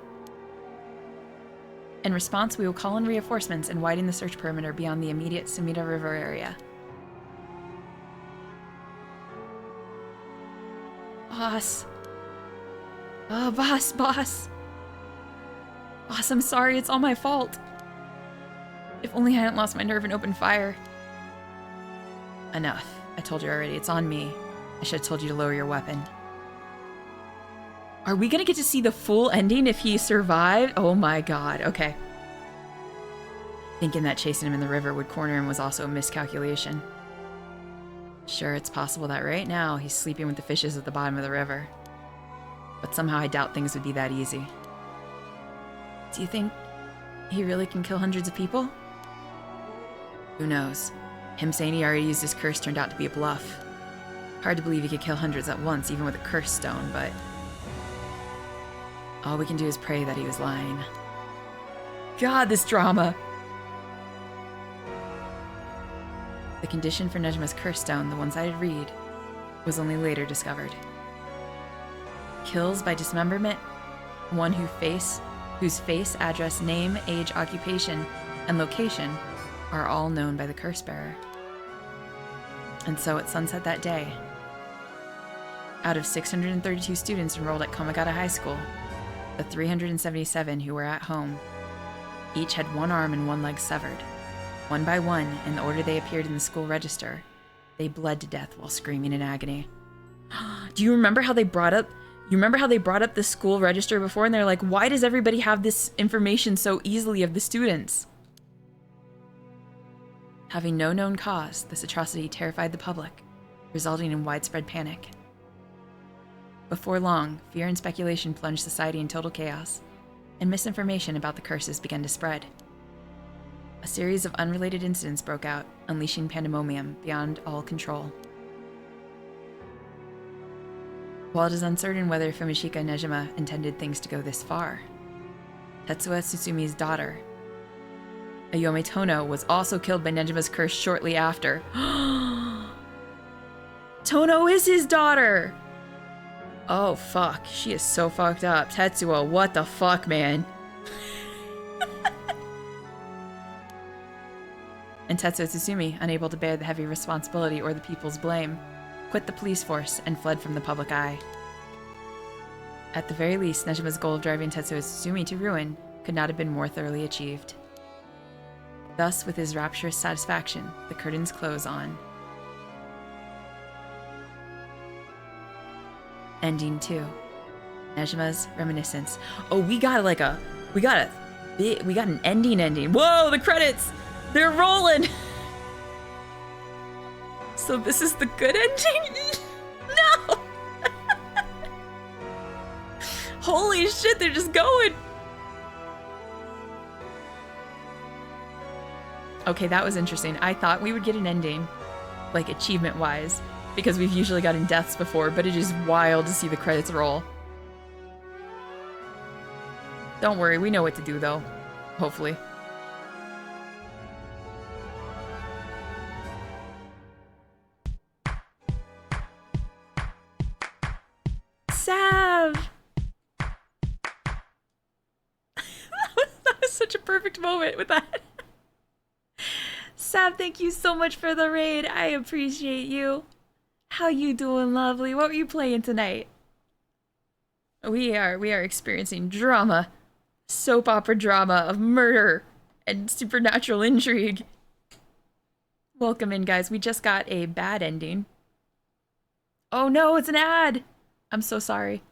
In response, we will call in reinforcements and widen the search perimeter beyond the immediate Sumida River area." Boss. Oh, boss. Boss, I'm sorry, it's all my fault. If only I hadn't lost my nerve and opened fire. Enough. I told you already, it's on me. I should have told you to lower your weapon. Are we gonna get to see the full ending if he survived? Oh my god, okay. Thinking that chasing him in the river would corner him was also a miscalculation. Sure, it's possible that right now he's sleeping with the fishes at the bottom of the river. But somehow I doubt things would be that easy. Do you think he really can kill hundreds of people? Who knows? Him saying he already used his curse turned out to be a bluff. Hard to believe he could kill hundreds at once, even with a curse stone, but... all we can do is pray that he was lying. God, this drama! The condition for Nejima's curse stone, the one-sided reed, was only later discovered. Kills by dismemberment, one whose face, address, name, age, occupation, and location are all known by the curse bearer. And so at sunset that day, out of 632 students enrolled at Kamagata High School, the 377 who were at home each had one arm and one leg severed. One by one, in the order they appeared in the school register, they bled to death while screaming in agony. Do you remember how they brought up the school register before, and they're like, why does everybody have this information so easily of the students? Having no known cause, this atrocity terrified the public, resulting in widespread panic. Before long, fear and speculation plunged society in total chaos, and misinformation about the curses began to spread. A series of unrelated incidents broke out, unleashing pandemonium beyond all control. While it is uncertain whether Fumishika Nejima intended things to go this far, Tetsuya Tsusumi's daughter, Ayome Tono, was also killed by Nejima's curse shortly after. Tono is his daughter! Oh fuck, she is so fucked up. Tetsuya, what the fuck, man? And Tetsuya Tsusumi, unable to bear the heavy responsibility or the people's blame, quit the police force and fled from the public eye. At the very least, Nejima's goal of driving Tetsuya Tsusumi to ruin could not have been more thoroughly achieved. Thus, with his rapturous satisfaction, the curtains close on Ending 2. Nejima's Reminiscence. Oh, we got an ending. Whoa, the credits! They're rolling! So this is the good ending? No! Holy shit, they're just going! Okay, that was interesting. I thought we would get an ending, like achievement-wise, because we've usually gotten deaths before, but it is wild to see the credits roll. Don't worry, we know what to do though. Hopefully. Sav! that was such a perfect moment with that. Sav, thank you so much for the raid. I appreciate you. How you doing, lovely? What were you playing tonight? We are experiencing drama. Soap opera drama of murder and supernatural intrigue. Welcome in, guys. We just got a bad ending. Oh no, it's an ad! I'm so sorry.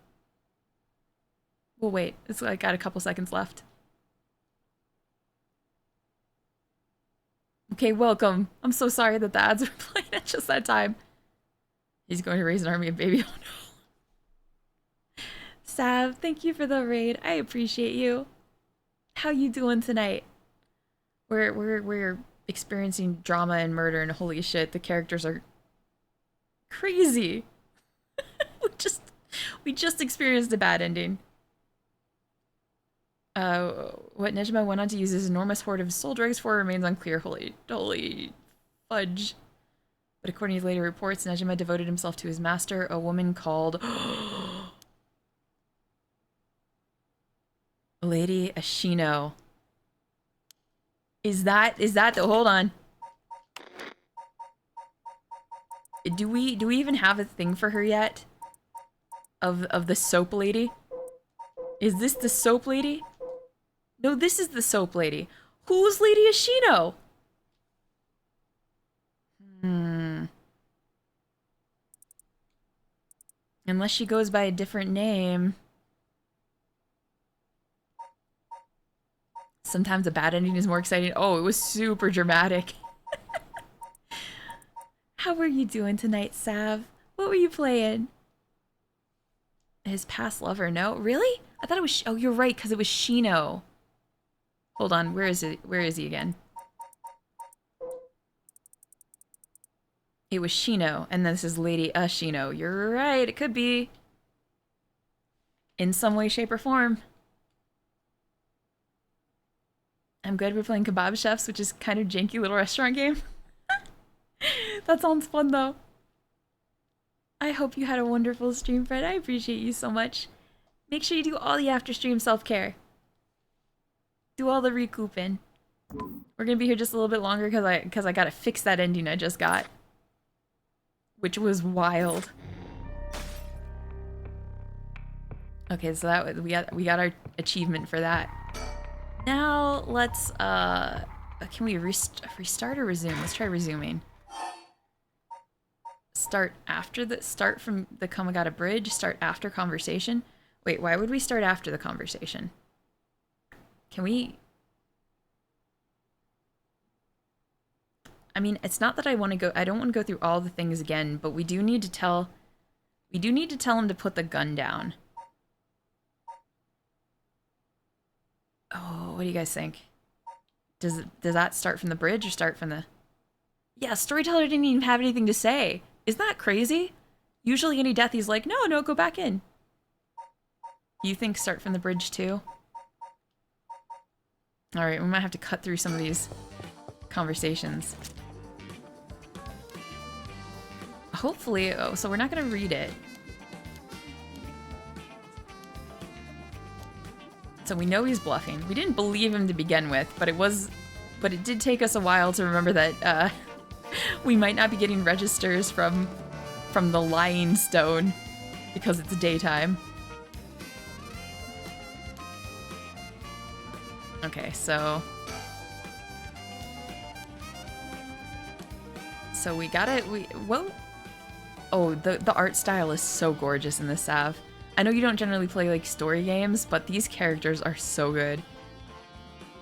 We'll wait. It's like got a couple seconds left. Okay, welcome. I'm so sorry that the ads were playing at just that time. He's going to raise an army of baby. Oh no. Sav, thank you for the raid. I appreciate you. How you doing tonight? We're experiencing drama and murder, and holy shit, the characters are crazy. we just experienced a bad ending. What Nejima went on to use his enormous hoard of soul drugs for remains unclear. Holy fudge. But according to later reports, Nejima devoted himself to his master, a woman called Lady Ashino. Is that the, hold on. Do we even have a thing for her yet? Of the soap lady? Is this the soap lady? No, this is the soap lady. Who's Lady Ashino? Unless she goes by a different name. Sometimes a bad ending is more exciting. Oh, it was super dramatic. How were you doing tonight, Sav? What were you playing? His past lover, no? Really? I thought it was... Oh, you're right, because it was Shino. Hold on, where is it? Where is he again? It was Shino, and this is Lady Ashino. You're right, it could be. In some way, shape, or form. I'm good. We're playing Kebab Chefs, which is kind of janky little restaurant game. That sounds fun, though. I hope you had a wonderful stream, Fred. I appreciate you so much. Make sure you do all the after-stream self-care. Do all the recouping. We're gonna be here just a little bit longer because I gotta fix that ending I just got. Which was wild. Okay, so that we got our achievement for that. Now let's can we restart or resume? Let's try resuming. Start from the Kamagata Bridge, start after conversation. Wait, why would we start after the conversation? Can we... I mean, it's not that I want to go, I don't want to go through all the things again, but we do need to tell him to put the gun down. Oh, what do you guys think? Does that start from the bridge or start from the... Yeah, storyteller didn't even have anything to say. Isn't that crazy? Usually any death he's like, no, go back in. You think start from the bridge too? Alright, we might have to cut through some of these conversations. Hopefully, oh, so we're not gonna read it. So we know he's bluffing. We didn't believe him to begin with, but it did take us a while to remember that we might not be getting registers from the lying stone because it's daytime. Okay, so we got it. Whoa. Oh, the art style is so gorgeous in this salve. I know you don't generally play like story games, but these characters are so good.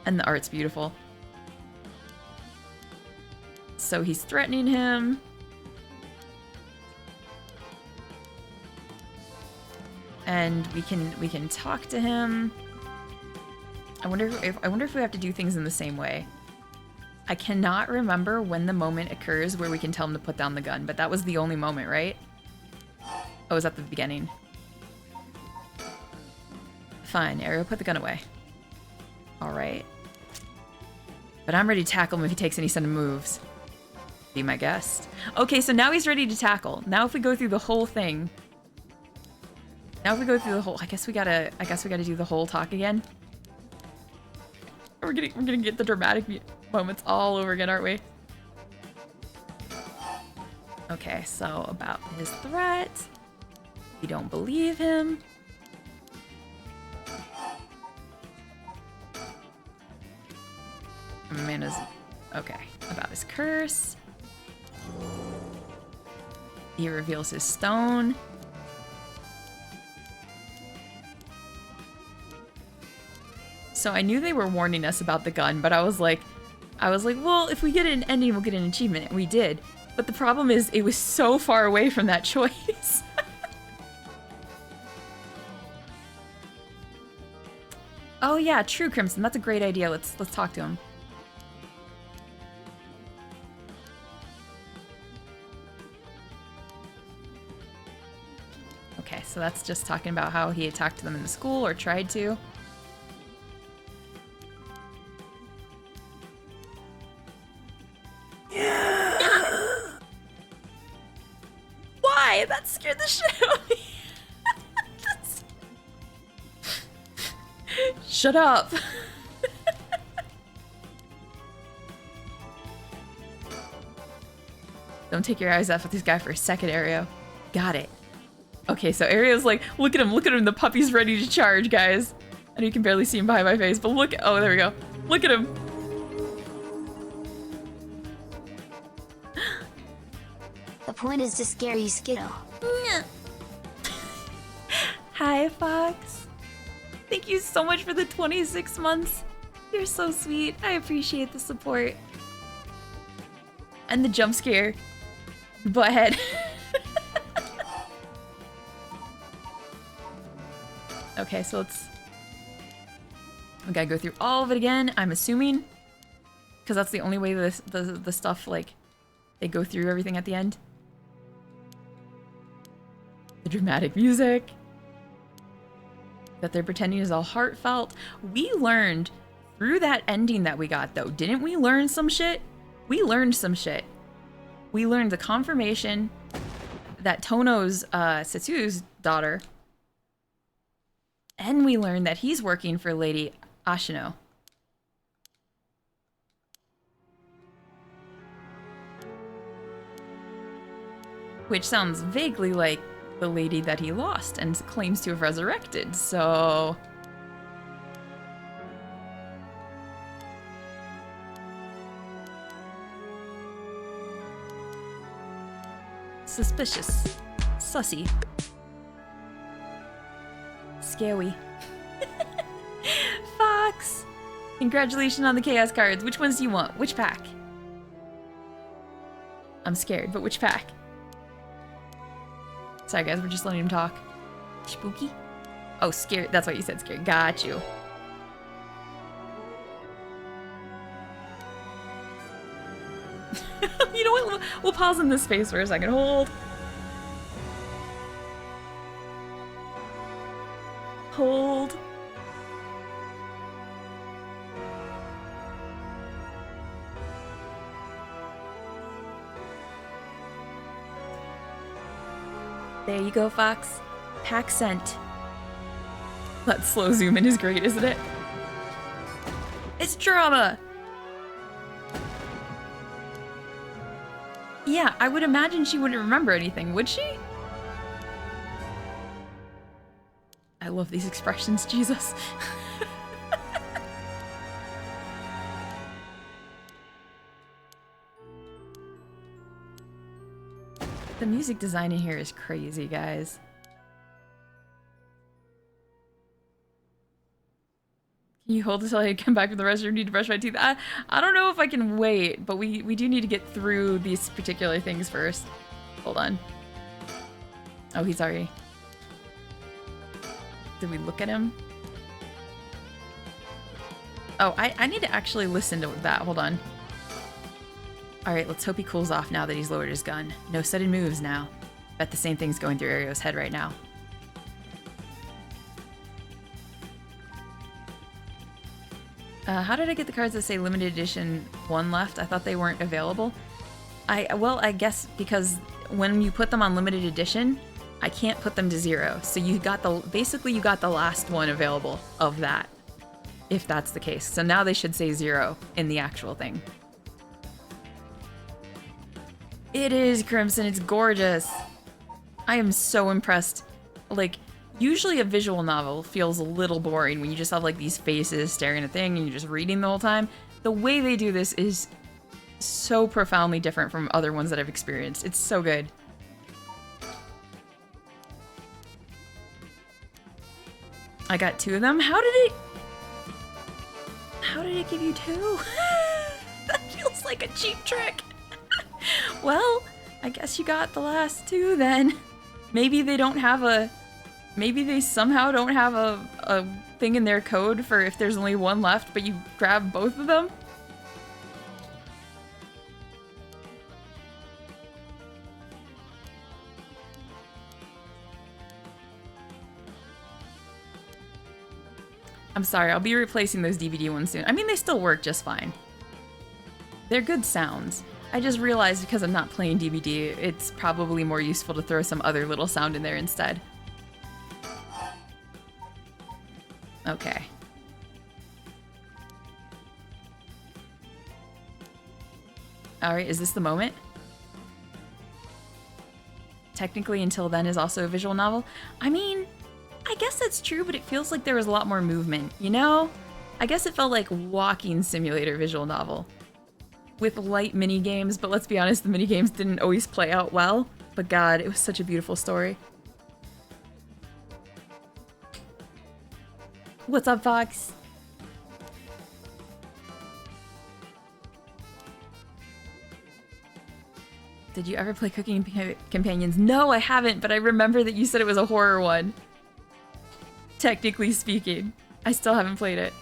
And the art's beautiful. So he's threatening him. And we can talk to him. I wonder if we have to do things in the same way. I cannot remember when the moment occurs where we can tell him to put down the gun, but that was the only moment, right? Oh, it was at the beginning. Fine, Ariel, put the gun away. Alright. But I'm ready to tackle him if he takes any sudden moves. Be my guest. Okay, so now he's ready to tackle. Now if we go through the whole thing. Now if we go through the whole... I guess we gotta do the whole talk again. We're gonna get the dramatic moments all over again, aren't we? Okay, so about his threat. We don't believe him. Amanda's... Okay, about his curse. He reveals his stone. So I knew they were warning us about the gun, but I was like, well, if we get an ending, we'll get an achievement. And we did. But the problem is, it was so far away from that choice. Oh yeah, true, Crimson. That's a great idea. Let's talk to him. Okay, so that's just talking about how he attacked them in the school, or tried to. Why? That scared the shit out of me. Shut up. Don't take your eyes off of this guy for a second, Aereo. Got it. Okay, so Aereo's like, look at him, the puppy's ready to charge, guys. And you can barely see him behind my face, but look, oh, there we go. Look at him. The point is to scare you, Skittle. Hi, Fox. Thank you so much for the 26 months. You're so sweet. I appreciate the support. And the jump scare. Butthead. Okay, so we gotta go through all of it again, I'm assuming. Because that's the only way the stuff, like, they go through everything at the end. The dramatic music. That they're pretending is all heartfelt. We learned through that ending that we got, though, didn't we learn some shit? We learned some shit. We learned the confirmation that Tono's Setsu's daughter. And we learned that he's working for Lady Ashino. Which sounds vaguely like the lady that he lost and claims to have resurrected, so... Suspicious. Sussy. Scary. Fox! Congratulations on the Chaos cards. Which ones do you want? Which pack? I'm scared, but which pack? Sorry guys, we're just letting him talk. Spooky? Oh, scared. That's what you said, scared. Got you. You know what? We'll pause in this space for a second. Hold. Hold. There you go, Fox. Pack sent. That slow zoom in is great, isn't it? It's drama! Yeah, I would imagine she wouldn't remember anything, would she? I love these expressions, Jesus. The music design in here is crazy, guys. Can you hold until I come back from the restroom? Need to brush my teeth. I don't know if I can wait, but we do need to get through these particular things first. Hold on. Oh, he's already... Did we look at him? Oh, I need to actually listen to that. Hold on. Alright, let's hope he cools off now that he's lowered his gun. No sudden moves now. Bet the same thing's going through Ario's head right now. How did I get the cards that say limited edition 1 left? I thought they weren't available. Well, I guess because when you put them on limited edition, I can't put them to 0. So you got basically you got the last one available of that, if that's the case. So now they should say 0 in the actual thing. It is Crimson, it's gorgeous. I am so impressed. Like, usually a visual novel feels a little boring when you just have like these faces staring at a thing and you're just reading the whole time. The way they do this is so profoundly different from other ones that I've experienced. It's so good. I got 2 of them. How did it give you 2? That feels like a cheap trick. Well, I guess you got the last 2 then. Maybe they don't have a... Maybe they somehow don't have a thing in their code for if there's only 1 left, but you grab both of them? I'm sorry, I'll be replacing those DVD ones soon. I mean, they still work just fine. They're good sounds. I just realized because I'm not playing DVD, it's probably more useful to throw some other little sound in there instead. Okay. Alright, is this the moment? Technically, Until Then is also a visual novel. I mean, I guess that's true, but it feels like there was a lot more movement, you know? I guess it felt like walking simulator visual novel. With light mini games, but let's be honest, the mini games didn't always play out well. But God, it was such a beautiful story. What's up, Fox? Did you ever play Cooking Companions? No, I haven't, but I remember that you said it was a horror one. Technically speaking, I still haven't played it.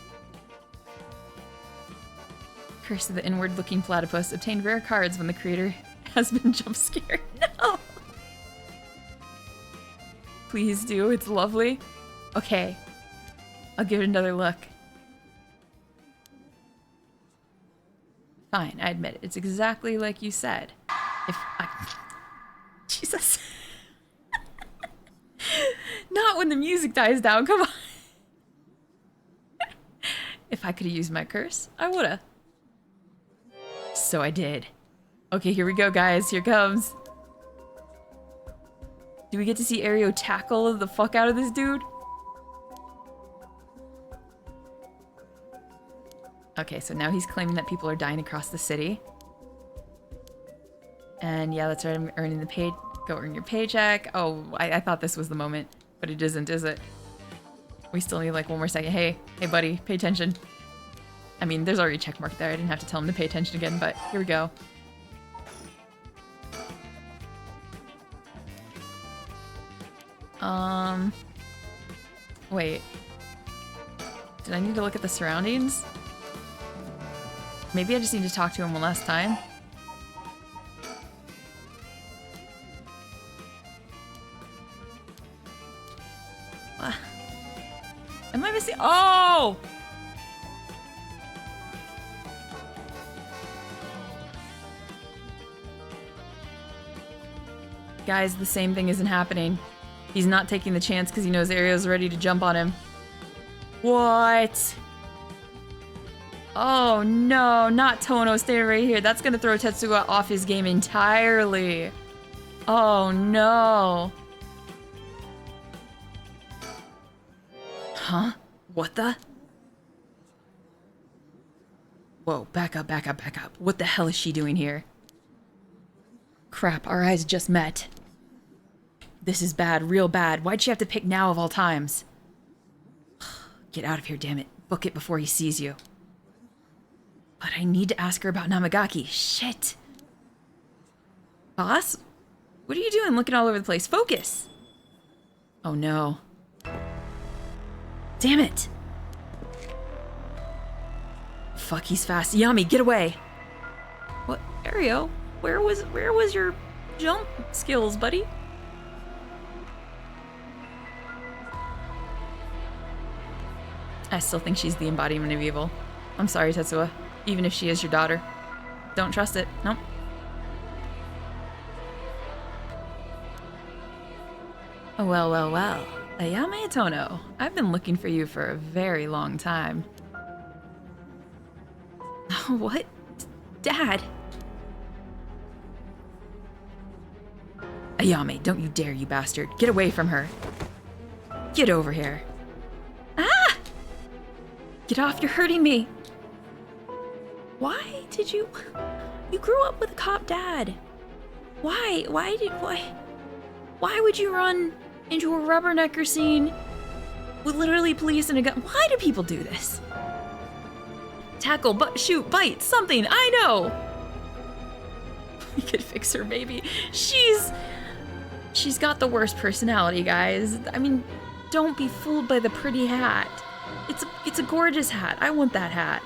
Curse of the Inward-Looking Platypus. Obtained rare cards when the creator has been jump scared. No! Please do, it's lovely. Okay. I'll give it another look. Fine, I admit it. It's exactly like you said. If I... Jesus. Not when the music dies down, come on. If I could have used my curse, I would've. So I did. Okay, here we go, guys. Here comes. Do we get to see Ario tackle the fuck out of this dude? Okay, so now he's claiming that people are dying across the city. And yeah, that's right, I'm earning the pay. Go earn your paycheck. Oh, I thought this was the moment, but it isn't, is it? We still need like 1 more second. Hey buddy, pay attention. I mean, there's already a check mark there. I didn't have to tell him to pay attention again, but here we go. Wait. Did I need to look at the surroundings? Maybe I just need to talk to him one last time. Am I missing? Oh! Guys, the same thing isn't happening. He's not taking the chance because he knows Ario's ready to jump on him. What? Oh no, not Tono, stay right here. That's gonna throw Tetsuya off his game entirely. Oh no. Huh? What the? Whoa, back up, back up, back up. What the hell is she doing here? Crap, our eyes just met. This is bad, real bad. Why'd she have to pick now of all times? Get out of here, damn it. Book it before he sees you. But I need to ask her about Namagaki. Shit. Boss? What are you doing looking all over the place? Focus! Oh no. Damn it! Fuck, he's fast. Yami, get away! What? Ario? Where was your jump skills, buddy? I still think she's the embodiment of evil. I'm sorry, Tetsuya. Even if she is your daughter. Don't trust it. Nope. Oh, well, well, well. Ayame Tono. I've been looking for you for a very long time. What? Dad? Ayame, don't you dare, you bastard. Get away from her. Get over here. Ah! Get off, you're hurting me. Why did you... You grew up with a cop dad. Why would you run into a rubbernecker scene with literally police and a gun? Why do people do this? Tackle, shoot, bite, something, I know! We could fix her, maybe. She's got the worst personality, guys. I mean, don't be fooled by the pretty hat. It's a gorgeous hat. I want that hat.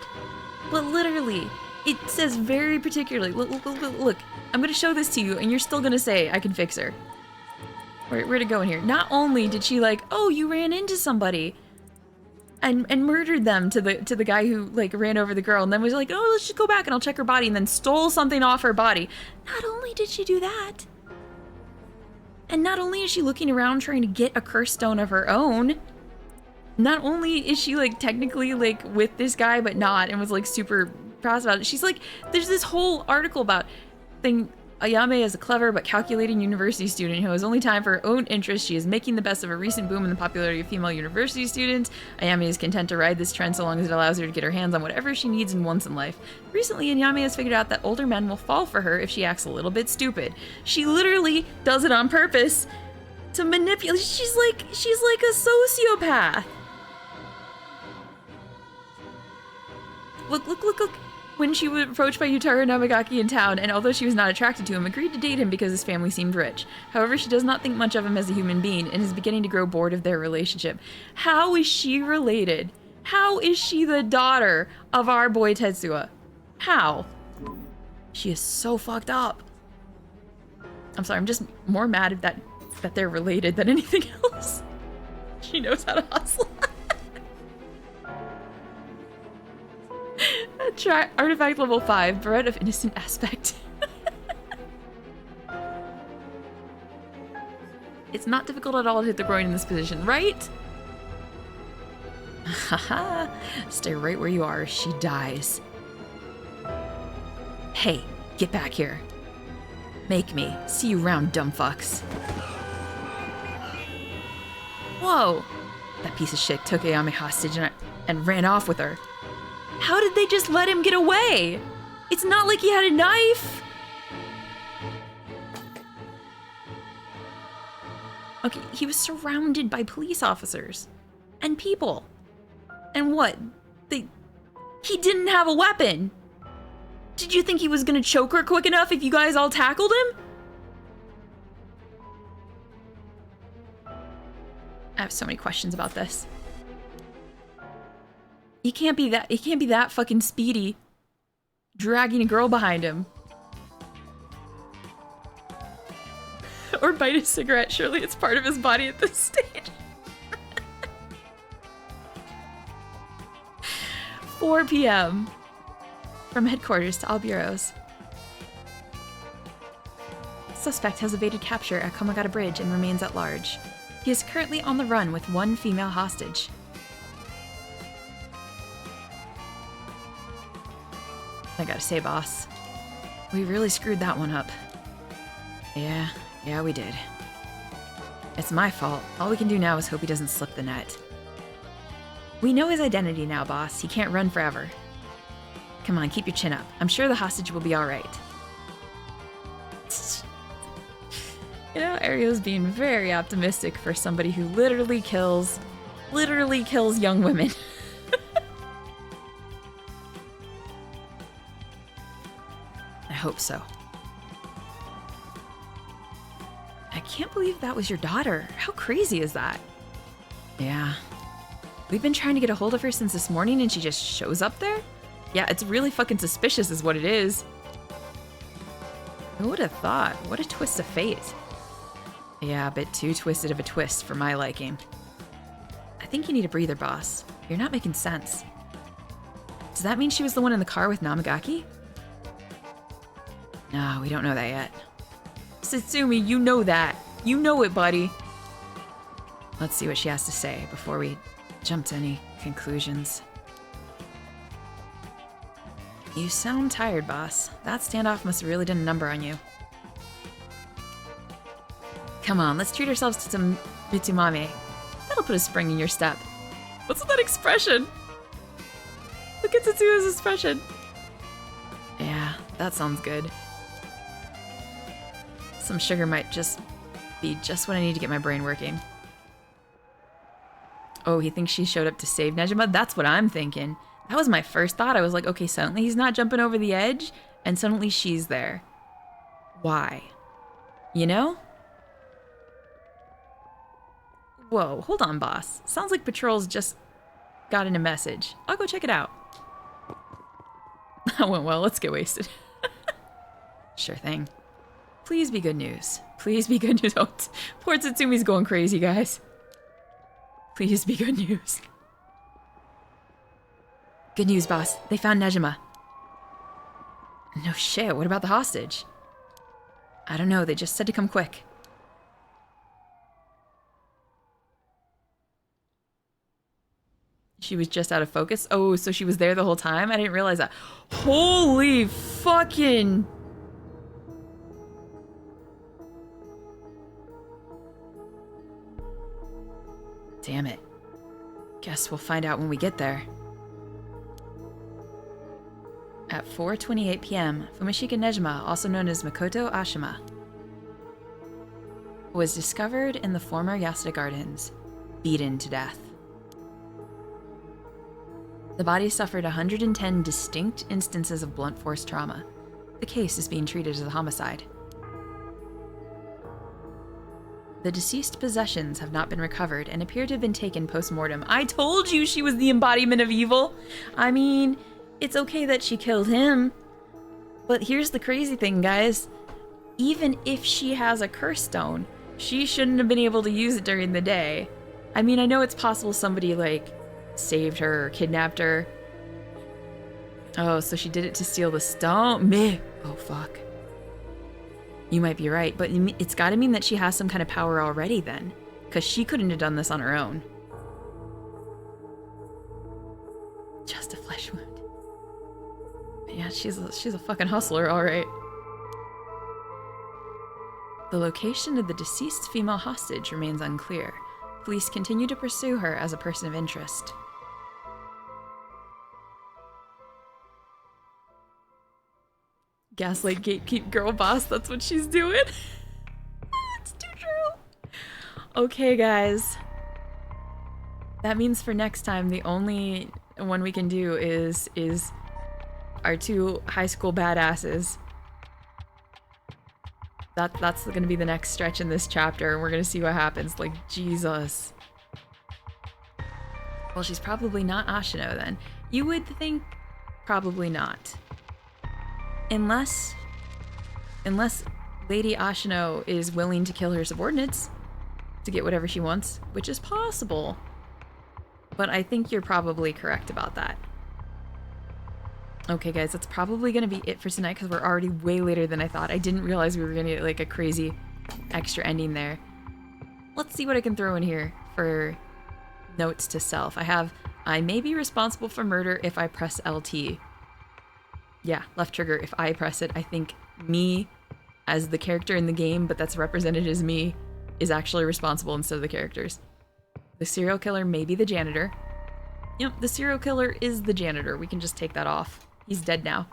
But literally, it says very particularly, look, I'm gonna show this to you and you're still gonna say I can fix her. Where'd it go in here? Not only did she like, oh, you ran into somebody and murdered them to the guy who like ran over the girl and then was like, oh, let's just go back and I'll check her body and then stole something off her body. Not only did she do that, and not only is she looking around trying to get a curse stone of her own, not only is she like technically like with this guy but not and was like super proud about it, she's like, there's this whole article about Ayame is a clever but calculating university student who has only time for her own interests. She is making the best of a recent boom in the popularity of female university students. Ayame is content to ride this trend so long as it allows her to get her hands on whatever she needs and wants in life. Recently, Ayame has figured out that older men will fall for her if she acts a little bit stupid. She literally does it on purpose to manipulate. She's like a sociopath. Look. When she was approached by Yutaro Namagaki in town, and although she was not attracted to him, agreed to date him because his family seemed rich. However, she does not think much of him as a human being, and is beginning to grow bored of their relationship. How is she related? How is she the daughter of our boy Tetsuya? How? She is so fucked up. I'm sorry, I'm just more mad at that they're related than anything else. She knows how to hustle. Try artifact level 5, Bread of Innocent Aspect. It's not difficult at all to hit the groin in this position, right? Haha. Stay right where you are. She dies. Hey, get back here. Make me. See you round, dumb fucks. Whoa! That piece of shit took Ayame hostage and ran off with her. How did they just let him get away? It's not like he had a knife. Okay, he was surrounded by police officers and people. And what? He didn't have a weapon. Did you think he was gonna choke her quick enough if you guys all tackled him? I have so many questions about this. He can't be that fucking speedy. Dragging a girl behind him. Or bite a cigarette. Surely it's part of his body at this stage. 4 p.m. From headquarters to all bureaus. Suspect has evaded capture at Komagata Bridge and remains at large. He is currently on the run with 1 female hostage. I gotta say, boss, we really screwed that one up. Yeah, we did. It's my fault. All we can do now is hope he doesn't slip the net. We know his identity now, boss. He can't run forever. Come on, keep your chin up. I'm sure the hostage will be alright. You know, Ario's being very optimistic for somebody who literally kills young women. I hope so. I can't believe that was your daughter. How crazy is that? Yeah. We've been trying to get a hold of her since this morning and she just shows up there? Yeah, it's really fucking suspicious is what it is. Who would have thought? What a twist of fate. Yeah, a bit too twisted of a twist for my liking. I think you need a breather, boss. You're not making sense. Does that mean she was the one in the car with Namagaki? No, we don't know that yet. Satsumi, you know that. You know it, buddy. Let's see what she has to say before we jump to any conclusions. You sound tired, boss. That standoff must have really done a number on you. Come on, let's treat ourselves to some Mitsumame. That'll put a spring in your step. What's with that expression? Look at Tatsuya's expression. Yeah, that sounds good. Some sugar might just be just what I need to get my brain working. Oh, he thinks she showed up to save Nejima? That's what I'm thinking. That was my first thought. I was like, okay, suddenly he's not jumping over the edge, and suddenly she's there. Why? You know? Whoa, hold on, boss. Sounds like Patrol's just got in a message. I'll go check it out. That went well. Let's get wasted. Sure thing. Please be good news. Please be good news. Oh, poor Tatsumi's going crazy, guys. Please be good news. Good news, boss. They found Nejima. No shit. What about the hostage? I don't know. They just said to come quick. She was just out of focus? Oh, so she was there the whole time? I didn't realize that. Holy fucking... Damn it. Guess we'll find out when we get there. At 4:28 p.m., Fumishika Nejima, also known as Makoto Ashima, was discovered in the former Yasuda Gardens, beaten to death. The body suffered 110 distinct instances of blunt force trauma. The case is being treated as a homicide. The deceased possessions have not been recovered and appear to have been taken post-mortem. I told you she was the embodiment of evil! I mean, it's okay that she killed him. But here's the crazy thing, guys. Even if she has a curse stone, she shouldn't have been able to use it during the day. I mean, I know it's possible somebody, like, saved her or kidnapped her. Oh, so she did it to steal the stone? Meh. Oh, fuck. You might be right, but it's gotta mean that she has some kind of power already then. Because she couldn't have done this on her own. Just a flesh wound. But yeah, she's a fucking hustler, alright. The location of the deceased female hostage remains unclear. Police continue to pursue her as a person of interest. Gaslight gatekeep girl boss, that's what she's doing. It's too true. Okay, guys. That means for next time, the only one we can do is our two high school badasses. That's gonna be the next stretch in this chapter, and we're gonna see what happens. Like, Jesus. Well, she's probably not Ashino then. You would think probably not. Unless Lady Ashino is willing to kill her subordinates to get whatever she wants, which is possible. But I think you're probably correct about that. Okay, guys, that's probably going to be it for tonight because we're already way later than I thought. I didn't realize we were going to get like a crazy extra ending there. Let's see what I can throw in here for notes to self. I may be responsible for murder if I press LT. Yeah, left trigger if I press it. I think me as the character in the game, but that's represented as me, is actually responsible instead of the characters. The serial killer may be the janitor. Yep, the serial killer is the janitor. We can just take that off. He's dead now.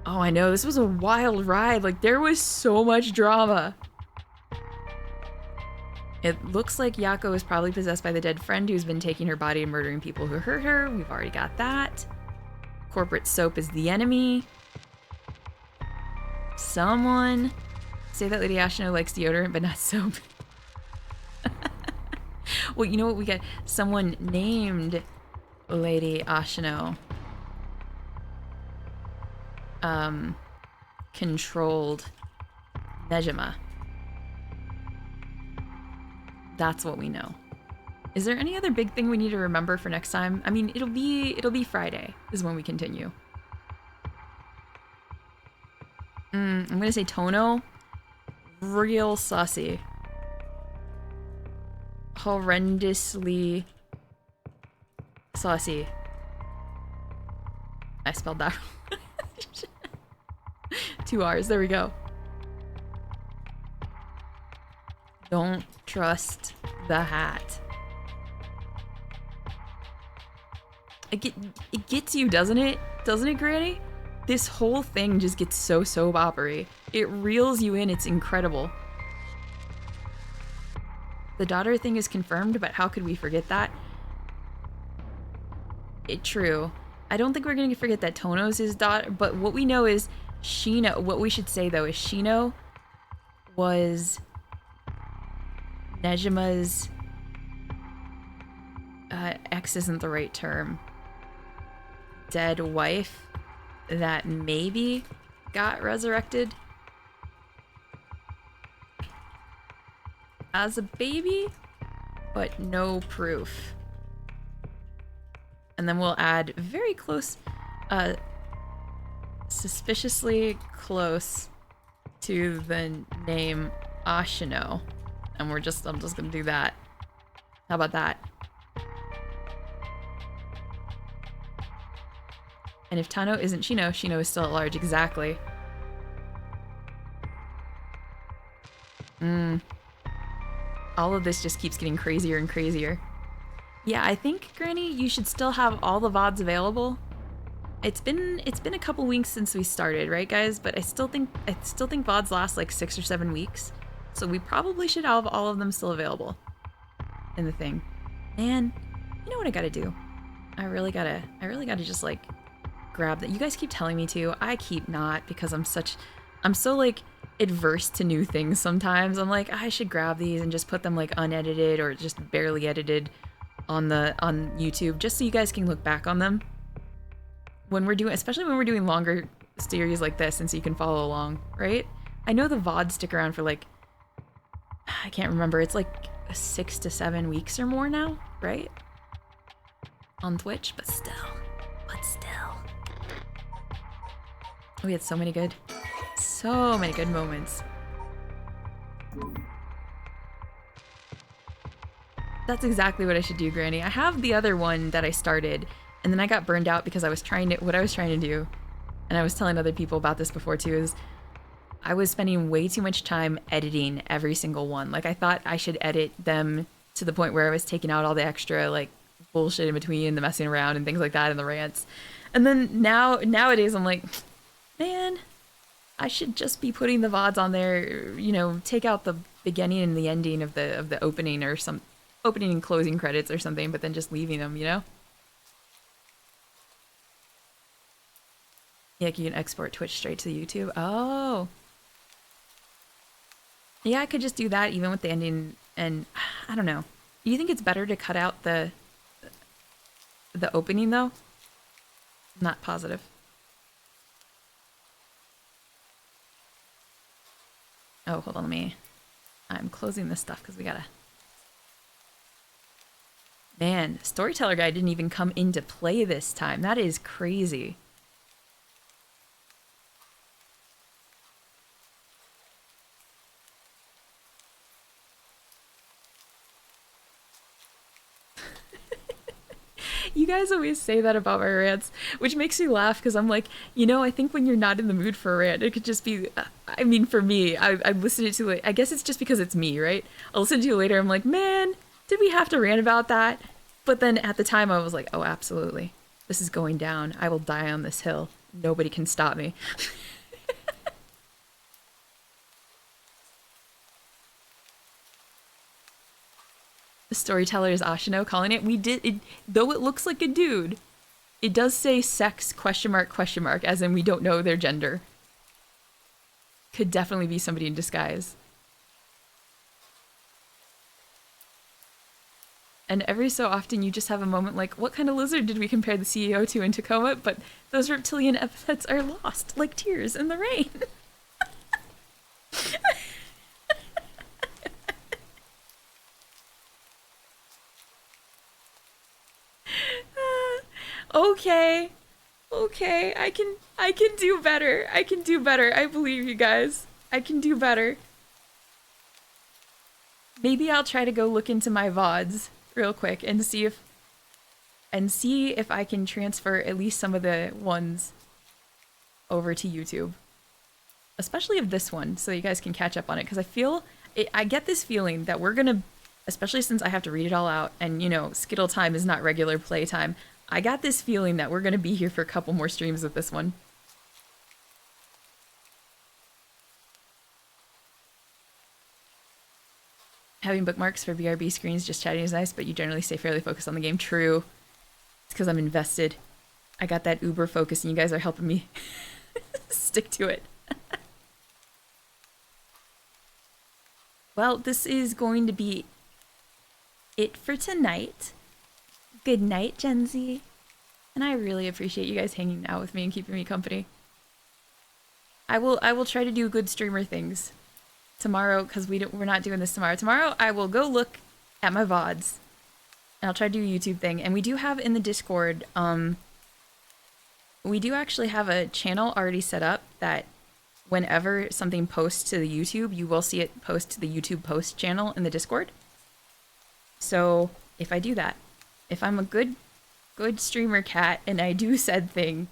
Oh, I know. This was a wild ride. Like, there was so much drama. It looks like Yako is probably possessed by the dead friend who's been taking her body and murdering people who hurt her. We've already got that. Corporate soap is the enemy. Someone say that Lady Ashino likes deodorant but not soap. Well, you know what? We got someone named Lady Ashino. Controlled Nejima. That's what we know. Is there any other big thing we need to remember for next time? I mean, it'll be Friday is when we continue. I'm gonna say Tono. Real saucy. Horrendously saucy. I spelled that wrong. 2 R's, there we go. Don't trust the hat. It gets you, doesn't it? Doesn't it, Granny? This whole thing just gets so soap opera-y. It reels you in, it's incredible. The daughter thing is confirmed, but how could we forget that? True. I don't think we're gonna forget that Tono's his daughter, but what we know is Shino, what we should say though is Shino was Nejima's, ex isn't the right term, dead wife that maybe got resurrected as a baby, but no proof. And then we'll add very close, suspiciously close to the name Ashino. And I'm just gonna do that. How about that? And if Tano isn't Shino, Shino is still at large. Exactly. All of this just keeps getting crazier and crazier. Yeah, I think, Granny, you should still have all the VODs available. It's been a couple weeks since we started, right, guys? But I still think VODs last like 6 or 7 weeks. So we probably should have all of them still available in the thing. Man, you know what I gotta do? I really gotta just like grab that. You guys keep telling me to. I keep not because I'm so like adverse to new things sometimes. I'm like, I should grab these and just put them like unedited or just barely edited on YouTube just so you guys can look back on them when we're doing, especially when we're doing longer series like this and so you can follow along, right? I know the VODs stick around for like, I can't remember, it's like 6 to 7 weeks or more now, right? On Twitch, but still. We had so many good moments. That's exactly what I should do, Granny. I have the other one that I started, and then I got burned out because what I was trying to do, and I was telling other people about this before too, is I was spending way too much time editing every single one. Like, I thought I should edit them to the point where I was taking out all the extra, like, bullshit in between, the messing around and things like that, and the rants. And then nowadays I'm like, man, I should just be putting the VODs on there, you know, take out the beginning and the ending of the opening or some opening and closing credits or something, but then just leaving them, you know? Yeah, like you can export Twitch straight to YouTube. Oh. Yeah, I could just do that even with the ending, and I don't know. Do you think it's better to cut out the opening though? Not positive. Oh, hold on, I'm closing this stuff because we gotta... Man, Storyteller Guide didn't even come into play this time. That is crazy. You guys always say that about my rants, which makes me laugh because I'm like, you know, I think when you're not in the mood for a rant, it could just be, I mean, for me, I listened to it, I guess it's just because it's me, right? I'll listen to it later, I'm like, man, did we have to rant about that? But then at the time I was like, oh, absolutely. This is going down. I will die on this hill. Nobody can stop me. The storyteller is Ashino calling it. We did it, though it looks like a dude. It does say sex question mark, as in we don't know their gender. Could definitely be somebody in disguise. And every so often you just have a moment like, what kind of lizard did we compare the CEO to in Tacoma? But those reptilian epithets are lost like tears in the rain. Okay. Okay, I can do better. I can do better. I believe you guys. I can do better. Maybe I'll try to go look into my VODs real quick and see if I can transfer at least some of the ones over to YouTube. Especially of this one, so you guys can catch up on it, because I get this feeling that we're gonna, especially since I have to read it all out, and you know, Skittle time is not regular play time. I got this feeling that we're gonna be here for a couple more streams with this one. Having bookmarks for BRB screens, just chatting is nice, but you generally stay fairly focused on the game. True. It's because I'm invested. I got that uber focus and you guys are helping me stick to it. Well, this is going to be it for tonight. Good night, Gen Z. And I really appreciate you guys hanging out with me and keeping me company. I will try to do good streamer things tomorrow, because we're not doing this tomorrow. Tomorrow I will go look at my VODs. And I'll try to do a YouTube thing. And we do have in the Discord, we do actually have a channel already set up that whenever something posts to the YouTube, you will see it post to the YouTube post channel in the Discord. So if I do that, if I'm a good streamer cat and I do said thing,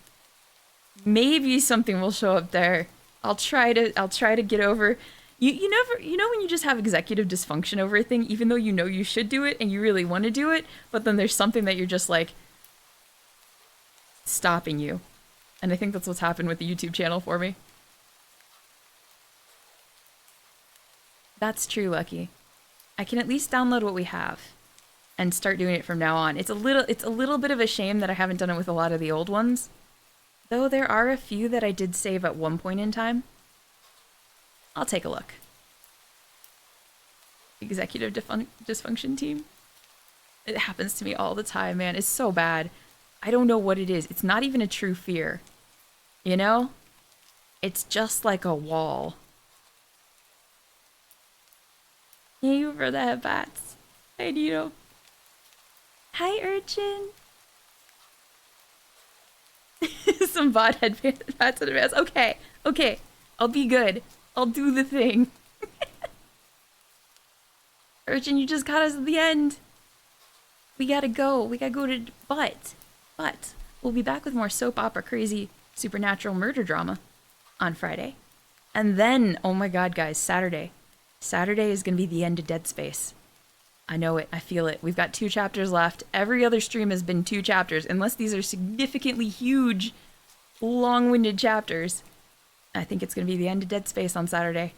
maybe something will show up there. I'll try to get over. You know when you just have executive dysfunction over a thing, even though you know you should do it and you really want to do it, but then there's something that you're just like stopping you. And I think that's what's happened with the YouTube channel for me. That's true, Lucky. I can at least download what we have and start doing it from now on. It's a little bit of a shame that I haven't done it with a lot of the old ones. Though there are a few that I did save at one point in time. I'll take a look. Executive dysfunction team. It happens to me all the time, man. It's so bad. I don't know what it is. It's not even a true fear. You know? It's just like a wall. Thank you for the headbats. I need them. Hi, Urchin. Some bot headbats in advance. Okay, okay. I'll be good. I'll do the thing. Urchin, you just got us at the end. We gotta go. We gotta go to... But we'll be back with more soap opera crazy supernatural murder drama on Friday. And then, oh my god, guys, Saturday. Saturday is gonna be the end of Dead Space. I know it. I feel it. We've got 2 chapters left. Every other stream has been 2 chapters, unless these are significantly huge, long-winded chapters. I think it's going to be the end of Dead Space on Saturday.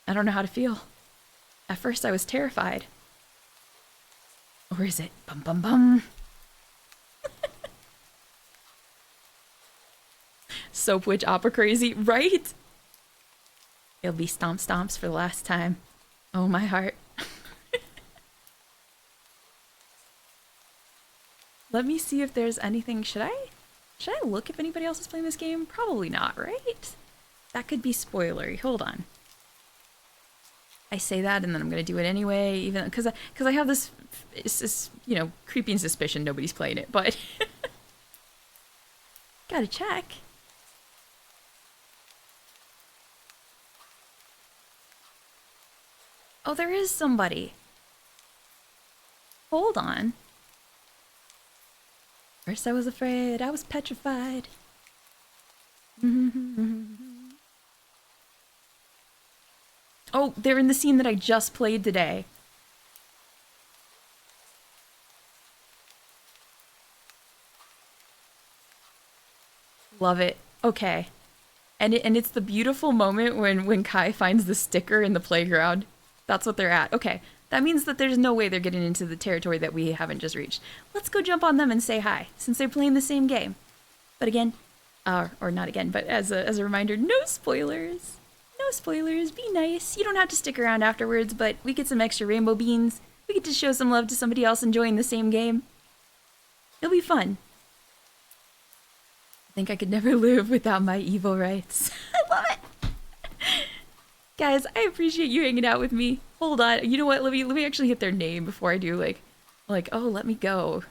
I don't know how to feel. At first I was terrified. Or is it? Bum bum bum. Soap Witch Opera Crazy, right? It'll be stomp stomps for the last time. Oh, my heart. Let me see if there's anything. Should I look if anybody else is playing this game? Probably not, right? That could be spoilery. Hold on. I say that and then I'm gonna do it anyway, even because I have this, you know, creeping suspicion nobody's playing it, but gotta check. Oh, there is somebody. Hold on. First I was afraid, I was petrified. Oh, they're in the scene that I just played today. Love it. Okay. And it's the beautiful moment when Kai finds the sticker in the playground. That's what they're at. Okay. That means that there's no way they're getting into the territory that we haven't just reached. Let's go jump on them and say hi, since they're playing the same game. But again, or not again, but as a reminder, no spoilers. No spoilers, be nice. You don't have to stick around afterwards, but we get some extra rainbow beans. We get to show some love to somebody else enjoying the same game. It'll be fun. I think I could never live without my evil rights. I love it! Guys, I appreciate you hanging out with me. Hold on, you know what, let me actually hit their name before I do like, oh, let me go.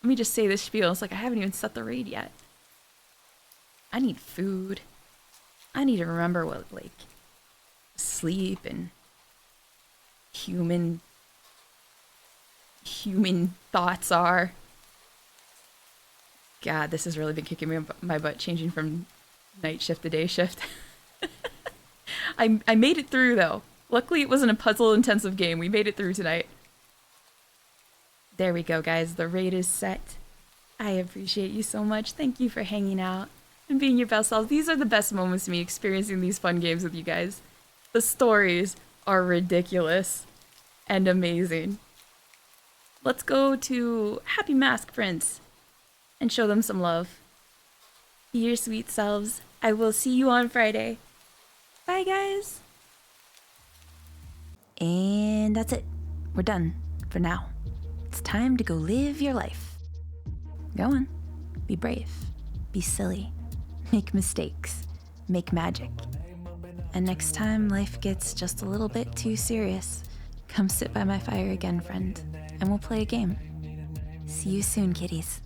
Let me just say this spiel. It's like I haven't even set the raid yet. I need food. I need to remember what, like, sleep and human thoughts are. God, this has really been kicking me my butt, changing from night shift to day shift. I made it through, though. Luckily, it wasn't a puzzle-intensive game. We made it through tonight. There we go, guys. The raid is set. I appreciate you so much. Thank you for hanging out and being your best selves. These are the best moments to me, experiencing these fun games with you guys. The stories are ridiculous and amazing. Let's go to Happy Mask Prince and show them some love. Be your sweet selves. I will see you on Friday. Bye, guys. And that's it. We're done for now. It's time to go live your life. Go on. Be brave. Be silly. Make mistakes. Make magic. And next time life gets just a little bit too serious, come sit by my fire again, friend, and we'll play a game. See you soon, kitties.